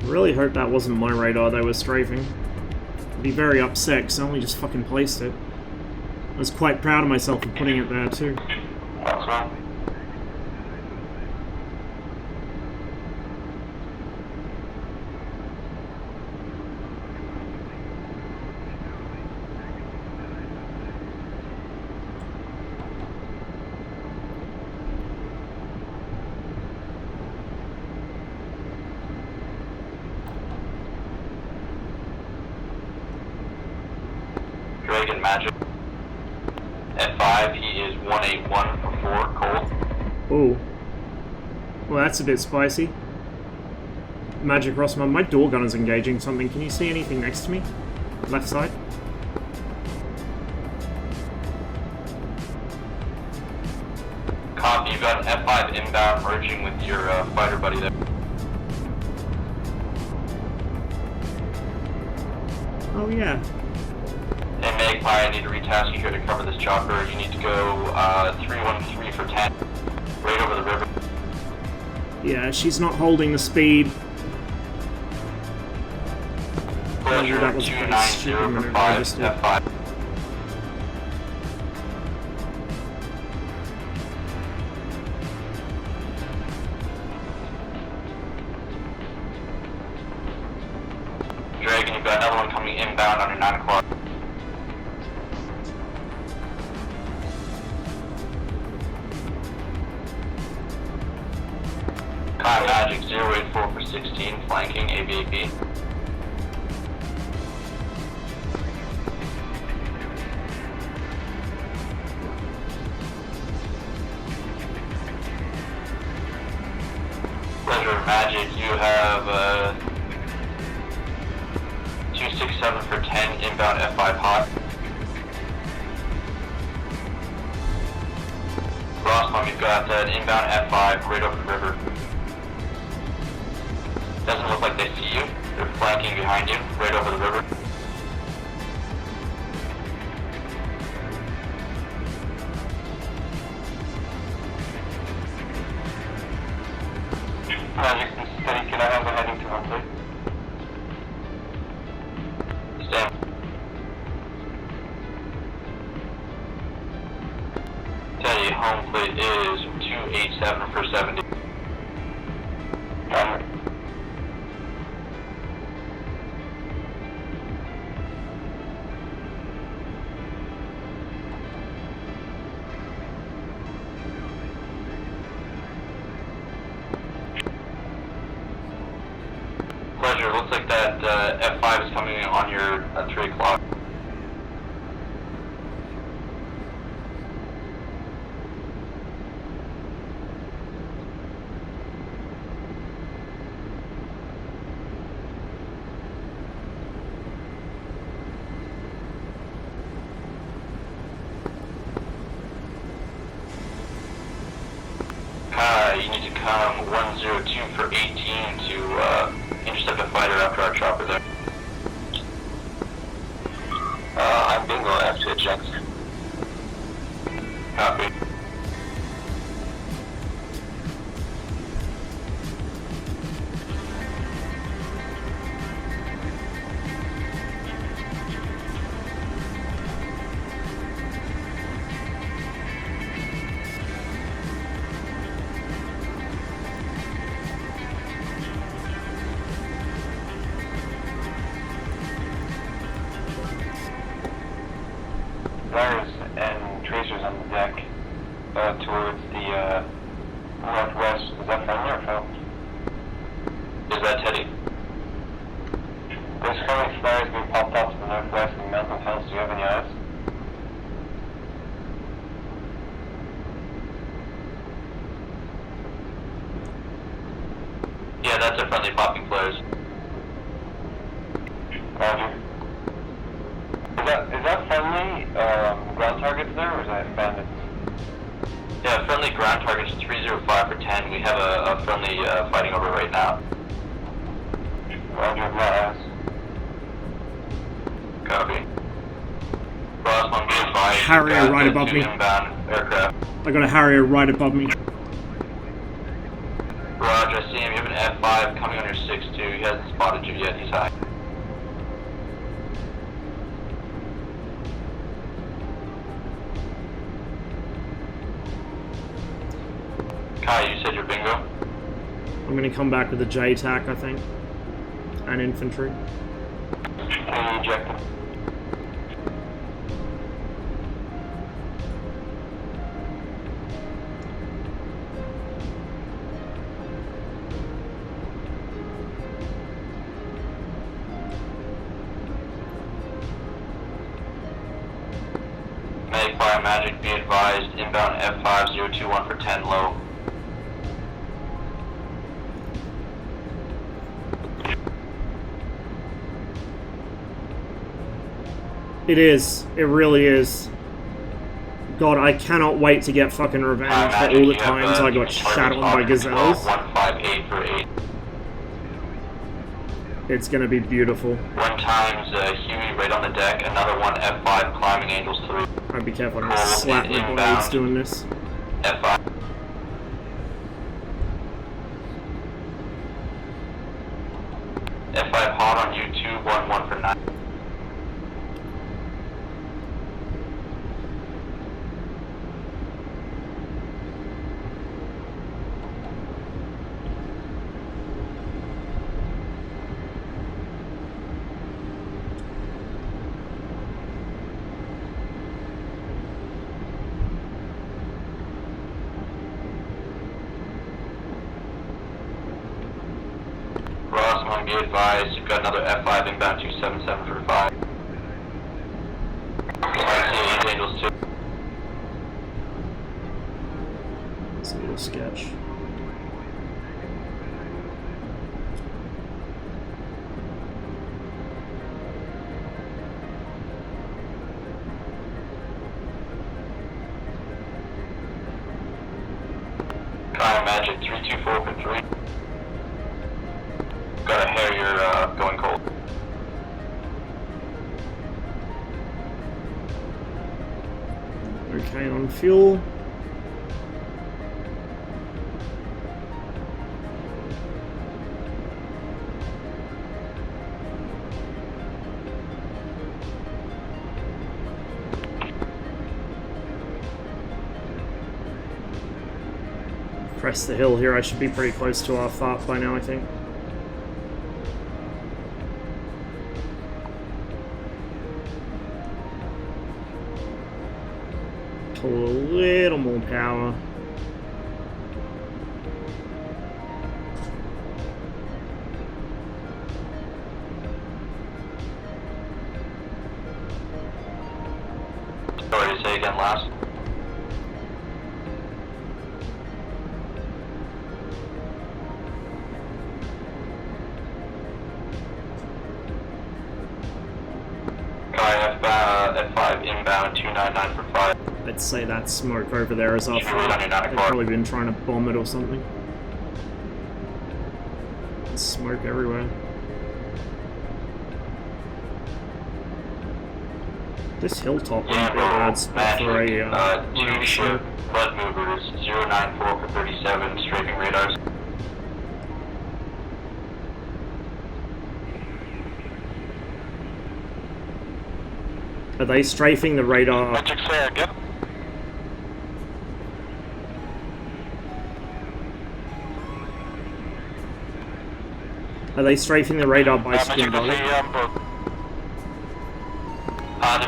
Really hope that wasn't my radar they were strafing. I'd be very upset because I only just fucking placed it. I was quite proud of myself for putting it there too. That's right. Dragon Magic. F5, he is 181 for 4, cold. Ooh. Well, that's a bit spicy. Magic Rossman, my door gun is engaging something. Can you see anything next to me? Left side? Copy, you've got an F5 inbound merging with your fighter buddy there. Oh yeah. Hey Magpie, I need to retask you here to cover this chopper. You need to go 313 for 10, right over the river. Yeah, she's not holding the speed. Pleasure, that was pretty 290 stupid for maneuver, 5, just did. F5. Dragon, you've got another one coming inbound on your 9 o'clock. Kai Magic 084 for 16, flanking AVAP. Pleasure Magic, you have 267 for 10, inbound F5 hot. Rossmom, you've got an inbound F5 right over the river. Doesn't look like they see you. They're flanking behind you, right over the river. Magic, this is steady. Can I have a heading to home plate? Stand. Steady, home plate is 287 for 70. Got it. Pleasure, looks like that F5 is coming on your 3 o'clock. You need to come 102 for 18 to intercept a fighter after our chopper there. I'm bingo, I have to eject. Copy. Wires and tracers on the deck towards the northwest. Is that friendly or foe? Is that Teddy? There's friendly flares being popped up to the northwest in the mountain hills. Do you have any eyes? Yeah, that's a friendly popping flares. Roger. Is that friendly ground targets there, or is that bandits? Yeah, friendly ground targets 305 for 10. We have a friendly fighting over right now. Roger, my eyes. Copy. Rossman, be advised. Harrier right above me. Inbound aircraft. I got a Harrier right above me. Roger, I see him. You have an F5 F5 coming on your 6-2. He hasn't spotted you yet. He's high. Kai, you said you're bingo? I'm gonna come back with a J-tac, I think. And infantry. And eject him. Medic Biomagic, be advised, inbound F5 021 for 10 low. It is. It really is. God, I cannot wait to get fucking revenge for all the times I got shat on by gazelles. 158 for 8. It's gonna be beautiful. 1 times Huey right on the deck, another one F5 climbing Angels 3. I'd be careful, I'm gonna slap my blades doing this. F5. F5 hot on you 211 for 9. Be advised, you've got another F5 inbound 277 for 5. I see Angels 2. It's a little sketch. Kai Magic 324 for 3. Got a Harrier going cold. Okay, on fuel. Press the hill here, I should be pretty close to our fart by now, I think. A little more power. Sorry, say again last. F5 inbound 299 for 5. I'd say that smoke over there is our fart. They've probably been trying to bomb it or something. There's smoke everywhere. This hilltop might be a bad spot for a two ship lead movers 094 for 37 strafing radars. Are they strafing the radar? Magic say again. Are they strafing the radar by Spin Valley? They're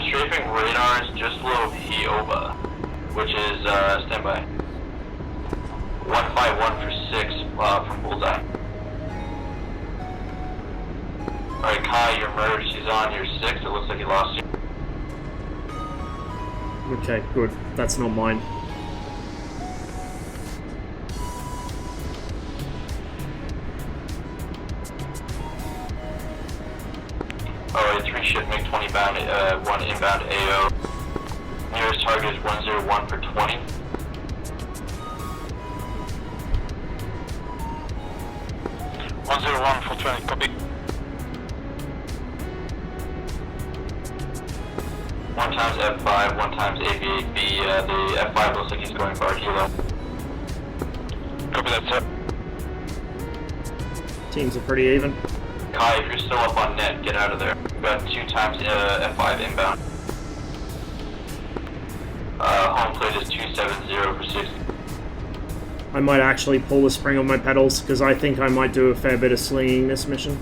strafing radars just below Hioba, which is standby. 151 for 6 from Bullseye. Alright, Kai, you're merged. He's on your 6. It looks like he lost you. Okay, good. That's not mine. Alright, 3 ship MiG-20 bound, 1 inbound AO. Nearest target is 101 for 20. For 20, copy. 1 times F5, 1 times AV8B. The F5 looks like he's going for our helo. Copy that, sir. Teams are pretty even. Kai, if you're still up on net, get out of there. We've got 2 times F5 inbound. Home plate is 270 for 60. I might actually pull the spring on my pedals, because I think I might do a fair bit of slinging this mission.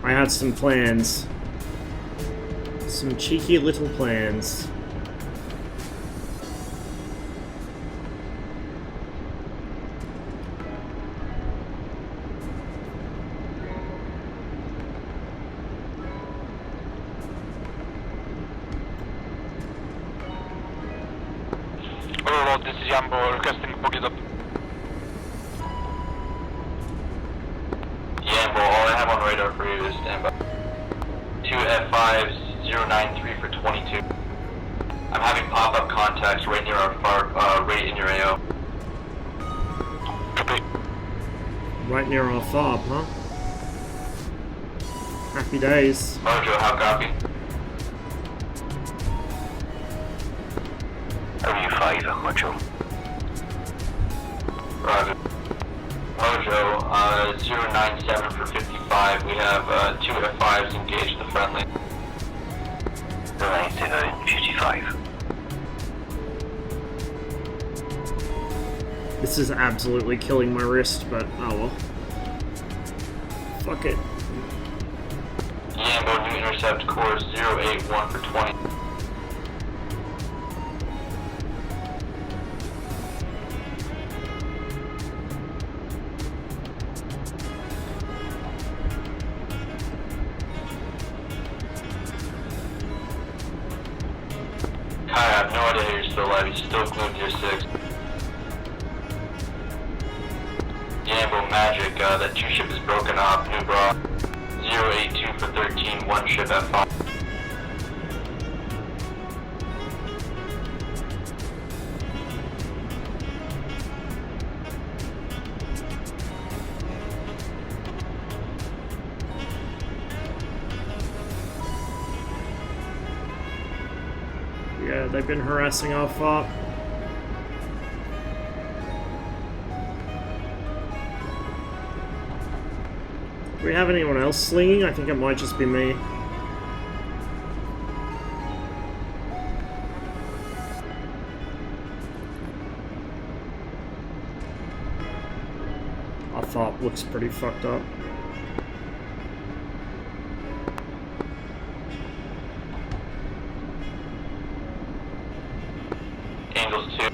I had some plans. Some cheeky little plans. Overlord, this is Jambo, requesting pocket up. Yambo, all I have on radar for you is standby. 2 F5s, 093 for 22. I'm having pop-up contacts right near our right in your AO. Copy. Right near our fob, huh? Happy days. Mojo, how copy? W5, Mojo. Roger. Mojo, 097 for 55. We have 2 F5s engaged the friendly. 97, 55. This is absolutely killing my wrist, but oh well. Fuck it. Yambo, new intercept course 081 for 20. I have no idea you're still alive. You're still glued to your 6. Yambo, Magic, that 2 ship is broken off. New bra. 082 for 13, 1 ship F5. Yeah, they've been harassing our fob. Do we have anyone else slinging? I think it might just be me. Our fob looks pretty fucked up. Angels 2.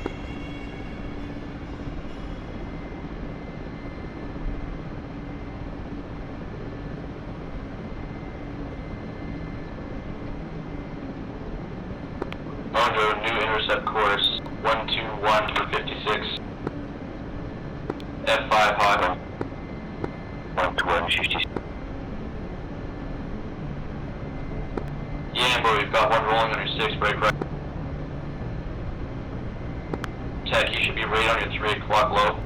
Mojo, new intercept course 121 for 56. F5 hot. 121, 56. Yambo, we've got 1 rolling on your 6, break right. Tech, you should be right on your 3 o'clock low.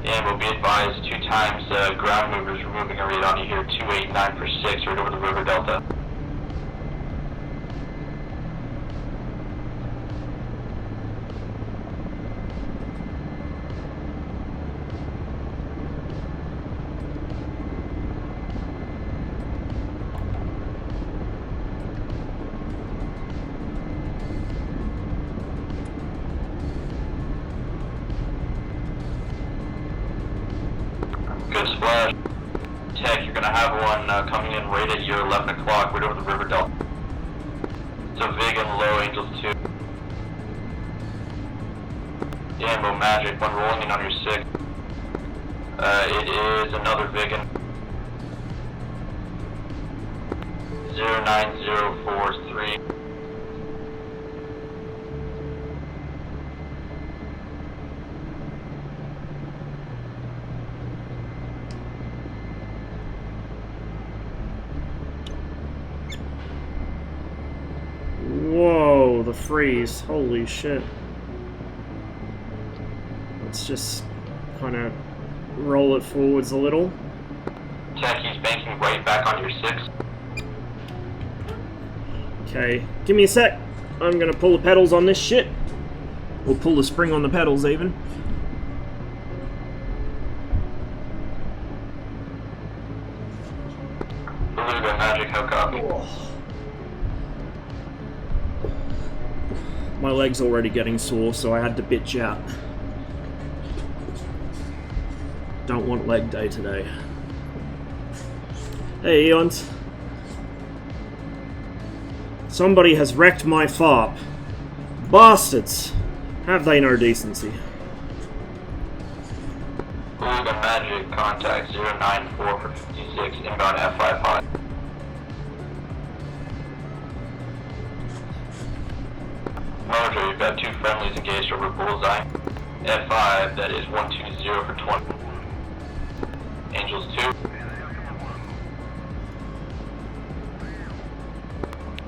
Yambo, be advised, 2 times ground movers removing a read on you here, 289 for 6, right over the river delta. Good splash. Tech, you're gonna have one coming in right at your 11 o'clock, right over the river delta. So Vig and low, Angels 2. Yambo, Magic, 1 rolling in on your 6. It is another Vigan. 09043. Whoa, the freeze. Holy shit. Let's just kind of roll it forwards a little. Tech, he's banking right back on your 6. Okay, give me a sec. I'm gonna pull the pedals on this shit. Or pull the spring on the pedals, even. Beluga, Magic, how copy? My leg's already getting sore, so I had to bitch out. Don't want leg day today. Hey, Eons. Somebody has wrecked my FARP. Bastards! Have they no decency? Beluga, Magic, contact 094 for 56, inbound F5 high. Mojo, you've got 2 friendlies engaged over Bullseye. F5, that is 120 for 20. Angels 2.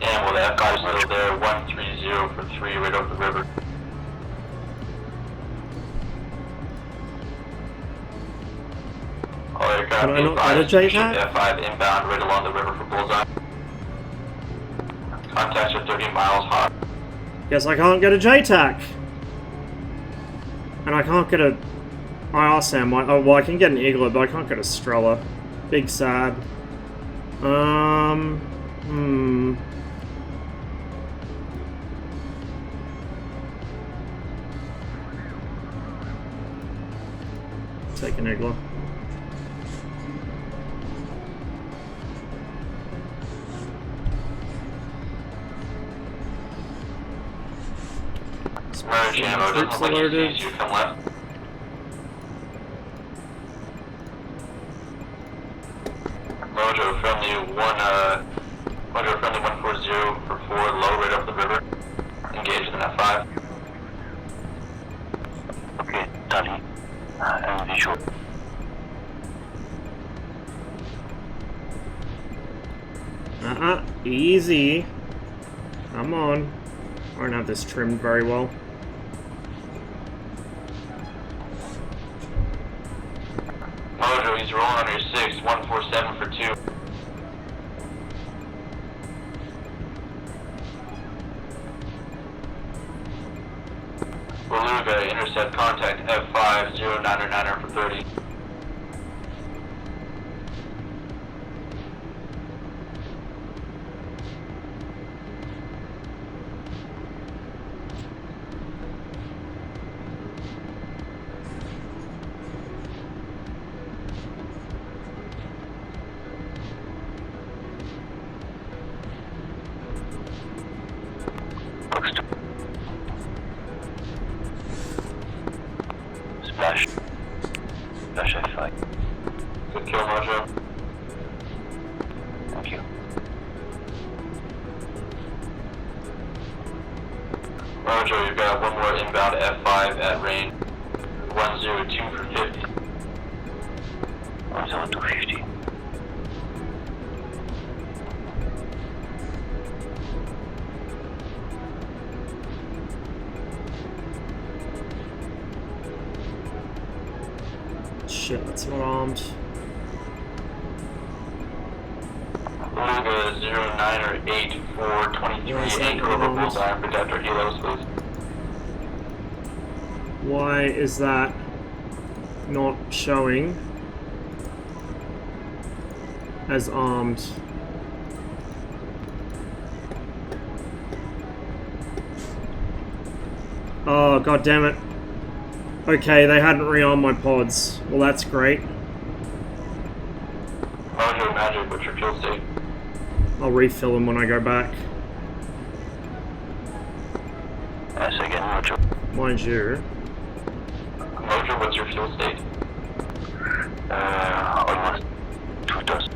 And well, the F5 is still there, 130 for 3, right over the river. Alright, Can I not penetrate that? F5 inbound, right along the river for Bullseye. Contacts are 30 miles hot. Guess I can't get a JTAC. And I can't get a IRSAM. Oh, well, I can get an Eagle, but I can't get a Strela. Big sad. Take an Eagle. Merge ammo, Troops doesn't look like alerted. he sees you, come left. Mojo friendly 140 for 4, low right up the river. Engaged in F5. Okay, tally. And visual. Easy. Come on. I don't have this trimmed very well. Mojo, he's rolling on your 6, 147 for 2. Beluga, intercept contact F5, 099er for 30. Splash. Splash F5. Good kill, Mojo. Thank you. Mojo, you've got one more inbound F5 at range. 102 for 50. 10250. Shit, that's not armed. Beluga 098 for 23, Why is that anchor over armed? Bullseye, protect our helos, please. Why is that not showing as armed? Oh, god damn it. Okay, they hadn't rearmed my pods. Well, that's great. Mojo, Magic, what's your fuel state? I'll refill them when I go back. Yes, again, Mojo. Mind you. Mojo, what's your fuel state? Almost 2000.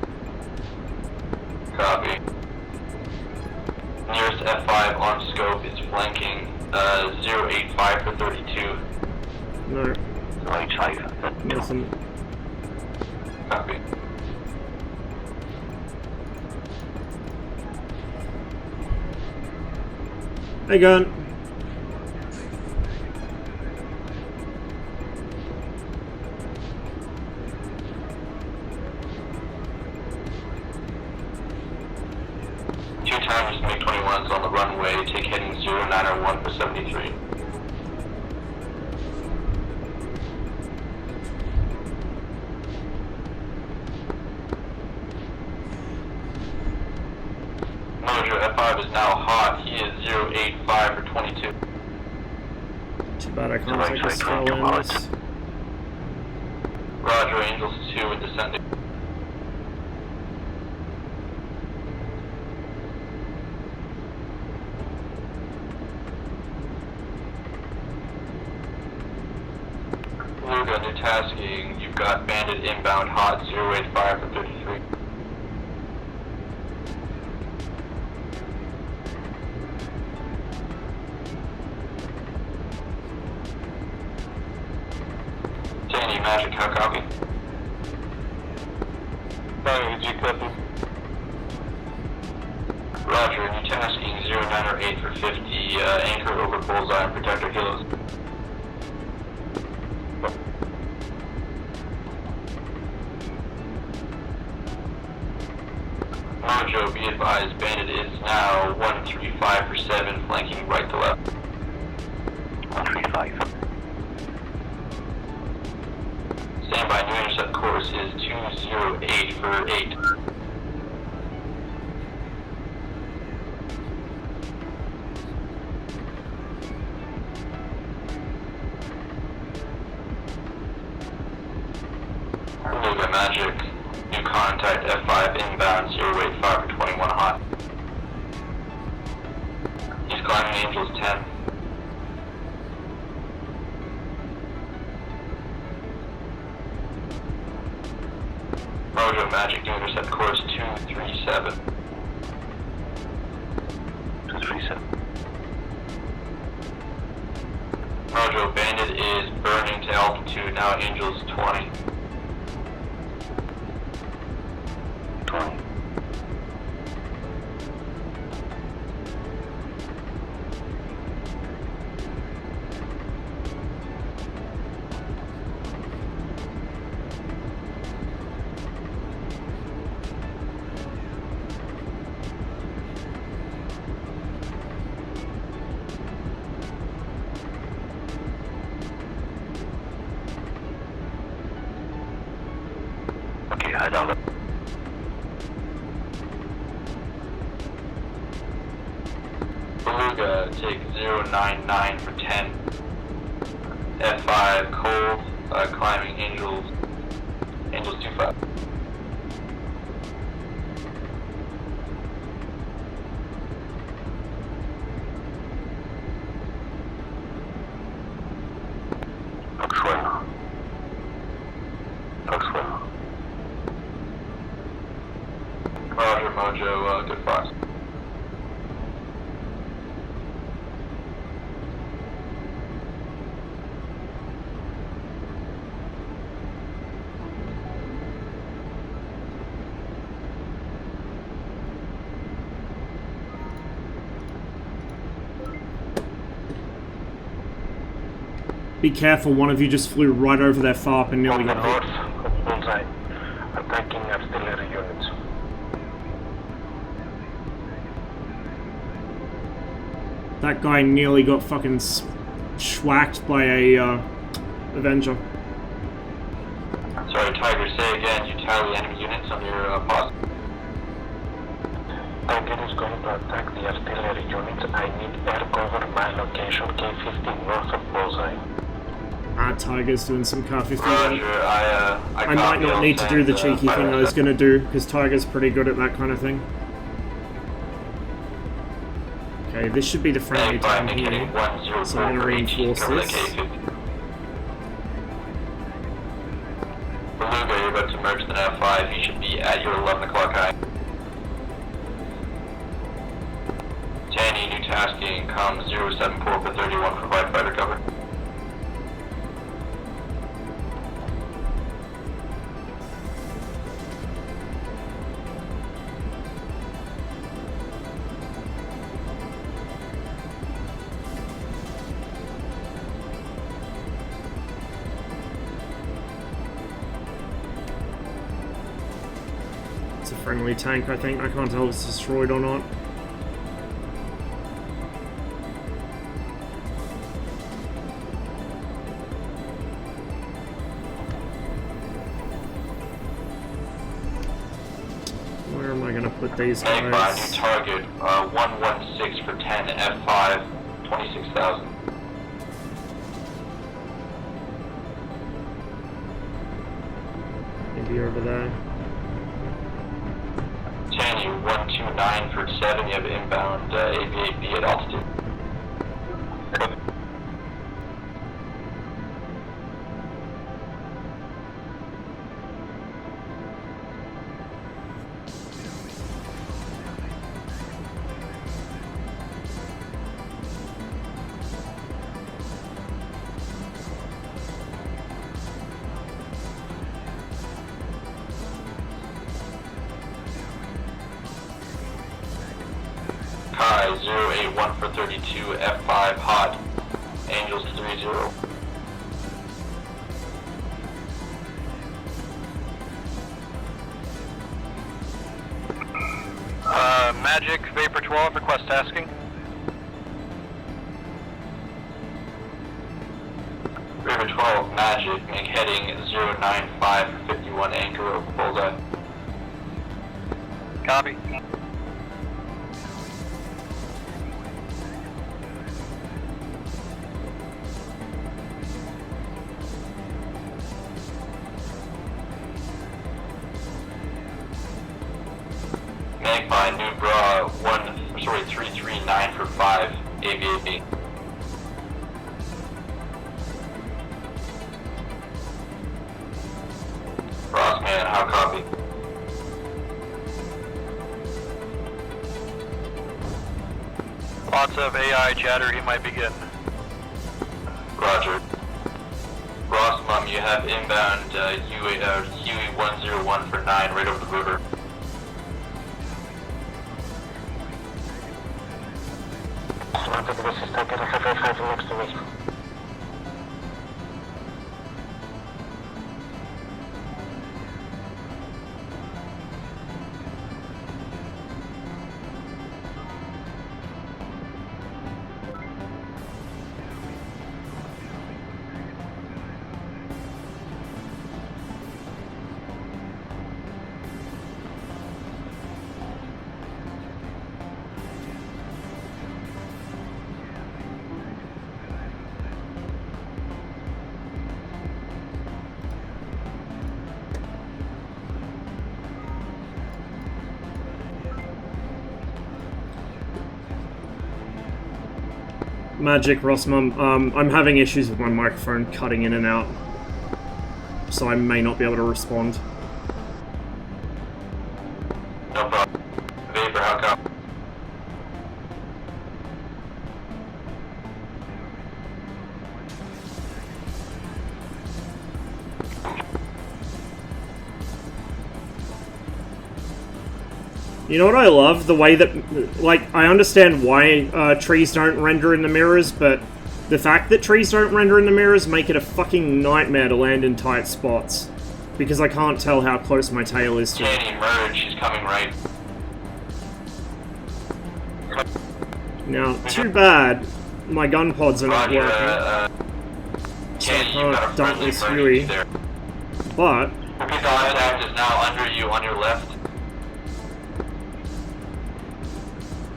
Copy. Nearest F5 on scope is flanking 085 for 32. No, Right side. nothing. Copy. Hey, gun. Two times, MiG-21. inbounds on the runway. Take heading 0901 for 73. Mojo, F5 is now hot. He is 085 for 22. Too bad I can't take a spell in this. Roger, Angels 2 with descending. Luga, new tasking. You've got Bandit inbound hot 085 for 33. Danny, Magic, how copy? G copy. Roger, new tasking 0908 for 50. Anchor over bullseye and protector helos. Mojo, be advised, Bandit is now 135 for 7, flanking right to left. 135. Standby, new intercept course is 208 for 8. Luga Magic, new contact F5 inbound 085 for 21 hot. He's climbing Angels 10. Mojo Magic, new intercept course 237. 237. Mojo, Bandit is burning to altitude, now Angels 20. 20. Okay, high dollar. Beluga, take 099 for 10. F5, cold, climbing Angels 25. Foxwell. Foxwell. Roger, Mojo, good fox. Be careful, one of you just flew right over their FARP and nearly On the got hit. north of bullseye, attacking artillery units. That guy nearly got fucking schwacked by a Avenger. Sorry, Tiger, say again, you tally enemy units on your post. Tiger is going to attack the artillery units. I need air cover my location K-15 north of bullseye. Tiger's doing some car 50. Roger, I might not need to do the cheeky thing I was gonna do, because Tiger's pretty good at that kind of thing. Okay, this should be the friendly time here, so I'm gonna reinforce this. Beluga, you're about to merge the F5, you should be at your 11 o'clock high. Tanny, new tasking, com 074 for 31, provide fighter cover. It's a friendly tank, I think. I can't tell if it's destroyed or not. am I gonna put these Magpie, new guys? target, 116 for 10, F5, 26,000. Maybe over there. Tanny, 129 for 7, you have inbound AV-8B at altitude. Kai, 081 for 32, F5, hot, Angels 30. Magic, Vapor 12, request tasking. River 12, Magic, make heading 095 for 51, anchor over bullseye. Copy. Magpie, new bra, 339 for 5, AV-8B. Rossman, how copy? Lots of AI chatter, he might begin. Roger. Rossmum, you have inbound Huey 101 for 9 right over the river. This is target FF5 next to me. Magic, Rossmum, I'm having issues with my microphone cutting in and out, so I may not be able to respond. No problem. Vapor, how copy? You know what I love? The way that, like, I understand why trees don't render in the mirrors, but the fact that trees don't render in the mirrors make it a fucking nightmare to land in tight spots. Because I can't tell how close my tail is to it. Tanny, merge, she's coming right. Now, too bad my gun pods are not Roger, working. So I Tanny, you've got a can't dump friendly this emergency Huey. there. But, Contact is now under you on your left.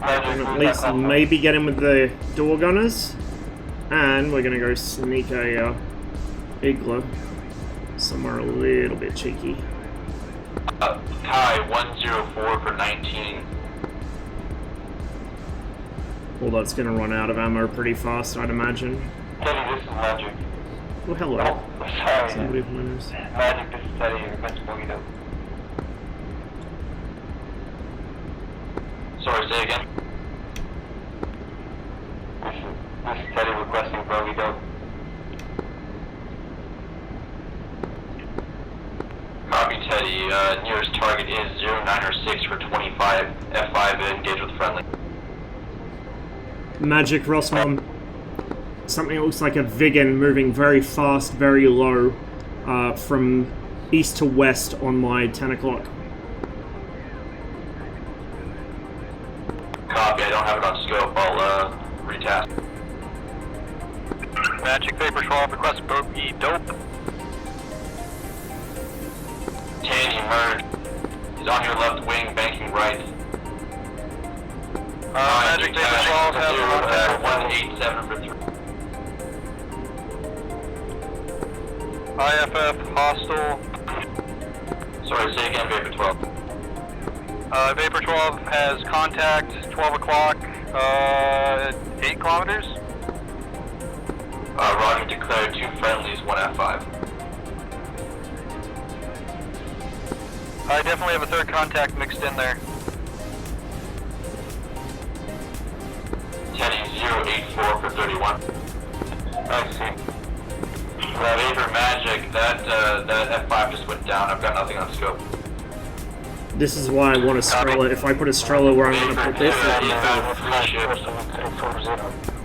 I can at least maybe get in with the door gunners. And we're gonna go sneak a igloo somewhere a little bit cheeky. Kai, 104 for 19. Well, that's gonna run out of ammo pretty fast, I'd imagine. Teddy, this is Magic. Oh, hello. Oh, sorry. Somebody behind us. Magic, this is Teddy. Request bogey dope. Sorry, say again. This is Teddy requesting bogey dope. Copy, Teddy. Nearest target is 096 for 25. F5, engage with friendly. Magic, Rossmum. Something that looks like a Vigan moving very fast, very low, from east to west on my 10 o'clock. Copy, I don't have it on scope. I'll retask. Magic, Vapor 12, request bogey dope. Tanny, merge. He's on your left wing, banking right. Magic Vapor 12 has contact. 187 for 3. IFF hostile. Sorry, say again, Vapor 12. Vapor 12 has contact, 12 o'clock, 8 kilometers. Roger, declare 2 friendlies, 1 F5. I definitely have a third contact mixed in there. Teddy 084 for 31. I see. Vapor Magic, that F5 just went down. I've got nothing on scope. This is why I want a Strela. If I put a Strela where I'm going to put this, it would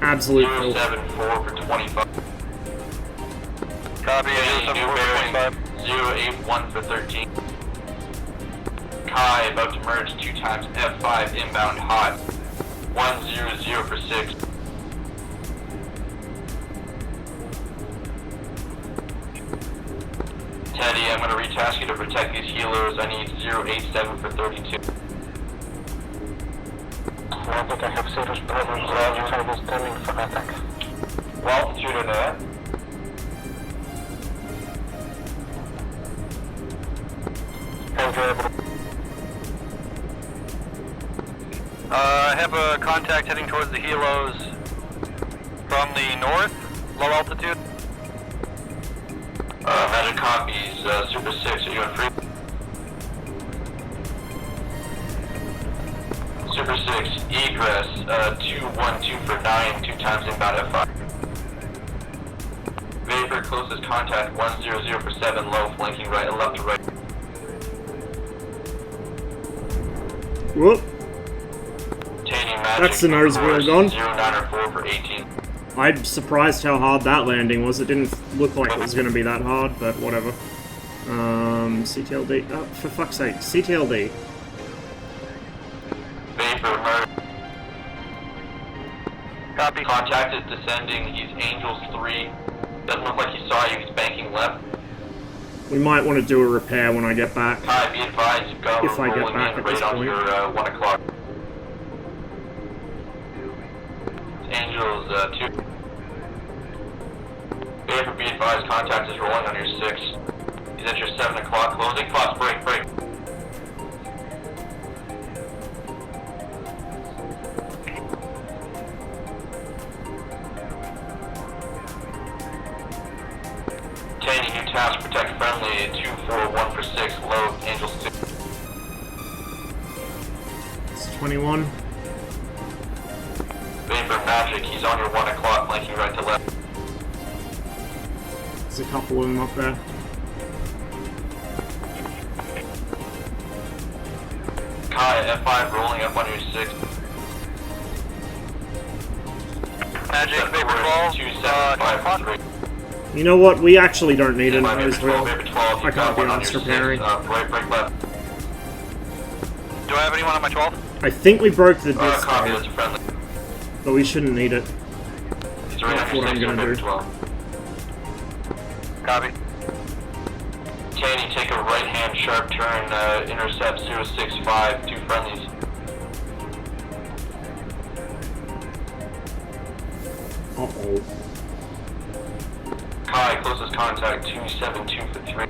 absolute filth. 074 for 25. Copy, 074 081 for 13. Kai about to merge 2 times F5 inbound hot. 100 for 6. Teddy, I'm going to retask you to protect these healers. I need 087 for 32. I think I have serious problems outside the standing for attack. Altitude in there. I have a contact heading towards the helos from the north, low altitude. Magic copies, Super 6, are you in free? Super 6, egress, 212 for 9, 2 times inbound F5. Vapor, closest contact, 100 for 7, low, flanking right and left to right. Whoop. Magic, That's the nose wheel gone. 094 for 18. I'm surprised how hard that landing was. It didn't look like it was going to be that hard, but whatever. CTLD. Oh, for fuck's sake. CTLD. Vapor, murder. Copy. Contact is descending. He's Angels 3. Doesn't look like he saw you. He's banking left. We might want to do a repair when I get back. Kai, be advised, you've got If I get rolling back in at right this on point. your 1 o'clock. Angels 2. Vapor, be advised, contact is rolling on your 6. He's at your 7 o'clock. Closing class, break. Taney, new task, protect friendly, 241 for 6, low, Angels 2. It's 21. Vapor Magic, he's on your 1 o'clock, flanking right to left. There's a couple of them up there. Kai, F5 rolling up on your 6. Magic, Vapor 12, 2753. You know what? We actually don't need a Vapor nose 12, wheel. Vapor 12, I can't be asked repairing. Break left. Do I have anyone on my 12? I think we broke the disc, Copy, that's a friendly. but we shouldn't need it. He's right That's on what your 6, I'm gonna Vapor do. 12. Copy. Taney, take a right-hand sharp turn, intercept 065, 2 friendlies. Uh-oh. Kai, closest contact, 272 for 3.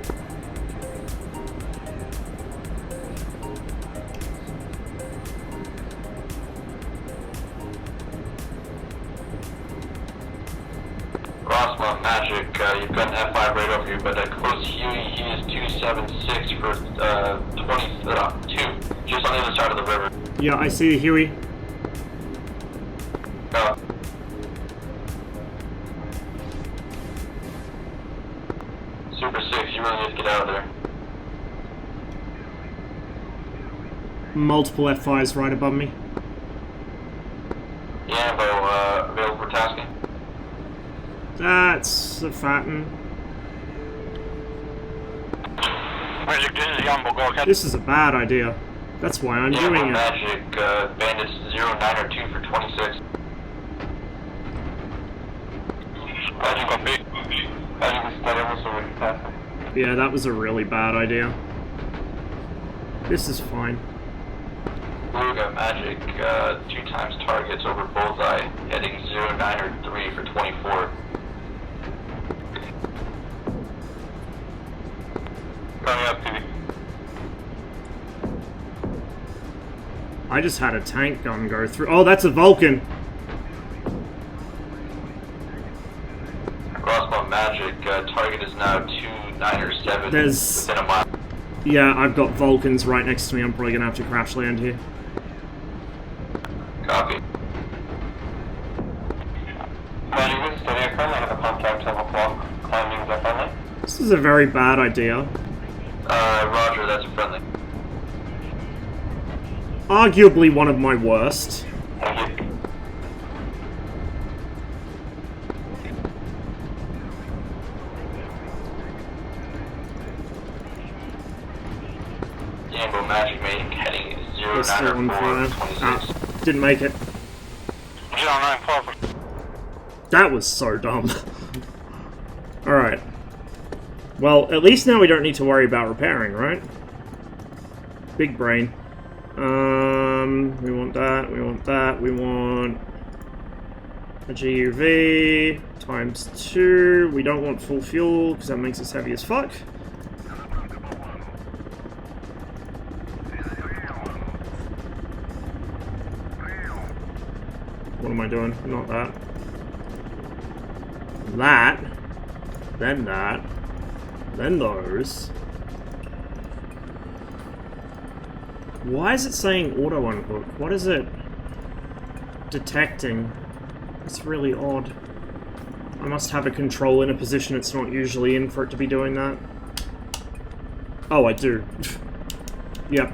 Rossmont Magic, you've got an F5 right over you, but close Huey, he is 276 for 2, just on the other side of the river. Yeah, I see the Huey. Super 6, you really need to get out of there. Multiple F5s right above me. Yambo, available for tasking. That's a fatten. Magic, this is Yambo, go ahead. This is a bad idea. That's why I'm Yambo doing it. Magic, Bandits 092 for 26. Magic, copy. Yeah, that was a really bad idea. This is fine. Luga Magic, 2 times targets over bullseye, heading 09 or 3 for 24. Coming up, TV. I just had a tank gun go through. Oh, that's a Vulcan. Crossbow Magic, target is now 2, 9, or 7 There's- within a mile. Yeah, I've got Vulcans right next to me. I'm probably gonna have to crash land here. Copy. Magic, steady, I currently have a contact 12 o'clock, climbing the friendly. This is a very bad idea. Roger, that's a friendly. Arguably one of my worst. Thank you. Rainbow Magic Mating, heading 09 It's still on or 4 fire. for 26. Ah, didn't make it. 09 That was so dumb. Alright. Well, at least now we don't need to worry about repairing, right? Big brain. We want that, we want that, we want a GUV times 2. We don't want full fuel, because that makes us heavy as fuck. What am I doing? Not that. That. Then that. Then those. Why is it saying auto unhook? What is it detecting? It's really odd. I must have a control in a position it's not usually in for it to be doing that. Oh, I do. Yep.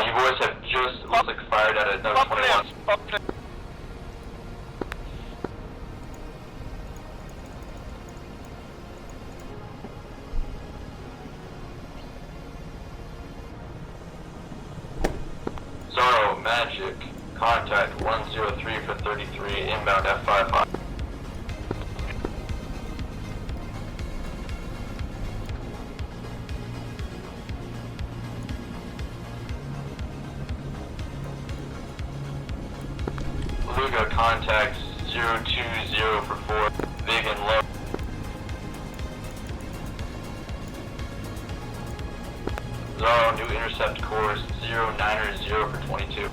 You boys have just, it looks like, fired at another 21. Zorro Magic, contact 103 for 33, inbound F5. Luga, contact 020 for 4, big and low. Zorro, new intercept course 090 for 22.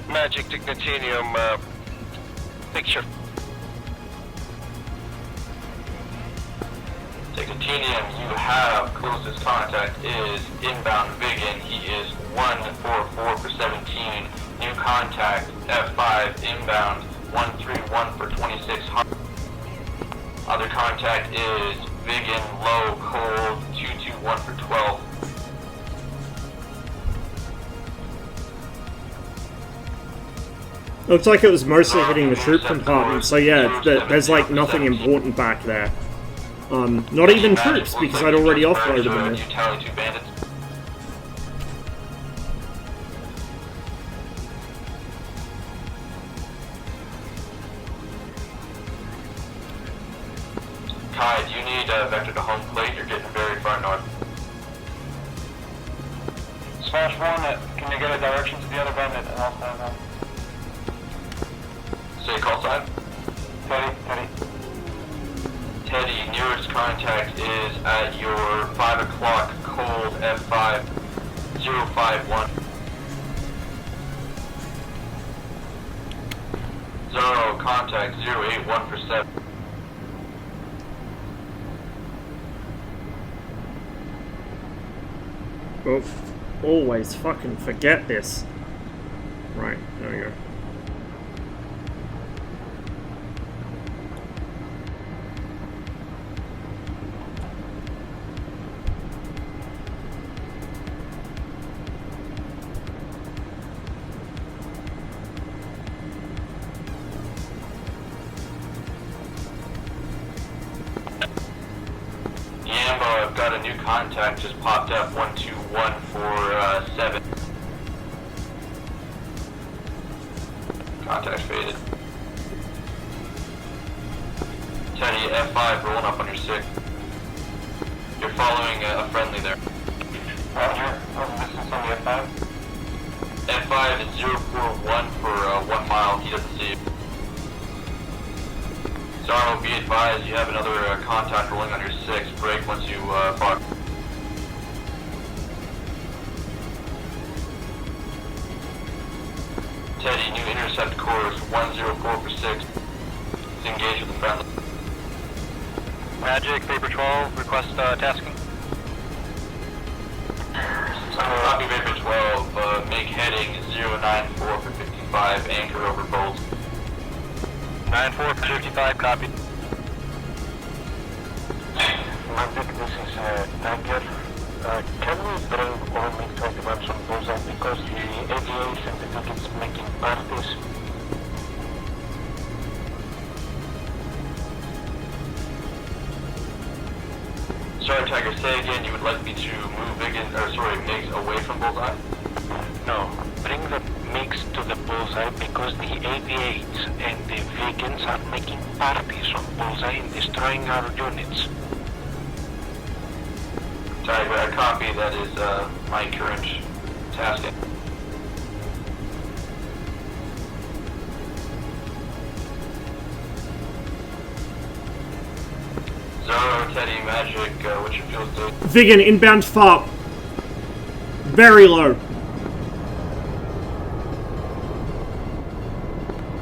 Magic Dignitanium, picture. Dignitanium, you have closest contact is inbound Vigan. He is 144 for 17. New contact F5 inbound 131 for 26. Other contact is Vigan low cold 221 for 12. Looks like it was mostly hitting the troop compartment, so yeah, there's like nothing important back there. Not even troops, because I'd already offloaded them. You tally 2 bandits. Kai, do you need a vector to home plate? You're getting very far north. Smash 1, can you get a direction to the other bandit and I'll stand on? Say call sign. Teddy. Teddy, nearest contact is at your 5 o'clock cold F5. 051. Zoro, contact 081 for 7. Oh, always fucking forget this. Right, there we go. I've got a new contact just popped up, 12147. Contact faded. Teddy, F5 rolling up on your 6. You're following a friendly there. Roger. This is on the F5. F5 is 041 for 1 mile. He doesn't see you. Zaro, be advised, you have another contact rolling on your 6. Break once you fog. Teddy, new intercept course 104 for 6. Let's engage with the friendly. Magic, Vapor 12, request tasking. Copy Vapor 12, make heading 094 for 55, anchor over bolts. 94 for 55, copy. Magic, this is Tiger. Can we bring all MiG-21s on bullseye because the aviation think it's making parties? Sorry, Tiger, say again, you would like me to move MiGs away from bullseye? No, bring the MiGs to the bullseye because the AV-8s and the vegans are making parties on bullseye and destroying our units. Tiger, I copy, that is my current tasking. Zoro, Teddy, Magic, what's your fuel state? Vegan, inbound FARP. Very low.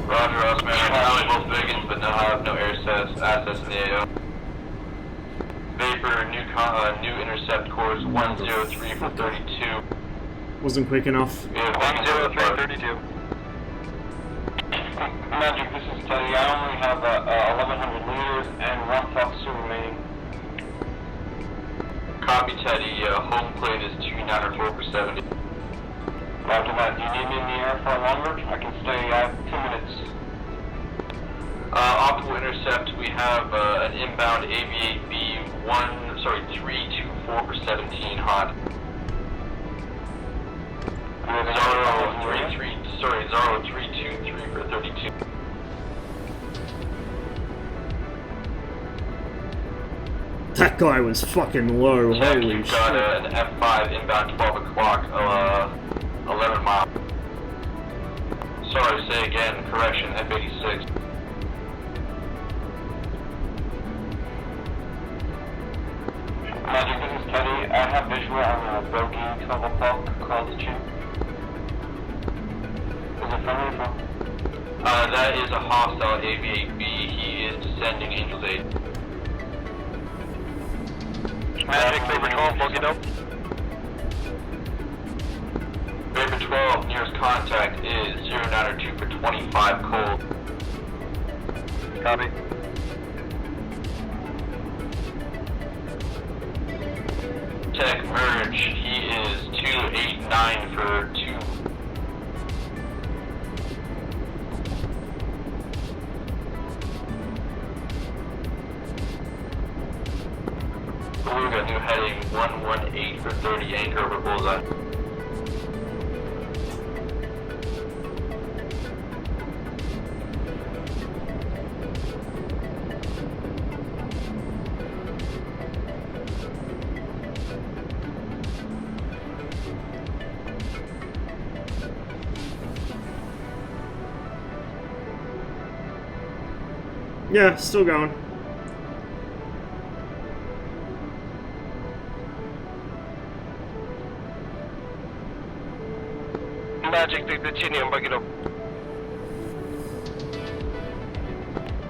Roger, Osman. Currently both Vegans, but now have no air assets in the AO. Vapor, new intercept course 103 for 32. Wasn't quick enough. We have 10332. Magic, this is Teddy. I only have 1,100 liters and 1 officer remaining. Copy, Teddy. Home plate is 294 for 70. Roger that. Do you need me in the air for longer? I can stay 2 minutes. Optical intercept, we have an inbound AV-8B 324 for 17 hot. Zaro 323 for 32. That guy was fucking low, Check, holy you've got shit. an F5 inbound 12 o'clock, 11 miles. Sorry, say again, correction, F86. Magic, this is Teddy. I have visual on bogey 12 o'clock, CloD 2. Is it friendly from? That is a hostile AV-8B. He is descending Angel's 8. Magic, Vapor 12, bogeyed up. Vapor 12, nearest contact is 092 for 25 cold. Copy. Tech merge, he is 289 for 2. Beluga, new heading 118 for 30, anchor over bullseye. Yeah, still going. Magic Titanium покинул.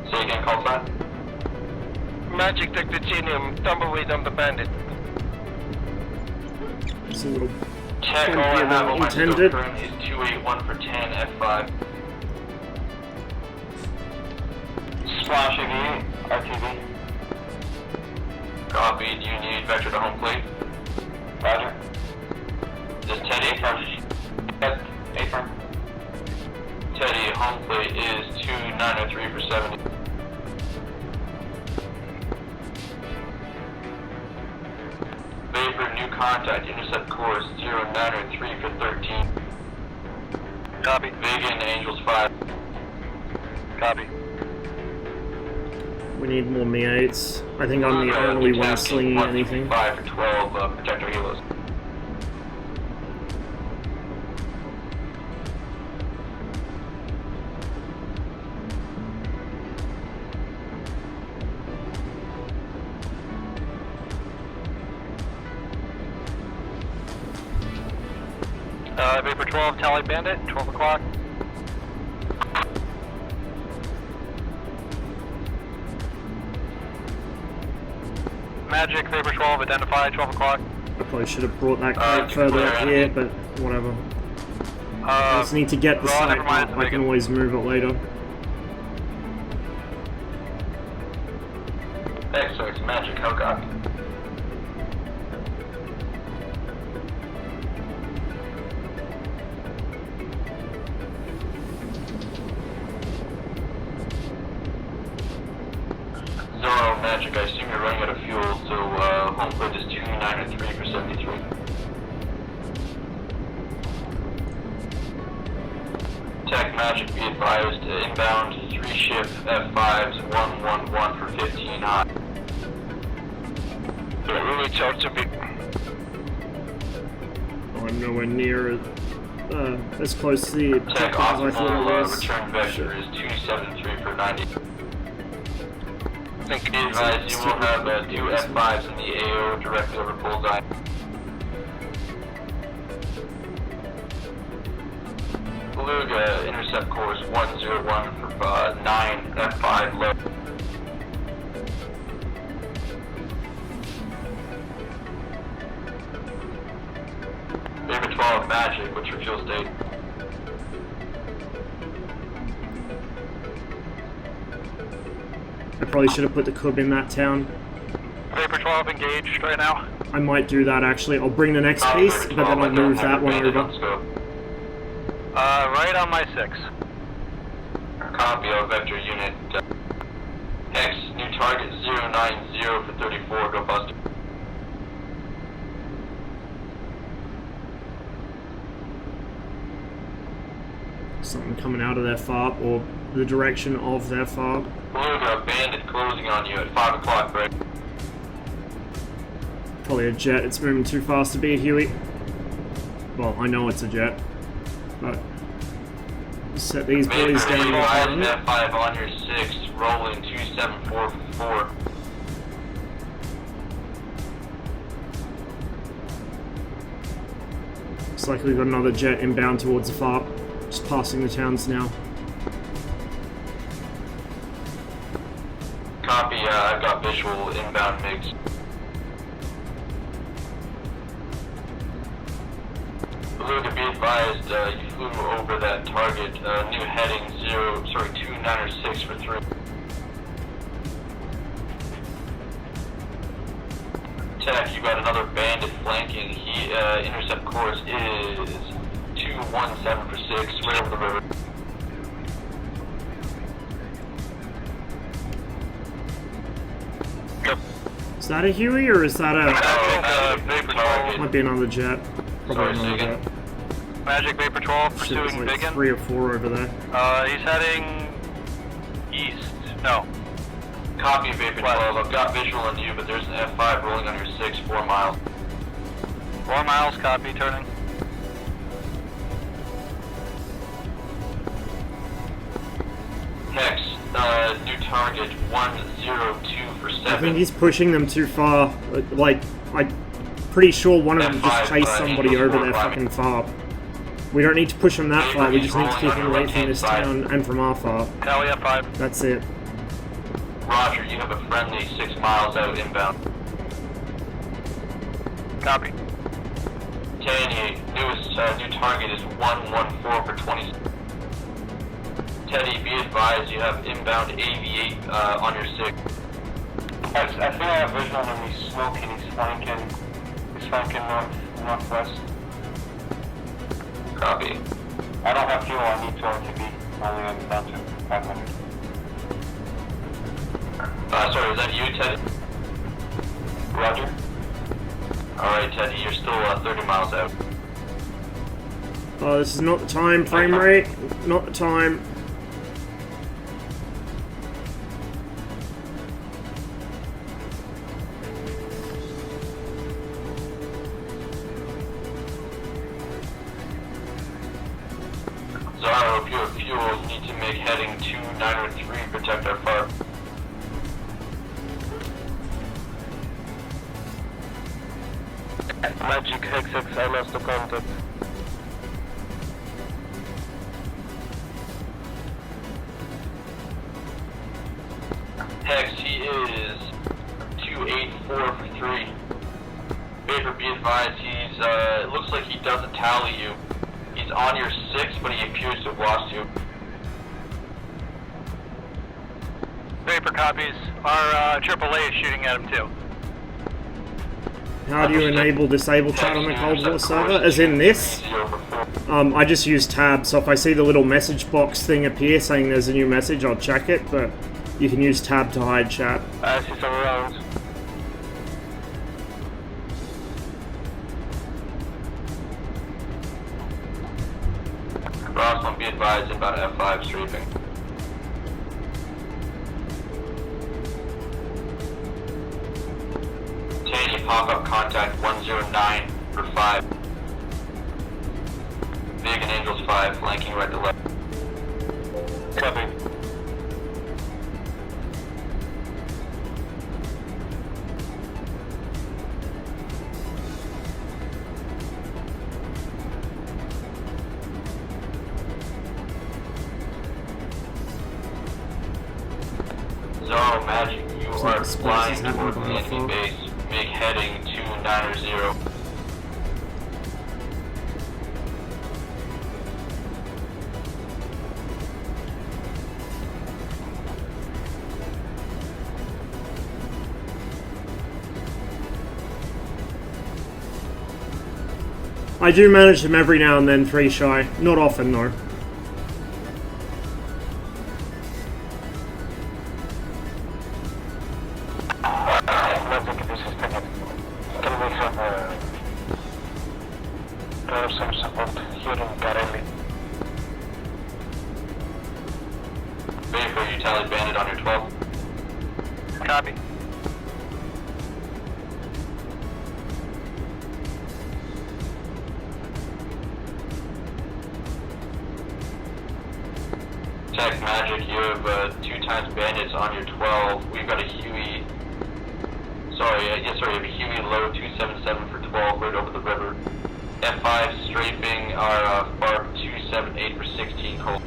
Say again, call sign. Magic Titanium, tumbleweed on the bandit. It's a little Check, all Can't I be have on my intended. scope current is 281 for 10 F5. Splash AV, RTV. Copy, do you need vector to home plate? Roger. This Teddy, yes, affirm. Teddy, home plate is 2903 for 70. Vapor, new contact, intercept course 0903 for 13. Copy. Vegan, Angels 5. Copy. We need more Mi-8s. I think I'm the only one slinging anything. 5 for 12, protector helos. Vapor 12, tally bandit, 12 o'clock. Magic, Vapor 12, identified, 12 o'clock. I probably should have brought that crate further up here, but whatever. I just need to get the site never mind, up. I can always move it later. X6, Magic, how copy? Zoro, Magic, I assume you're running out of fuel, so home plate is 2903 for 73. Tech, Magic, be advised, inbound 3 ship F5s 111 for 15 high. Really charge to be. Oh, I'm nowhere near as close to the Tech, objective as I thought I optimal was. return vector is 273 for 90. Think Be advised, you will have 2 F5s in the AO directly over bullseye. Beluga, intercept course 101 for 9 F5 low. Vapor 12, Magic, what's your fuel state? I probably should have put the cub in that town. Vapor 12 engaged right now. I might do that actually. I'll bring the next piece, but then I'll move that one over. Right on my 6. Copy of vector unit. X, new target 090 for 34, go bust. Something coming out of their FARP, or the direction of their FARP. Beluga, bandit closing on you at 5 o'clock, break. Probably a jet. It's moving too fast to be a Huey. Well, I know it's a jet, but set these boys down. F5 on your 6, rolling 2744. Looks like we've got another jet inbound towards the FARP. Just passing the towns now. Copy, I've got visual inbound MiGs. Beluga, be advised, you flew over that target, new heading 296 for 3. Tech, you got another bandit flanking. He, intercept course is 217 for 6, right over the river. Is that a Huey or is that a... Vapor target. Might be another jet. Probably Sorry, another say again. jet. Magic Vapor 12 Shit, pursuing there's like Biggin. 3 or 4 over there. He's heading east. No. Copy, Vapor 12. I've got visual on you, but there's an F5 rolling on your 6, 4 miles. 4 miles, copy, turning. Hex, new target 102 for 7. I think he's pushing them too far. Like, I'm pretty sure one of them just chased somebody over their fucking FARP. We don't need to push them that far, we just need to keep them away from this town and from our far. Tally at 5. That's it. Roger, you have a friendly 6 miles out inbound. Copy. 1088, new target is 114 for 20. Teddy, be advised you have inbound AV8 on your 6. I think I have vision on him. He's smoking. He's flanking northwest. Copy. I don't have fuel. I need 2 RTB. Only I'm down to 500. Sorry, is that you, Teddy? Roger. Alright, Teddy, you're still 30 miles out. Oh, this is not the time, frame rate. Not the time. Zara, if you have fuel, you need to make heading 2903, protect our fire. Magic Hexex, I lost the contact. Hex, he is 284 for 3. Vapor, be advised, he's, it looks like he doesn't tally you. He's on your 6, but he appears to have lost you. Vapor copies. Our AAA is shooting at him too. How do you enable disable chat on the Cold War server? As in this? I just use tab, so if I see the little message box thing appear saying there's a new message, I'll check it, but you can use tab to hide chat. I see some rounds. Roslyn, be advised about F5 streaming. Tanny, pop-up contact 109 for 5. Vegan Angels 5, flanking right to left. Copy. Zorro Magic, you It's are like the space flying is happening towards the by the enemy fog. base. Make heading 290. I do manage them every now and then, 3 shy. Not often, though. Magic, this is Kickin. Can we have some support here in Garelli? Vapor, you tallied bandit on your 12. Copy. Tech Magic, you have 2 times bandits on your 12. We've got a Huey. Sorry, you have a Huey low 277 for 12 right over the river. F5 strafing our FARP 278 for 16 cold.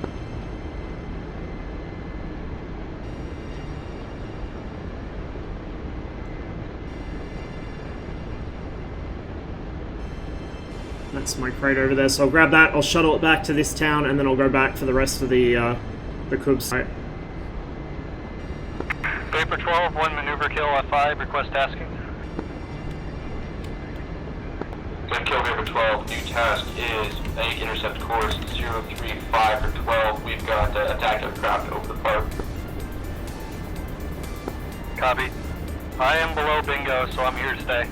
That's my crate over there, so I'll grab that, I'll shuttle it back to this town, and then I'll go back for the rest of the Kub site. Vapor 12, 1 maneuver kill F5, request tasking. Good kill, Vapor 12. New task is make intercept course 035 for 12. We've got attack aircraft over the park. Copy. I am below bingo, so I'm here to stay.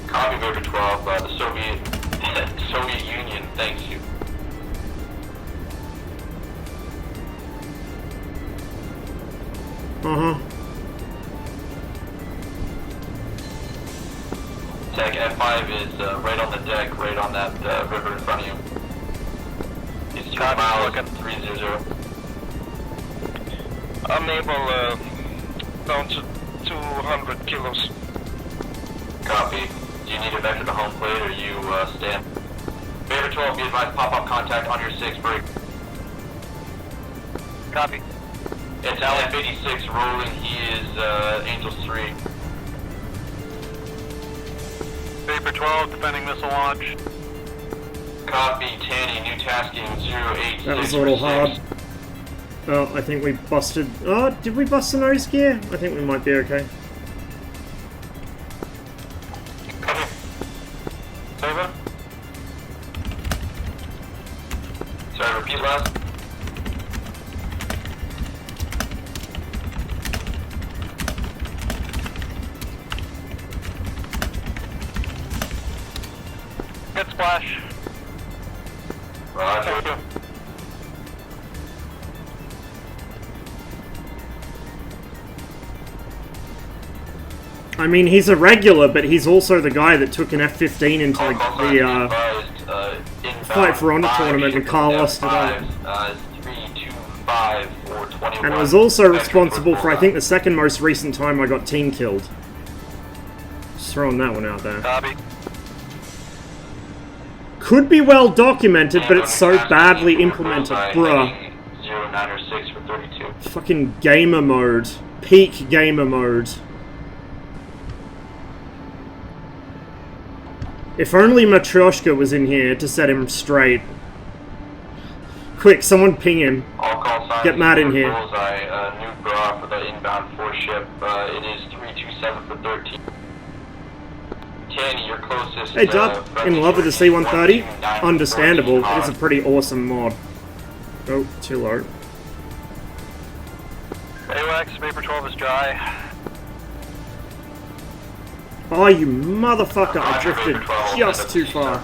Copy, Vapor 12. The Soviet Union thanks you. Tech F5 is right on the deck, right on that river in front of you. It's 2 miles, 300. I'm able down to 200 kilos. Copy. Do you need it back to the home plate or you stand? Vapor 12, be advised, pop-up contact on your 6 break. Copy. It's LF86 rolling, he is Angels 3. Vapor 12, defending missile launch. Copy, Tanny, new tasking 086. That was a little hard. Oh, I think we busted... Oh, did we bust the nose gear? I think we might be okay. Copy. Over. Sorry, repeat last. Get splash. Roger. Thank you. I mean, he's a regular, but he's also the guy that took an F-15 into the Fight for Honor tournament and Carl lost it out. 325 or 21. And was also responsible for, I think, the second most recent time I got team killed. Just throwing that one out there. Copy. Could be well documented, but it's so badly implemented, bruh. 09 or 6 for 32. Fucking gamer mode. Peak gamer mode. If only Matryoshka was in here to set him straight. Quick, someone ping him. All call signs. Get Matt in here. Bullseye, new bra for the inbound 4 ship. It is 327 for 13. Tanny, your closest. Hey, Dub, in love with the C-130? Understandable. It is a pretty awesome mod. Oh, too low. AWACS, Vapor 12 is dry. Oh, you motherfucker, I drifted just too far.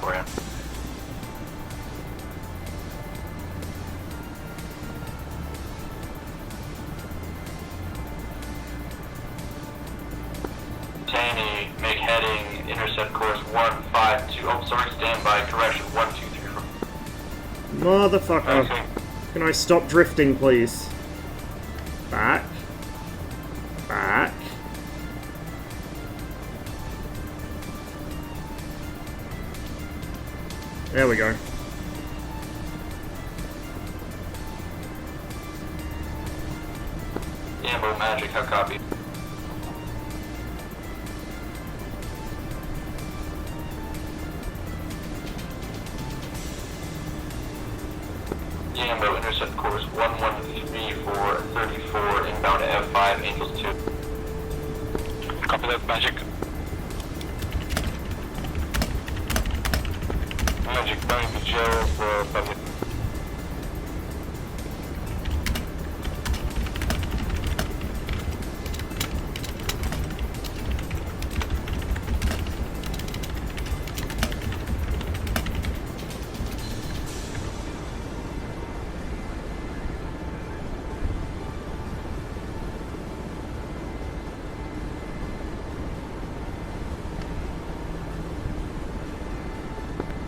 Tanny, make heading, intercept course 152. Oh, sorry, standby, correction 123. Motherfucker. Okay. Can I stop drifting, please? Back. Back. There we go. Ambo Magic, how copy? Ambo, intercept course 113 for 34, inbound to F5, Angels 2. Copy that, Magic. Magic, bound to jail for public.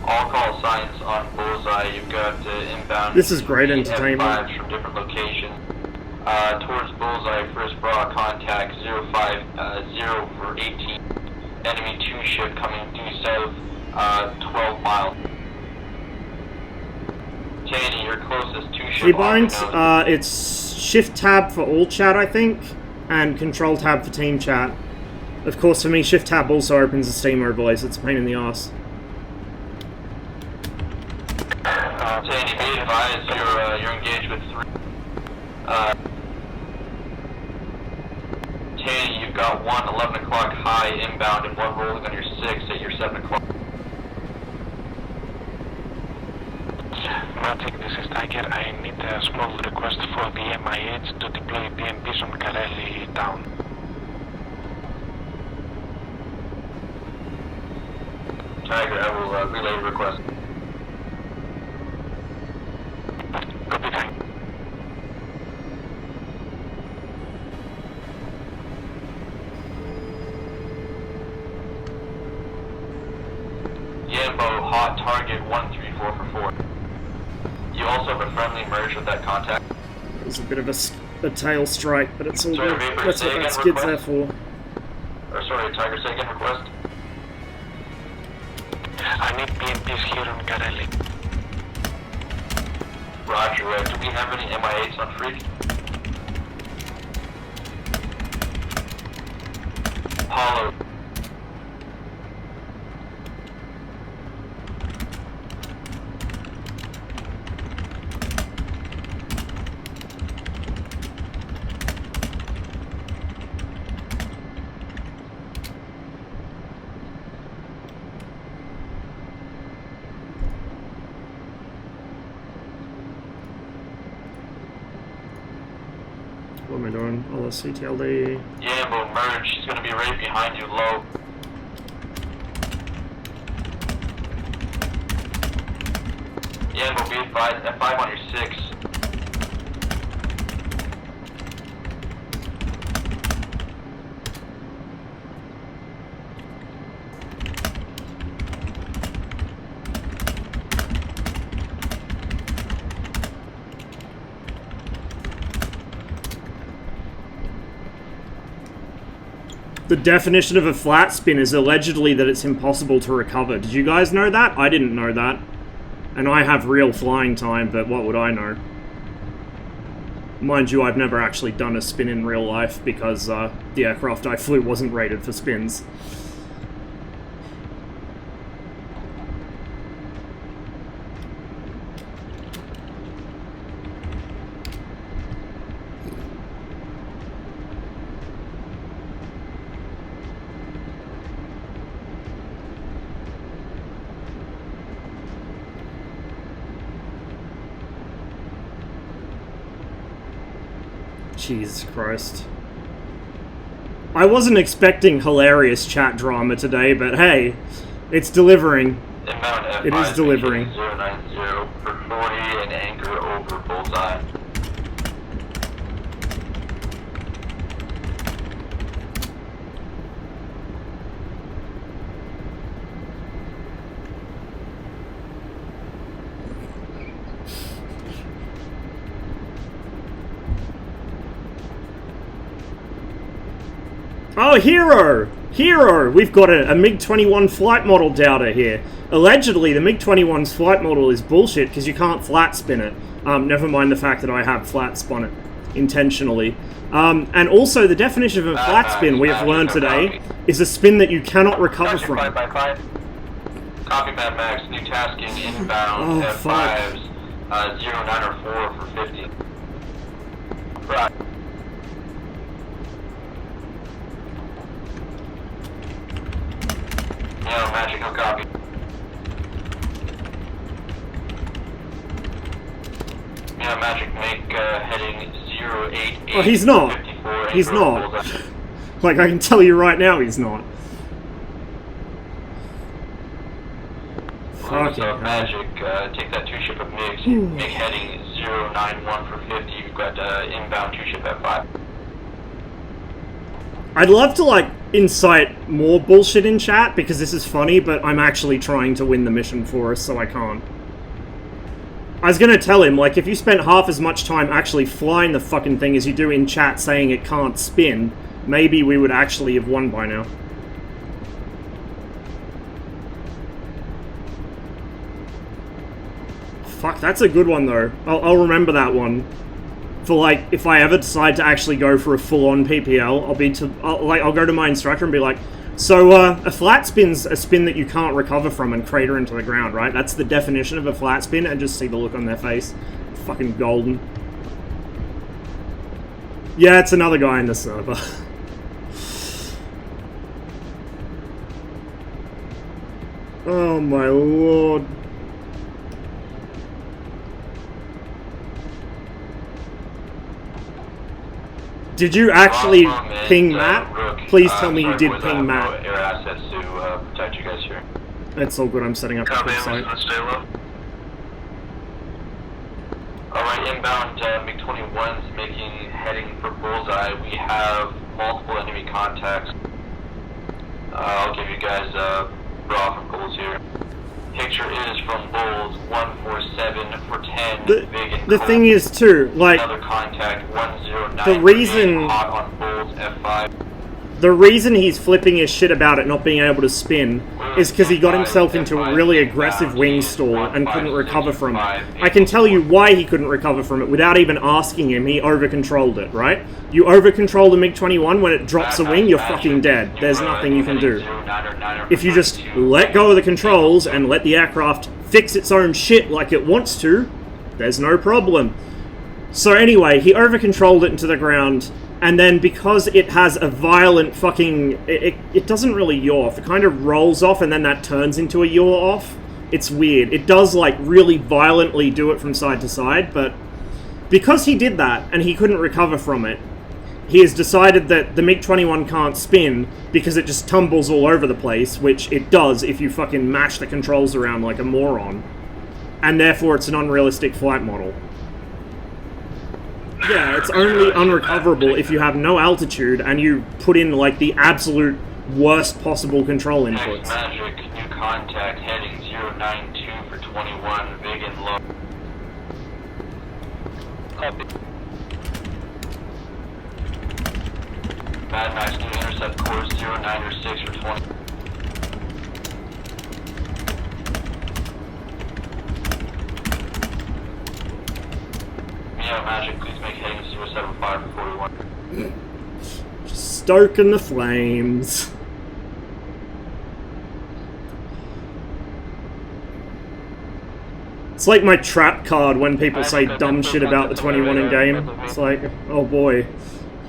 All call signs on Bullseye. You've got inbound. This is great entertainment. F5s from different locations. Towards Bullseye, first bra contact 050 for 18. Enemy 2 ship coming due south, 12 miles. Tanny, your closest 2 ship. Keybind, it's Shift Tab for all chat, I think, and Control Tab for team chat. Of course, for me, Shift Tab also opens the Steam overlay, so it's a pain in the ass. Tanny, be advised, you're engaged with 3. Tanny, you've got 1 11 o'clock high inbound and 1 rolling on your 6 at your 7 o'clock. Magic, this is Tiger. I need a small request for the MIH to deploy PMPs on Kareli town. Tiger, I will relay the request. Copy, thank. Yambo, hot target 134 for 4. You also have a friendly merge with that contact. It was a bit of a tail strike, but it's all Sorry, good. Vapor, That's say what again, that skid's there request? for. Or sorry, Tiger, say again request. I need PMPs here on Garelli. Roger, do we have any MI8s on Freak? Apollo. What am I doing? Oh, let's CTLD. Yeah, but merge. She's gonna be right behind you, low. Yeah, but be advised, F5 on your 6. The definition of a flat spin is allegedly that it's impossible to recover. Did you guys know that? I didn't know that. And I have real flying time, but what would I know? Mind you, I've never actually done a spin in real life because the aircraft I flew wasn't rated for spins. Jesus Christ. I wasn't expecting hilarious chat drama today, but hey, it's delivering. It is delivering. 090 for 40 and anchor over bullseye. Oh, Hero! Hero! We've got a MiG-21 flight model doubter here. Allegedly, the MiG-21's flight model is bullshit because you can't flat spin it. Never mind the fact that I have flat spun it intentionally. And also, the definition of a flat spin we have learned today is a spin that you cannot recover from. 5 by 5. Copy, Mad Max. New tasking inbound F5s 09 or 4 for 50. Right. Yeah, Magic, no copy. Yeah, Magic, make heading 088. Oh, he's not. He's not. Like, I can tell you right now he's not. Fucking hell. Magic, take that 2-ship of MiGs, make heading 091 for 50. You've got inbound 2-ship F5. I'd love to, like, incite more bullshit in chat, because this is funny, but I'm actually trying to win the mission for us, so I can't. I was gonna tell him, like, if you spent half as much time actually flying the fucking thing as you do in chat saying it can't spin, maybe we would actually have won by now. Fuck, that's a good one, though. I'll remember that one. For, like, if I ever decide to actually go for a full-on PPL, I'll go to my instructor and be like, so, a flat spin's a spin that you can't recover from and crater into the ground, right? That's the definition of a flat spin, and just see the look on their face. Fucking golden. Yeah, it's another guy in the server. Oh my lord. Did you actually ping Matt? Please tell me you did ping Matt. Air assets to protect you guys here. It's all good, I'm setting up the website. Stay low. Alright, inbound MiG-21's making heading for bullseye. We have multiple enemy contacts. I'll give you guys raw from goals here. Picture is from Bulls 147 for 10. The thing is too, like, another contact 109. the reason hot on Bulls F5. The reason he's flipping his shit about it not being able to spin is because he got himself into a really aggressive wing stall and couldn't recover from it. I can tell you why he couldn't recover from it without even asking him. He over-controlled it, right? You over-control the MiG-21, when it drops a wing, you're fucking dead. There's nothing you can do. If you just let go of the controls and let the aircraft fix its own shit like it wants to, there's no problem. So anyway, he over-controlled it into the ground. And then because it has a violent fucking... It doesn't really yaw off. It kind of rolls off and then that turns into a yaw off. It's weird. It does, like, really violently do it from side to side, but... Because he did that and he couldn't recover from it, he has decided that the MiG-21 can't spin because it just tumbles all over the place, which it does if you fucking mash the controls around like a moron. And therefore it's an unrealistic flight model. Yeah, it's only unrecoverable if you have no altitude and you put in, like, the absolute worst possible control inputs. Magic, new contact, heading 092 for 21, big and low. Copy. Mad Max, new intercept course 096 for 20. Yeah, Magic, please make heading 075 for 41. Just stoking the flames. It's like my trap card when people say dumb shit about the 21 in game. It's like, oh boy.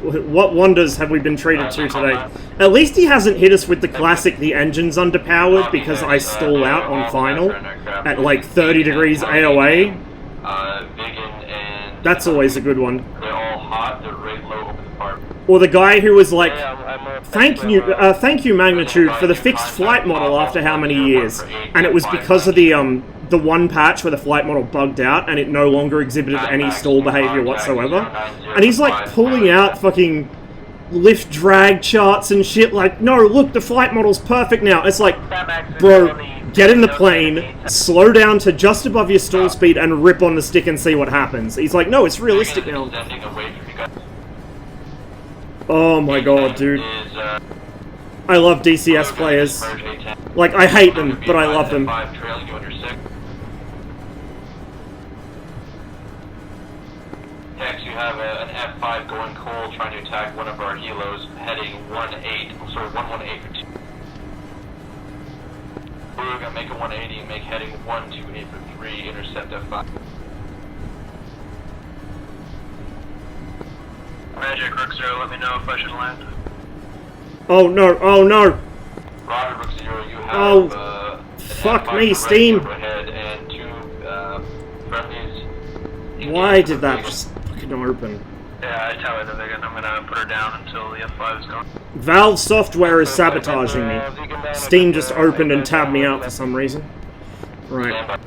What wonders have we been treated to today? At least he hasn't hit us with the classic, the engine's underpowered because I stall out on final at like 30 degrees AOA. That's always a good one. They're all hot, they're right low over the park. Or the guy who was like, thank you Magnitude for the fixed flight model after how many years? And it was because of the one patch where the flight model bugged out and it no longer exhibited any stall behavior whatsoever. And he's like pulling out fucking lift drag charts and shit like, no, look, the flight model's perfect now. It's like, bro, get in the plane, slow down to just above your stall speed and rip on the stick and see what happens. He's like, no, it's realistic now. Oh my god, dude. I love DCS players. Like, I hate them, but I love them. Next, you have an F5 going cold trying to attack one of our helos, heading 118 for 2. We're going to make a 180 and make heading 128 for 3, intercept F5. Magic, Rook 0, let me know if I should land. Oh no, oh no! Roger, Rook 0, you have oh, fuck me, Steam! Overhead and 2 friendlies. Why did that just fucking open? Yeah, I tell her the Vigan. I'm gonna put her down until the F5 is gone. Valve software is sabotaging me. Steam just opened and tabbed me out for some reason. Right.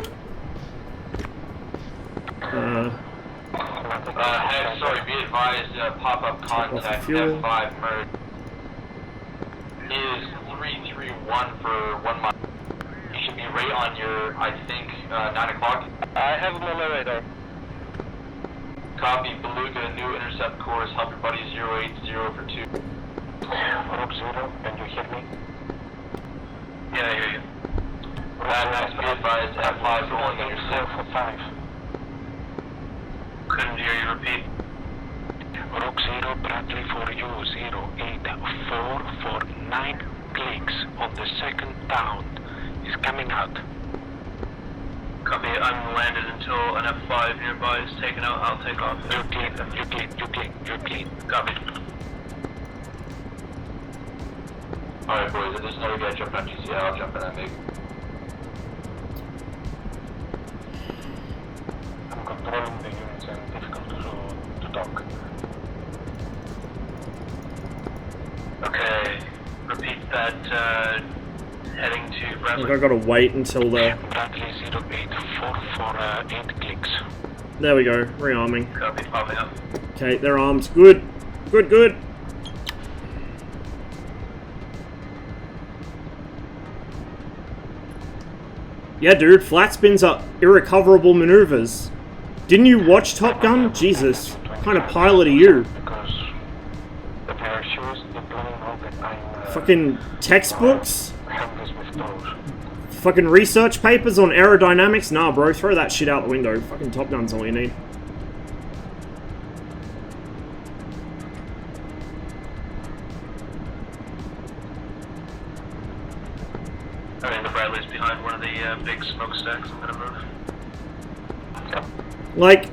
Sorry, be advised, pop-up contact F5 merge is 331 for 1 mile. You should be right on your, I think, 9 o'clock. I have him on my radar. Copy, Beluga, new intercept course, help your buddy 080 for 2. Rook 0, can you hear me? Yeah, I hear you. Mad Max, be advised, F5 rolling on your 6 for 5. Couldn't hear you, repeat. Rook 0, Bradley for you, 084 for 9 clicks on the second down. Is coming out. Copy, I'm landed until an F5 nearby is taken out, I'll take off. You're clean. Copy. Alright boys, if there's another guy jumping on GCL, I'll jump in that MiG. I'm controlling the units and difficult to talk. Okay, repeat that, heading to I think Bradley. I gotta wait until the... Bradley 084 for 8 clicks. There we go, rearming. Copy, popping up. Okay, they're armed. Good. Good. Yeah, dude, flat spins are irrecoverable maneuvers. Didn't you watch Top Gun? Jesus, what kind of pilot are you? Because The parachutes, the plane all the time. Fucking textbooks? Handles with those. Fucking research papers on aerodynamics? Nah, bro, throw that shit out the window. Fucking Top Gun's all you need. Alright, the Bradley's behind one of the big smokestacks. I'm gonna move. Like,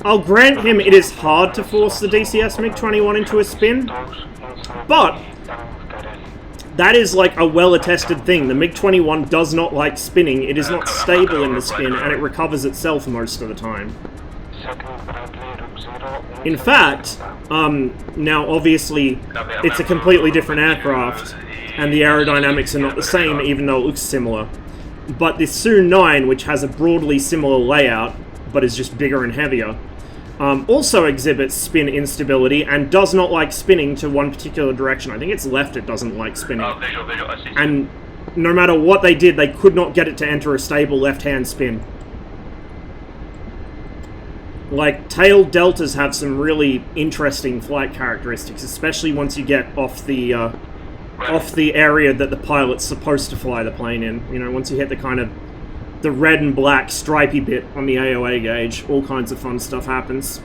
I'll grant him it is hard to force the DCS MiG-21 into a spin, but that is like a well-attested thing. The MiG-21 does not like spinning, it is not stable in the spin, and it recovers itself most of the time. In fact, now obviously it's a completely different aircraft, and the aerodynamics are not the same, even though it looks similar. But the Su-9, which has a broadly similar layout, but is just bigger and heavier, also exhibits spin instability and does not like spinning to one particular direction. I think it's left it doesn't like spinning. Oh, visual, I see. And no matter what they did, they could not get it to enter a stable left-hand spin. Like, tailed deltas have some really interesting flight characteristics, especially once you get off the area that the pilot's supposed to fly the plane in. You know, once you hit the kind of the red and black stripy bit on the AOA gauge, all kinds of fun stuff happens.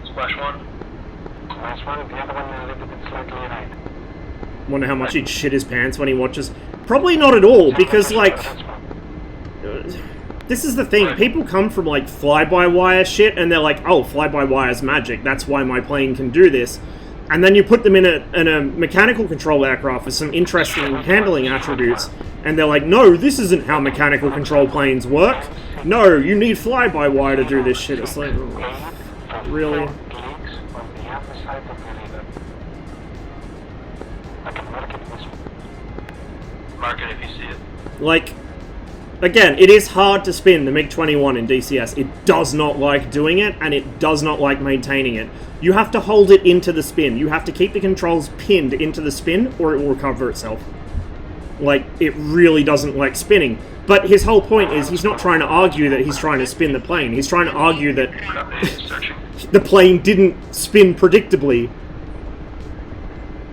Splash one. Splash one, the other one a little bit slightly right. Wonder how much he'd shit his pants when he watches. Probably not at all, because, like, this is the thing. People come from, like, fly-by-wire shit, and they're like, oh, fly-by-wire's magic. That's why my plane can do this. And then you put them in a mechanical control aircraft with some interesting handling attributes, and they're like, no, this isn't how mechanical control planes work. No, you need fly-by-wire to do this shit. It's like, really? Mark it if you see it. Like, again, it is hard to spin the MiG-21 in DCS. It does not like doing it, and it does not like maintaining it. You have to hold it into the spin. You have to keep the controls pinned into the spin, or it will recover itself. Like, it really doesn't like spinning. But his whole point is he's not trying to argue that he's trying to spin the plane. He's trying to argue that the plane didn't spin predictably.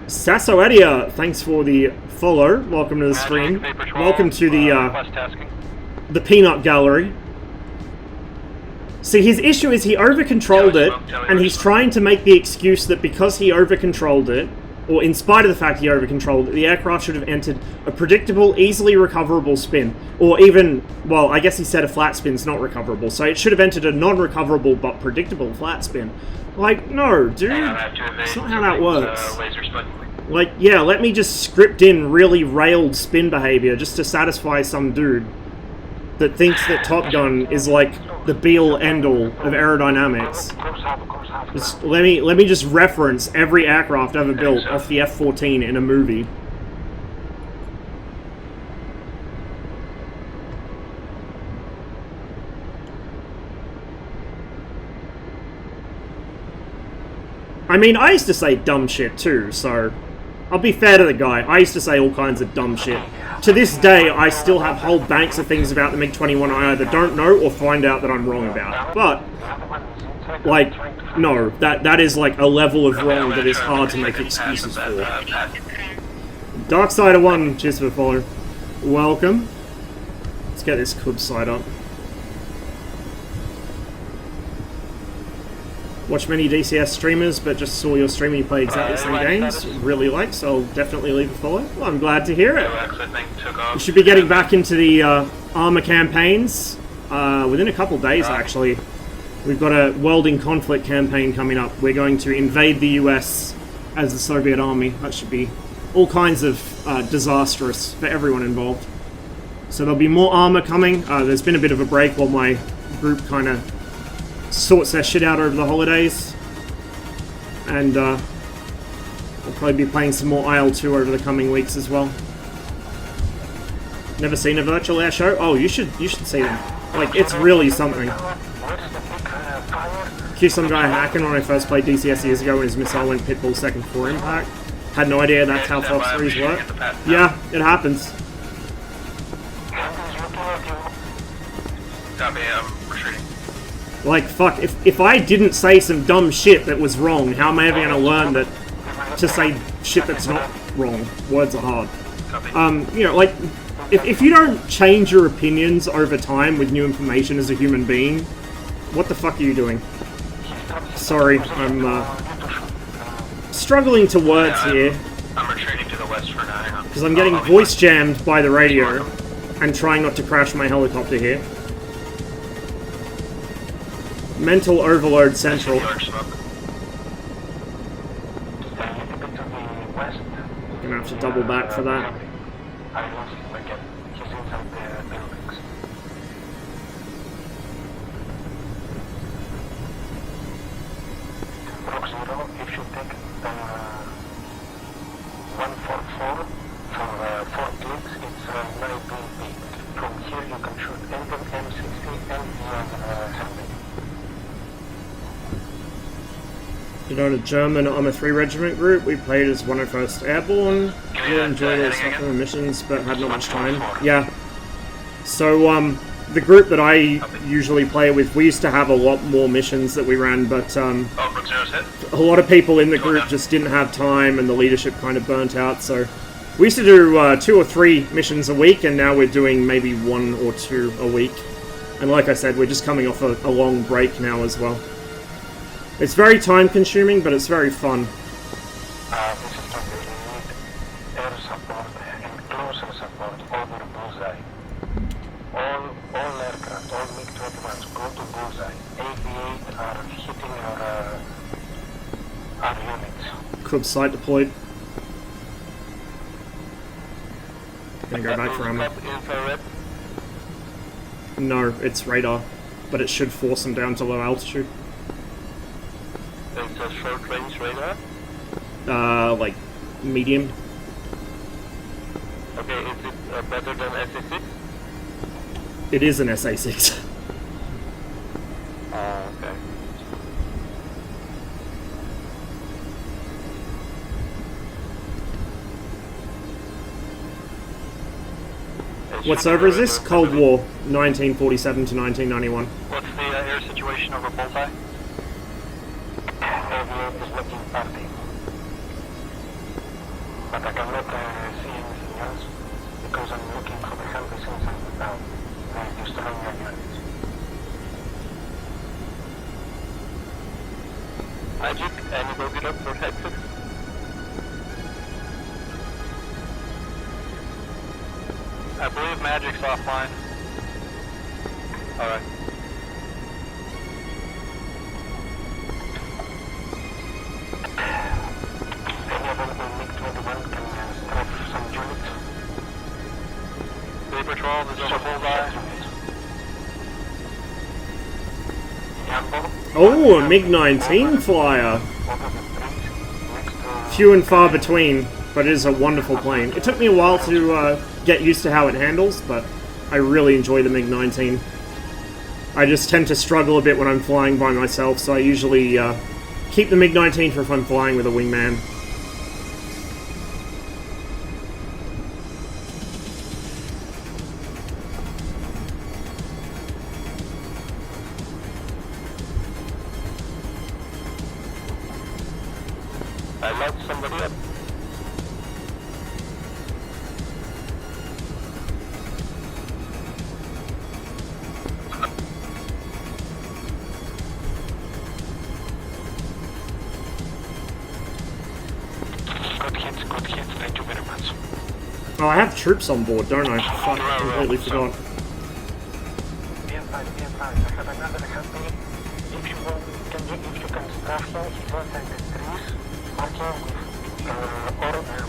Sasso Adia, thanks for the follow. Welcome to the stream. Welcome to the peanut gallery. See, his issue is he over-controlled it, and he's trying to make the excuse that because he over-controlled it, or in spite of the fact he over-controlled it, the aircraft should have entered a predictable, easily recoverable spin. Or even, well, I guess he said a flat spin's not recoverable, so it should have entered a non-recoverable but predictable flat spin. Like, no, dude, that's not how that works. Like, yeah, let me just script in really railed spin behavior just to satisfy some dude that thinks that Top Gun is like the be-all end-all of aerodynamics. Just, let me just reference every aircraft ever built off the F-14 in a movie. I mean, I used to say dumb shit too, so I'll be fair to the guy. I used to say all kinds of dumb shit. To this day, I still have whole banks of things about the MiG-21 I either don't know or find out that I'm wrong about. But, like, no, that is like a level of wrong that is hard to make excuses for. Dark Side of One, cheers for the follow. Welcome. Let's get this CUB side up. Watch many DCS streamers, but just saw your stream and you play exactly the same games. Really like, so I'll definitely leave a follow. Well, I'm glad to hear it. We should be getting back into the armor campaigns within a couple days, actually. We've got a World in Conflict campaign coming up. We're going to invade the US as the Soviet Army. That should be all kinds of disastrous for everyone involved. So there'll be more armor coming. There's been a bit of a break while my group kind of sorts their shit out over the holidays, and we'll probably be playing some more IL-2 over the coming weeks as well. Never seen a virtual air show? Oh, you should see them. Like, it's really something. Accused some guy hacking when I first played DCS years ago when his missile went pitbull second before impact. Had no idea that's how Fox 3s work. Yeah, it happens. Copy, I'm retreating. Like, fuck, if I didn't say some dumb shit that was wrong, how am I ever gonna learn that to say shit that's not wrong. Words are hard. You know, like, if you don't change your opinions over time with new information as a human being, what the fuck are you doing? Sorry, I'm struggling to words here. I'm retreating to the west for now, hang on. Because I'm getting voice jammed by the radio and trying not to crash my helicopter here. Mental overload central. Gonna have to double back for that. I lost him again. He's inside the buildings. Rock 0, if you take 144 for 4 clicks, it's 9 BP. From here you can shoot either M60 and the other handle. You know, the German Armour 3 Regiment group, we played as 101st Airborne. Really enjoyed all the stuff in the missions, but had not much time. Yeah. So, the group that I usually play with, we used to have a lot more missions that we ran, but a lot of people in the group just didn't have time, and the leadership kind of burnt out, so we used to do 2 or 3 missions a week, and now we're doing maybe 1 or 2 a week. And like I said, we're just coming off a long break now as well. It's very time-consuming, but it's very fun. This is when we need air support and closer support over bullseye. All aircraft, all MiG-21s go to bullseye. AV-8 are hitting our units. Club site deployed. Gonna go back for ammo. Infrared. No, it's radar, but it should force them down to low altitude. It's a short range radar. Like, medium. Okay, is it better than SA6? It is an SA6. Okay. What over is this? Cold War, 1947 to 1991. What's the air situation over bullseye? AV-8 is making party. But I cannot see anything else because I'm looking for the helpers inside the town. They're destroying our units. Magic, anybody up for headset? I believe Magic's offline. Alright. Any available MiG-21 can strafe some units. Bay Patrol is over bullseye. Yambo, Oh, a MiG-19 flyer! over the trees, next to... Few and far between, but it is a wonderful plane. It took me a while to get used to how it handles, but I really enjoy the MiG-19. I just tend to struggle a bit when I'm flying by myself, so I usually keep the MiG-19 for if I'm flying with a wingman. I locked somebody up. Good hit, thank you very much. Oh, I have troops on board, don't I? Fuck, I completely forgot. Be advised, I have another helping. If you can strafe him, he's inside the trees, marking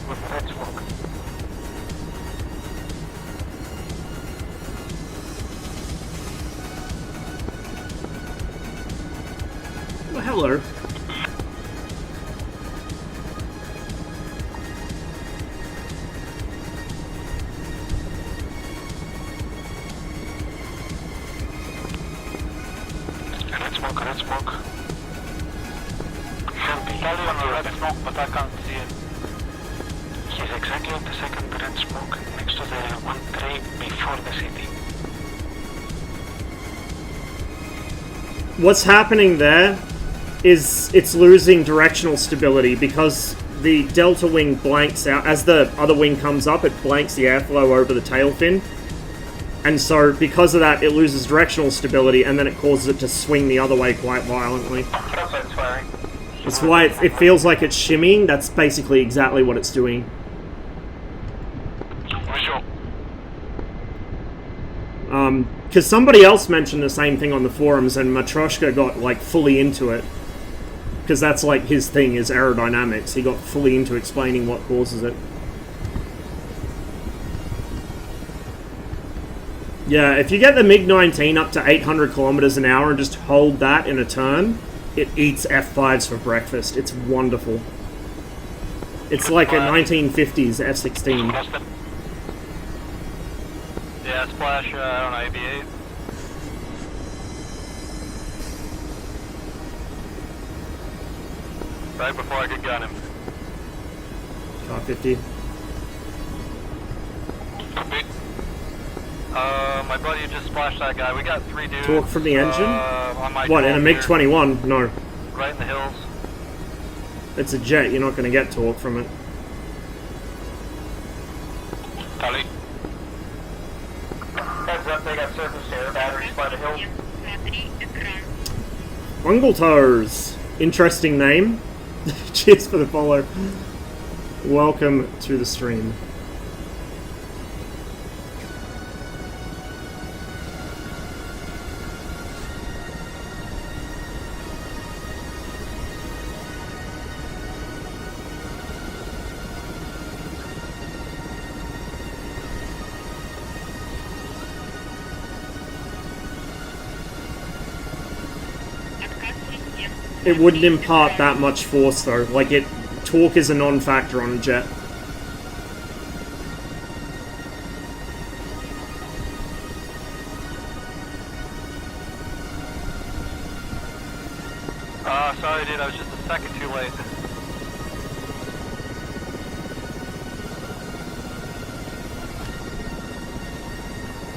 with red smoke. Well, hello. Red smoke. Probably on the red smoke, but I can't see it. He's exactly on the second red smoke, next to the one tree before the city. What's happening there is it's losing directional stability because the delta wing blanks out. As the other wing comes up, it blanks the airflow over the tail fin. And so, because of that, it loses directional stability, and then it causes it to swing the other way quite violently. That's why it feels like it's shimmying. That's basically exactly what it's doing. Because somebody else mentioned the same thing on the forums, and Matroshka got, like, fully into it. Because that's, like, his thing, is aerodynamics. He got fully into explaining what causes it. Yeah, if you get the MiG-19 up to 800 kilometers an hour and just hold that in a turn, it eats F5s for breakfast. It's wonderful. It's like a 1950s F-16. Yeah, splash, I don't know, AB-8. Right before I could gun him. Car 50. My buddy just splashed that guy. We got 3 dudes. Torque from the engine? On my What, in a MiG-21? No. Right in the hills. It's a jet, you're not going to get torque from it. Tally. Heads up, they got surface air batteries by the hill. Смотри экран. Bungletoes. Interesting name. Cheers for the follow. Welcome to the stream. It wouldn't impart that much force though. Like torque is a non-factor on a jet. Sorry dude, I was just a second too late.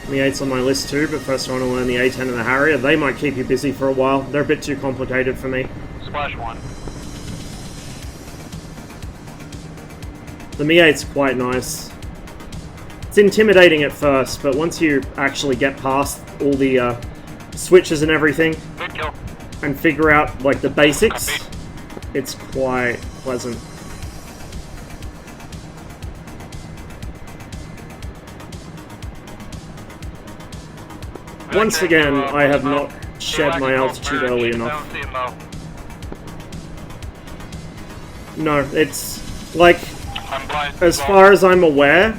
The 8's on my list too, but first I want to learn the A10 and the Harrier. They might keep you busy for a while. They're a bit too complicated for me. Splash 1. The Mi-8's quite nice. It's intimidating at first, but once you actually get past all the switches and everything, Good kill. and figure out like the basics, it's quite pleasant. Once again, I have not shed my altitude early enough. No, it's like, as far as I'm aware,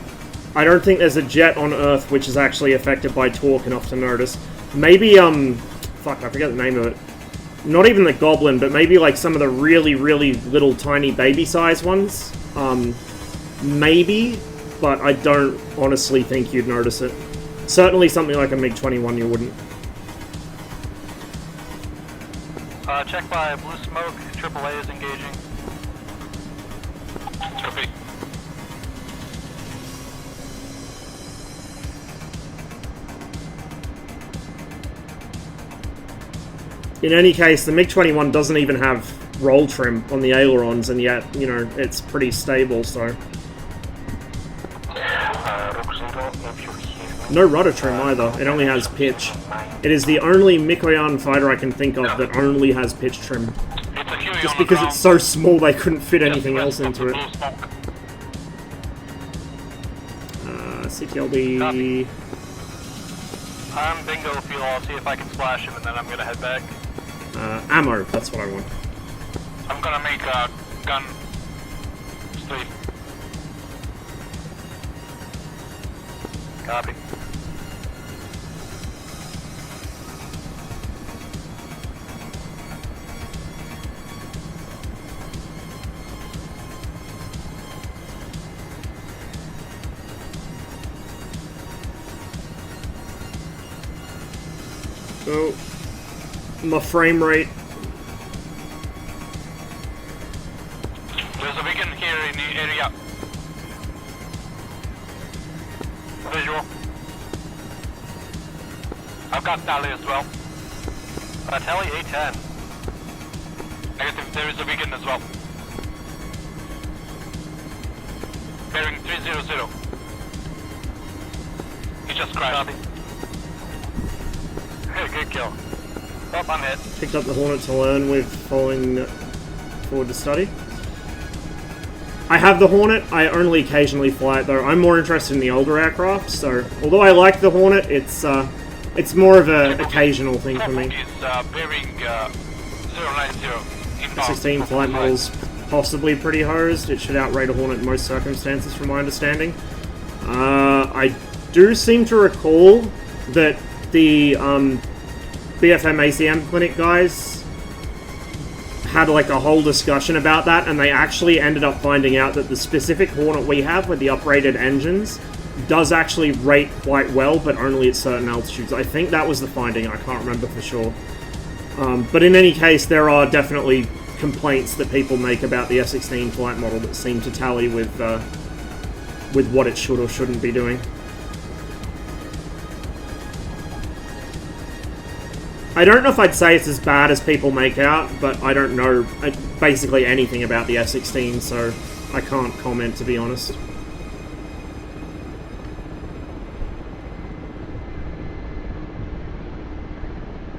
I don't think there's a jet on Earth which is actually affected by torque enough to notice. Maybe, fuck, I forget the name of it. Not even the Goblin, but maybe like some of the really, really little tiny baby-sized ones. Maybe, but I don't honestly think you'd notice it. Certainly something like a MiG-21 you wouldn't. Check by blue smoke, AAA is engaging. Copy. In any case, the MiG-21 doesn't even have roll trim on the ailerons, and yet, you know, it's pretty stable, so... No rudder trim either, it only has pitch. It is the only Mikoyan fighter I can think of that only has pitch trim. Just because it's so small they couldn't fit anything else into it. CTLB... I'm bingo fuel, I'll see if I can splash him and then I'm gonna head back. Ammo, that's what I want. I'm gonna make a gun sleep. Copy. So, my frame rate. There's a beacon here in the area. Visual. I've got Tally as well. Tally A10. Negative, there is a beacon as well. bearing 300. He just crashed. Hey, good kill. Oh, I'm hit. Picked up the Hornet to learn with following forward to study. I have the Hornet, I only occasionally fly it though. I'm more interested in the older aircraft, so although I like the Hornet, it's more of an occasional thing for me. Is bearing 090 inbound. 16 flight model's possibly pretty hosed. It should outrate a Hornet in most circumstances from my understanding. I do seem to recall that the BFM ACM clinic guys had like a whole discussion about that, and they actually ended up finding out that the specific Hornet we have with the uprated engines does actually rate quite well, but only at certain altitudes. I think that was the finding, I can't remember for sure. But in any case, there are definitely complaints that people make about the F-16 flight model that seem to tally with what it should or shouldn't be doing. I don't know if I'd say it's as bad as people make out, but I don't know basically anything about the F-16, so I can't comment, to be honest.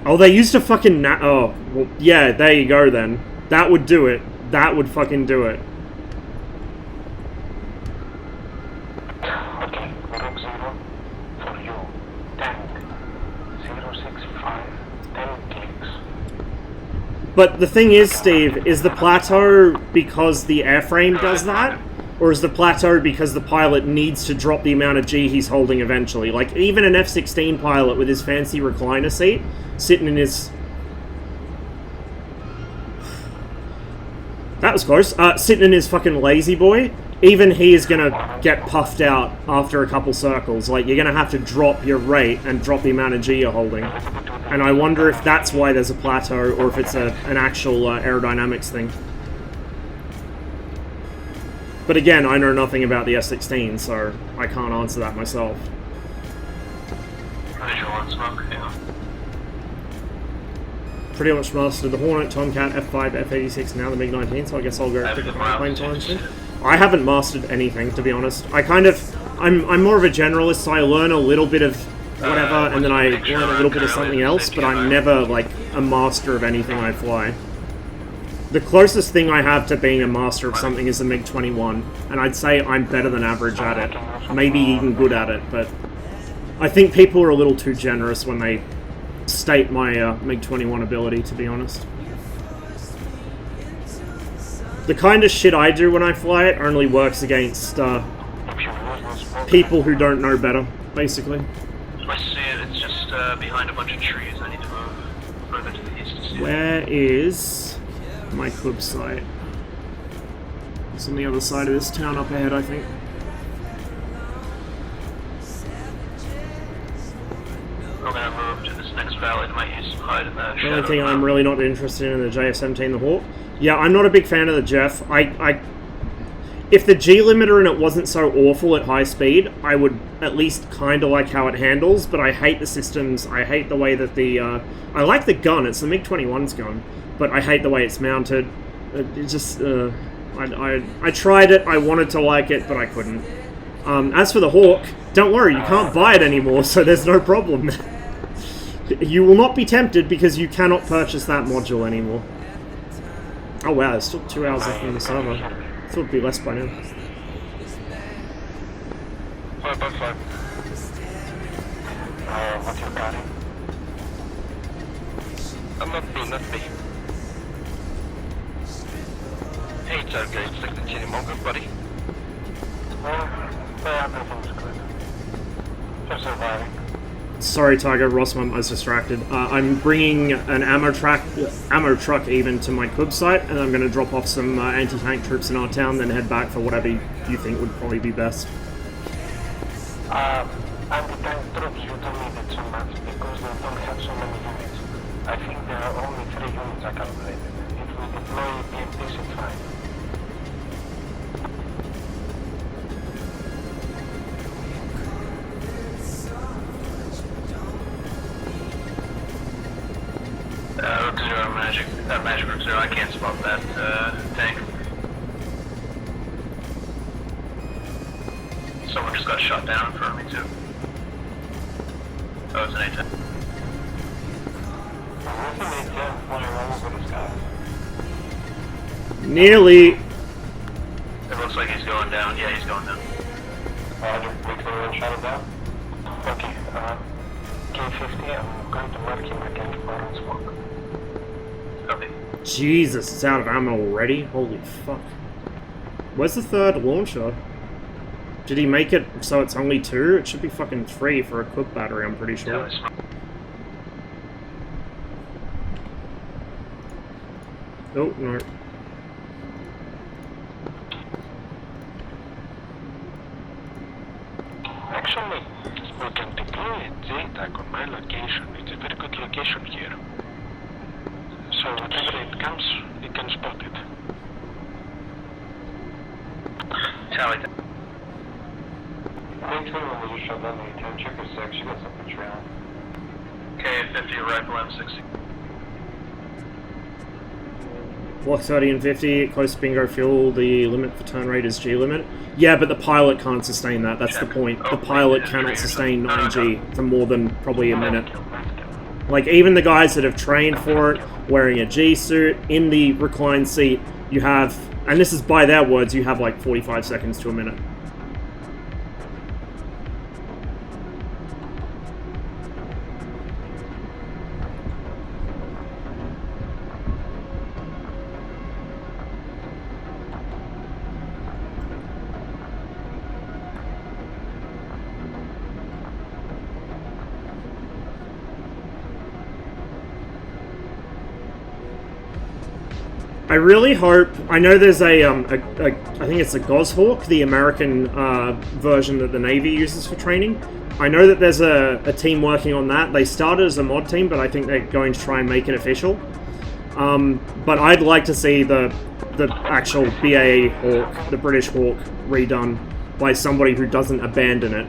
Oh, they used a fucking oh, well, yeah, there you go then. That would do it. That would fucking do it. Okay, Rook 0 for you. Tank 065, 10 clicks. But the thing is, Steve, is the plateau because the airframe does that? Or is the plateau because the pilot needs to drop the amount of G he's holding eventually? Like, even an F-16 pilot with his fancy recliner seat, sitting in his... That was close. Sitting in his fucking lazy boy, even he is gonna get puffed out after a couple circles. Like, you're gonna have to drop your rate and drop the amount of G you're holding. And I wonder if that's why there's a plateau, or if it's an actual aerodynamics thing. But again, I know nothing about the S-16, so I can't answer that myself. Visual on smoke, yeah. Pretty much mastered the Hornet, Tomcat, F5, F-86, now the MiG-19, so I guess I'll go pick up my plane time soon. I haven't mastered anything, to be honest. I'm more of a generalist, so I learn a little bit of whatever, and then I learn a little bit of something else, but I'm never, like, a master of anything I fly. The closest thing I have to being a master of something is the MiG-21, and I'd say I'm better than average at it. Maybe even good at it, but I think people are a little too generous when they state my MiG-21 ability, to be honest. The kind of shit I do when I fly it only works against people who don't know better, basically. I see it, it's just behind a bunch of trees. I need to move further to the east to see it. Where is my club site? It's on the other side of this town up ahead, I think. I'm gonna move to this next valley to my east and hide in the The only thing I'm really not interested in the JF-17, the Hawk. Yeah, I'm not a big fan of the Jeff. If the G limiter in it wasn't so awful at high speed, I would at least kind of like how it handles, but I hate the systems. I hate the way that the... I like the gun, it's the MiG-21's gun, but I hate the way it's mounted. It just... I tried it, I wanted to like it, but I couldn't. As for the Hawk, don't worry, you can't buy it anymore, so there's no problem. You will not be tempted because you cannot purchase that module anymore. Oh wow, there's still 2 hours left on the server. I thought it'd be less by now. 5x5. What's your carry? Not me. Hey, it's okay, it's like the Chini Mongo, buddy. Everything's good. Just surviving. Sorry, Tiger, Rossman, I was distracted. I'm bringing an ammo truck even to my club site, and I'm going to drop off some anti-tank troops in our town, then head back for whatever you think would probably be best. Anti-tank troops, you don't need it so much because they don't have so many units. I think there are only 3 units I calculated. If we deploy EMPs, it's fine. Rook 0, Magic Rook 0, I can't spot that tank. Someone just got shot down in front of me too. Oh, it's an A-10. Where's an A-10 flying all over the sky? Nearly. It looks like he's going down. Yeah, he's going down. Wait for the shot him down. Okay, K-50, I'm going to mark him again for orange smoke. Copy. Jesus, it's out of ammo already? Holy fuck. Where's the third launcher? Did he make it so it's only 2? It should be fucking 3 for a quick battery, I'm pretty sure. Oh, no. Actually, we can deploy a JTAC on my location. It's a very good location here. So whenever it comes, you can spot it. Charlie. Make sure when you shut down the A-10, check your 6, you got something trailing. K-50 rifle M60. Block 30 and 50, close to bingo fuel, the limit for turn rate is G limit. Yeah, but the pilot can't sustain that, that's the point. The pilot cannot sustain 9G for more than probably a minute. Like, even the guys that have trained for it, wearing a G suit, in the reclined seat, you have, and this is by their words, you have like 45 seconds to a minute. I really hope. I know there's I think it's a Goshawk, the American version that the Navy uses for training. I know that there's a team working on that. They started as a mod team, but I think they're going to try and make it official. But I'd like to see the actual BAE Hawk, the British Hawk, redone by somebody who doesn't abandon it.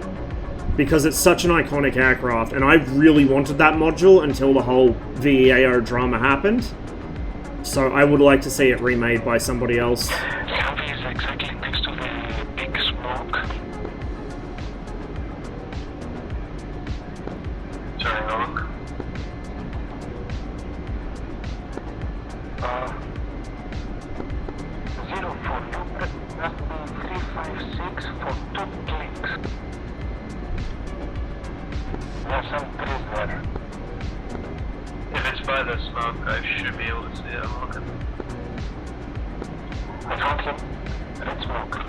Because it's such an iconic aircraft, and I really wanted that module until the whole VEAO drama happened. So I would like to see it remade by somebody else. Heavy is exactly next to the big smoke. Turning on. 0 for you, that will be 356 for 2 clicks. There's some trees there. If it's by the smoke, I should be able to see it. I'm looking. I found him. Red smoke.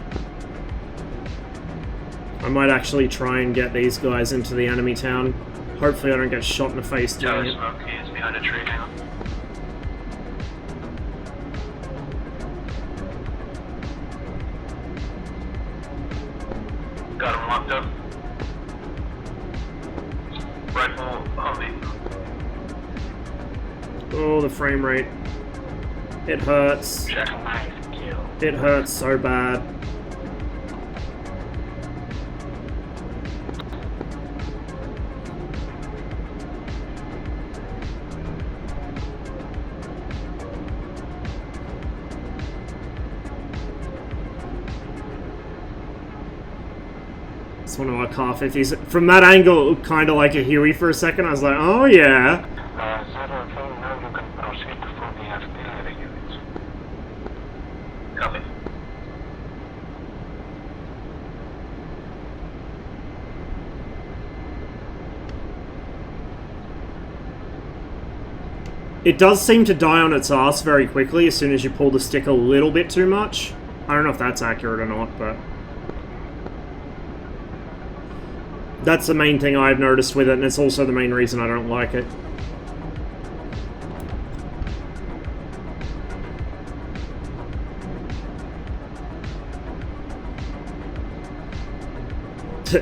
I might actually try and get these guys into the enemy town. Hopefully I don't get shot in the face doing it. Smoke, he is behind a tree. Hang on. Got him locked up. Rifle on me. Oh, the frame rate. It hurts. It hurts so bad. It's one of our car 50s. From that angle, it looked kind of like a Huey for a second. I was like, oh yeah. Zero thing, now you can proceed for the artillery units. Copy. It does seem to die on its ass very quickly as soon as you pull the stick a little bit too much. I don't know if that's accurate or not, but that's the main thing I've noticed with it, and it's also the main reason I don't like it.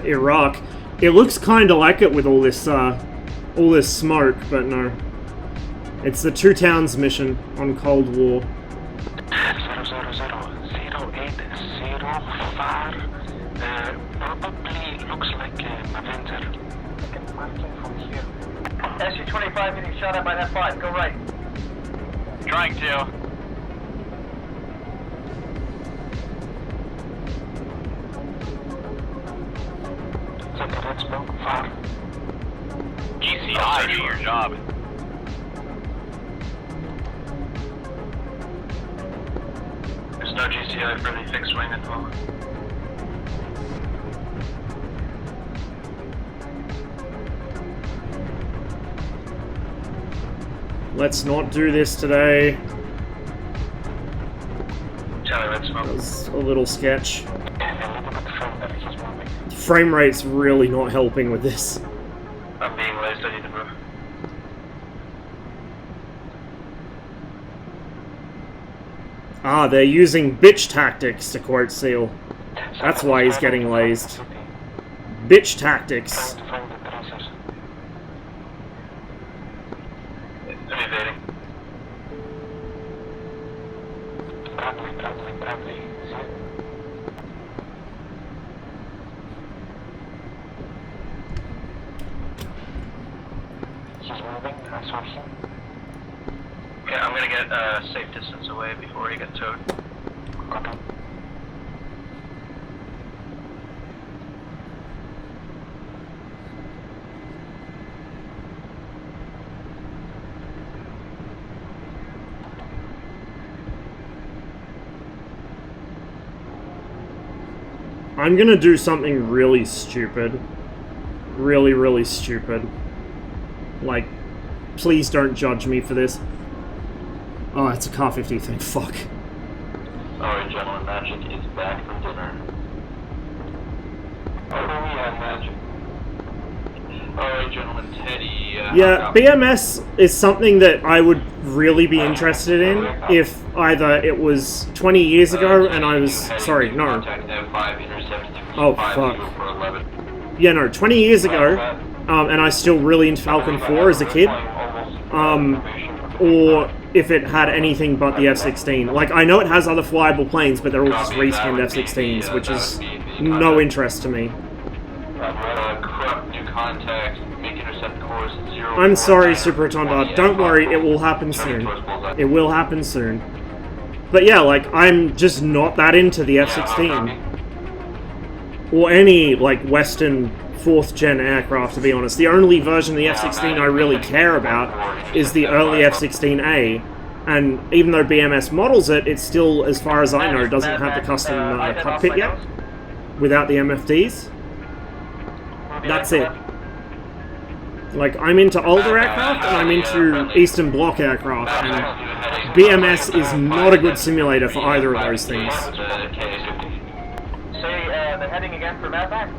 Iraq. It looks kind of like it with all this smoke, but no. It's the Two Towns mission on Cold War. 000-080-5. Probably looks like an Avenger. Marking from here. SU-25 getting shot at by that 5. Go right. Trying to. job. There's no GCI for the fixed wing at the moment. Let's not do this today. Charlie, red smoke. That was a little sketch. Frame rate's really not helping with this. I'm being laced, I need to move. Ah, they're using bitch tactics, to quote Seal. That's why he's getting lazed. Bitch tactics. I'm evading. Yeah, I'm gonna get a safe distance away before he gets towed. Okay. I'm gonna do something really stupid. Really, really stupid. Like, please don't judge me for this. Oh, it's a car 50 thing. Fuck. Alright, gentlemen, Magic is back from dinner. Oh, yeah, Magic. Alright, gentlemen, Teddy... yeah, BMS is something that I would really be interested in if either it was 20 years ago and I was... Sorry, no. Oh, fuck. Yeah, no, 20 years ago, and I still really into Falcon 4 as a kid. Or if it had anything but the F-16. Like, I know it has other flyable planes, but they're all just reskinned F-16s, which is no interest to me. I'm sorry, Super Rotondard. Don't worry, it will happen soon. It will happen soon. But yeah, like, I'm just not that into the F-16. Or any, like, Western 4th gen aircraft, to be honest. The only version of the F-16 I really care about is the early F-16A, and even though BMS models it, it still, as far as I know, doesn't have the custom cockpit yet, without the MFDs. That's it. Like, I'm into older aircraft, and I'm into Eastern Bloc aircraft, and BMS is not a good simulator for either of those things. They're heading again for Madback?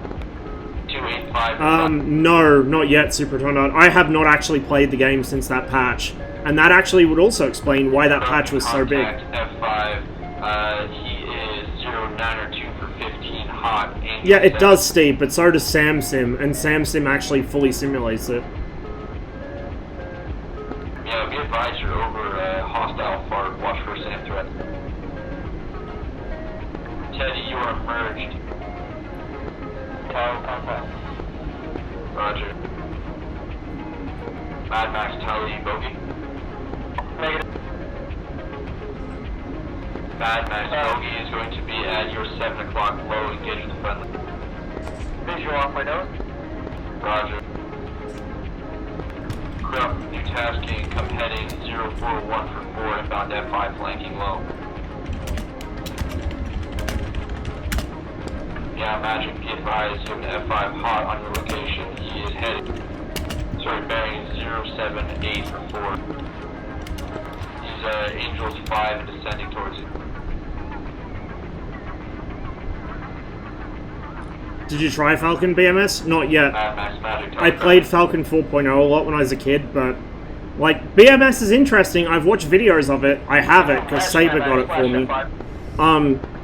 No, not yet, Super Rotondard. I have not actually played the game since that patch, and that actually would also explain why that patch was so big. F5, he is 0902 for 15 hot. Yeah, it does, Steve, but so does SamSim, and SamSim actually fully simulates it. Yeah, be advised you're over hostile fart. Watch for SAM threat. Teddy, you are merged. Roger. Mad Max Tally Bogey. Negative. Mad Max Bogey is going to be at your 7 o'clock low, engaging the friendly. Visual off my nose. Roger. Krupp, new tasking, come heading 041 for 4, inbound F5 flanking low. Yeah, Magic, be advised, you have an F5 hot on your location. He is heading, bearing 078 for 4. He's Angels 5 and descending towards you. Did you try Falcon BMS? Not yet. Max Magic, I played Falcon 4.0 a lot when I was a kid, but... Like, BMS is interesting. I've watched videos of it. I have it, because Saber got it for me.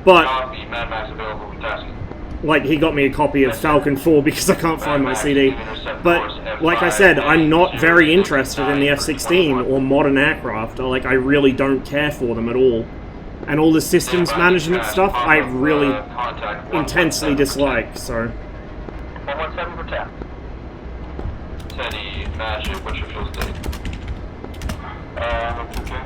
But... Copy, Mad Max available for tasking. Like, he got me a copy of Falcon 4 because I can't find my CD. But, like I said, I'm not very interested in the F-16 or modern aircraft. Like, I really don't care for them at all. And all the systems management stuff, I really intensely dislike, so... 117 for tap. Teddy, Magic, what's your fuel state? Okay.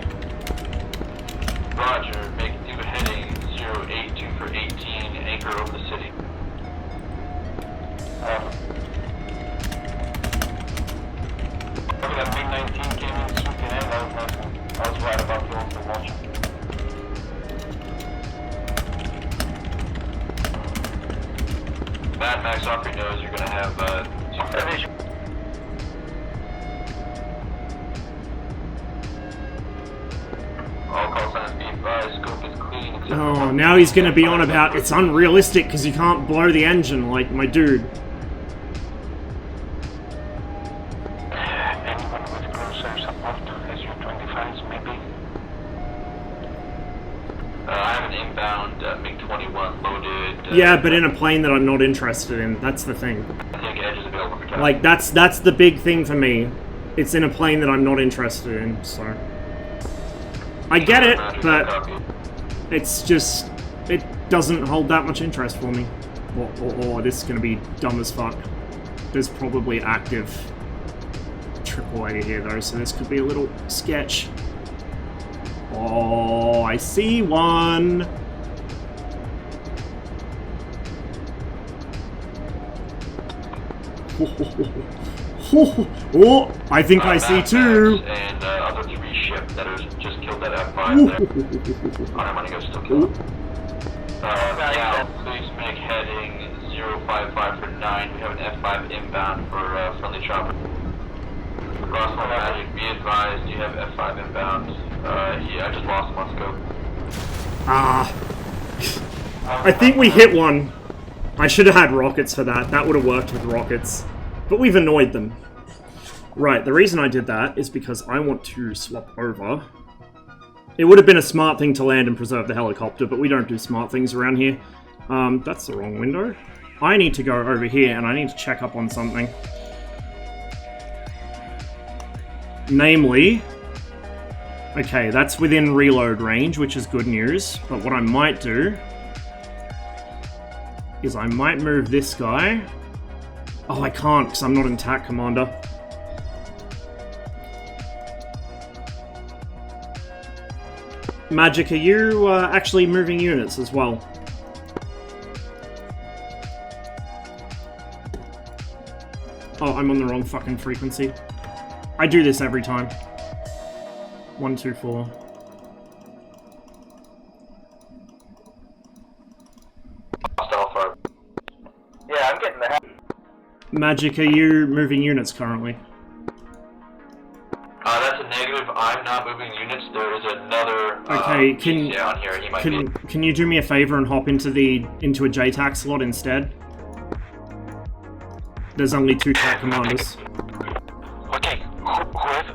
Roger, make do a heading 082 for 18, anchor over the city. Mad Max off your nose, you're gonna have two. All call signs be advised, scope is clean. Oh, now he's gonna be on about it's unrealistic because you can't blow the engine like my dude. Anyone with closer support as you 25s maybe? I have an inbound MiG-21 loaded. Yeah, but in a plane that I'm not interested in. That's the thing. I think Edge is available for capture. Like, that's the big thing for me. It's in a plane that I'm not interested in, so... I get it, but it's just... It doesn't hold that much interest for me. Or this is gonna be dumb as fuck. There's probably active AAA here, though, so this could be a little sketch. Oh, I see one! Oh, I think I see two! And other three ship that has just killed that F5 there. I'm gonna go still kill him. Now, please make heading 055 for 9. We have an F5 inbound for friendly chopper. Crossbow Magic, be advised, you have F5 inbound. Yeah, I just lost him on scope. I think we hit one. I should have had rockets for that. That would have worked with rockets. But we've annoyed them. Right, the reason I did that is because I want to swap over. It would have been a smart thing to land and preserve the helicopter, but we don't do smart things around here. That's the wrong window. I need to go over here and I need to check up on something. Namely... Okay, that's within reload range, which is good news. But what I might do... is I might move this guy... Oh, I can't, because I'm not in TAC Commander. Magic, are you actually moving units as well? Oh, I'm on the wrong fucking frequency. I do this every time. 1, 2, 4. Yeah, I'm getting the heck. Magic, are you moving units currently? That's a negative. I'm not moving units. There is another Okay, down here. He might be. Can you do me a favor and hop into a JTAC slot instead? There's only 2 TAC commanders. Okay, whoever.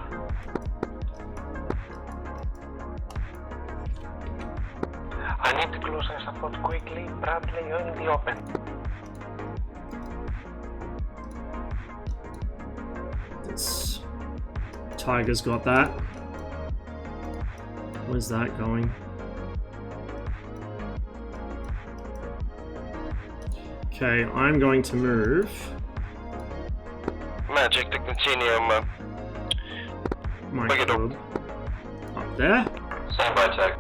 I need to close and support quickly. Bradley, you're in the open. This Tiger's got that. Where's that going? Okay, I'm going to move. Magic, the continuum. My Pick it up. club. Up there? Stand by, Tech.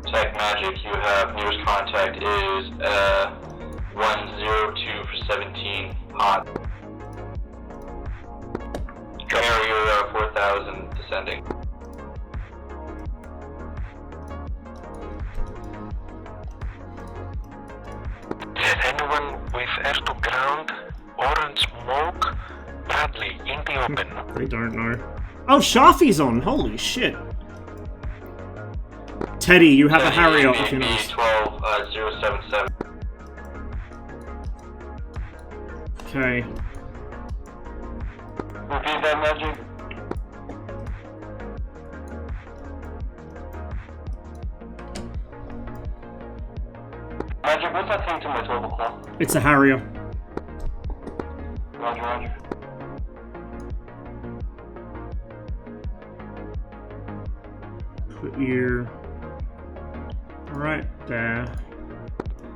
Tech Magic, you have nearest contact is 102 for 17 hot. Carrier 4000 descending. Anyone with air to ground, orange smoke, Bradley, in the open. I don't know. Oh, Shafi's on! Holy shit! Teddy, you have a Harrier off your nose. 12077. Okay. Repeat that, Magic. Magic, what's that thing to my 12 o'clock? It's a Harrier. Roger, roger. Put you right there.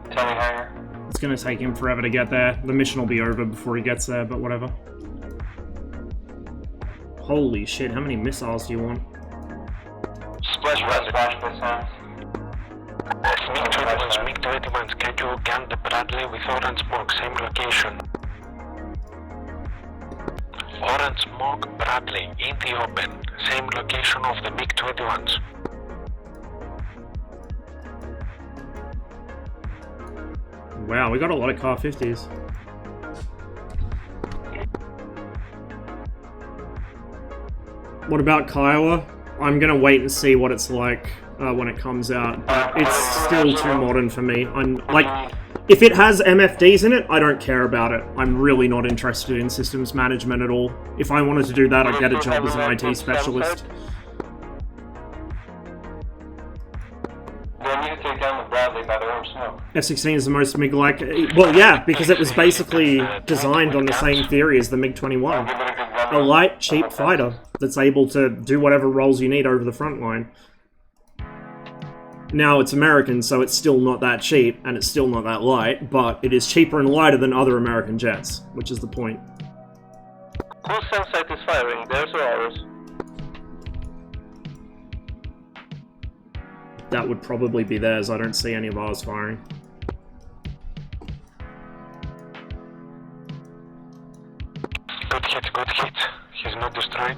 Tell me, Harrier. It's gonna take him forever to get there. The mission will be over before he gets there, but whatever. Holy shit, how many missiles do you want? Splash Bradley. Splash missiles. MiG-21's MiG-21 schedule gun the Bradley with orange smoke, same location. Orange smoke, Bradley, in the open, same location of the MiG-21s. Wow, we got a lot of Car 50s. What about Kiowa? I'm gonna wait and see what it's like when it comes out, but it's still too modern for me. I'm like, if it has MFDs in it, I don't care about it. I'm really not interested in systems management at all. If I wanted to do that, I'd get a job as an IT specialist. F-16 is the most MiG-like... Well, yeah, because it was basically designed on the same theory as the MiG-21. A light, cheap fighter that's able to do whatever roles you need over the front line. Now, it's American, so it's still not that cheap, and it's still not that light, but it is cheaper and lighter than other American jets, which is the point. Whose cell site is firing? Theirs or ours? That would probably be theirs. I don't see any of ours firing. Good hit, good hit. He's not destroyed.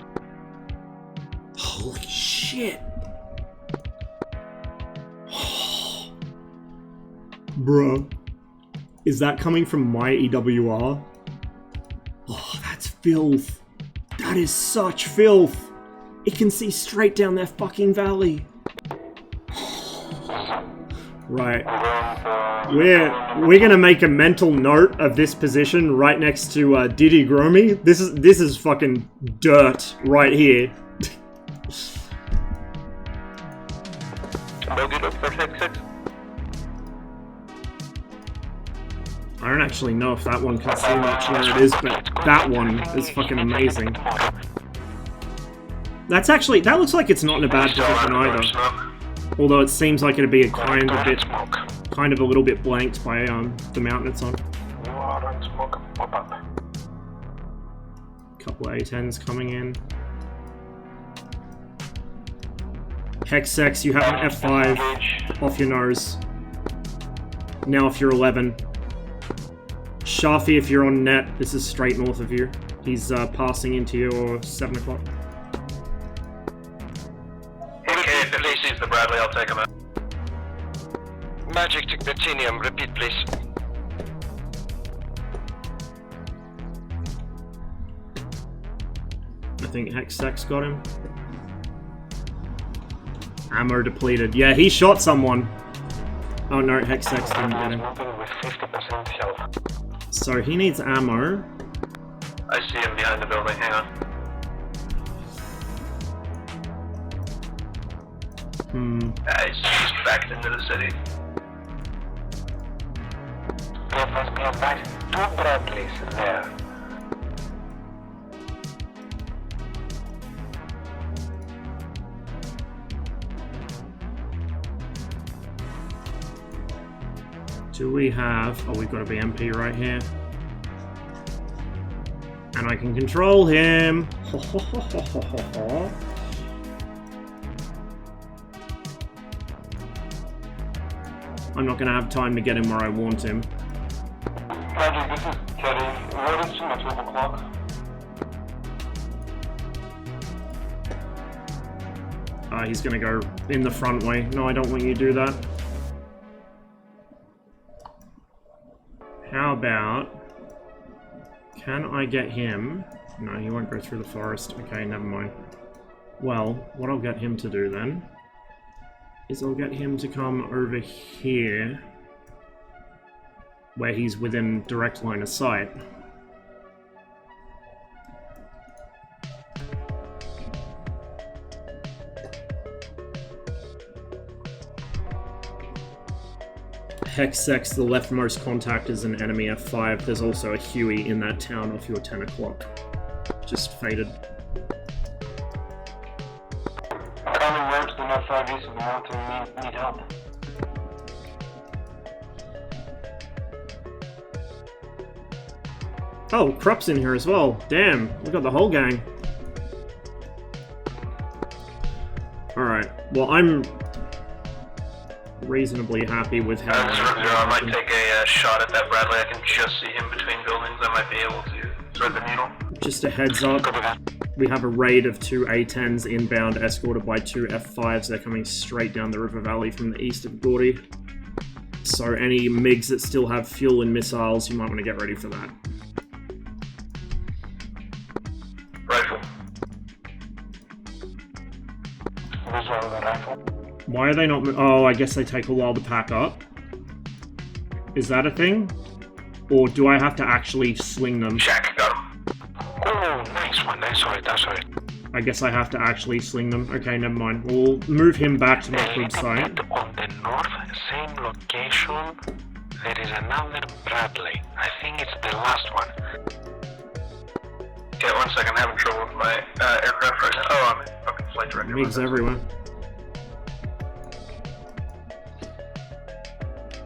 Holy shit! Bruh. Is that coming from my EWR? Oh, that's filth. That is such filth. It can see straight down their fucking valley. Right. We're gonna make a mental note of this position right next to Diddy Gromy. This is fucking dirt right here. I don't actually know if that one can see much where it is, but that one is fucking amazing. That's actually, that looks like it's not in a bad position either. Although it seems like it'd be a kind of a little bit blanked by the mountain it's on. Couple of A10s coming in. Hexex, you have an F5 off your nose. Now if you're 11. Shafi, if you're on net, this is straight north of you. He's passing into your 7 o'clock. Okay, if he sees the Bradley, I'll take him out. Magic to Platinum, repeat please. I think Hexex got him. Ammo depleted. Yeah, he shot someone. Oh no, Hexex didn't get him. With 50% health. So he needs ammo. I see him behind the building, hang on. He's just backed into the city. Be advised, 2 Bradleys there. Do we have... Oh, we've got a BMP right here. And I can control him. I'm not going to have time to get him where I want him. Magic, this is Teddy. Where is she at 12 o'clock? He's going to go in the front way. No, I don't want you to do that. How about... Can I get him... No, he won't go through the forest. Okay, never mind. Well, what I'll get him to do then is I'll get him to come over here where he's within direct line of sight. Hexex, the leftmost contact is an enemy F5. There's also a Huey in that town off your 10 o'clock. Just faded. Coming where to the F5 east of the mountain, need help. Oh, Krupp's in here as well. Damn, we got the whole gang. Alright, well I'm reasonably happy with how... I might take a shot at that Bradley. I can just see him between buildings. I might be able to thread the needle. Just a heads up, we have a raid of 2 A10s inbound, escorted by 2 F5s. They're coming straight down the river valley from the east of Gordy. So any MiGs that still have fuel and missiles, you might want to get ready for that. Rifle. Visual of the rifle. Why are they not... Oh, I guess they take a while to pack up. Is that a thing? Or do I have to actually sling them? Jack, got him. Oh, nice one. I saw it. I guess I have to actually sling them. Okay, never mind. We'll move him back to my good side. On the north, same location, there is another Bradley. I think it's the last one. Yeah, 1 second. I'm having trouble with my aircraft right now. Oh, I'm in fucking flight director. MiGs everywhere.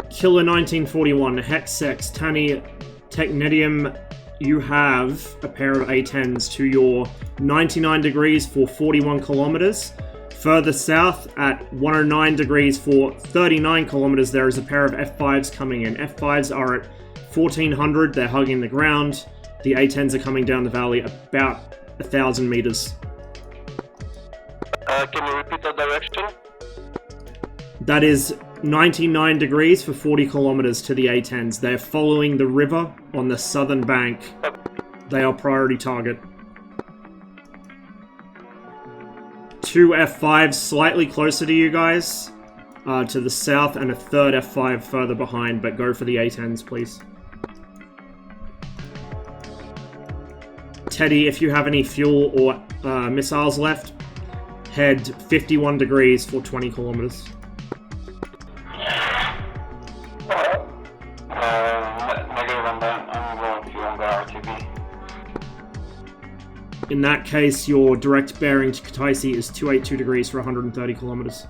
Killer 1941, Hexex, Tani, Technetium, you have a pair of A-10s to your 99 degrees for 41 kilometers. Further south at 109 degrees for 39 kilometers, there is a pair of F5s coming in. F5s are at 1400, they're hugging the ground. The A-10s are coming down the valley about 1,000 meters. Can you repeat the direction? That is 99 degrees for 40 kilometers to the A-10s. They're following the river on the southern bank. They are priority target. 2 F5s slightly closer to you guys, to the south, and a third F5 further behind, but go for the A-10s, please. Teddy, if you have any fuel or missiles left, head 51 degrees for 20 kilometers. Negative on that. I'm going to on the RTB. In that case, your direct bearing to Kataisi is 282 degrees for 130 kilometers.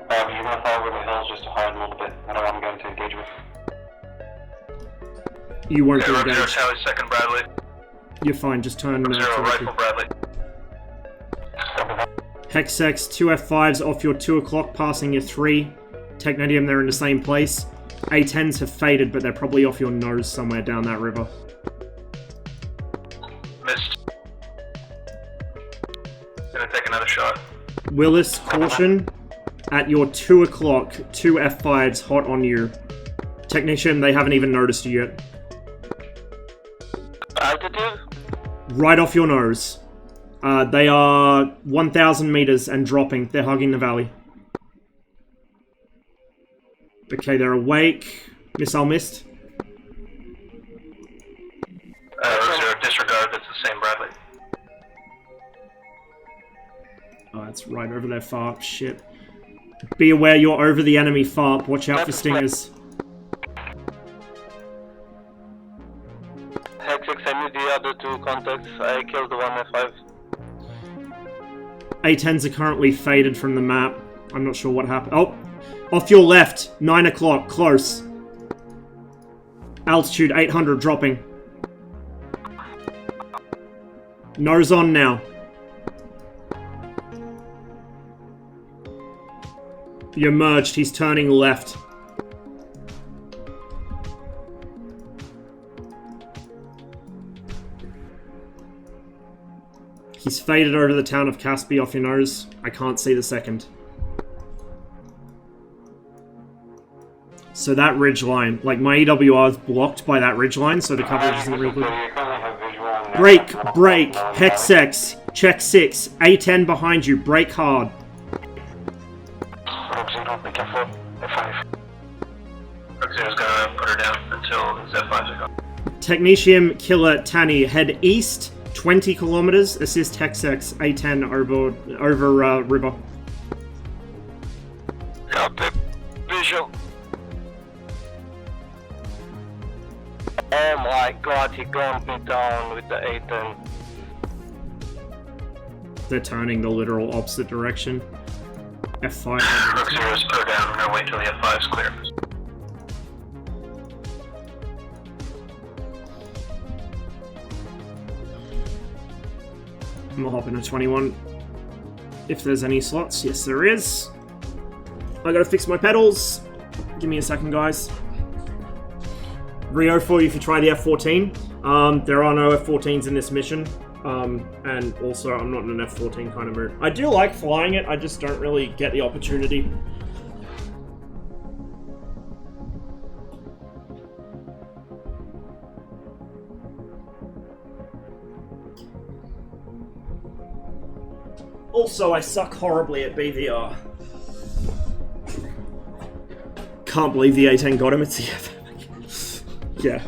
You're going to fly over the hills just to hide a little bit. I don't want to go into engagement. You won't be Zero engaged. Tally, second Bradley. You're fine, just turn Zero directly. rifle Bradley. Hexex, 2 F5s off your 2 o'clock, passing your 3. Technetium, they're in the same place. A-10s have faded, but they're probably off your nose somewhere down that river. Missed. Gonna take another shot. Willis, caution. At your 2 o'clock, 2 F5s hot on you. Technician, they haven't even noticed you yet. Altitude? Right off your nose. They are 1,000 meters and dropping. They're hugging the valley. Okay, they're awake. Missile missed. Zero, disregard, that's the same Bradley. Oh, it's right over their FARP. Shit. Be aware you're over the enemy FARP. Watch out for stingers. Hexex, I need the other 2 contacts. I killed the 1 F5. A-10s are currently faded from the map. I'm not sure what happened. Oh! Off your left, 9 o'clock, close. Altitude 800, dropping. Nose on now. You're merged, he's turning left. He's faded over the town of Caspi off your nose. I can't see the second. So that ridgeline, like my EWR is blocked by that ridgeline, so the coverage isn't real good. Brake, brake, Hexex, check 6, A10 behind you, brake hard. Rogue Zero, be careful. F5. Rogue Zero's gonna put her down until his F5s are gone. Technetium, Killer, Tani, head east, 20 kilometers, assist Hexex, A10 over river. Copy. Visual. Oh my god, he gunned me down with the A10. They're turning the literal opposite direction. F5. Rook Zero's put her down. We're gonna wait till the F5's clear. I'm gonna hop into 21. If there's any slots, yes there is. I gotta fix my pedals. Give me a second, guys. Rio for you if you try the F-14. There are no F-14s in this mission. And also, I'm not in an F-14 kind of mood. I do like flying it, I just don't really get the opportunity. Also, I suck horribly at BVR. Can't believe the A10 got him. It's yeah.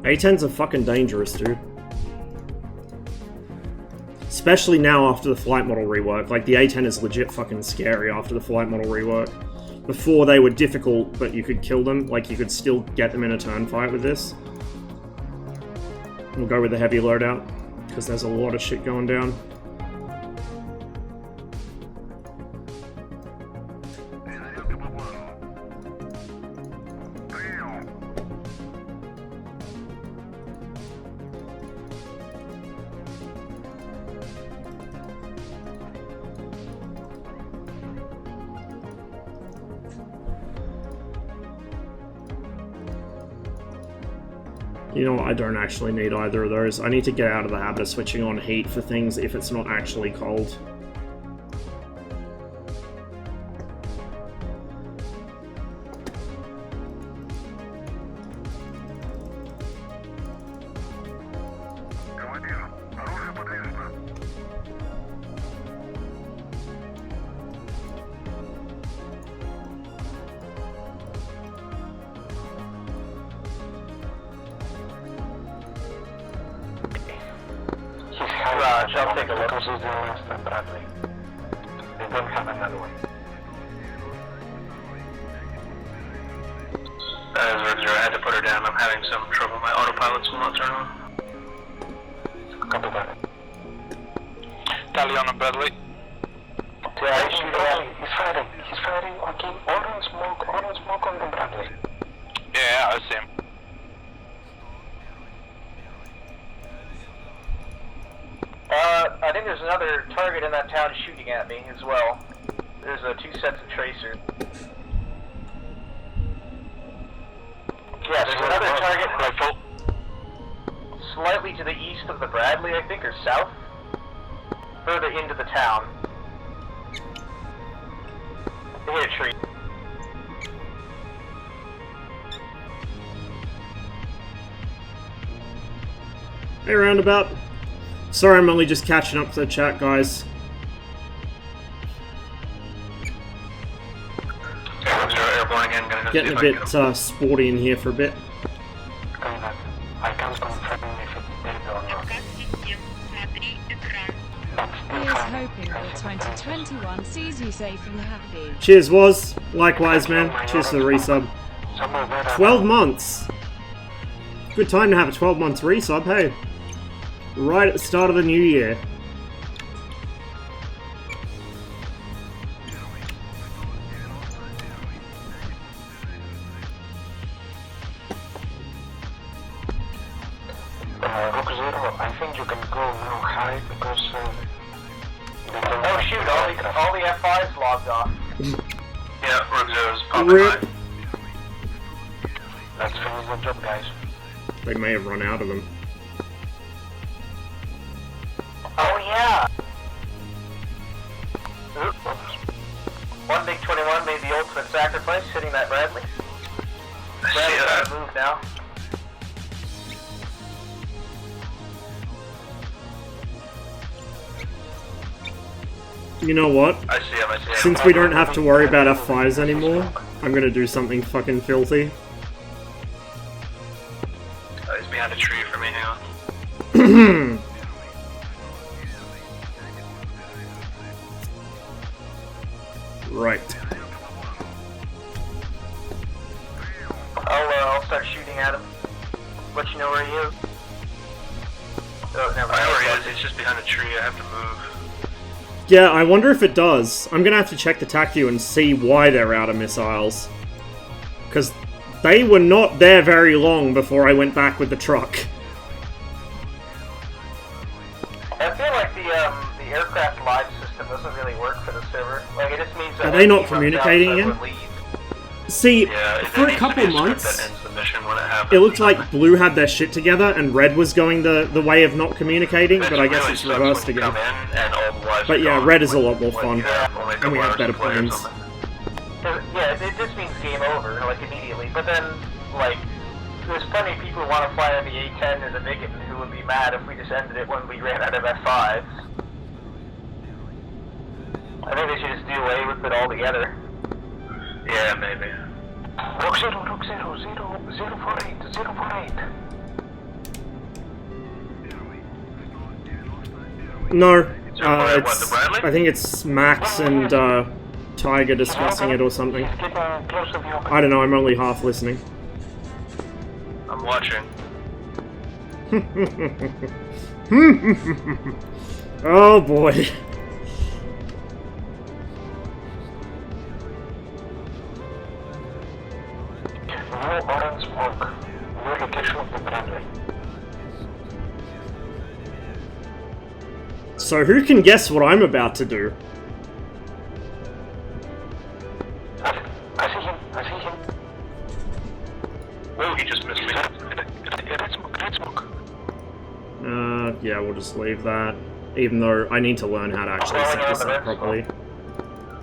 A10s are fucking dangerous, dude. Especially now after the flight model rework. Like, the A10 is legit fucking scary after the flight model rework. Before, they were difficult, but you could kill them. Like, you could still get them in a turn fight with this. We'll go with the heavy loadout, because there's a lot of shit going down. You know what, I don't actually need either of those. I need to get out of the habit of switching on heat for things if it's not actually cold. I'll take a look. Because he's the last and Bradley. They don't have another one. Roger, I had to put her down. I'm having some trouble. My autopilots will not turn on. Copy that. Tally on Bradley. Yeah, he's firing. He's firing. Okay, orange smoke on the Bradley. Yeah, I see him. I think there's another target in that town shooting at me as well. There's 2 sets of tracers. Yeah, there's another target rifle slightly to the east of the Bradley, I think, or south. Further into the town. They hit a tree. Hey, roundabout. Sorry, I'm only just catching up to the chat, guys. Getting a bit sporty in here for a bit. I can't confirm if it's dead or not. Here's hoping that 2021 sees you safe and happy. Cheers, Woz. Likewise, man. Cheers for the resub. 12 months! Good time to have a 12 months resub, hey. Right at the start of the new year. Rook Zero, I think you can go now high because oh shoot, all the F5s logged off. Yeah, Rook Zero's popping Rip. high. Let's finish the job, guys. They may have run out of them. Oh yeah! One Big 21 made the ultimate sacrifice, hitting that Bradley. Bradley's on the move now. You know what? I see him. Since we don't have to worry about F5s anymore, I'm gonna do something fucking filthy. He's behind a tree for me, hang on. Right. I'll start shooting at him. Let you know where he is. Oh, never I know mind. where he is. He's just behind a tree. I have to move. Yeah, I wonder if it does. I'm gonna have to check the TAC view and see why they're out of missiles. Because they were not there very long before I went back with the truck. I feel like the aircraft live system doesn't really work for the server. Like, it just means that Are they not when he runs out, communicating everyone again? leaves. See, Yeah, for a needs to couple be script months, that ends the mission when it happens. it looked like Blue had their shit together and Red was going the way of not communicating, but I guess really it's sucks reversed when you again. come in and all the lives But are yeah, gone Red is a when- lot more when fun, you have only a and we couple have hours better to play or plans. something. Yeah, it just means game over, like, immediately. But then, like, there's plenty of people who want to fly on the A10 as a Mickey who would be mad if we just ended it when we ran out of F5s. I think they should just do away with it altogether. Yeah, maybe. Rock 048, 048. No, what, the Bradley? I think it's Max and Tiger discussing it or something. He's getting close to the open. I don't know, I'm only half listening. I'm watching. Oh boy. No orange smoke. No location of the Bradley. So who can guess what I'm about to do? I see him. I see him. Oh, he just missed me. Red smoke. Red smoke. Yeah, we'll just leave that. Even though I need to learn how to actually set this up properly.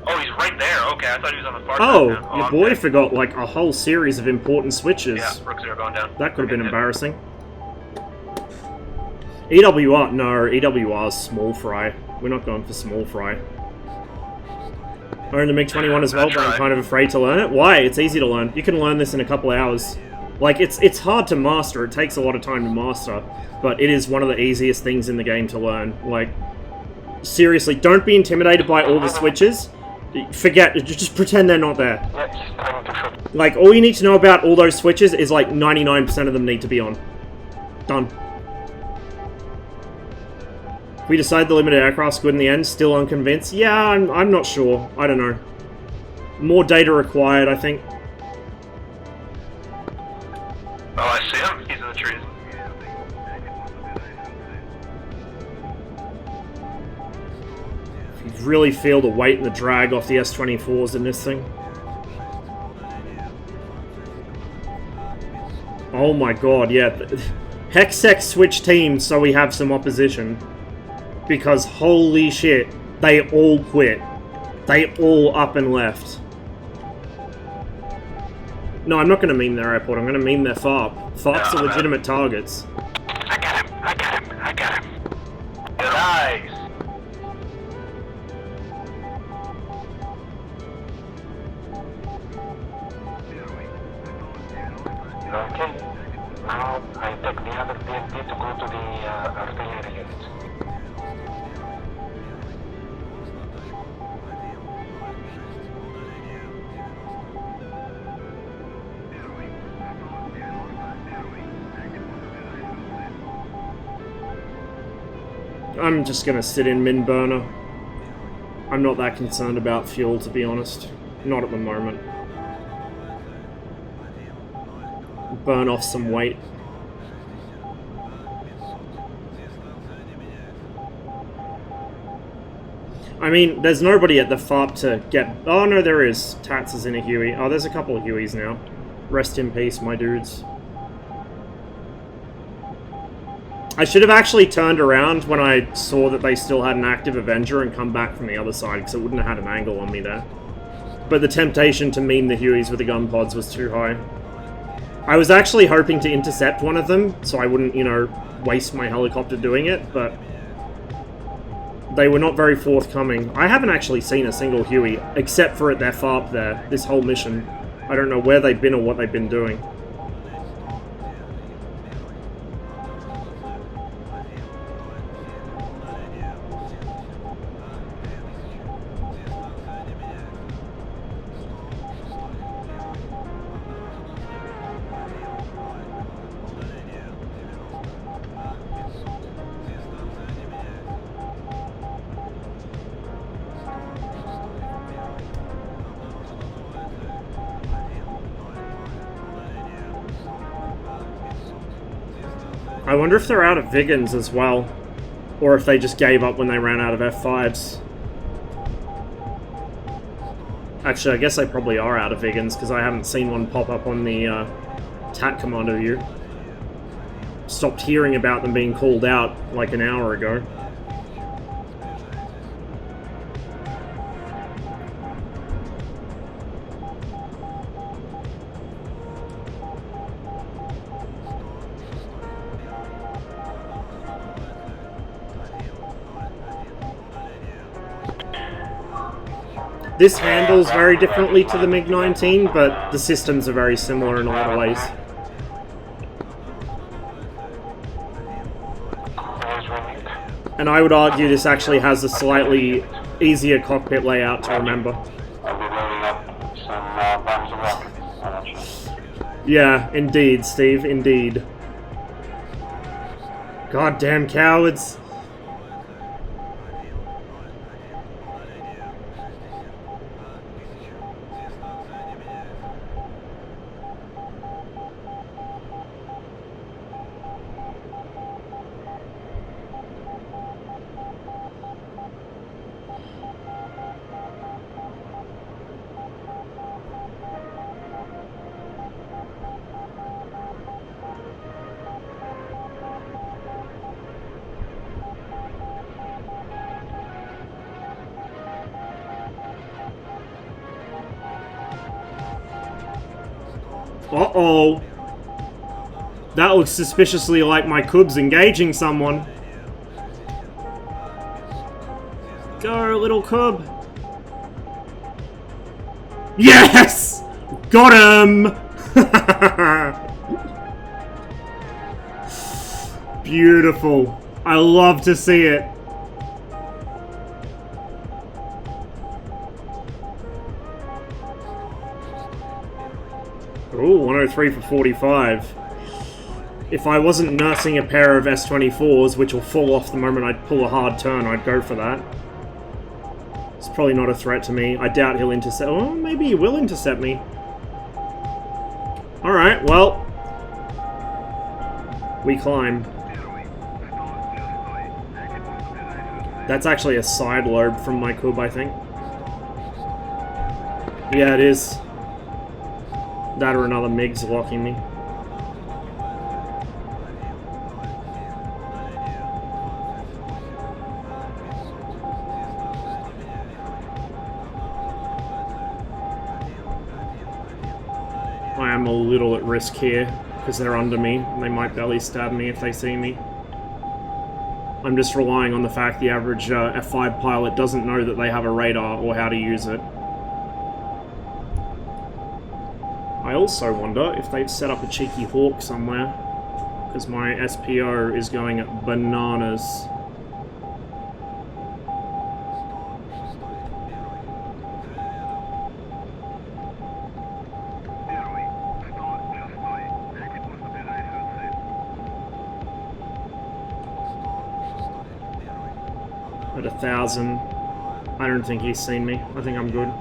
Oh, he's right there. Okay, I thought he was on the far Oh, side now. your I'm boy dead. forgot like a whole series of important switches. Yeah, Rook 0 going down. That could have been Okay, embarrassing. EWR, no, EWR's small fry. We're not going for small fry. I own the MiG-21 as well, but I'm kind of afraid to learn it. Why? It's easy to learn. You can learn this in a couple hours. Like, it's hard to master. It takes a lot of time to master. But it is one of the easiest things in the game to learn. Like, seriously, don't be intimidated by all the switches. Forget, just pretend they're not there. Yeah, he's trying to shoot. Like, all you need to know about all those switches is like 99% of them need to be on. Done. We decide the limited aircraft's good in the end, still unconvinced. Yeah, I'm not sure. I don't know. More data required, I think. Oh, I see him. He's in the trees. You really feel the weight and the drag off the S-24s in this thing. Oh my god, yeah. Hexsec switch teams so we have some opposition. Because holy shit, they all quit. They all up and left. No, I'm not going to meme their airport, I'm going to meme their FARP. FARPs are legitimate targets. I got him. I got him. I got him. Nice! Okay. Now I take the other PNP to go to the artillery units. I'm just going to sit in min burner. I'm not that concerned about fuel, to be honest. Not at the moment. Burn off some weight. I mean, there's nobody at the FARP to get... Oh, no, there is. Tats is in a Huey. Oh, there's a couple of Hueys now. Rest in peace, my dudes. I should have actually turned around when I saw that they still had an active Avenger and come back from the other side, because it wouldn't have had an angle on me there. But the temptation to meme the Hueys with the gun pods was too high. I was actually hoping to intercept one of them, so I wouldn't, you know, waste my helicopter doing it, but they were not very forthcoming. I haven't actually seen a single Huey, except for at their FARP there, this whole mission. I don't know where they've been or what they've been doing. I wonder if they're out of Vigans as well, or if they just gave up when they ran out of F5s. Actually, I guess they probably are out of Vigans, because I haven't seen one pop up on the TAC Commander view. Stopped hearing about them being called out like an hour ago. This handles very differently to the MiG-19, but the systems are very similar in a lot of ways. And I would argue this actually has a slightly easier cockpit layout to remember. Yeah, indeed, Steve, indeed. Goddamn cowards. Uh-oh. That looks suspiciously like my Cubs engaging someone. Go, little Cub. Yes! Got him! Beautiful. I love to see it. Ooh, 103 for 45. If I wasn't nursing a pair of S-24s, which will fall off the moment I pull a hard turn, I'd go for that. It's probably not a threat to me. I doubt he'll intercept. Oh, maybe he will intercept me. Alright, well. We climb. That's actually a side lobe from my Cub, I think. Yeah, it is. That or another MiG's locking me. I am a little at risk here, because they're under me. They might belly stab me if they see me. I'm just relying on the fact the average F5 pilot doesn't know that they have a radar or how to use it. I also wonder if they've set up a cheeky hawk somewhere, because my SPO is going bananas. At 1,000. I don't think he's seen me. I think I'm good.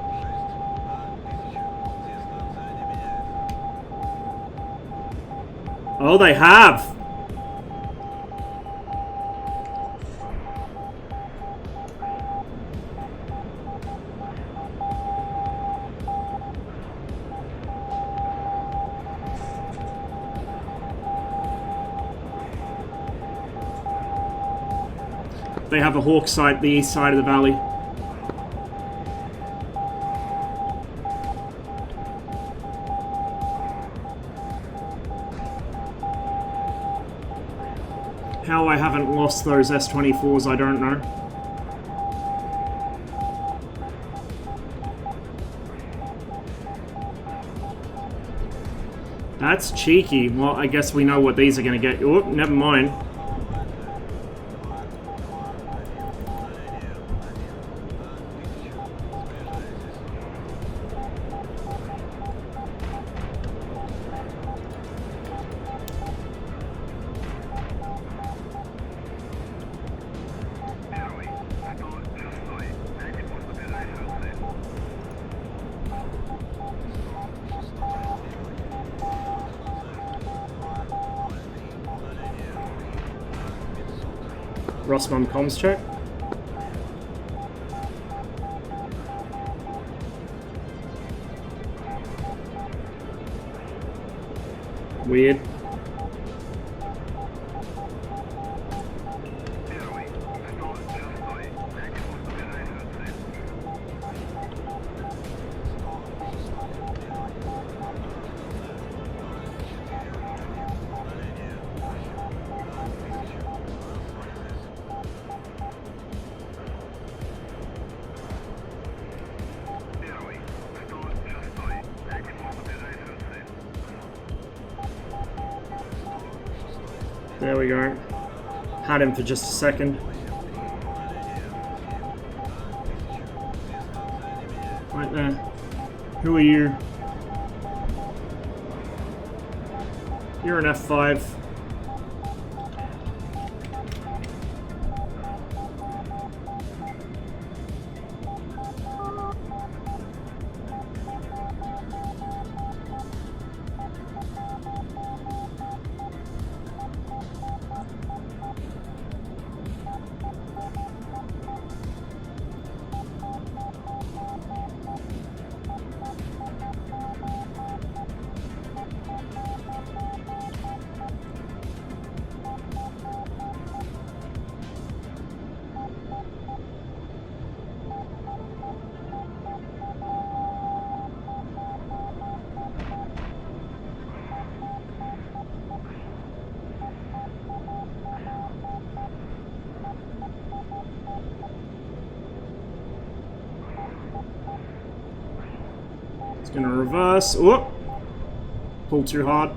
Oh, they have! They have a hawk site the east side of the valley. How I haven't lost those S-24s, I don't know. That's cheeky. Well, I guess we know what these are going to get. Oh, never mind. Rossmum comms check. Weird. There we go. Had him for just a second. Right there. Who are you? You're an F5. It's gonna reverse. Whoop! Pull too hard.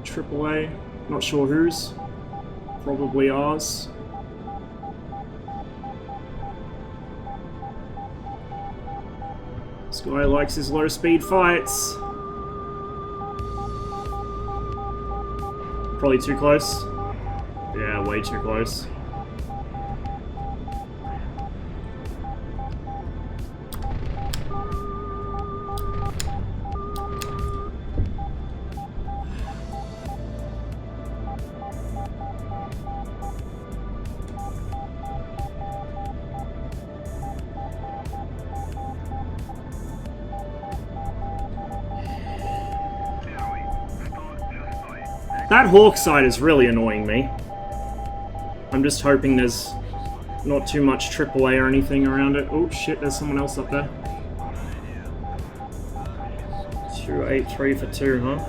AAA. Not sure whose. Probably ours. This guy likes his low speed fights. Probably too close. Yeah, way too close. That hawk side is really annoying me. I'm just hoping there's not too much AAA or anything around it. Oh shit, there's someone else up there. 283 for 2, huh?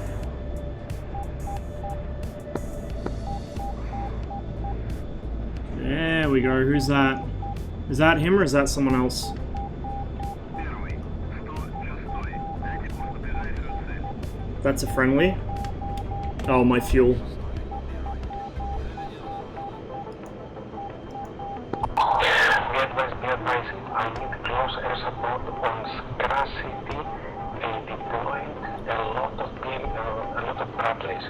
There we go. Who's that? Is that him or is that someone else? That's a friendly. Oh, my fuel. Be advised, I need close air support on Grass City. They deployed a lot of Bradleys.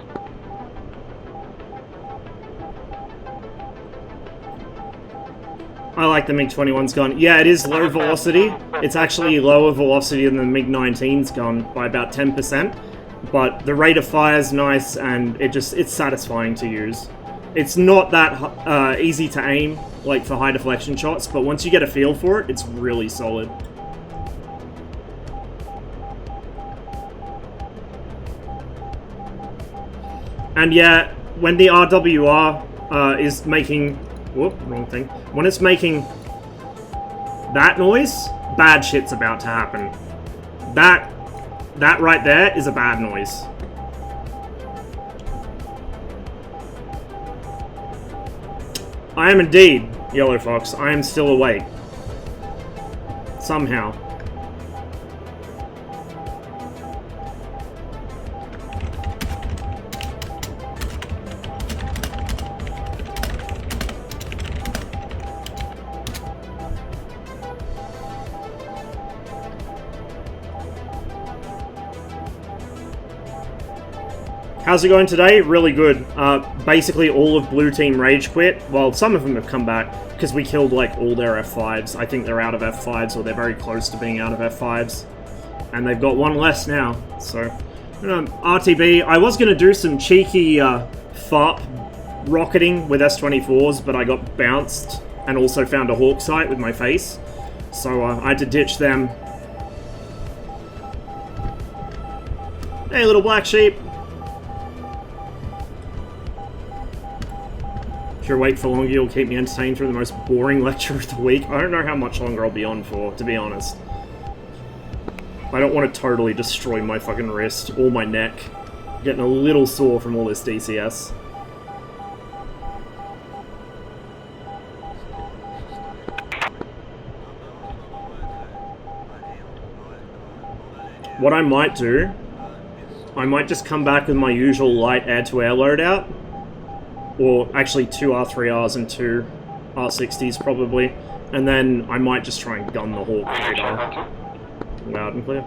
I like the MiG-21's gun. Yeah, it is low velocity. It's actually lower velocity than the MiG-19's gun by about 10%. But the rate of fire is nice, and it's satisfying to use. It's not that easy to aim, like for high deflection shots, but once you get a feel for it, it's really solid. And yeah, when the RWR is making... Whoop, wrong thing. When it's making that noise, bad shit's about to happen. That right there is a bad noise. I am indeed, Yellow Fox. I am still awake. Somehow. How's it going today? Really good. Basically all of Blue Team rage quit. Well, some of them have come back because we killed like all their F5s. I think they're out of F5s or they're very close to being out of F5s. And they've got one less now. So, RTB. I was going to do some cheeky FARP rocketing with S24s, but I got bounced and also found a hawk sight with my face. So I had to ditch them. Hey, little black sheep. If you're awake for longer, you'll keep me entertained through the most boring lecture of the week. I don't know how much longer I'll be on for, to be honest. I don't want to totally destroy my fucking wrist or my neck. I'm getting a little sore from all this DCS. What I might do, I might just come back with my usual light air-to-air loadout. Or actually 2 R3Rs and 2 R60s probably. And then I might just try and gun the Hawk radar. Loud and clear.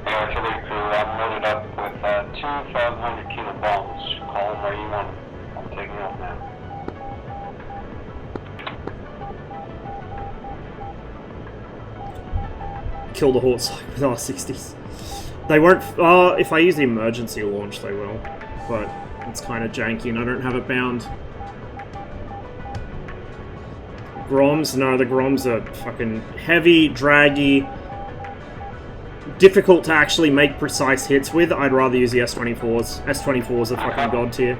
Artillery crew, I'm loaded up with 2 500 kilo bombs. Call them where you want them. I'm taking off now. Kill the Hawks with R60s. They won't. If I use the emergency launch, they will. But it's kind of janky and I don't have it bound. Groms? No, the Groms are fucking heavy, draggy, difficult to actually make precise hits with. I'd rather use the S24s. S24s are fucking god tier.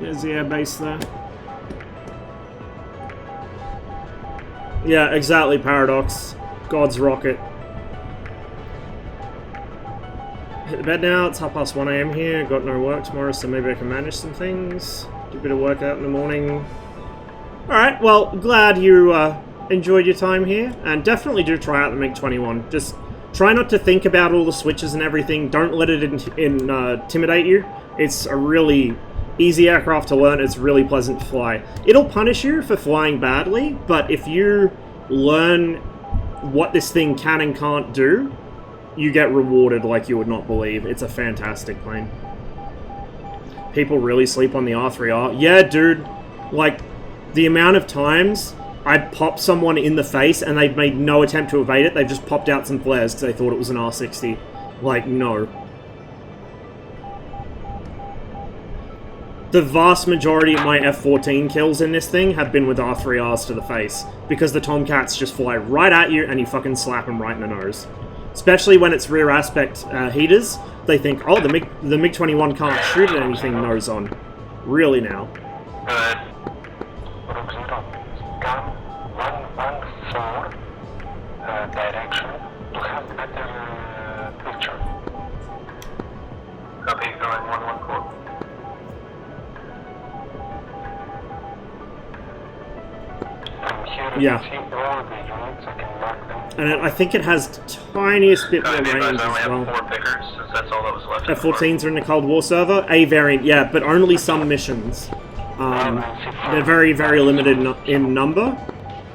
There's the airbase there. Yeah, exactly, Paradox. God's rocket. Hit the bed now, it's 1:30 AM here. Got no work tomorrow, so maybe I can manage some things. Do a bit of workout in the morning. Alright, well, glad you enjoyed your time here. And definitely do try out the MiG-21. Just try not to think about all the switches and everything. Don't let it intimidate you. It's a really easy aircraft to learn. It's really pleasant to fly. It'll punish you for flying badly, but if you learn what this thing can and can't do, you get rewarded like you would not believe. It's a fantastic plane. People really sleep on the R3R. Yeah, dude. Like, the amount of times I'd pop someone in the face and they've made no attempt to evade it, they've just popped out some flares because they thought it was an R60. Like, no. The vast majority of my F-14 kills in this thing have been with R3Rs to the face, because the Tomcats just fly right at you and you fucking slap them right in the nose. Especially when it's rear aspect heaters, they think, oh, the MiG-21 can't shoot at anything nose on. Really now. Direction to have better picture. Copy, going 114. Yeah. And I think it has the tiniest bit more range as well. F-14s are in the Cold War server. A variant, yeah, but only some missions. They're very, very limited in number.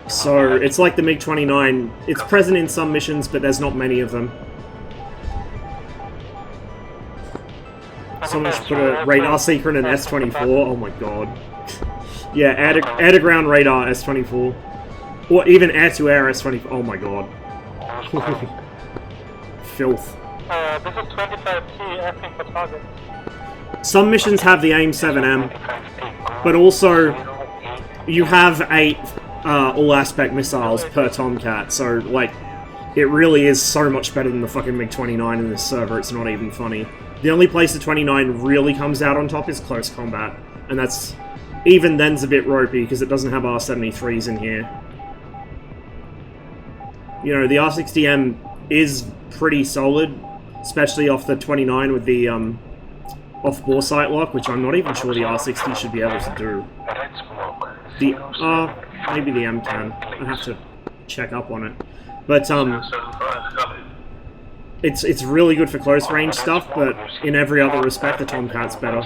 So it's like the MiG-29. It's present in some missions, but there's not many of them. Someone should put a radar seeker in an S-24. Oh my god. Yeah, air-to-ground radar S-24. Or even air-to-air S-24. Oh my god. Filth. This is 25T, asking for target. Some missions have the AIM-7M, but also you have 8 all-aspect missiles per Tomcat, so, like, it really is so much better than the fucking MiG-29 in this server, it's not even funny. The only place the 29 really comes out on top is close combat, and that's... even then's a bit ropey, because it doesn't have R-73s in here. You know, the R-60M is pretty solid, especially off the 29 with the off-bore sight lock, which I'm not even sure the R-60 should be able to do. The maybe the M can. I have to check up on it. But it's really good for close range stuff, but in every other respect the Tomcat's better.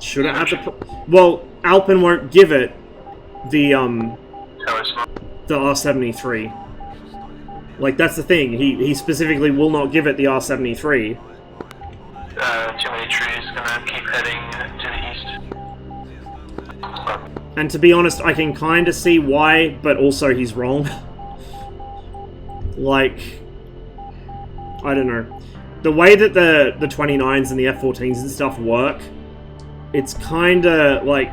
Should it have the... Well, Alpin won't give it the R-73. Like, that's the thing. He specifically will not give it the R-73. Too many trees, gonna keep heading to the east. And to be honest, I can kind of see why, but also he's wrong. Like, I don't know. The way that the 29s and the F-14s and stuff work, it's kind of like...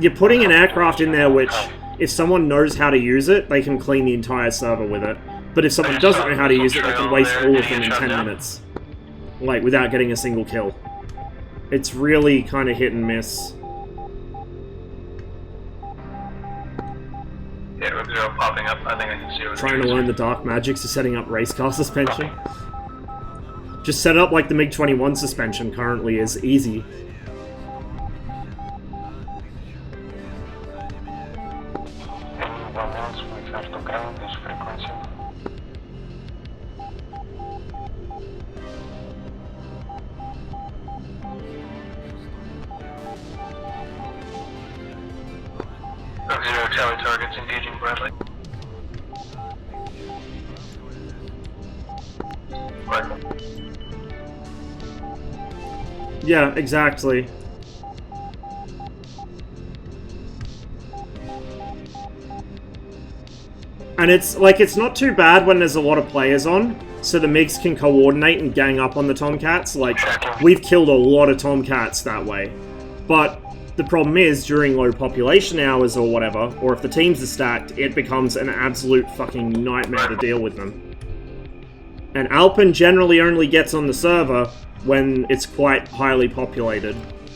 You're putting an aircraft in there which, if someone knows how to use it, they can clean the entire server with it. But if someone doesn't know how to use it, they can waste all of them in 10 minutes. Like, without getting a single kill. It's really kind of hit and miss. Yeah, Rook Zero popping up. I think I can see what Trying to learn the dark magics of setting up race car suspension. Just set it up like the MiG-21 suspension currently is. Easy. Anyone else refer to ground this frequency? Rook Zero, tally targets engaging Bradley. Rifle. Yeah, exactly. And it's, like, it's not too bad when there's a lot of players on, so the MiGs can coordinate and gang up on the Tomcats. Like, we've killed a lot of Tomcats that way. But the problem is, during low population hours or whatever, or if the teams are stacked, it becomes an absolute fucking nightmare to deal with them. And Alpin generally only gets on the server when it's quite highly populated.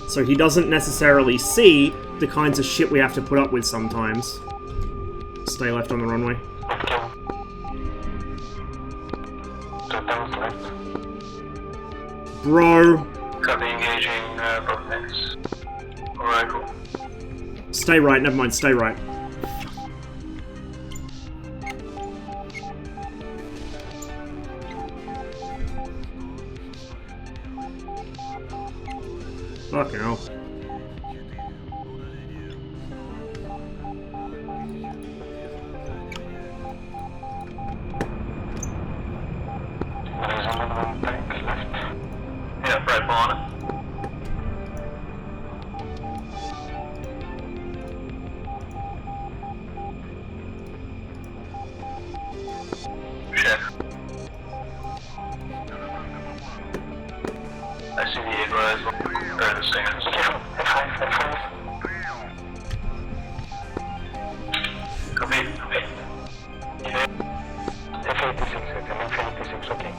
So he doesn't necessarily see the kinds of shit we have to put up with sometimes. Stay left on the runway. Okay. 2 times left. Bro! Copy engaging both things. Rifle. Stay right, never mind, stay right. Fucking hell. There's another one tank left. Yeah, rifle on it. Check. I see the Eagle Eyes. Or the Stingers. F5. Copy. F86, F86, okay.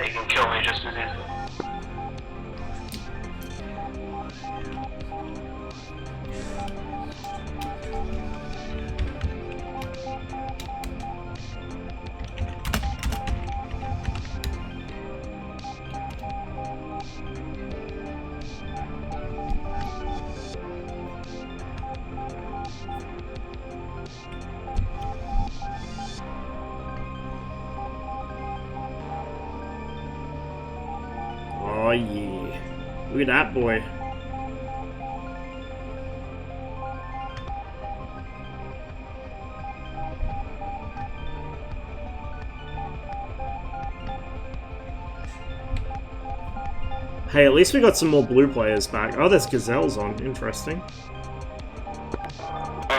You can kill me just as easily. Oh yeah. Look at that boy. Hey, at least we got some more blue players back. Oh, there's Gazelles on. Interesting.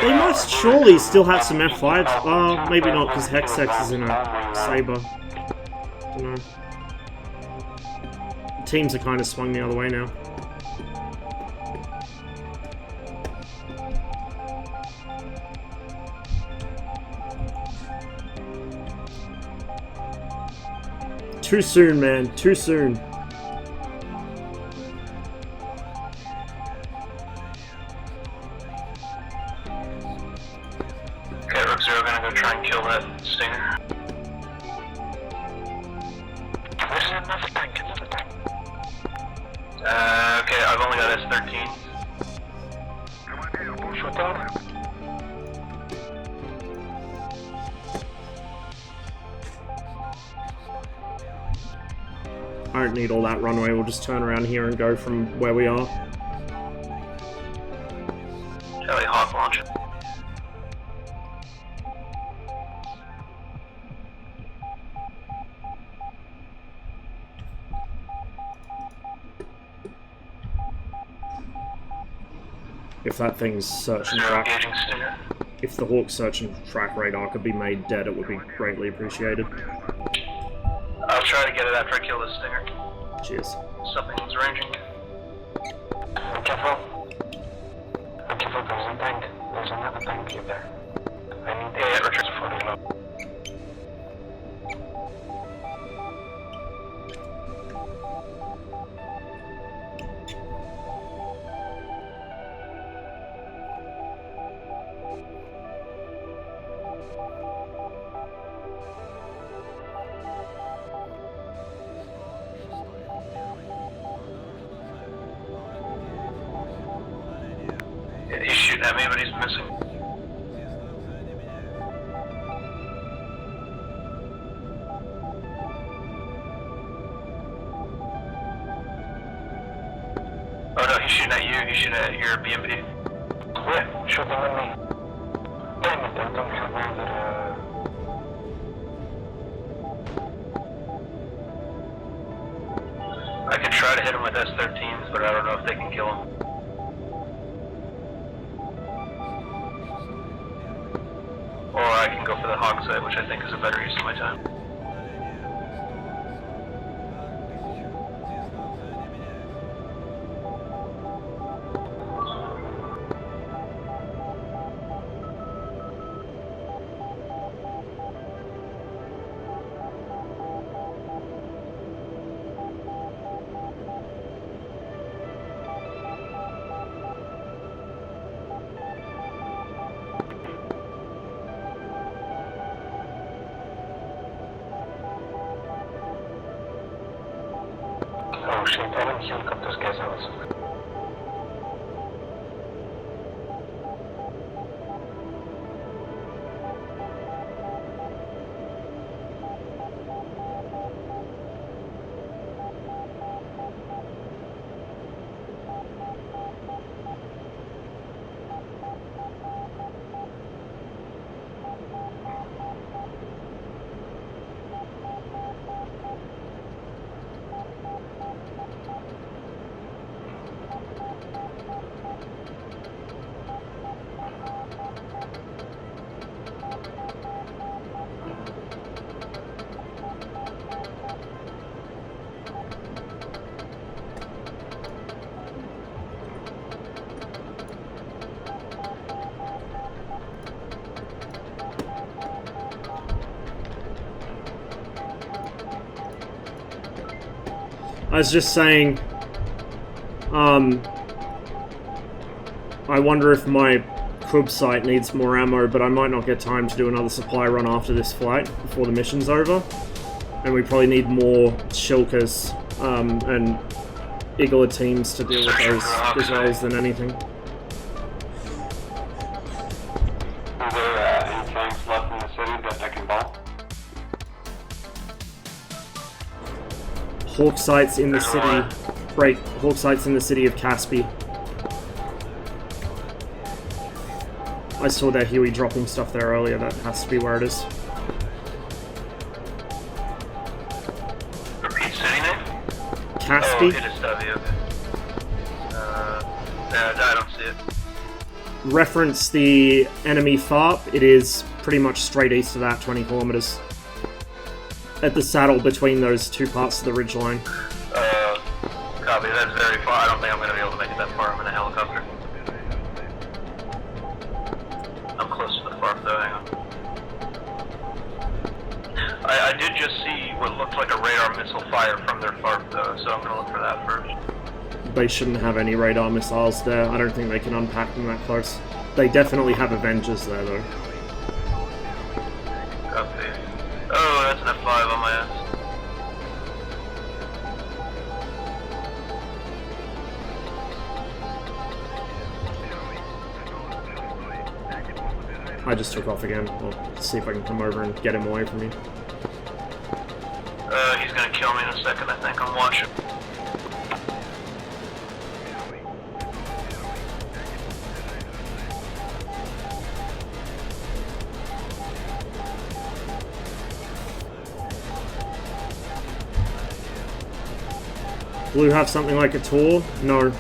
They must surely still have some F5s. Oh, maybe not, because Hexex is in a Saber. Dunno. Teams are kind of swung the other way now. Too soon, man. Too soon. Okay, Rook Zero, gonna go try and kill that Stinger. There's another tank, okay, I've only got S-13s. Shoot out. I don't need all that runway, we'll just turn around here and go from where we are. Charlie Hawk launch. If that thing's search and track, Engaging Stinger. if the Hawk search and track radar could be made dead, it would be greatly appreciated. I'll try to get it after I kill this Stinger. Cheers. Something's ranging. Be careful. Be careful, there's a tank. There's another tank in there. I need the air retreat for reload. Yeah, he's shooting at me, but he's missing. Oh no, he's shooting at you. He's shooting at your BMP. Yeah, shooting at me. Damn it, I don't have another... I could try to hit him with S-13s, but I don't know if they can kill him. Or I can go for the Hawk site, which I think is a better use of my time. Oh shit, enemy helicopters gas house. I was just saying, I wonder if my Kub site needs more ammo, but I might not get time to do another supply run after this flight, before the mission's over. And we probably need more Shilkas, and Igla teams to deal with those Israels than anything. Are there any tanks left in the city that can ball? Hawk sites in the city, right, Hawk sites in the city of Caspi. I saw that Huey dropping stuff there earlier, that has to be where it is. Repeat city name? Caspi? Oh, it is W, okay. I don't see it. Reference the enemy FARP, it is pretty much straight east of that, 20 kilometers. At the saddle between those two parts of the ridgeline. Copy, that's very far. I don't think I'm going to be able to make it that far. I'm in a helicopter. I'm close to the FARP though, hang on. I did just see what looked like a radar missile fire from their FARP though, so I'm going to look for that first. They shouldn't have any radar missiles there. I don't think they can unpack them that close. They definitely have Avengers there though. Copy. Oh, that's an F5 on my ass. I just took off again. I'll see if I can come over and get him away from you. He's gonna kill me in a a second, I think. I'm watching. Blue have something like a tour? No.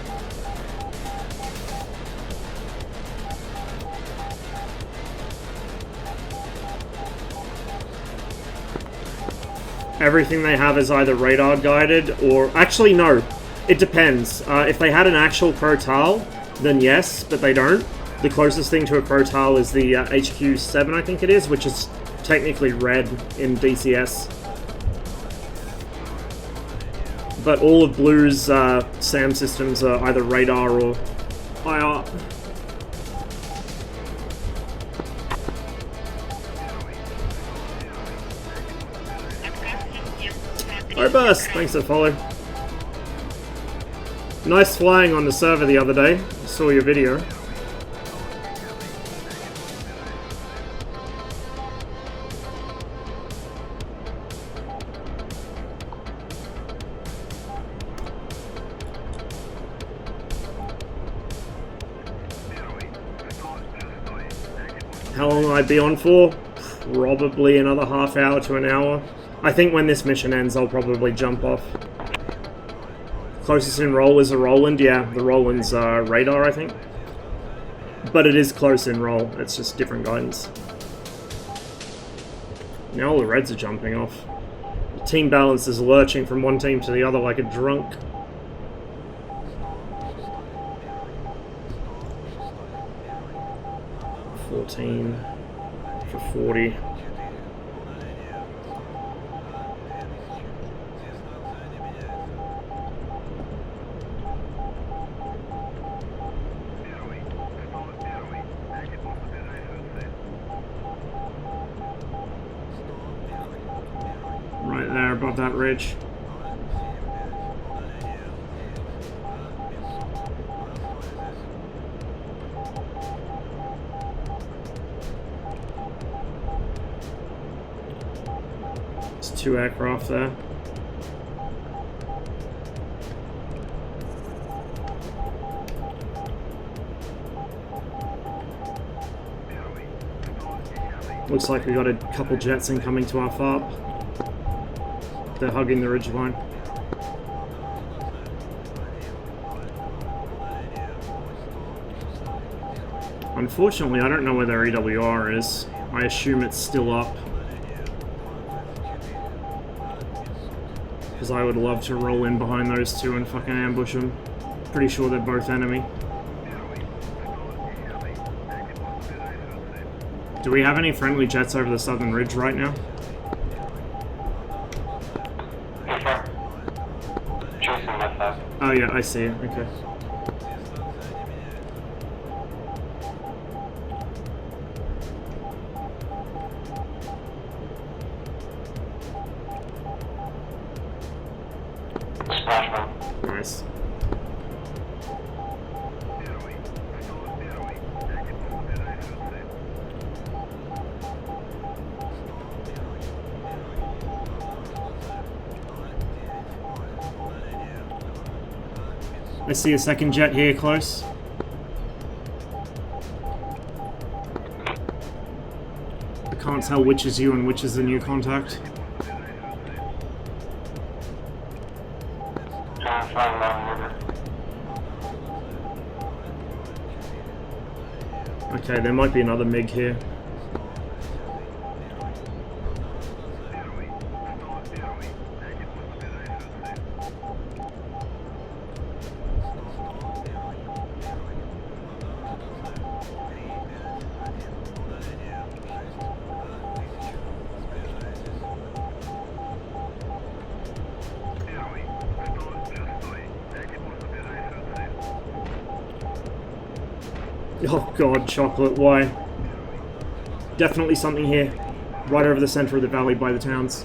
Everything they have is either radar guided or... Actually, no. It depends. If they had an actual Crotal, then yes, but they don't. The closest thing to a Crotal is the HQ-7, I think it is, which is technically red in DCS. But all of Blue's SAM systems are either radar or IR. Robust, thanks for the follow. Nice flying on the server the other day. I saw your video. How long will I be on for? Probably another half hour to an hour. I think when this mission ends, I'll probably jump off. Closest in roll is a Roland. Yeah, the Roland's radar, I think. But it is close in roll. It's just different guidance. Now all the reds are jumping off. The team balance is lurching from one team to the other like a drunk. For 40. Right there above that ridge. Two aircraft there. Looks like we got a couple jets incoming to our FARP. They're hugging the ridgeline. Unfortunately, I don't know where their EWR is. I assume it's still up. Because I would love to roll in behind those two and fucking ambush them. Pretty sure they're both enemy. Do we have any friendly jets over the southern ridge right now? Oh yeah, I see it. Okay. Nice. I see a second jet here close. I can't tell which is you and which is the new contact. Okay, there might be another MiG here. Oh god, chocolate, why? Definitely something here. Right over the center of the valley by the towns.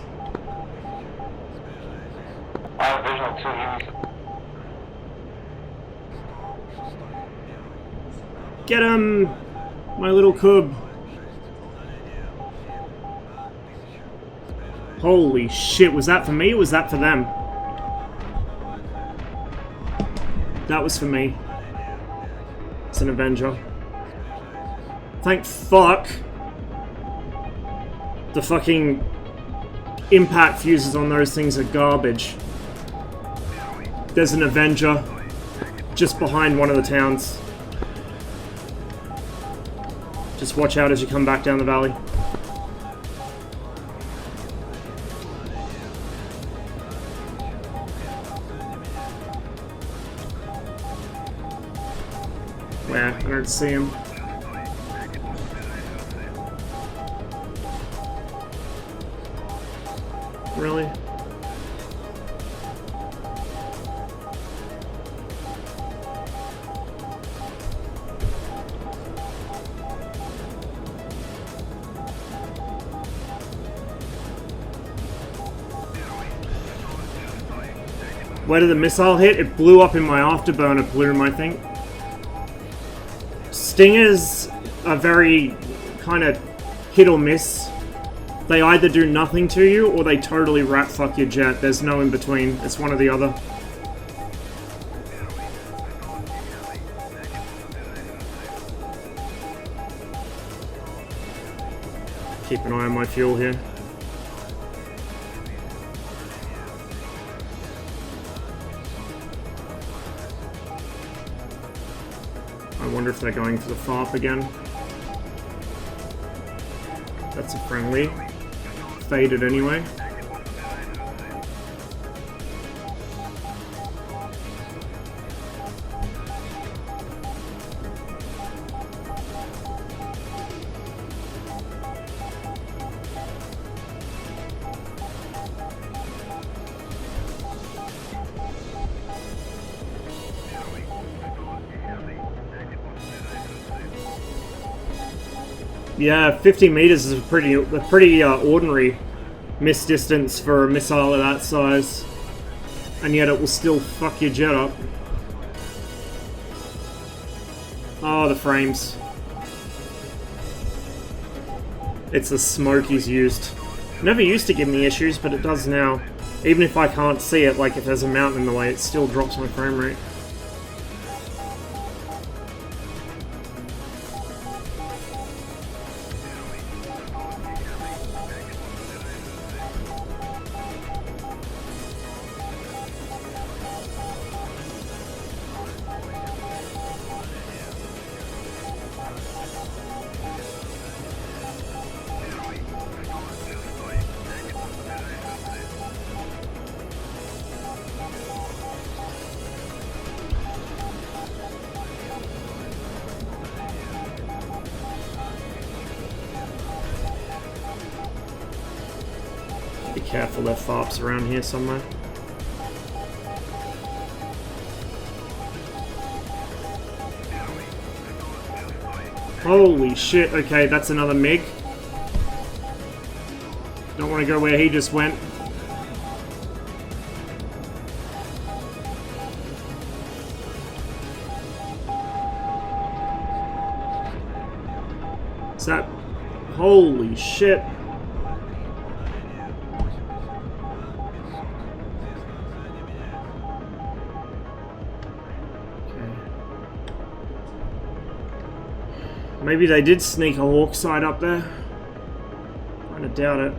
Get him! My little cub. Holy shit, was that for me or was that for them? That was for me. It's an Avenger. Thank fuck. The fucking impact fuses on those things are garbage. There's an Avenger just behind one of the towns. Just watch out as you come back down the valley. Where? I don't see him. Really? Where did the missile hit? It blew up in my afterburner plume, I think. Stingers are very kind of hit or miss. They either do nothing to you or they totally rat fuck your jet. There's no in between. It's one or the other. Keep an eye on my fuel here. I wonder if they're going for the FARP again. That's a friendly. Faded anyway. Yeah, 50 meters is a pretty ordinary miss distance for a missile of that size, and yet it will still fuck your jet up. Oh, the frames. It's the smoke he's used. Never used to give me issues, but it does now. Even if I can't see it, like if there's a mountain in the way, it still drops my frame rate. Be careful, there are FARPs around here somewhere. Holy shit, okay, that's another MiG. Don't want to go where he just went. Is that... Holy shit. Maybe they did sneak a hawk sight up there. Kinda doubt it.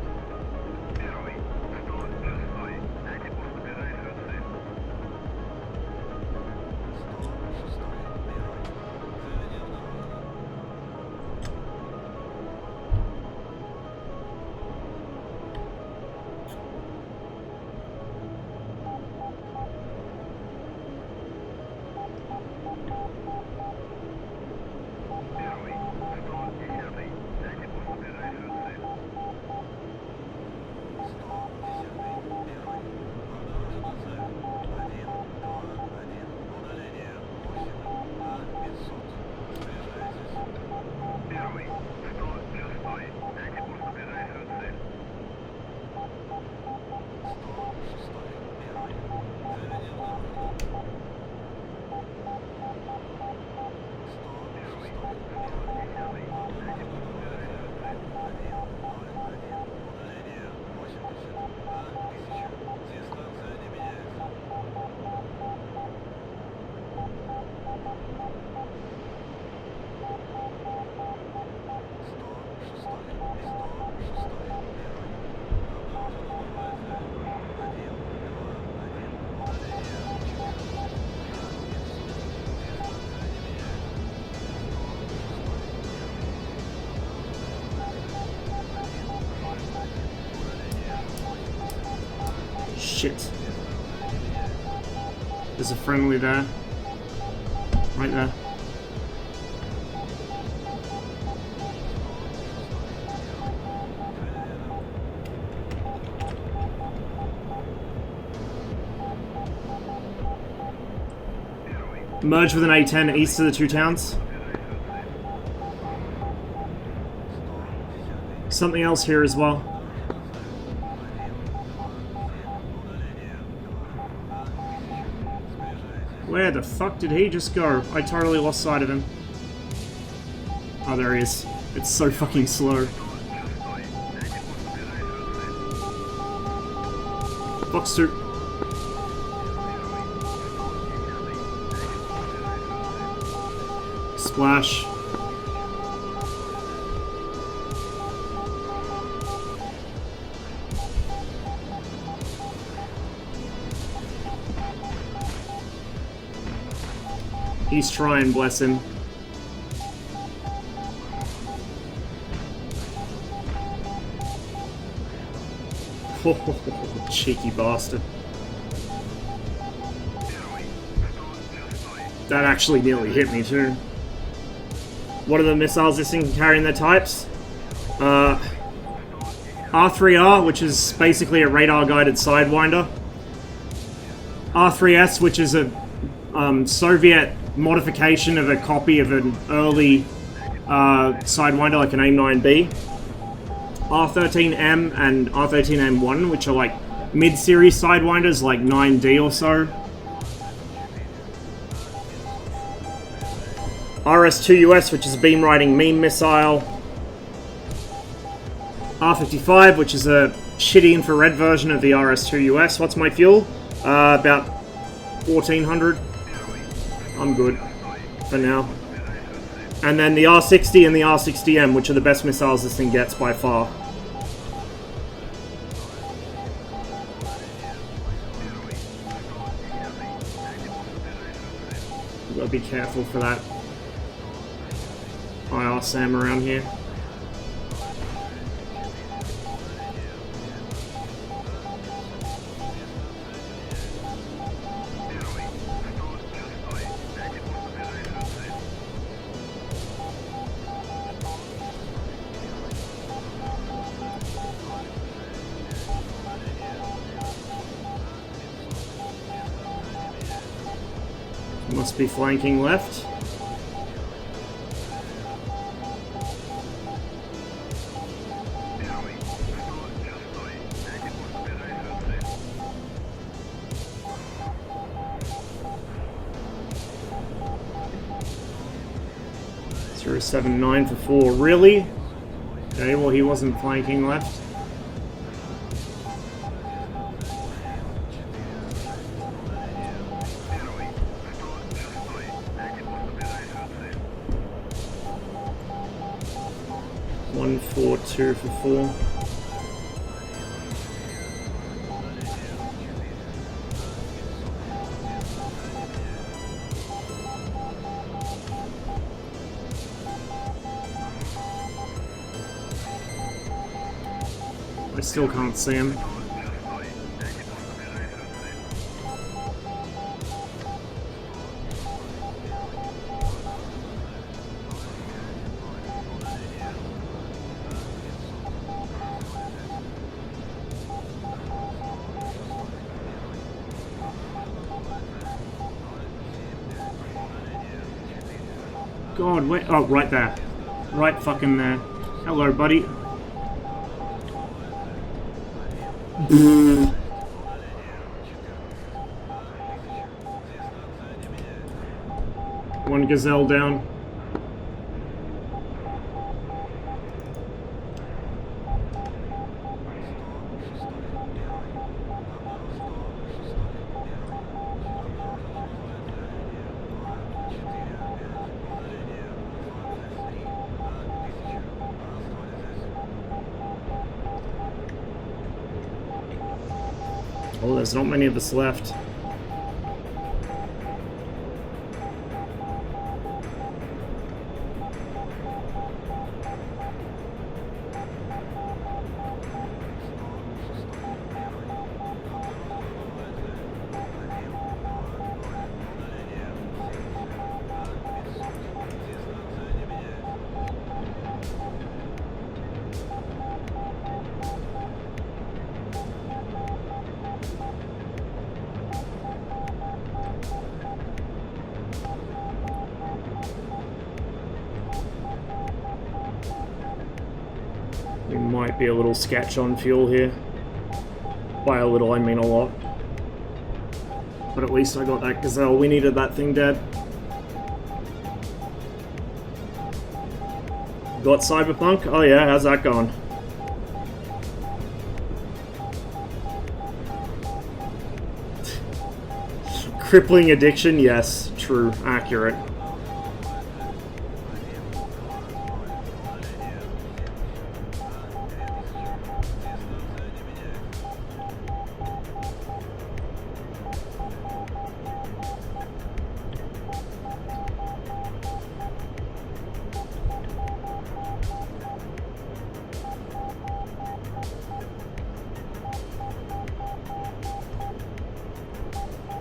shit. There's a friendly there. Right there. Merge with an A10 east of the two towns. Something else here as well. Where the fuck did he just go? I totally lost sight of him. Oh, there he is. It's so fucking slow. Box 2. Splash. He's trying, bless him. Oh, cheeky bastard. That actually nearly hit me too. What are the missiles this thing can carry in their types? R3R, which is basically a radar-guided Sidewinder. R3S, which is a Soviet modification of a copy of an early Sidewinder, like an AIM-9B. R13M and R13M1, which are like mid-series Sidewinders, like 9D or so. RS-2US, which is a beam-riding meme missile. R-55, which is a shitty infrared version of the RS-2US. What's my fuel? About 1400. I'm good for now. And then the R-60 and the R-60M, which are the best missiles this thing gets by far. You've got to be careful for that IR Sam around here. Must be flanking left. Zero 7-9 for 4. Really? Okay, well he wasn't flanking left. One 4-2 for 4. I still can't see him. God, wait. Oh, right there. Right fucking there. Hello, buddy. One Gazelle down. Oh, there's not many of us left. Might be a little sketch on fuel here. By a little, I mean a lot. But at least I got that Gazelle. We needed that thing dead. Got Cyberpunk? Oh yeah, how's that going? Crippling addiction? Yes, true, accurate.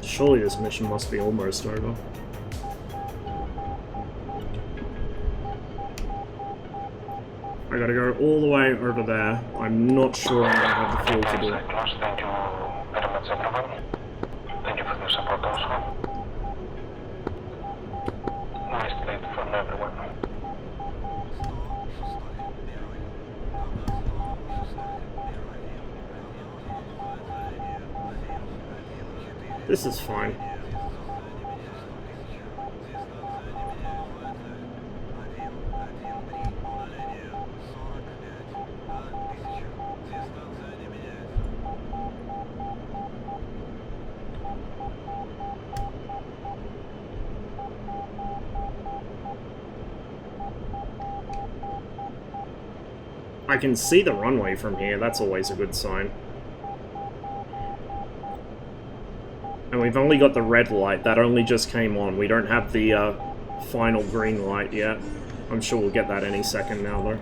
Surely this mission must be almost over. I gotta go all the way over there. I'm not sure I'm gonna have the fuel to do it. Thank you very much, everyone. Thank you for your support also. Nice trade from everyone. This is fine. I can see the runway from here, that's always a good sign. And we've only got the red light, that only just came on. We don't have the final green light yet. I'm sure we'll get that any second now though.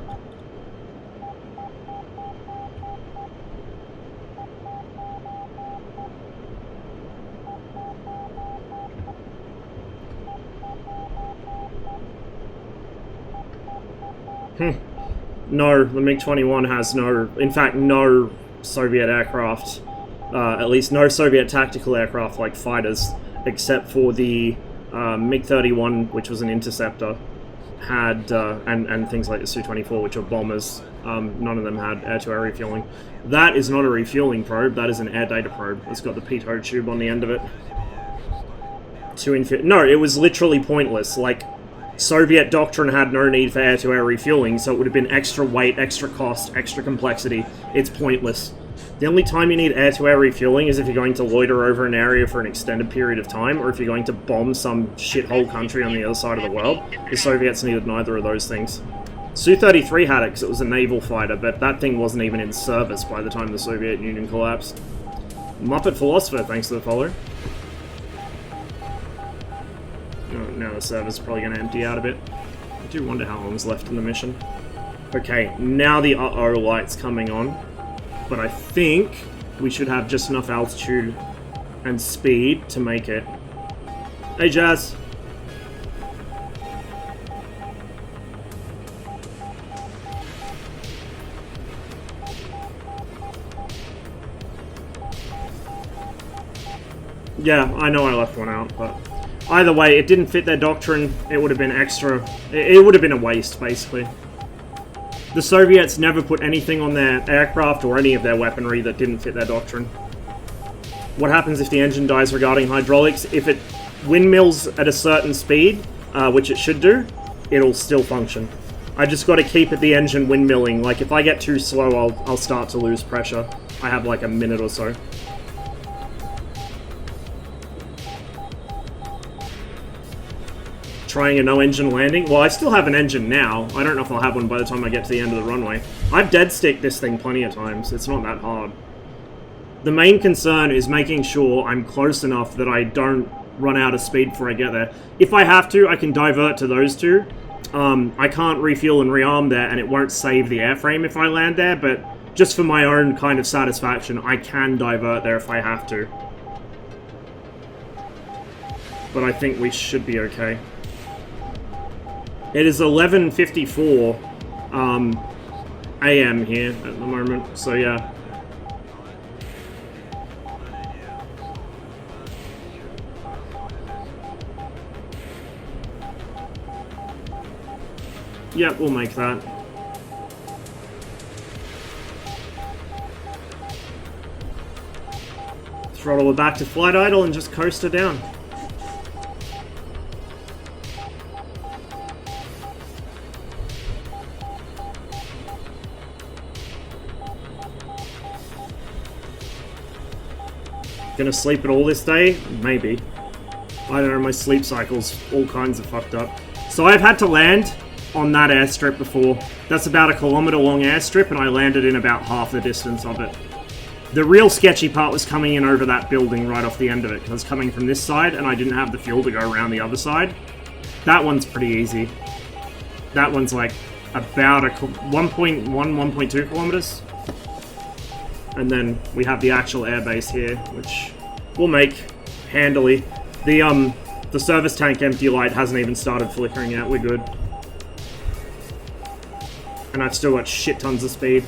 No, the MiG-21 has no, in fact, no Soviet aircraft. At least no Soviet tactical aircraft like fighters, except for the MiG-31, which was an interceptor, had, and things like the Su-24, which are bombers. None of them had air-to-air refueling. That is not a refueling probe, that is an air data probe. It's got the pitot tube on the end of it. No, it was literally pointless. Like, Soviet doctrine had no need for air-to-air refueling, so it would have been extra weight, extra cost, extra complexity. It's pointless. The only time you need air-to-air refueling is if you're going to loiter over an area for an extended period of time, or if you're going to bomb some shithole country on the other side of the world. The Soviets needed neither of those things. Su-33 had it because it was a naval fighter, but that thing wasn't even in service by the time the Soviet Union collapsed. Muppet Philosopher, thanks for the follow. Now the server's probably going to empty out a bit. I do wonder how long's left in the mission. Okay, now the uh-oh light's coming on. But I think we should have just enough altitude and speed to make it. Hey, Jazz. Yeah, I know I left one out, but either way, it didn't fit their doctrine. It would have been extra. It would have been a waste, basically. The Soviets never put anything on their aircraft or any of their weaponry that didn't fit their doctrine. What happens if the engine dies regarding hydraulics? If it windmills at a certain speed, which it should do, it'll still function. I just got to keep the engine windmilling. Like, if I get too slow, I'll start to lose pressure. I have like a minute or so. Trying a no-engine landing? Well, I still have an engine now. I don't know if I'll have one by the time I get to the end of the runway. I've dead-sticked this thing plenty of times. It's not that hard. The main concern is making sure I'm close enough that I don't run out of speed before I get there. If I have to, I can divert to those two. I can't refuel and rearm there, and it won't save the airframe if I land there, but just for my own kind of satisfaction, I can divert there if I have to. But I think we should be okay. It is 11:54 AM here at the moment, so yeah. Yep, we'll make that. Throttle her back to flight idle and just coast her down. Gonna sleep at all this day? Maybe. I don't know, my sleep cycle's all kinds of fucked up. So I've had to land on that airstrip before. That's about a kilometer-long airstrip, and I landed in about half the distance of it. The real sketchy part was coming in over that building right off the end of it, because I was coming from this side, and I didn't have the fuel to go around the other side. That one's pretty easy. That one's like about 1.1, 1.2 kilometers. And then we have the actual airbase here, which we'll make handily. The service tank empty light hasn't even started flickering yet. We're good. And I've still got shit tons of speed.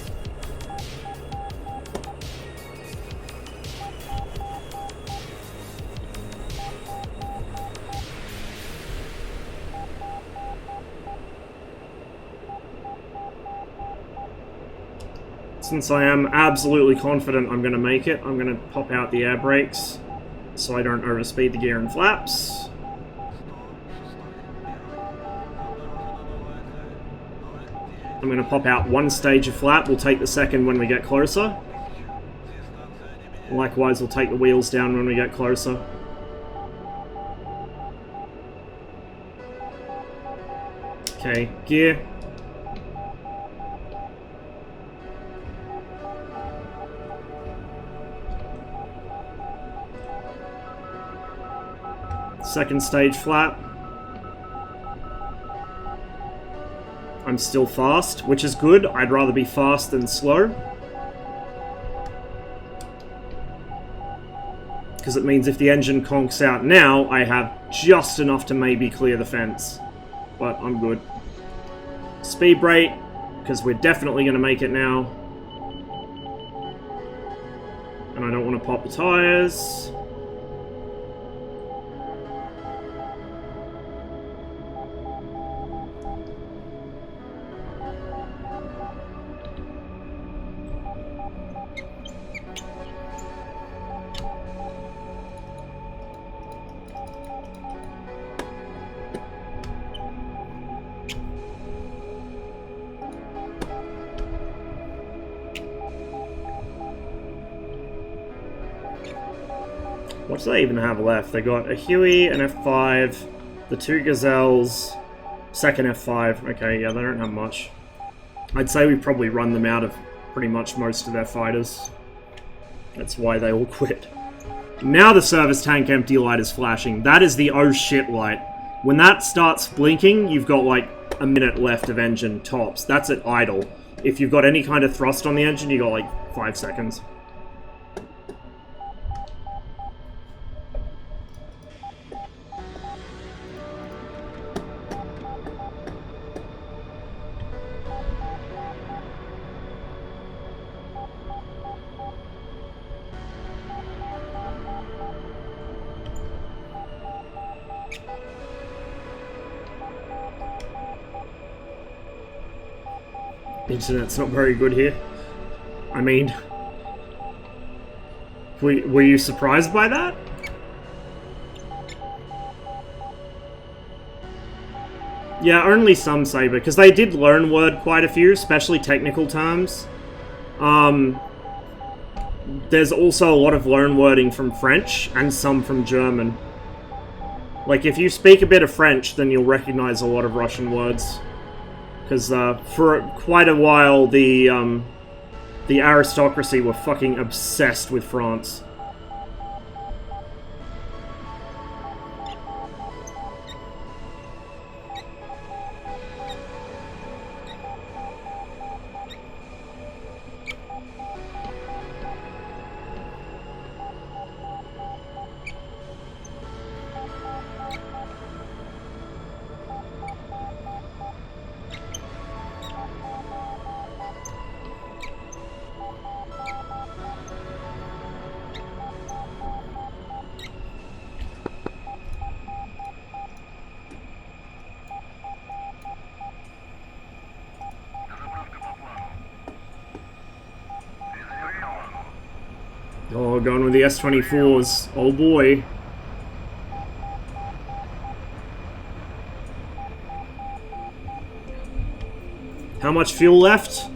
Since I am absolutely confident I'm going to make it, I'm going to pop out the air brakes so I don't overspeed the gear and flaps. I'm going to pop out one stage of flap. We'll take the second when we get closer. Likewise, we'll take the wheels down when we get closer. Okay, gear. Second stage flap. I'm still fast, which is good. I'd rather be fast than slow. Because it means if the engine conks out now, I have just enough to maybe clear the fence. But I'm good. Speed brake, because we're definitely going to make it now. And I don't want to pop the tires. What do they even have left? They got a Huey, an F5, the two Gazelles, second F5. Okay, yeah, they don't have much. I'd say we probably run them out of pretty much most of their fighters. That's why they all quit. Now the service tank empty light is flashing. That is the oh shit light. When that starts blinking, you've got like a minute left of engine tops. That's at idle. If you've got any kind of thrust on the engine, you got like 5 seconds. Internet's not very good here. I mean, were you surprised by that? Yeah, only some Saber, because they did learn word quite a few, especially technical terms. There's also a lot of learn wording from French, and some from German. Like, if you speak a bit of French, then you'll recognize a lot of Russian words. Because for quite a while, the aristocracy were fucking obsessed with France. we're going with the S-24s. Oh boy. How much fuel left?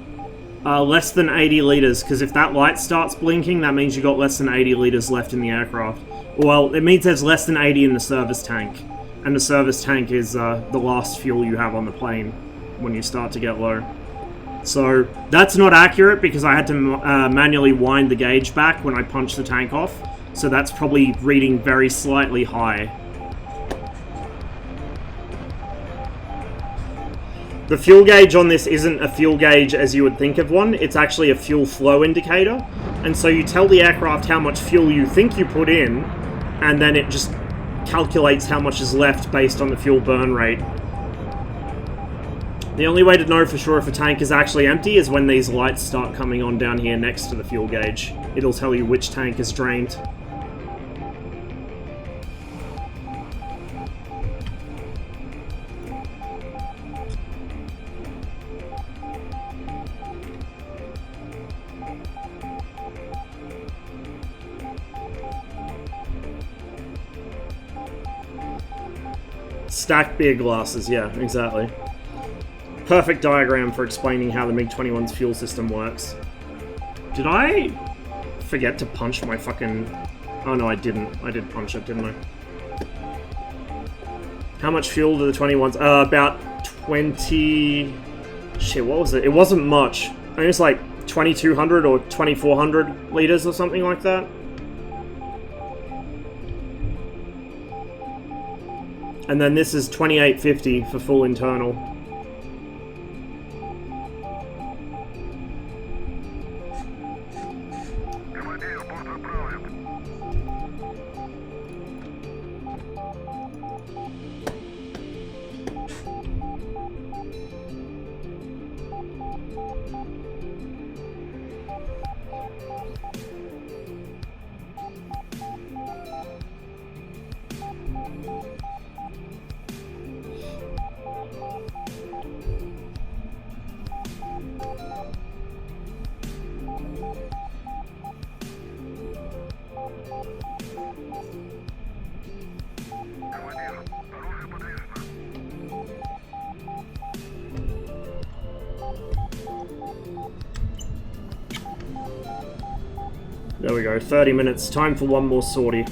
Less than 80 liters, because if that light starts blinking, that means you got less than 80 liters left in the aircraft. Well, it means there's less than 80 in the service tank. And the service tank is the last fuel you have on the plane when you start to get low. So, that's not accurate because I had to manually wind the gauge back when I punched the tank off. So that's probably reading very slightly high. The fuel gauge on this isn't a fuel gauge as you would think of one, it's actually a fuel flow indicator. And so you tell the aircraft how much fuel you think you put in, and then it just calculates how much is left based on the fuel burn rate. The only way to know for sure if a tank is actually empty is when these lights start coming on down here next to the fuel gauge. It'll tell you which tank is drained. Stacked beer glasses, yeah, exactly. Perfect diagram for explaining how the MiG-21's fuel system works. Did I forget to punch my fucking... Oh no, I didn't. I did punch it, didn't I? How much fuel do the 21s... about 20... Shit, what was it? It wasn't much. I think it was like 2,200 or 2,400 liters or something like that. And then this is 2850 for full internal. There we go, 30 minutes. Time for one more sortie.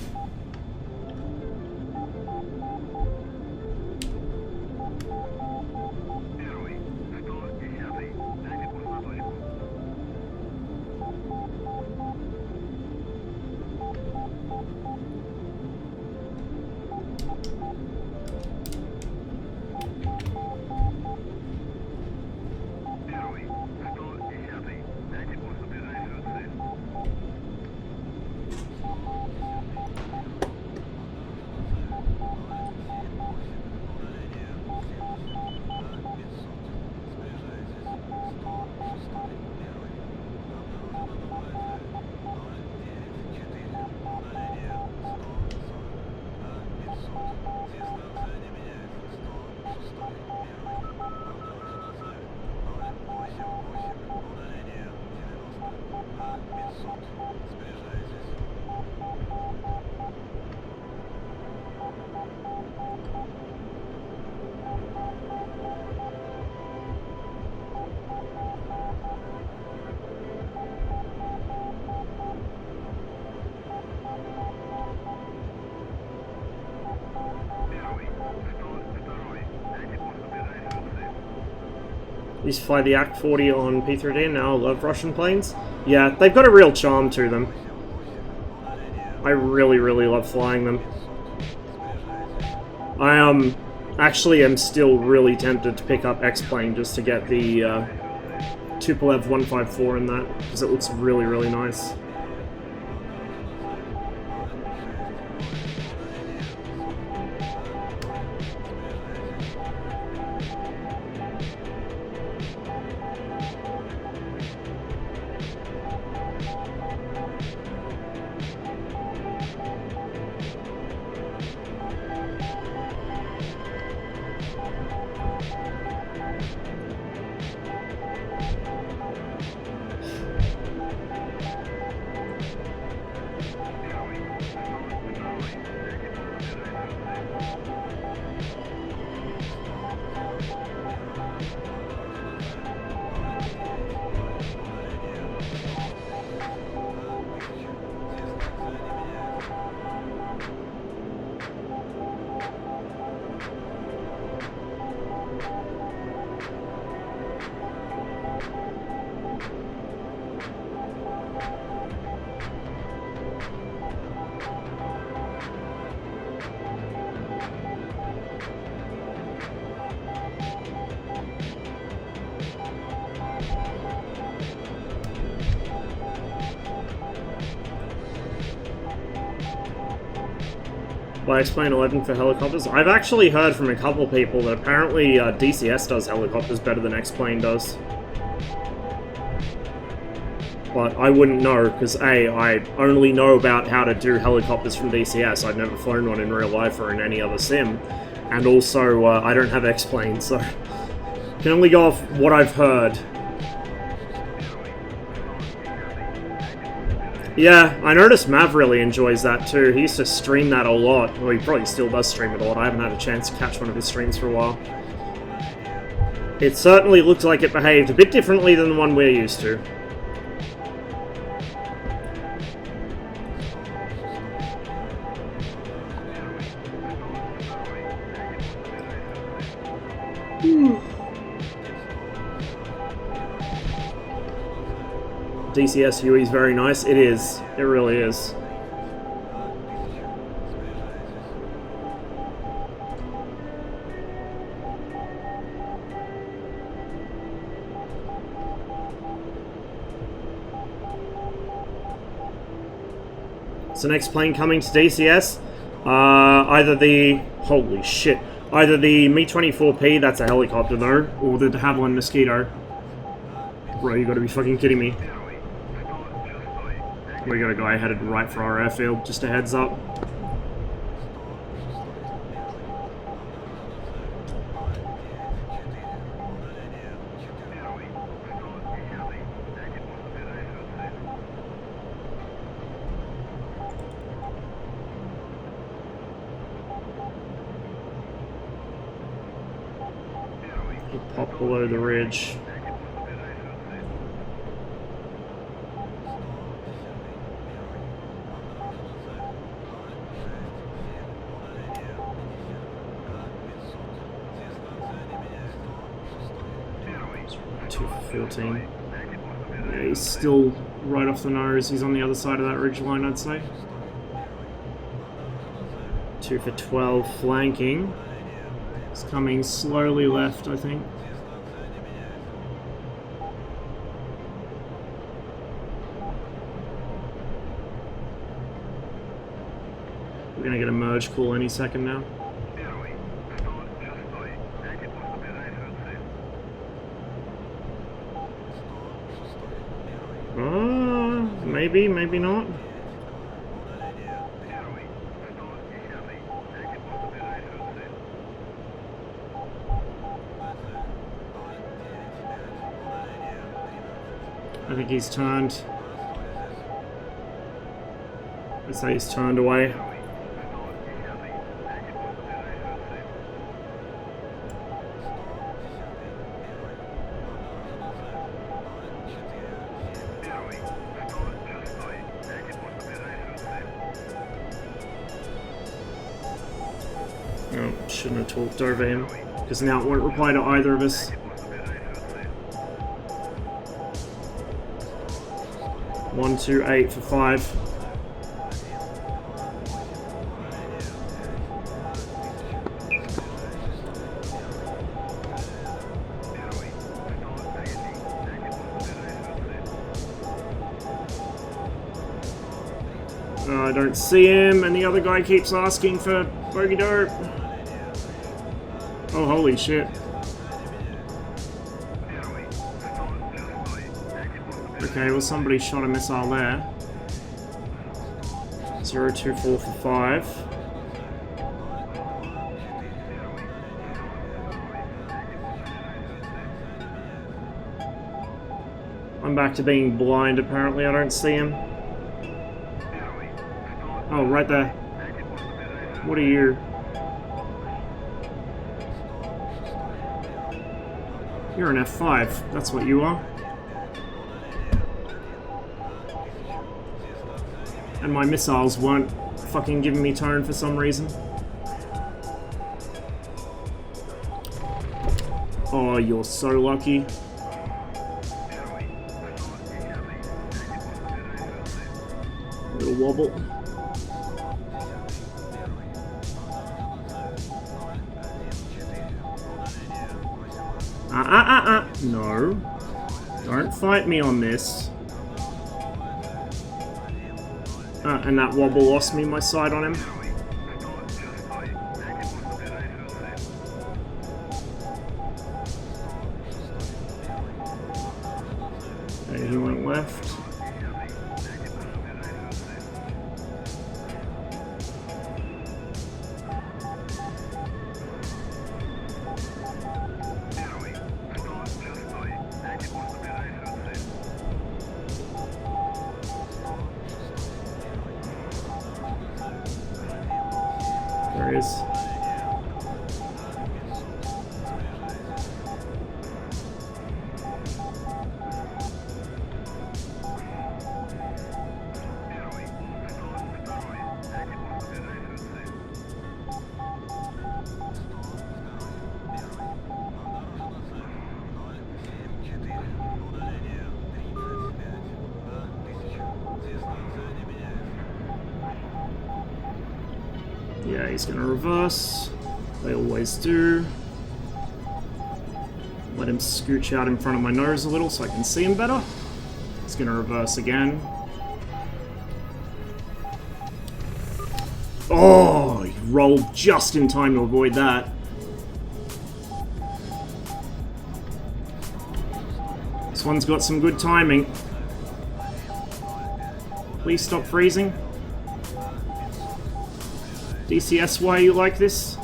Used to fly the Ak-40 on P3D, now I love Russian planes. Yeah, they've got a real charm to them. I really, really love flying them. I actually am still really tempted to pick up X-Plane just to get the Tupolev 154 in that, because it looks really, really nice. Why explain 11 for helicopters? I've actually heard from a couple people that apparently DCS does helicopters better than X-Plane does. But I wouldn't know, because A, I only know about how to do helicopters from DCS. I've never flown one in real life or in any other sim. And also, I don't have X-Plane, so I can only go off what I've heard. Yeah, I noticed Mav really enjoys that too. He used to stream that a lot. Well, he probably still does stream it a lot. I haven't had a chance to catch one of his streams for a while. It certainly looked like it behaved a bit differently than the one we're used to. DCS UE is very nice. It is. It really is. So next plane coming to DCS, either the... Holy shit. Either the Mi-24P, that's a helicopter though, or the de Havilland Mosquito. Bro, you gotta be fucking kidding me. We got a guy headed right for our airfield, just a heads up. He'll pop below the ridge. Yeah, he's still right off the nose. He's on the other side of that ridge line, I'd say. 2 for 12 flanking. He's coming slowly left, I think. We're gonna get a merge call any second now. Maybe, maybe not. I think he's turned. I'd say he's turned away. Shouldn't have talked over him, because now it won't reply to either of us. One, 2, 8 for 5. I don't see him, and the other guy keeps asking for bogey dope. Oh, holy shit. Okay, well somebody shot a missile there. 024 for 5. I'm back to being blind apparently, I don't see him. Oh, right there. What are you? You're an F5, that's what you are. And my missiles weren't fucking giving me tone for some reason. Oh, you're so lucky. Little wobble. No. Don't fight me on this. And that wobble lost me my sight on him. this. Yeah, he's gonna reverse. They always do. Let him scooch out in front of my nose a little so I can see him better. He's gonna reverse again. Oh, he rolled just in time to avoid that. This one's got some good timing. Please stop freezing. DCS, why are you like this?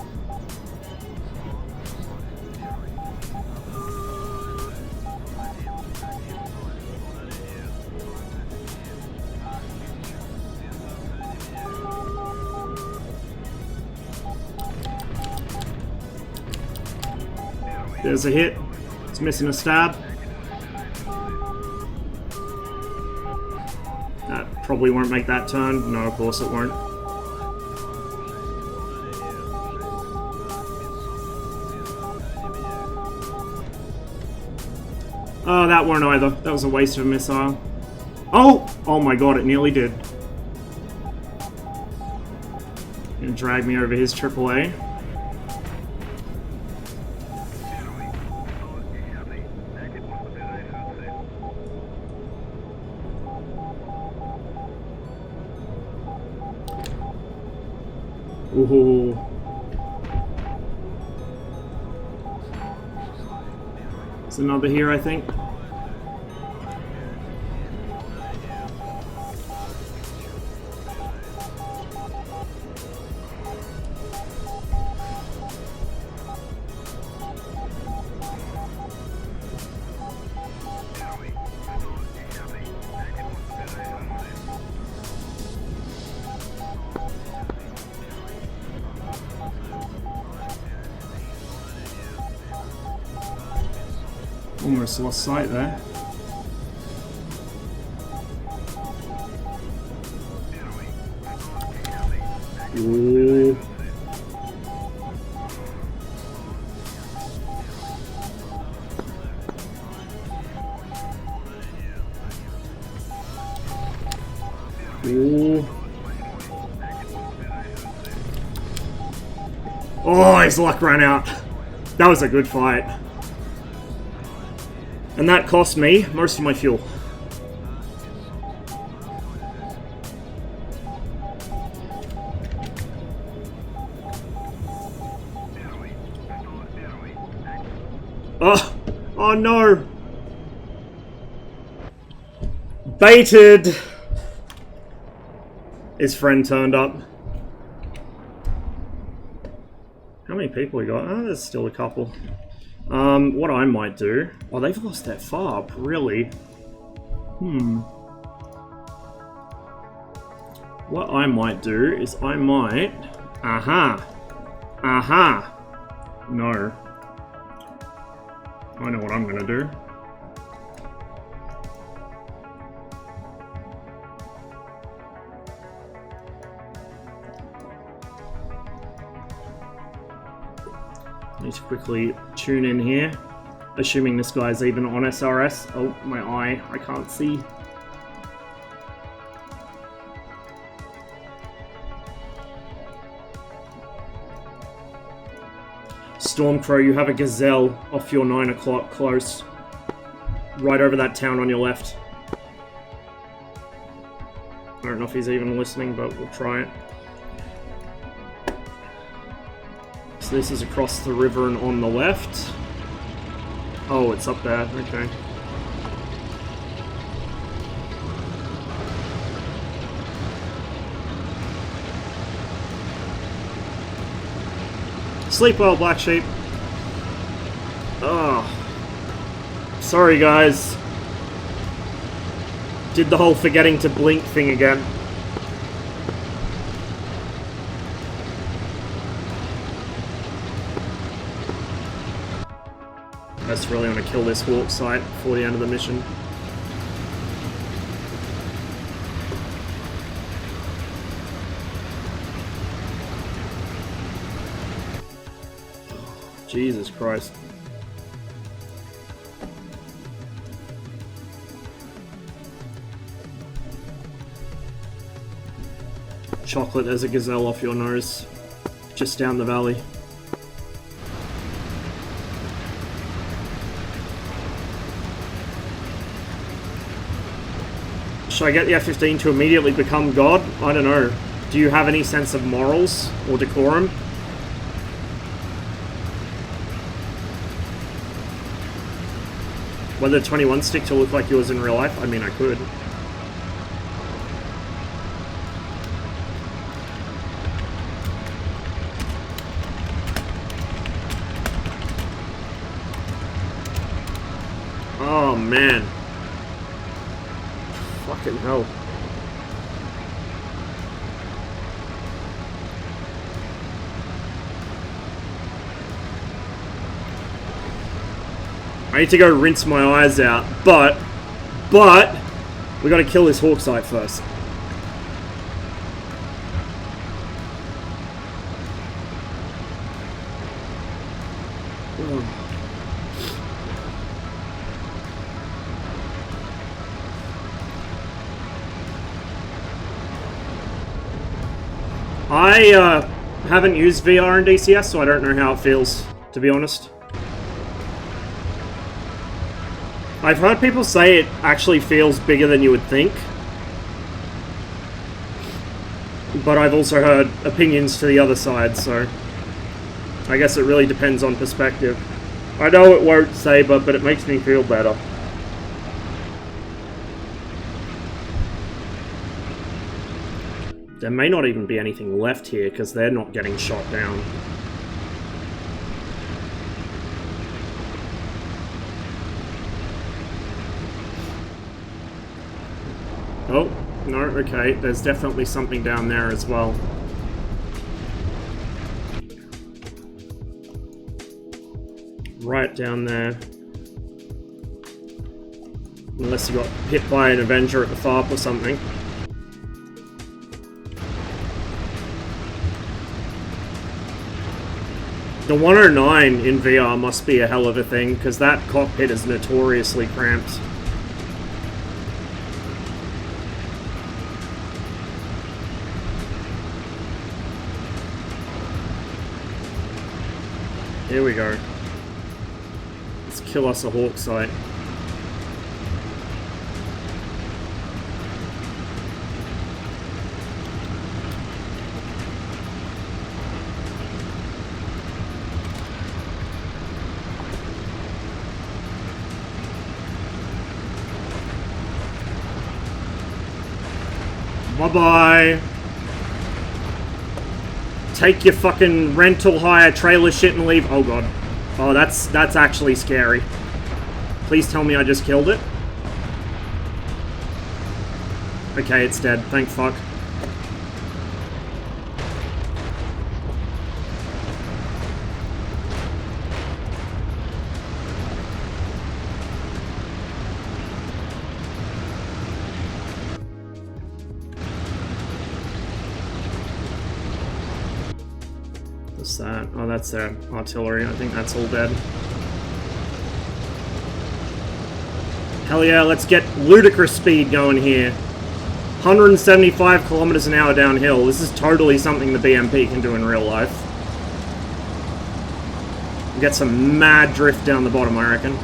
There's a hit. It's missing a stab. That probably won't make that turn. No, of course it won't. Oh, that weren't either. That was a waste of a missile. Oh! Oh my god, it nearly did. Gonna drag me over his AAA. Ooh. There's another here, I think. Almost lost sight there. Ooh. Ooh. Oh, his luck ran out. That was a good fight. And that cost me most of my fuel. Oh! Oh no! Baited! His friend turned up. How many people we got? Oh, there's still a couple. What I might do... Oh, they've lost that far, really? What I might do is I might... Aha! Aha! No. I know what I'm gonna do. Need to quickly tune in here, assuming this guy's even on SRS. Oh, my eye, I can't see. Stormcrow, you have a gazelle off your 9 o'clock close. Right over that town on your left. I don't know if he's even listening, but we'll try it. So this is across the river and on the left. Oh, it's up there, okay. Sleep well, Black Sheep. Oh. Sorry, guys. Did the whole forgetting to blink thing again. I just really want to kill this Hawk site before the end of the mission. Jesus Christ. Chocolate, there's a gazelle off your nose. Just down the valley. Should I get the F-15 to immediately become God? I don't know. Do you have any sense of morals or decorum? Whether 21 stick to look like yours in real life? I mean, I could. Oh, man. Fucking hell. I need to go rinse my eyes out, but we gotta kill this Hawk site first. I haven't used VR in DCS, so I don't know how it feels, to be honest. I've heard people say it actually feels bigger than you would think. But I've also heard opinions to the other side, so I guess it really depends on perspective. I know it won't say, but it makes me feel better. There may not even be anything left here, because they're not getting shot down. Oh, no, okay, there's definitely something down there as well. Right down there. Unless you got hit by an Avenger at the FARP or something. The 109 in VR must be a hell of a thing, because that cockpit is notoriously cramped. Here we go. Let's kill us a Hawk site. Bye-bye. Take your fucking rental hire trailer shit and leave. Oh god. Oh, that's actually scary. Please tell me I just killed it. Okay, it's dead. Thank fuck. What's that? Oh, that's their artillery. I think that's all dead. Hell yeah, let's get ludicrous speed going here. 175 kilometers an hour downhill. This is totally something the BMP can do in real life. Get some mad drift down the bottom, I reckon.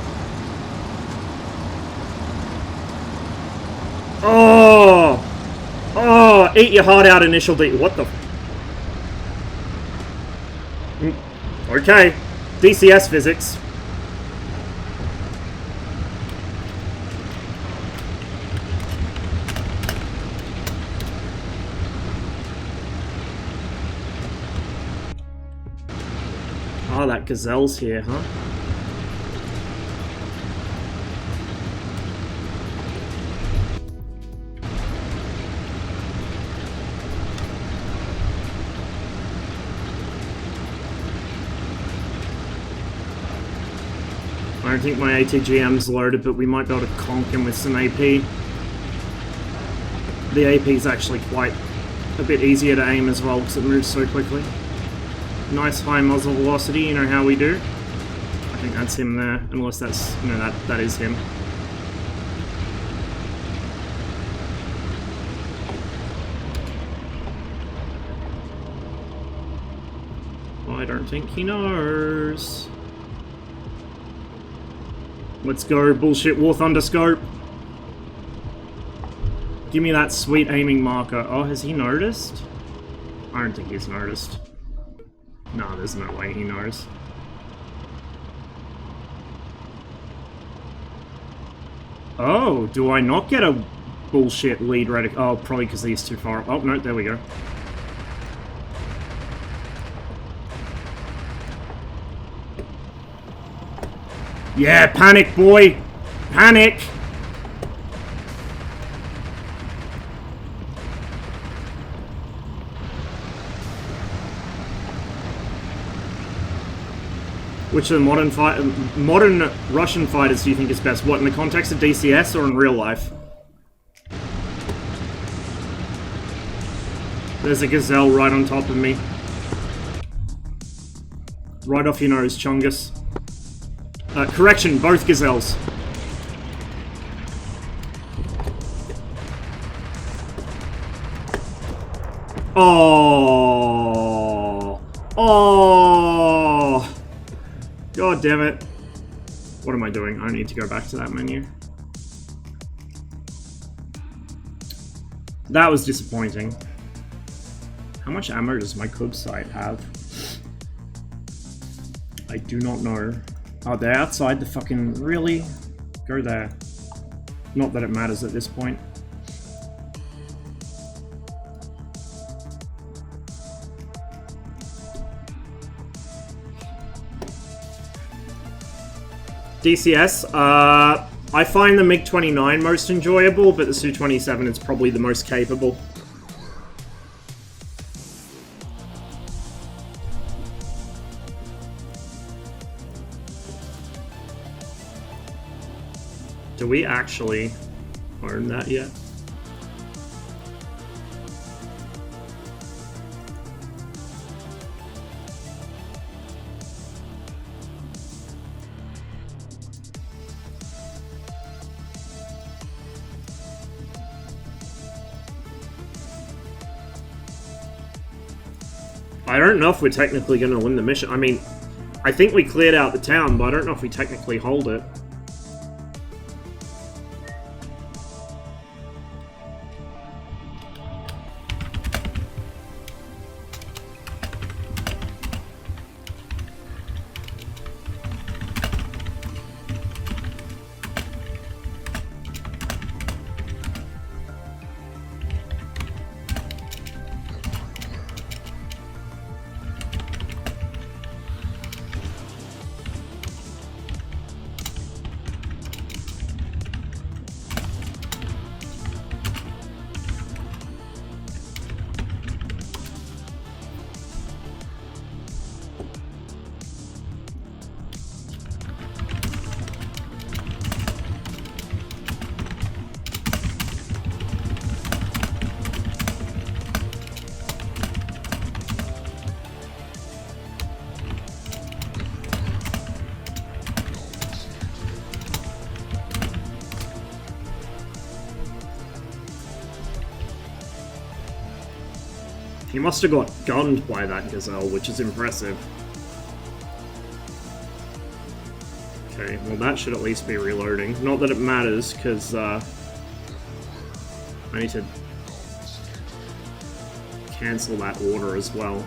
Oh! Oh! Eat your heart out, initial D. What the... Okay, DCS physics. Oh, that gazelle's here, huh? I don't think my ATGM's loaded, but we might be able to conk him with some AP. The AP is actually quite a bit easier to aim as well because it moves so quickly. Nice high muzzle velocity, you know how we do. I think that's him there, unless that's, no, that is him. I don't think he knows. Let's go, bullshit War Thunder scope. Give me that sweet aiming marker. Oh, has he noticed? I don't think he's noticed. No, there's no way he knows. Oh, do I not get a bullshit lead reticle? Oh, probably because he's too far. Oh, no, there we go. Yeah, panic, boy! Panic! Which of the modern Russian fighters do you think is best? What, in the context of DCS or in real life? There's a gazelle right on top of me. Right off your nose, Chungus. Correction, both gazelles. Oh. Oh. God damn it. What am I doing? I need to go back to that menu. That was disappointing. How much ammo does my Cub sight have? I do not know. Oh, they're outside the fucking... Really? Go there. Not that it matters at this point. DCS, I find the MiG-29 most enjoyable, but the Su-27 is probably the most capable. Do we actually own that yet? I don't know if we're technically going to win the mission. I mean, I think we cleared out the town, but I don't know if we technically hold it. He must have got gunned by that gazelle, which is impressive. Okay, well that should at least be reloading. Not that it matters, because I need to cancel that order as well.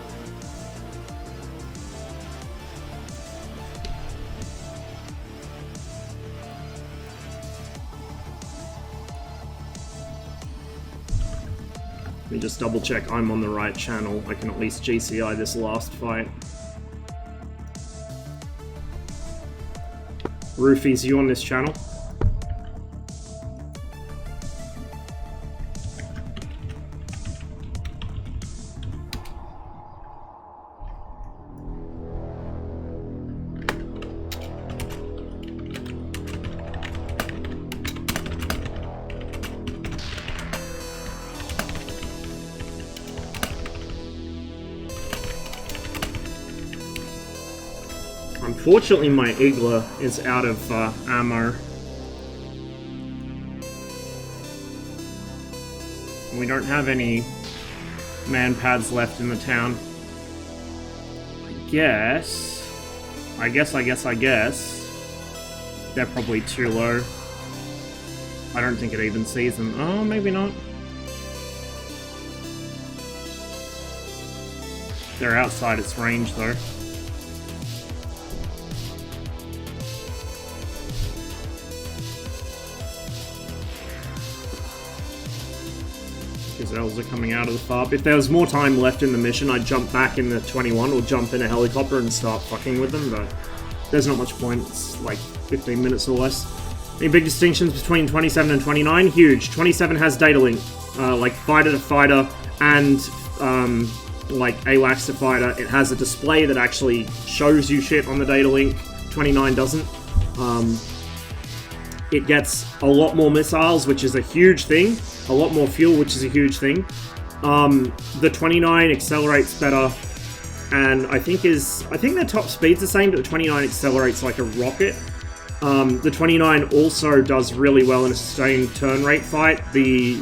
Let me just double check I'm on the right channel. I can at least GCI this last fight. Roofies, you on this channel? Unfortunately, my Igla is out of ammo. We don't have any man pads left in the town. I guess they're probably too low. I don't think it even sees them. Oh, maybe not. They're outside its range, though. Gazelles are coming out of the farm. If there was more time left in the mission, I'd jump back in the 21 or jump in a helicopter and start fucking with them, but there's not much point. It's like 15 minutes or less. Any big distinctions between 27 and 29? Huge. 27 has data link, like fighter to fighter and like AWACS to fighter. It has a display that actually shows you shit on the data link. 29 doesn't. It gets a lot more missiles, which is a huge thing. A lot more fuel, which is a huge thing. The 29 accelerates better, and I think their top speed's the same, but the 29 accelerates like a rocket. The 29 also does really well in a sustained turn rate fight. The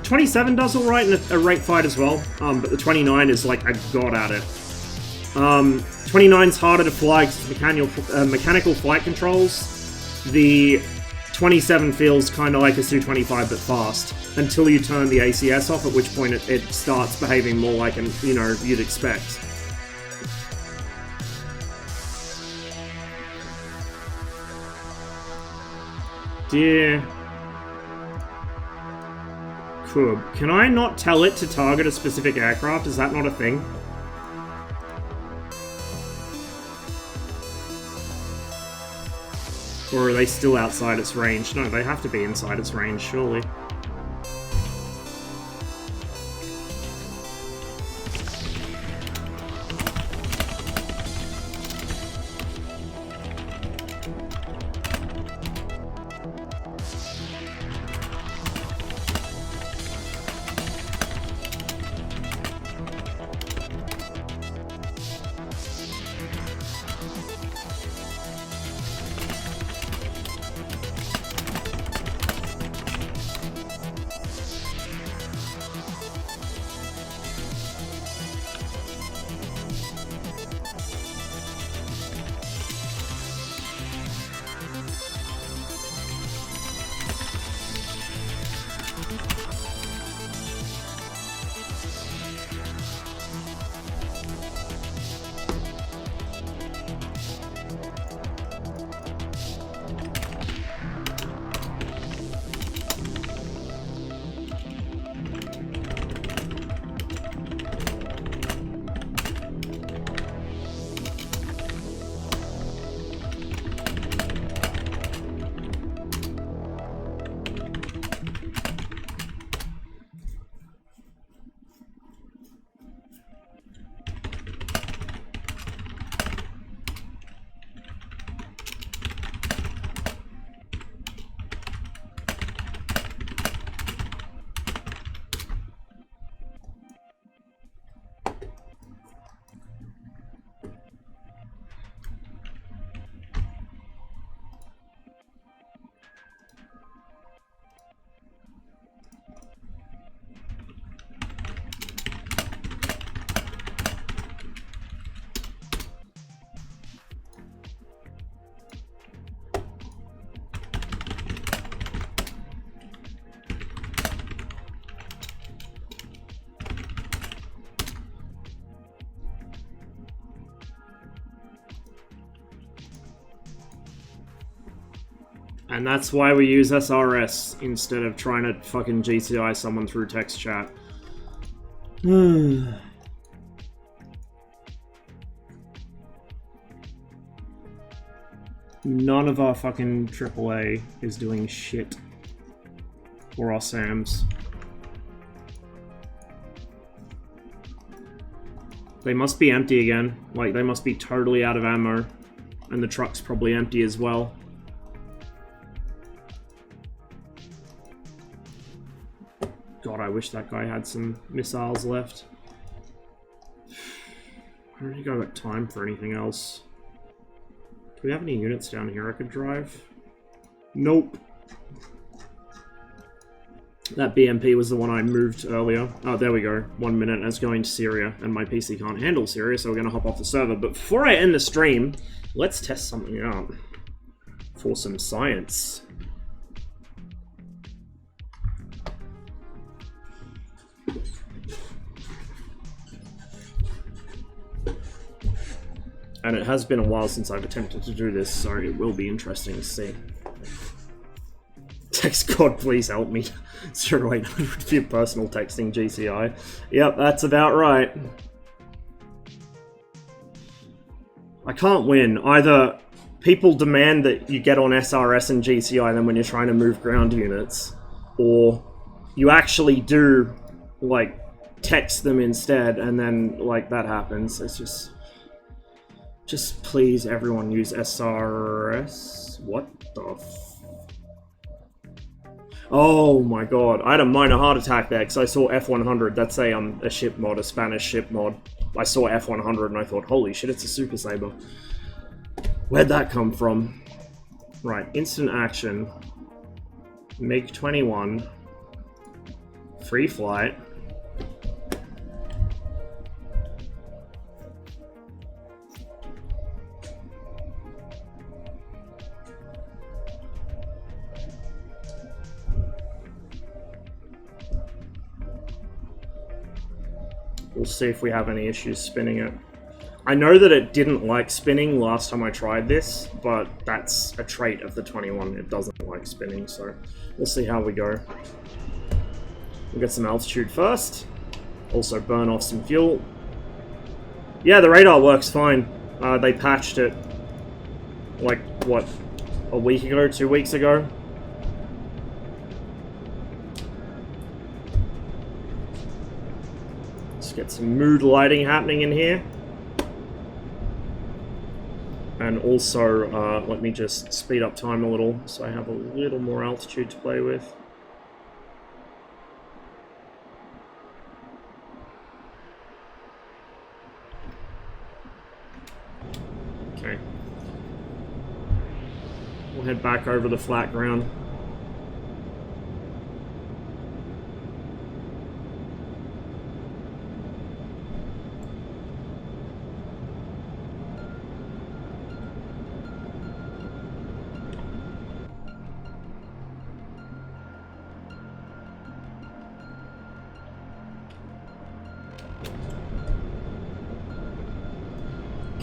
27 does alright in a rate fight as well, but the 29 is like a god at it. 29's harder to fly because of mechanical flight controls. The 27 feels kind of like a Su-25 but fast, until you turn the ACS off, at which point it starts behaving more like an, you'd expect. Dear Kub, can I not tell it to target a specific aircraft? Is that not a thing? Or are they still outside its range? No, they have to be inside its range, surely. And that's why we use SRS instead of trying to fucking GCI someone through text chat. None of our fucking AAA is doing shit. Or our SAMs. They must be empty again. Like, they must be totally out of ammo. And the truck's probably empty as well. God, I wish that guy had some missiles left. I don't think I've got time for anything else. we have any units down here I could drive? Nope. That BMP was the one I moved earlier. Oh, there we go. 1 minute, and it's going to Syria, and my PC can't handle Syria, so we're going to hop off the server. But before I end the stream, let's test something out for some science. And it has been a while since I've attempted to do this, so it will be interesting to see. Text God, please help me. 0800 would be a personal texting GCI. Yep, that's about right. I can't win. Either people demand that you get on SRS and GCI then when you're trying to move ground units, or you actually do, like, text them instead, and then, like, that happens. It's just please, everyone use SRS. What the Oh my god, I had a minor heart attack there because I saw F100. That's a ship mod, a Spanish ship mod. I saw F100 and I thought, holy shit, it's a Super Saber. Where'd that come from? Right, instant action. MiG-21. Free flight. We'll see if we have any issues spinning it. I know that it didn't like spinning last time I tried this, but that's a trait of the 21. It doesn't like spinning, so we'll see how we go. We'll get some altitude first. Also burn off some fuel. Yeah, the radar works fine. They patched it, like, what, a week ago, 2 weeks ago? Get some mood lighting happening in here. And also, let me just speed up time a little so I have a little more altitude to play with. Okay. We'll head back over the flat ground.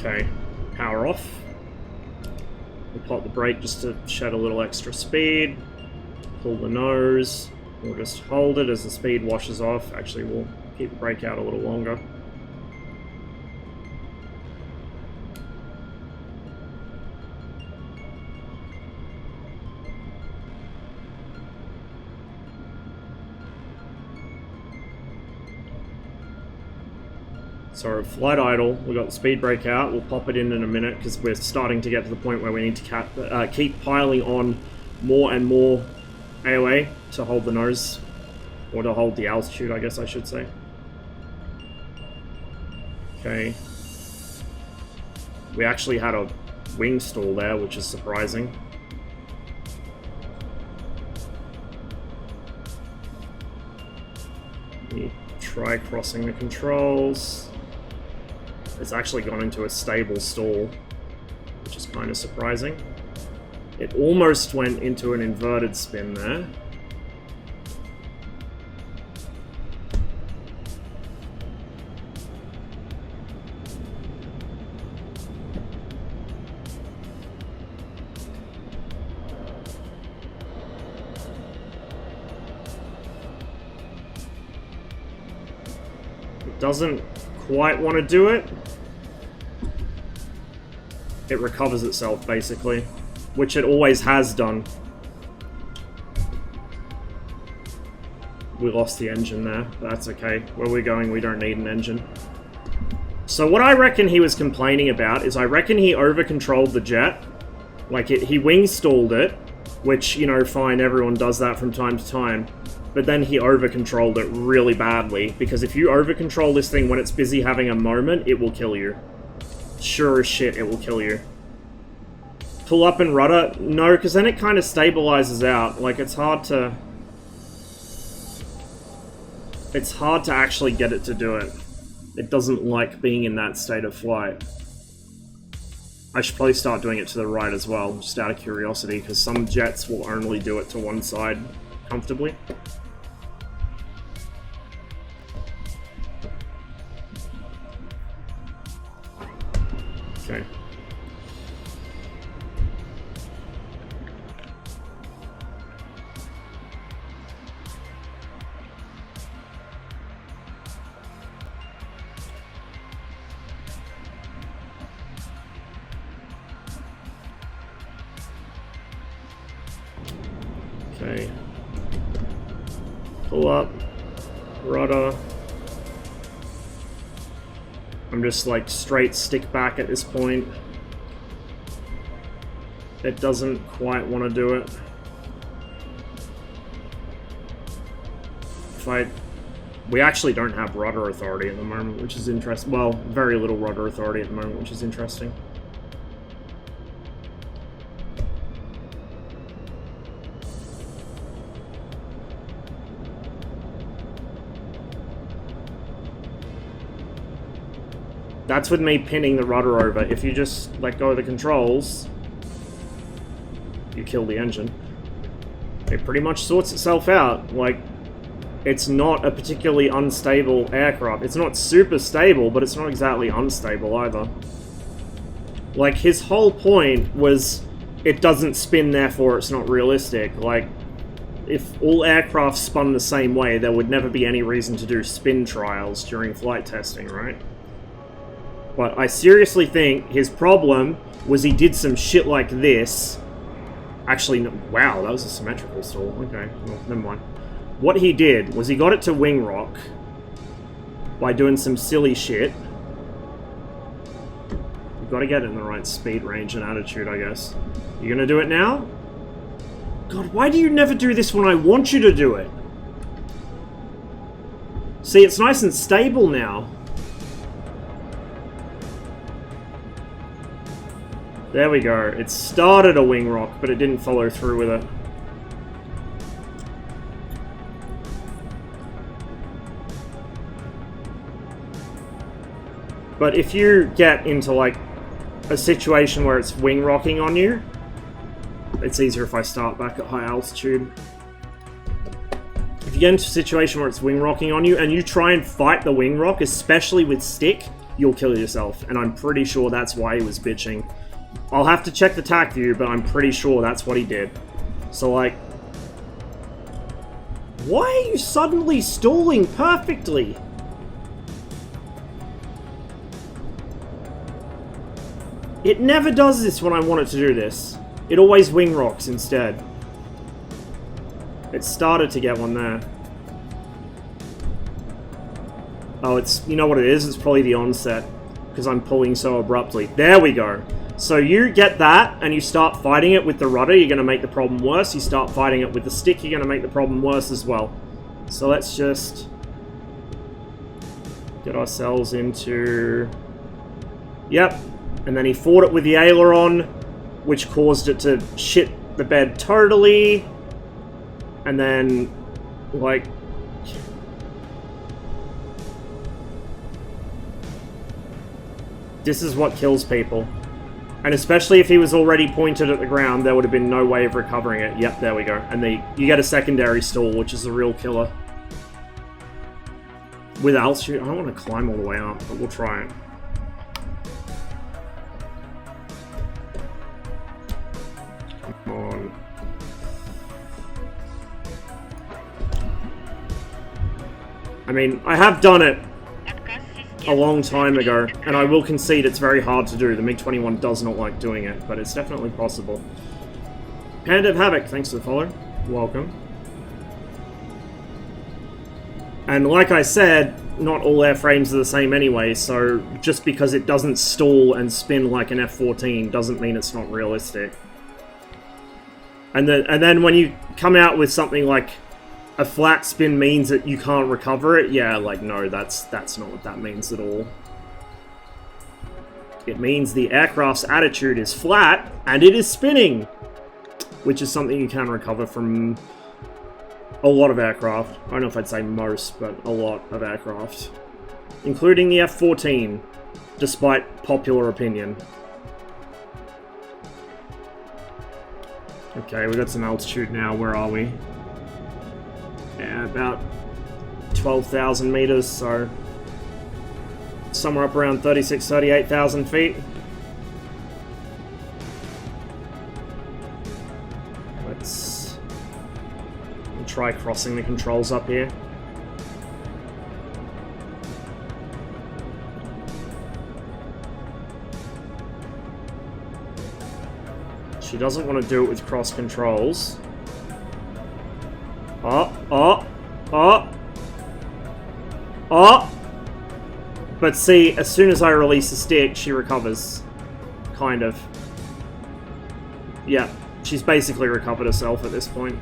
Okay, power off. We'll pop the brake just to shed a little extra speed. Pull the nose. We'll just hold it as the speed washes off. Actually, we'll keep the brake out a little longer. So flight idle, we've got the speed brake out, we'll pop it in a minute because we're starting to get to the point where we need to keep piling on more and more AOA to hold the nose, or to hold the altitude, I guess I should say. Okay. We actually had a wing stall there, which is surprising. Let me try crossing the controls. It's actually gone into a stable stall, which is kind of surprising. It almost went into an inverted spin there. It doesn't quite want to do it. It recovers itself, basically, which it always has done. We lost the engine there, but that's okay. Where we're going, we don't need an engine. So what I reckon he was complaining about is I reckon he over-controlled the jet. Like, he wing-stalled it, which, you know, fine, everyone does that from time to time. But then he over-controlled it really badly, because if you over-control this thing when it's busy having a moment, it will kill you. Sure as shit, it will kill you. pull up and rudder? No, because then it kind of stabilizes out. Like, it's hard to actually get it to do it. It doesn't like being in that state of flight. I should probably start doing it to the right as well, just out of curiosity, because some jets will only do it to one side comfortably. Okay. Okay. Pull up. Rudder. I'm just like straight stick back at this point. It doesn't quite want to do it. We actually don't have rudder authority at the moment, which is interesting. Well, very little rudder authority at the moment, which is interesting. That's with me pinning the rudder over. If you just let go of the controls, you kill the engine. It pretty much sorts itself out. Like, it's not a particularly unstable aircraft. It's not super stable, but it's not exactly unstable either. Like, his whole point was it doesn't spin, therefore it's not realistic. Like, if all aircraft spun the same way, there would never be any reason to do spin trials during flight testing, right? But I seriously think his problem was he did some shit like this. Actually, no, wow, that was a symmetrical stall. Okay, well, never mind. What he did was he got it to wing rock by doing some silly shit. You've got to get it in the right speed range and attitude, I guess. You gonna do it now? God, why do you never do this when I want you to do it? See, it's nice and stable now. There we go. It started a wing rock, but it didn't follow through with it. But if you get into, like, a situation where it's wing rocking on you, it's easier if I start back at high altitude. If you get into a situation where it's wing rocking on you, and you try and fight the wing rock, especially with stick, you'll kill yourself. And I'm pretty sure that's why he was bitching. I'll have to check the TAC view, but I'm pretty sure that's what he did. So, like... why are you suddenly stalling perfectly? It never does this when I want it to do this. It always wing rocks instead. It started to get one there. Oh, it's... you know what it is? It's probably the onset. Because I'm pulling so abruptly. There we go. So you get that, and you start fighting it with the rudder, you're going to make the problem worse. You start fighting it with the stick, you're going to make the problem worse as well. So let's just get ourselves into... yep. And then he fought it with the aileron, which caused it to shit the bed totally. And then, like... this is what kills people. And especially if he was already pointed at the ground, there would have been no way of recovering it. Yep, there we go. And you get a secondary stall, which is the real killer. With altitude, I don't want to climb all the way up, but we'll try it. Come on. I mean, I have done it a long time ago, and I will concede it's very hard to do. The MiG-21 does not like doing it, but it's definitely possible. Panda of Havoc, thanks for the follow. Welcome. And like I said, not all airframes are the same anyway, so just because it doesn't stall and spin like an F-14 doesn't mean it's not realistic. And then when you come out with something like a flat spin means that you can't recover it, yeah, like, no, that's not what that means at all. it means the aircraft's attitude is flat and it is spinning, which is something you can recover from a lot of aircraft. I don't know if I'd say most, but a lot of aircraft, including the F-14, despite popular opinion. Okay, we got some altitude now. Where are we? Yeah, about 12,000 meters, so somewhere up around 36,000, 38,000 feet. Let's try crossing the controls up here. She doesn't want to do it with cross controls. Oh! But see, as soon as I release the stick, she recovers. Kind of. Yeah, she's basically recovered herself at this point.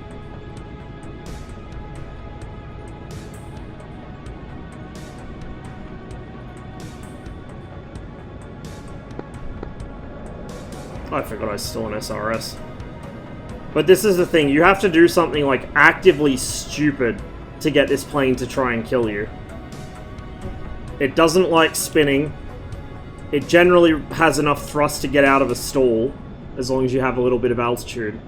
I forgot I was still in SRS. But this is the thing, you have to do something like actively stupid to get this plane to try and kill you. It doesn't like spinning. It generally has enough thrust to get out of a stall, as long as you have a little bit of altitude.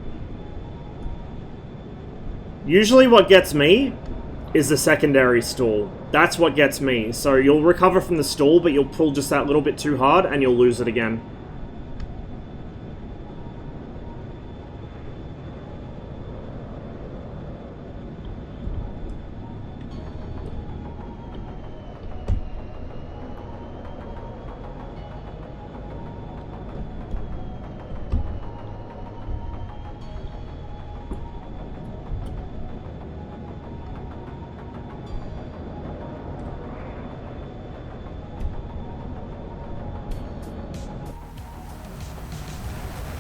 Usually what gets me is the secondary stall. That's what gets me. So you'll recover from the stall, but you'll pull just that little bit too hard and you'll lose it again.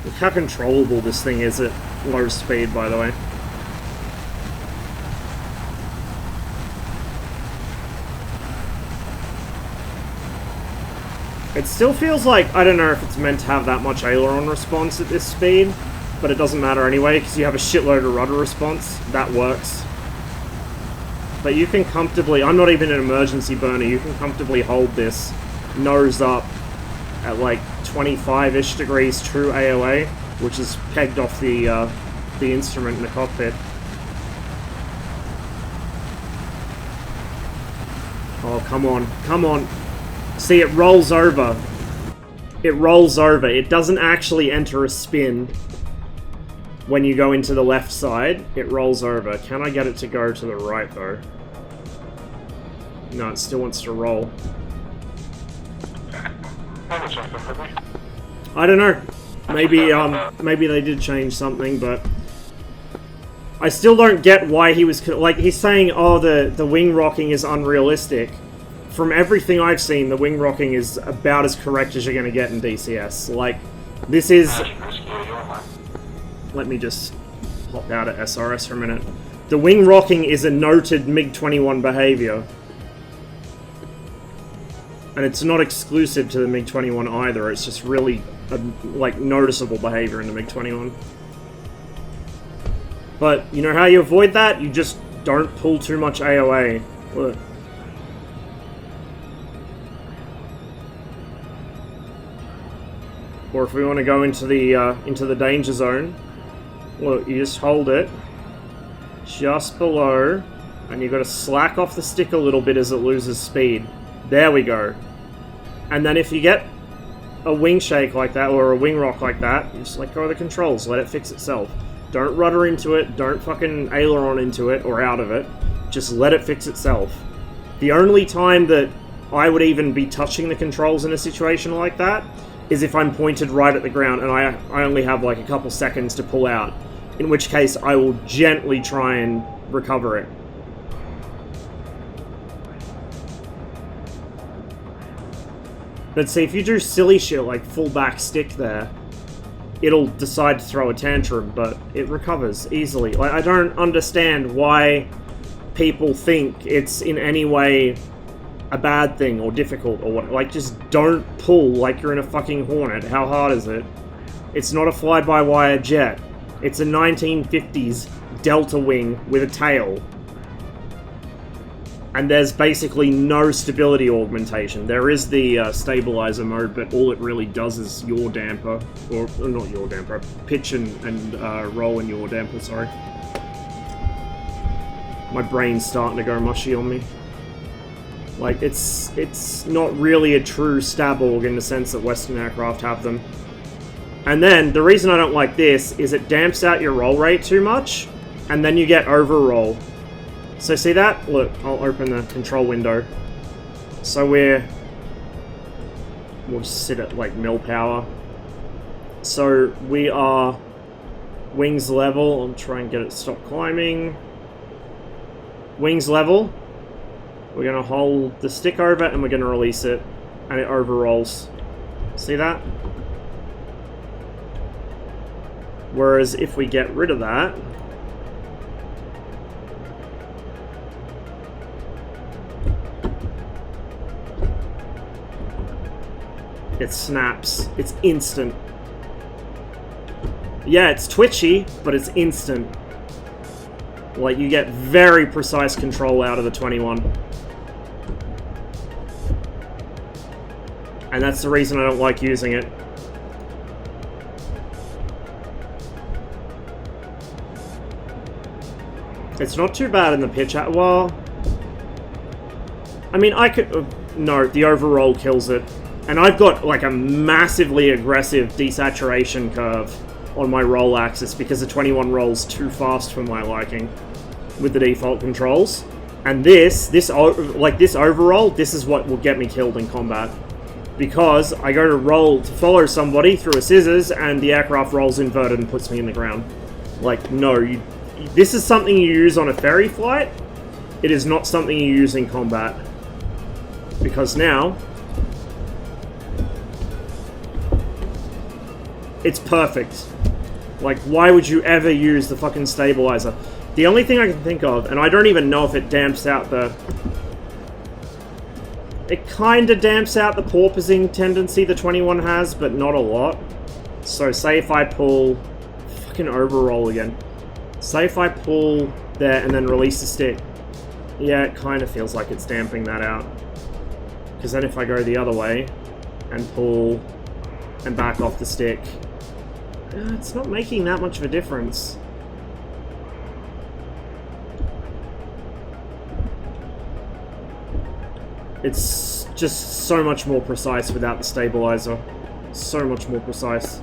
Look how controllable this thing is at low speed, by the way. It still feels like, I don't know if it's meant to have that much aileron response at this speed, but it doesn't matter anyway, because you have a shitload of rudder response. That works. But you can comfortably, I'm not even an emergency burner, you can comfortably hold this nose up at like 25-ish degrees true AOA, which is pegged off the instrument in the cockpit. Oh, come on, come on. See, it rolls over. It rolls over. It doesn't actually enter a spin when you go into the left side. It rolls over. Can I get it to go to the right, though? No, it still wants to roll. I don't know. Maybe they did change something, but I still don't get why he was like, he's saying, oh, the wing rocking is unrealistic. From everything I've seen, the wing rocking is about as correct as you're going to get in DCS. Like, this is... Let me just hop out of SRS for a minute. The wing rocking is a noted MiG-21 behavior. And it's not exclusive to the MiG-21 either, it's just really, like, noticeable behavior in the MiG-21. But, you know how you avoid that? You just don't pull too much AOA. Look. Or if we want to go into the danger zone, look, you just hold it just below, and you've got to slack off the stick a little bit as it loses speed. There we go. And then if you get a wing shake like that, or a wing rock like that, you just let go of the controls, let it fix itself. Don't rudder into it, don't fucking aileron into it, or out of it. Just let it fix itself. The only time that I would even be touching the controls in a situation like that is if I'm pointed right at the ground and I only have like a couple seconds to pull out, in which case I will gently try and recover it. But see, if you do silly shit like full back stick there, it'll decide to throw a tantrum, but it recovers easily. Like, I don't understand why people think it's in any way a bad thing or difficult or what. Like, just don't pull like you're in a fucking Hornet. How hard is it? It's not a fly-by-wire jet. It's a 1950s Delta Wing with a tail. And there's basically no stability augmentation. There is the stabilizer mode, but all it really does is yaw damper. Or not yaw damper, pitch and roll and yaw damper, sorry. My brain's starting to go mushy on me. Like, it's not really a true stab org in the sense that Western aircraft have them. And then, the reason I don't like this is it damps out your roll rate too much, and then you get overroll. So see that? Look, I'll open the control window. So we'll just sit at like mil power. So we are wings level. I'll try and get it to stop climbing. Wings level. We're going to hold the stick over and we're going to release it. And it overrolls. See that? Whereas if we get rid of that, it snaps. It's instant. Yeah, it's twitchy, but it's instant. Like, you get very precise control out of the 21. And that's the reason I don't like using it. It's not too bad in the pitch. Well, I mean, I could... no, the overroll kills it. And I've got, like, a massively aggressive desaturation curve on my roll axis because the 21 rolls too fast for my liking with the default controls. And this overroll, this is what will get me killed in combat. Because I go to roll to follow somebody through a scissors and the aircraft rolls inverted and puts me in the ground. Like, no, this is something you use on a ferry flight. It is not something you use in combat. Because now, it's perfect. Like, why would you ever use the fucking stabilizer? The only thing I can think of, and I don't even know if it damps out the... It kinda damps out the porpoising tendency the 21 has, but not a lot. So say if I pull... Fucking overroll again. Say if I pull there and then release the stick. Yeah, it kinda feels like it's damping that out. Because then if I go the other way and pull and back off the stick, it's not making that much of a difference. It's just so much more precise without the stabilizer. So much more precise.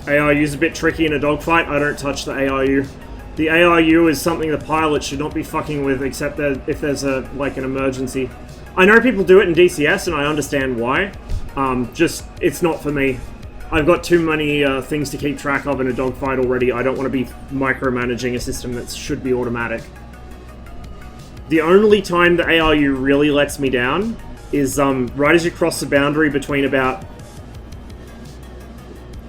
ARU is a bit tricky in a dogfight. I don't touch the ARU. The ARU is something the pilot should not be fucking with, except that if there's an emergency. I know people do it in DCS, and I understand why. Just, it's not for me. I've got too many things to keep track of in a dogfight already. I don't want to be micromanaging a system that should be automatic. The only time the ARU really lets me down is right as you cross the boundary between about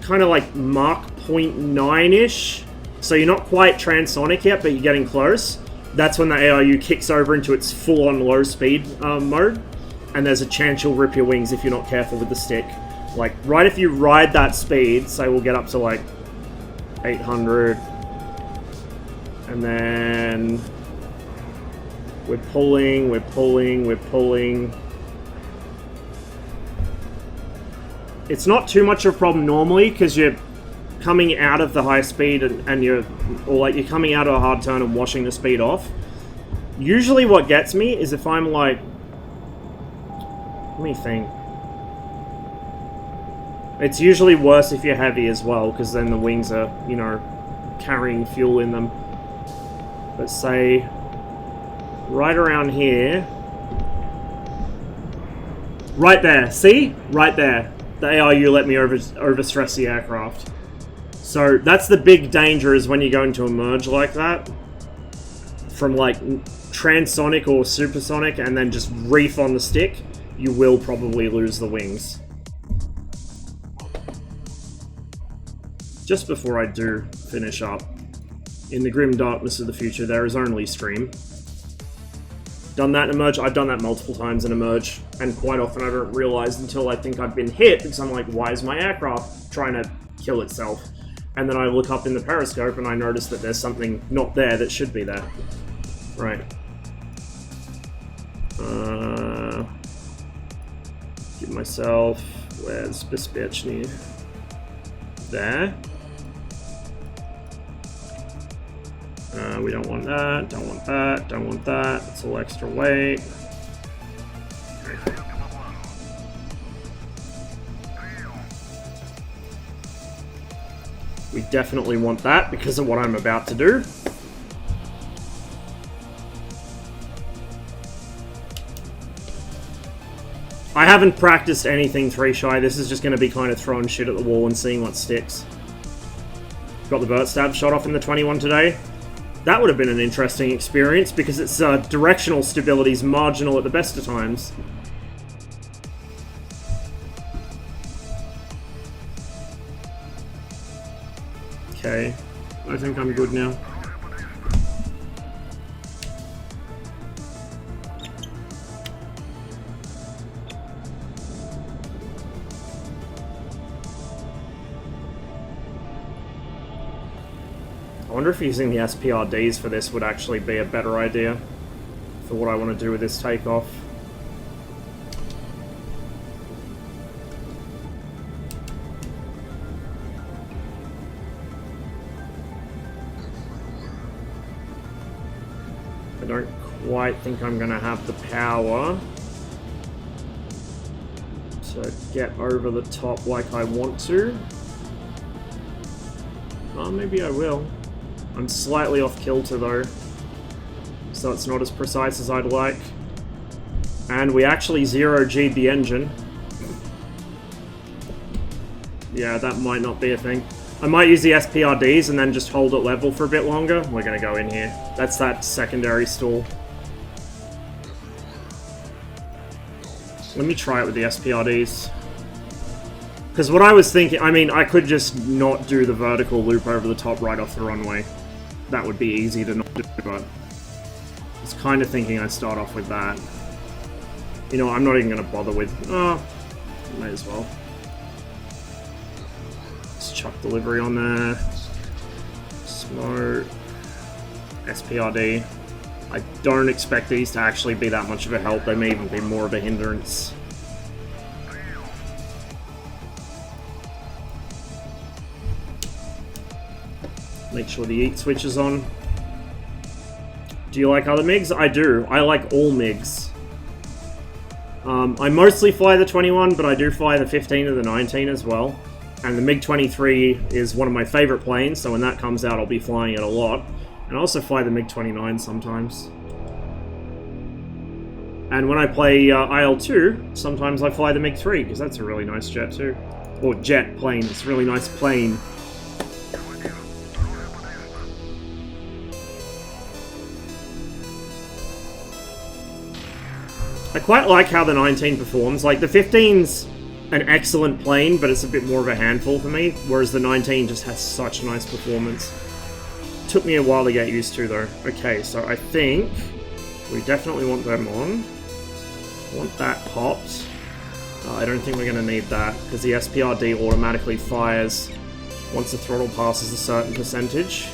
kind of like Mach 0.9-ish. So you're not quite transonic yet, but you're getting close. That's when the ARU kicks over into its full-on low-speed mode. And there's a chance you'll rip your wings if you're not careful with the stick. Like, right if you ride that speed, say we'll get up to like 800. And then we're pulling, we're pulling, we're pulling. It's not too much of a problem normally because you're coming out of the high speed and you're coming out of a hard turn and washing the speed off. Usually what gets me is if I'm like, let me think. It's usually worse if you're heavy as well because then the wings are, you know, carrying fuel in them. But say, right around here, right there, see? Right there. the ARU let me overstress the aircraft. So that's the big danger, is when you go into a merge like that, from like transonic or supersonic and then just reef on the stick, you will probably lose the wings. Just before I do finish up, in the grim darkness of the future, there is only stream. Done that in a merge? I've done that multiple times in a merge, and quite often I don't realize until I think I've been hit, because I'm like, why is my aircraft trying to kill itself? And then I look up in the periscope and I notice that there's something not there that should be there. Right. Give myself... Where's this bitch near? There. We don't want that, don't want that, don't want that. It's all extra weight. We definitely want that because of what I'm about to do. I haven't practiced anything 3-shy. This is just going to be kind of throwing shit at the wall and seeing what sticks. Got the Burt Stab shot off in the 21 today. That would have been an interesting experience because its directional stability is marginal at the best of times. Okay, I think I'm good now. I wonder if using the SPRDs for this would actually be a better idea for what I want to do with this takeoff. I don't quite think I'm going to have the power to get over the top like I want to. Oh, maybe I will. I'm slightly off kilter though, so it's not as precise as I'd like. And we actually 0G'd the engine. Yeah, that might not be a thing. I might use the SPRDs and then just hold it level for a bit longer. We're gonna go in here. That's that secondary stall. Let me try it with the SPRDs. Because what I was thinking, I mean, I could just not do the vertical loop over the top right off the runway. That would be easy to not do, but I was kind of thinking I'd start off with that. You know, I'm not even going to bother with... Oh, may as well. Just chuck delivery on there. Smoke. SPRD. I don't expect these to actually be that much of a help. They may even be more of a hindrance. Make sure the eat switch is on. Do you like other MiGs? I do. I like all MiGs. I mostly fly the 21, but I do fly the 15 and the 19 as well. And the MiG-23 is one of my favorite planes, so when that comes out I'll be flying it a lot. And I also fly the MiG-29 sometimes. And when I play IL-2, sometimes I fly the MiG-3, because that's a really nice jet too. Or jet plane, it's a really nice plane. I quite like how the 19 performs. Like, the 15's an excellent plane, but it's a bit more of a handful for me, whereas the 19 just has such nice performance. Took me a while to get used to, though. Okay, so I think we definitely want them on. Want that popped. I don't think we're going to need that, because the SPRD automatically fires once the throttle passes a certain percentage.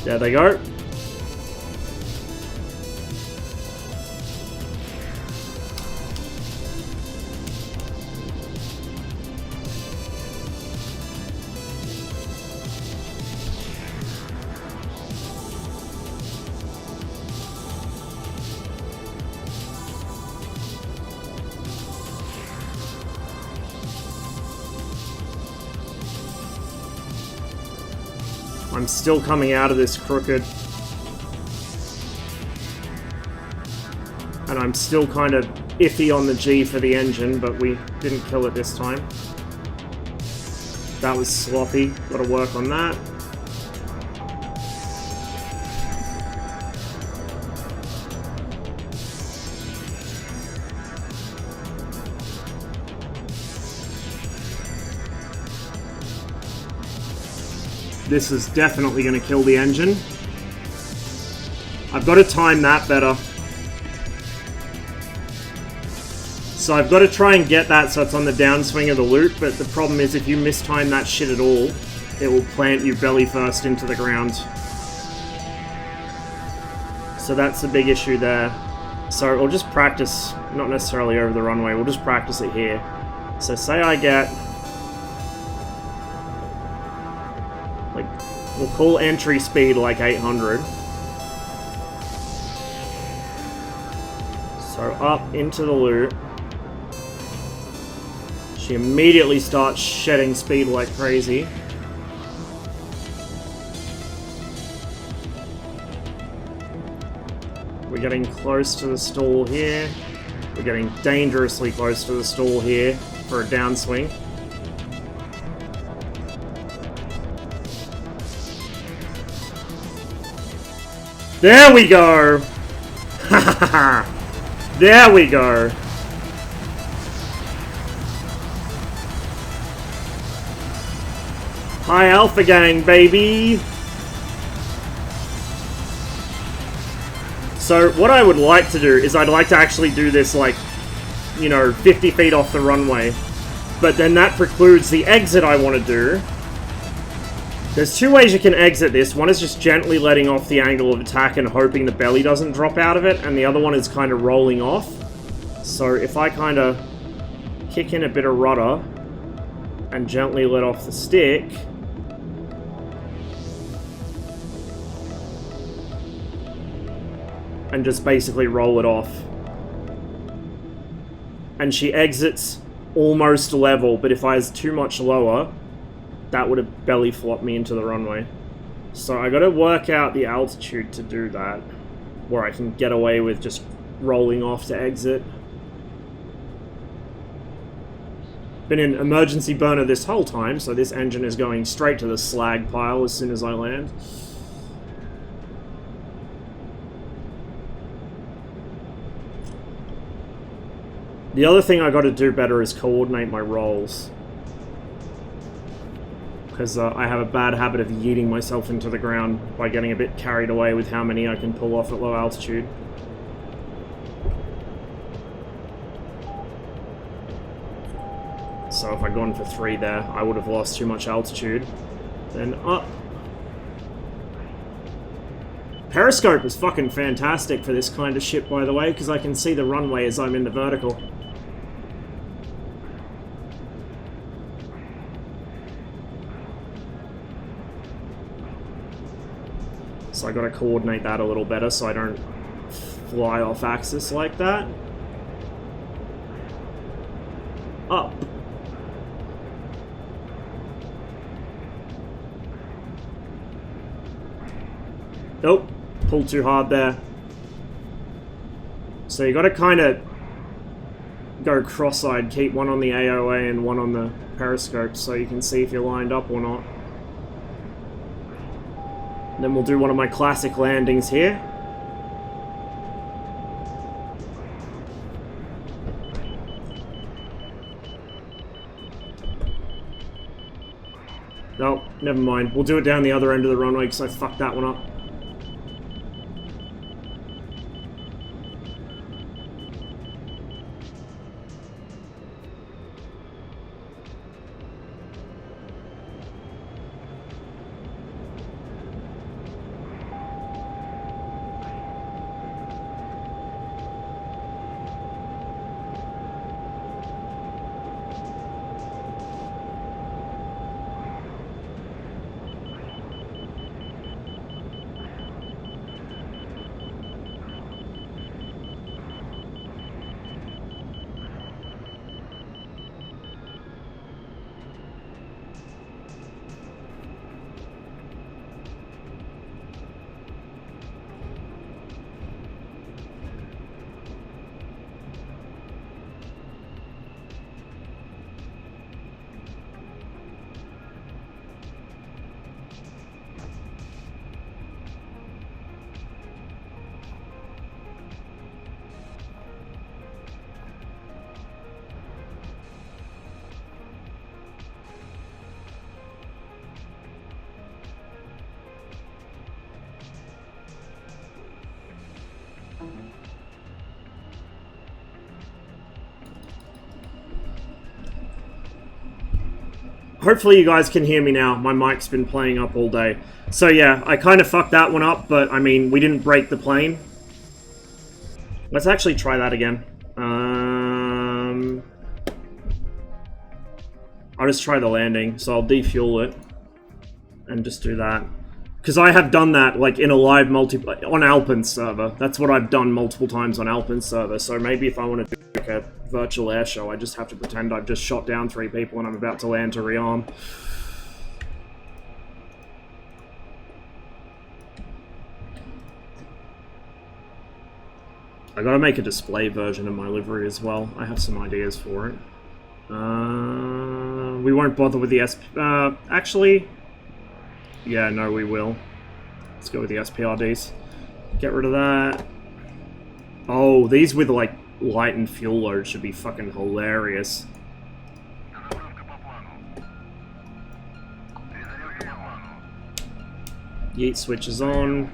There they go. I'm still coming out of this crooked. And I'm still kind of iffy on the G for the engine, but we didn't kill it this time. That was sloppy. Got to work on that. This is definitely going to kill the engine. I've got to time that better. So I've got to try and get that so it's on the downswing of the loop, but the problem is if you mistime that shit at all, it will plant you belly first into the ground. So that's a big issue there. So we'll just practice, not necessarily over the runway, we'll just practice it here. So say I get... We'll call entry speed like 800. So up into the loop. She immediately starts shedding speed like crazy. We're getting close to the stall here. We're getting dangerously close to the stall here for a downswing. There we go! Ha ha ha! There we go! Hi Alpha Gang, baby! So, what I would like to do is I'd like to actually do this, like, you know, 50 feet off the runway. But then that precludes the exit I want to do. There's two ways you can exit this. One is just gently letting off the angle of attack and hoping the belly doesn't drop out of it, and the other one is kind of rolling off. So if I kind of kick in a bit of rudder and gently let off the stick, and just basically roll it off. And she exits almost level, but if I was too much lower, that would have belly flopped me into the runway. So I gotta work out the altitude to do that, where I can get away with just rolling off to exit. Been in emergency burner this whole time, so this engine is going straight to the slag pile as soon as I land. The other thing I gotta do better is coordinate my rolls. Because I have a bad habit of yeeting myself into the ground by getting a bit carried away with how many I can pull off at low altitude. So if I'd gone for 3 there, I would have lost too much altitude. Then up. Periscope is fucking fantastic for this kind of shit, by the way, because I can see the runway as I'm in the vertical. So I gotta coordinate that a little better so I don't fly off axis like that. Up. Nope, pulled too hard there. So you gotta kind of go cross-eyed, keep one on the AOA and one on the periscope so you can see if you're lined up or not. Then we'll do one of my classic landings here. Nope, never mind. We'll do it down the other end of the runway because I fucked that one up. Hopefully you guys can hear me now. My mic's been playing up all day. So yeah, I kind of fucked that one up, but I mean, we didn't break the plane. Let's actually try that again. I'll just try the landing, so I'll defuel it. And just do that. Because I have done that, like, in a live on Alpin's server. That's what I've done multiple times on Alpin's server, so maybe if I want to do like a virtual air show, I just have to pretend I've just shot down 3 people and I'm about to land to rearm. I gotta make a display version of my livery as well. I have some ideas for it. We won't bother with the actually... Yeah, no, we will. Let's go with the SPRDs. Get rid of that. Oh, these with, like, light and fuel load should be fucking hilarious. Yeet switch is on.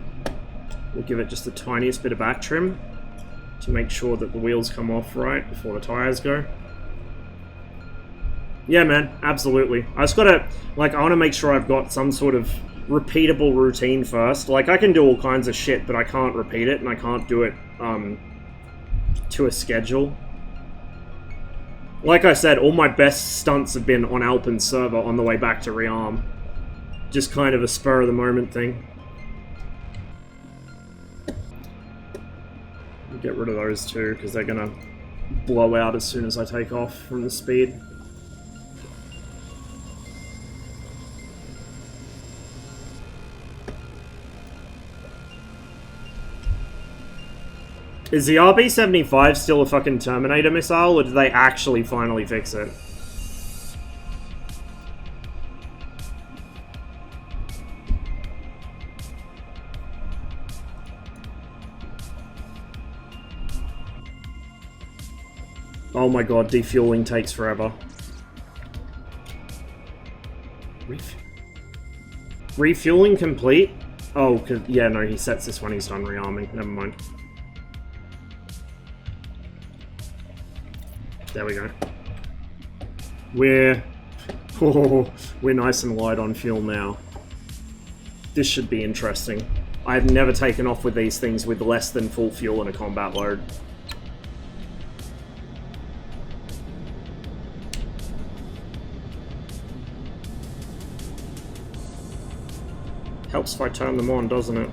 We'll give it just the tiniest bit of back trim to make sure that the wheels come off right before the tires go. Yeah, man, absolutely. I just gotta, like, I want to make sure I've got some sort of repeatable routine first. Like, I can do all kinds of shit, but I can't repeat it, and I can't do it, to a schedule. Like I said, all my best stunts have been on Alpin's server on the way back to rearm. Just kind of a spur-of-the-moment thing. Get rid of those two, because they're gonna blow out as soon as I take off from the speed. Is the RB-75 still a fucking Terminator missile, or did they actually finally fix it? Oh my god, defueling takes forever. Refueling complete? Oh, cause, yeah, no, he sets this when he's done rearming. Never mind. There we go. We're nice and light on fuel now. This should be interesting. I've never taken off with these things with less than full fuel in a combat load. Helps if I turn them on, doesn't it?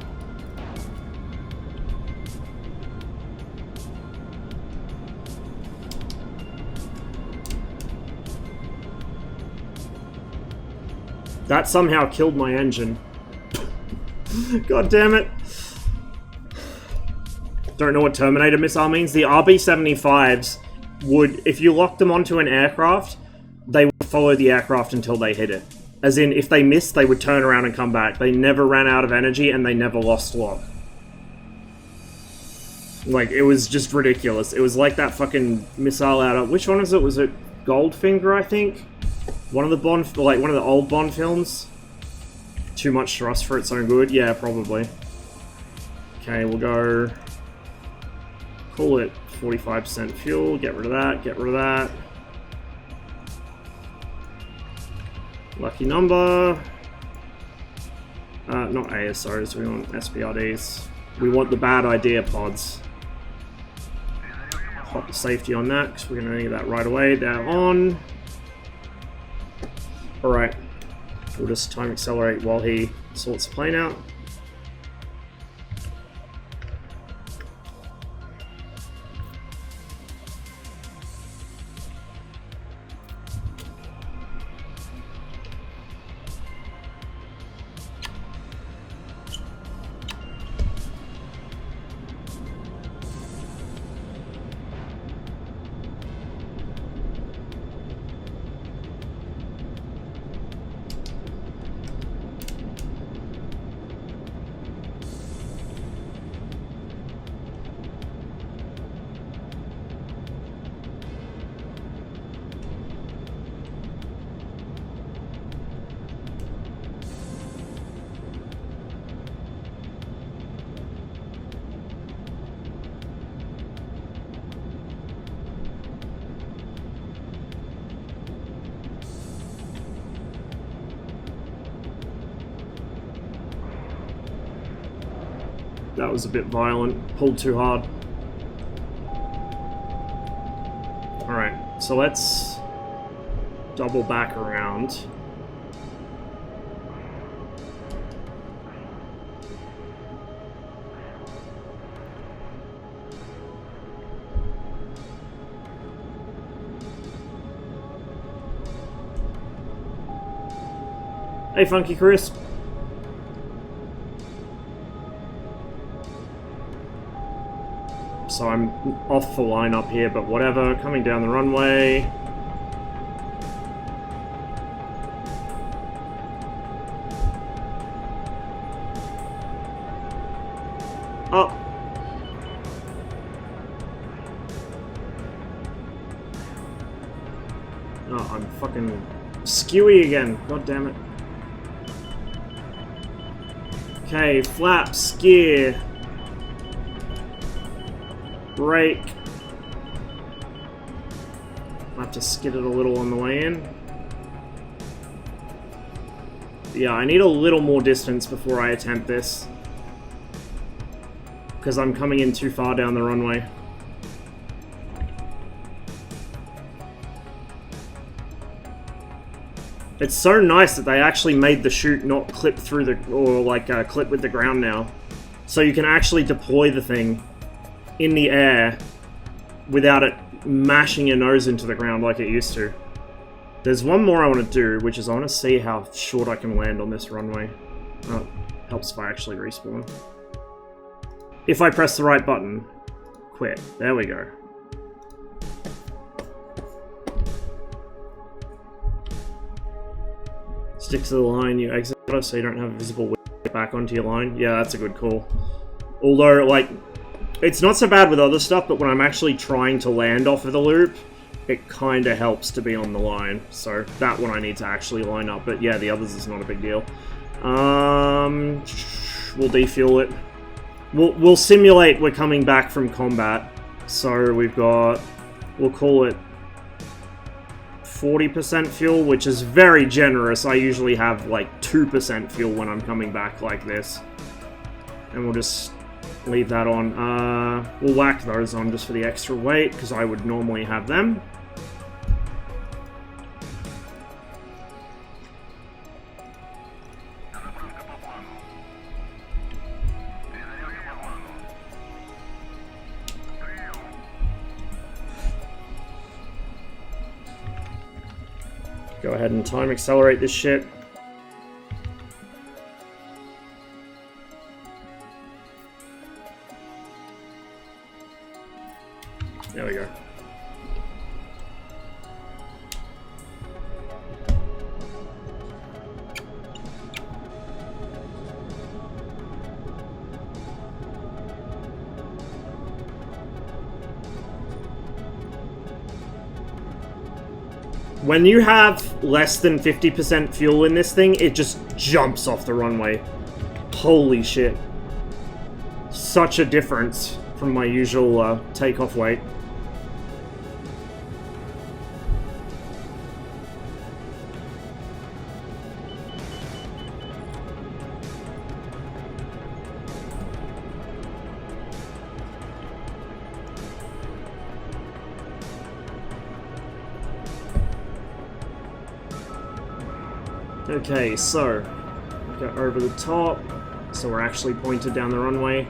That somehow killed my engine. God damn it. Don't know what Terminator missile means. The RB-75s would, if you locked them onto an aircraft, they would follow the aircraft until they hit it. As in, if they missed, they would turn around and come back. They never ran out of energy, and they never lost lock. Like, it was just ridiculous. It was like that fucking missile out of... Which one is it? Was it Goldfinger, I think? One of the Bond... Like, one of the old Bond films? Too much thrust for its own good? Yeah, probably. Okay, we'll go... Call it 45% fuel. Get rid of that. Get rid of that. Lucky number. Not ASOs, we want SPRDs. We want the bad idea pods. Pop the safety on that, because we're going to need that right away. They're on. Alright. We'll just time accelerate while he sorts the plane out. That was a bit violent. Pulled too hard. Alright, so let's double back around. Hey, Funky Chris. So I'm off the line up here, but whatever. Coming down the runway. Oh. Oh, I'm fucking skewy again. God damn it. Okay, flaps, gear. Brake. I have to skid it a little on the way in. Yeah, I need a little more distance before I attempt this. Because I'm coming in too far down the runway. It's so nice that they actually made the chute not clip through the, or like clip with the ground now. So you can actually deploy the thing in the air without it mashing your nose into the ground like it used to. There's one more I want to do, which is I want to see how short I can land on this runway. Oh, helps if I actually respawn. If I press the right button. Quit. There we go. Stick to the line you exit so you don't have a visible way back onto your line. Yeah, that's a good call. Although, like, it's not so bad with other stuff, but when I'm actually trying to land off of the loop, it kind of helps to be on the line. So that one I need to actually line up. But yeah, the others is not a big deal. We'll defuel it. We'll simulate we're coming back from combat. So we've got, we'll call it 40% fuel, which is very generous. I usually have like 2% fuel when I'm coming back like this. And we'll just leave that on. We'll whack those on just for the extra weight, because I would normally have them. Go ahead and time accelerate this shit. There we go. When you have less than 50% fuel in this thing, it just jumps off the runway. Holy shit. Such a difference from my usual takeoff weight. Okay, so go over the top, so we're actually pointed down the runway.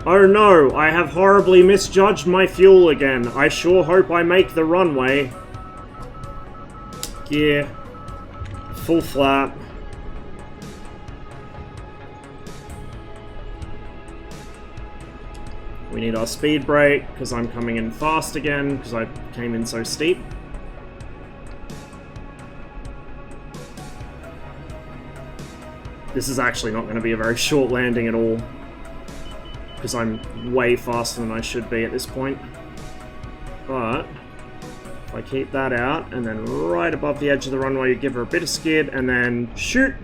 Oh no, I have horribly misjudged my fuel again. I sure hope I make the runway. Gear, full flap. We need our speed brake, because I'm coming in fast again, because I came in so steep. This is actually not going to be a very short landing at all, because I'm way faster than I should be at this point. But if I keep that out, and then right above the edge of the runway, you give her a bit of skid, and then shoot.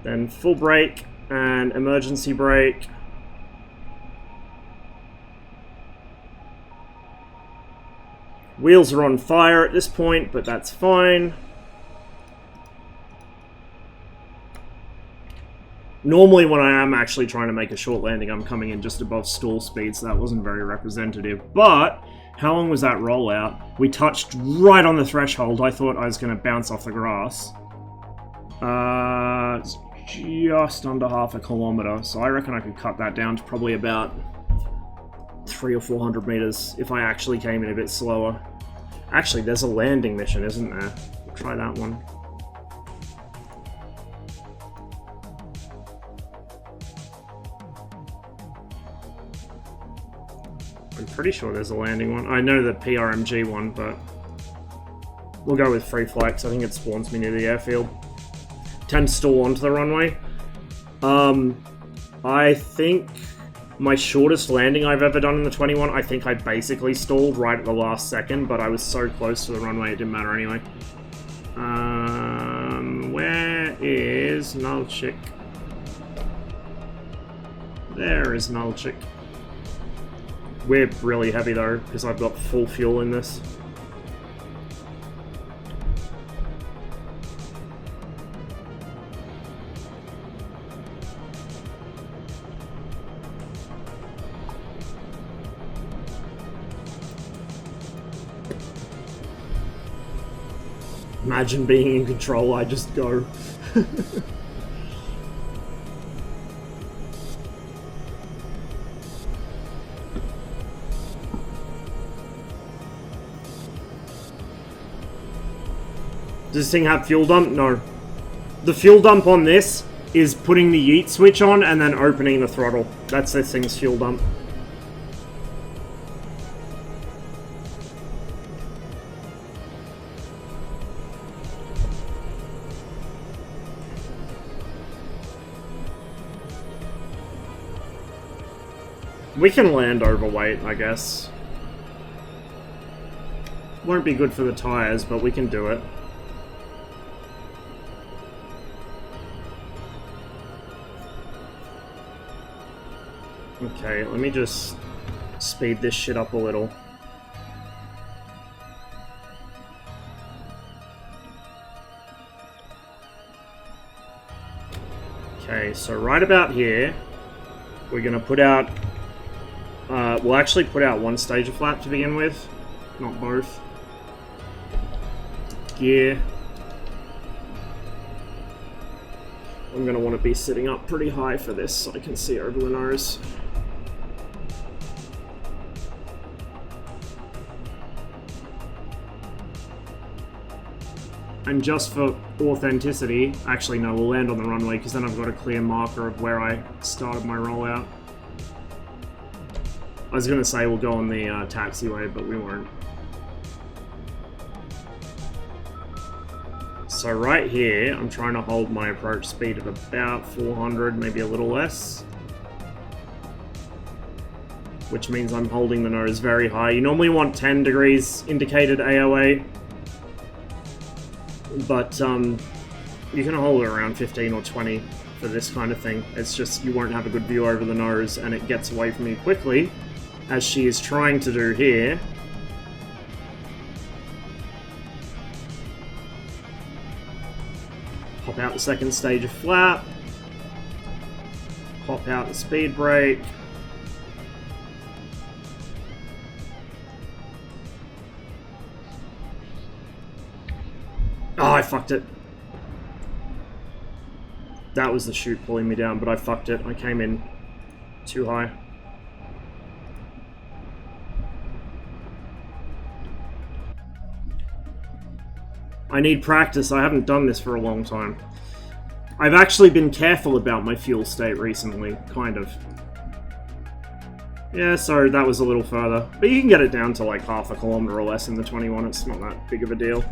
Then full brake, and emergency brake. Wheels are on fire at this point, but that's fine. Normally when I am actually trying to make a short landing, I'm coming in just above stall speed, so that wasn't very representative. But, how long was that rollout? We touched right on the threshold. I thought I was going to bounce off the grass. It's just under half a kilometer, so I reckon I could cut that down to probably about 300 or 400 meters if I actually came in a bit slower. Actually, there's a landing mission, isn't there? We'll try that one. I'm pretty sure there's a landing one. I know the PRMG one, but we'll go with free flight because I think it spawns me near the airfield. Tend to stall onto the runway. I think my shortest landing I've ever done in the 21, I think I basically stalled right at the last second, but I was so close to the runway it didn't matter anyway. Where is Nulchik? There is Nulchik. We're really heavy though, because I've got full fuel in this. Imagine being in control, I just go. Does this thing have fuel dump? No. The fuel dump on this is putting the yeet switch on and then opening the throttle. That's this thing's fuel dump. We can land overweight, I guess. Won't be good for the tires, but we can do it. Okay, let me just speed this shit up a little. Okay, so right about here, we're gonna put out, we'll actually put out one stage of flap to begin with, not both. Gear. I'm gonna want to be sitting up pretty high for this so I can see over the nose. And just for authenticity, actually no, we'll land on the runway because then I've got a clear marker of where I started my rollout. I was gonna say we'll go on the taxiway, but we won't. So right here, I'm trying to hold my approach speed of about 400, maybe a little less. Which means I'm holding the nose very high. You normally want 10 degrees indicated AOA. But you can hold it around 15 or 20 for this kind of thing. It's just you won't have a good view over the nose and it gets away from you quickly, as she is trying to do here. Pop out the second stage of flap. Pop out the speed brake. Oh, I fucked it. That was the chute pulling me down, but I fucked it. I came in too high. I need practice. I haven't done this for a long time. I've actually been careful about my fuel state recently, kind of. Yeah, so that was a little further. But you can get it down to like half a kilometer or less in the 21. It's not that big of a deal.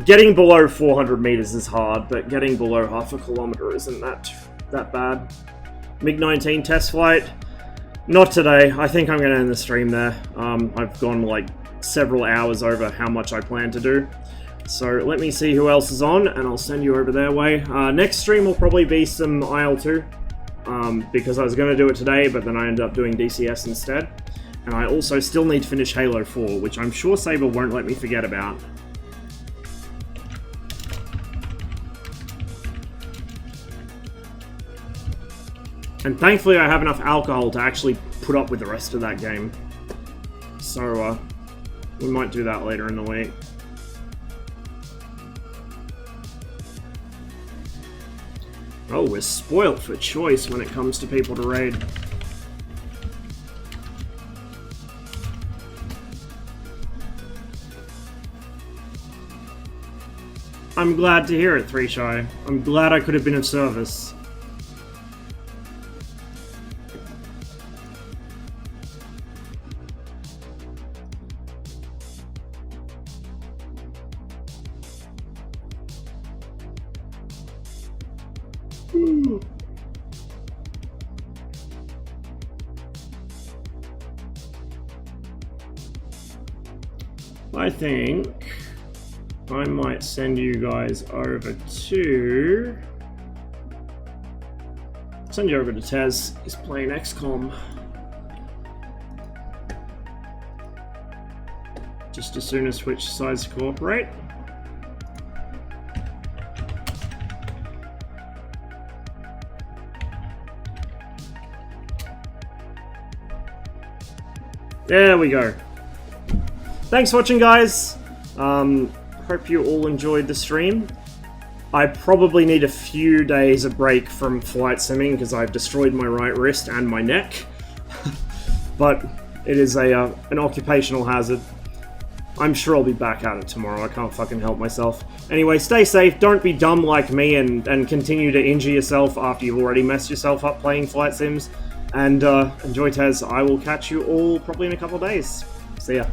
Getting below 400 meters is hard, but getting below half a kilometer isn't that bad. MiG-19 test flight. Not today. I think I'm going to end the stream there. I've gone like several hours over how much I plan to do. So let me see who else is on, and I'll send you over their way. Next stream will probably be some IL-2, because I was going to do it today, but then I ended up doing DCS instead. And I also still need to finish Halo 4, which I'm sure Saber won't let me forget about. And thankfully I have enough alcohol to actually put up with the rest of that game. So, we might do that later in the week. Oh, we're spoilt for choice when it comes to people to raid. I'm glad to hear it, 3Shy. I'm glad I could have been of service. I think I might send you guys over to... Send you over to Tez. He's playing XCOM. Just as soon as Twitch decides to cooperate. There we go. Thanks for watching, guys. Hope you all enjoyed the stream. I probably need a few days of break from flight simming because I've destroyed my right wrist and my neck. But it is an occupational hazard. I'm sure I'll be back at it tomorrow. I can't fucking help myself. Anyway, stay safe. Don't be dumb like me and continue to injure yourself after you've already messed yourself up playing flight sims. And enjoy Tez. I will catch you all probably in a couple of days. See ya.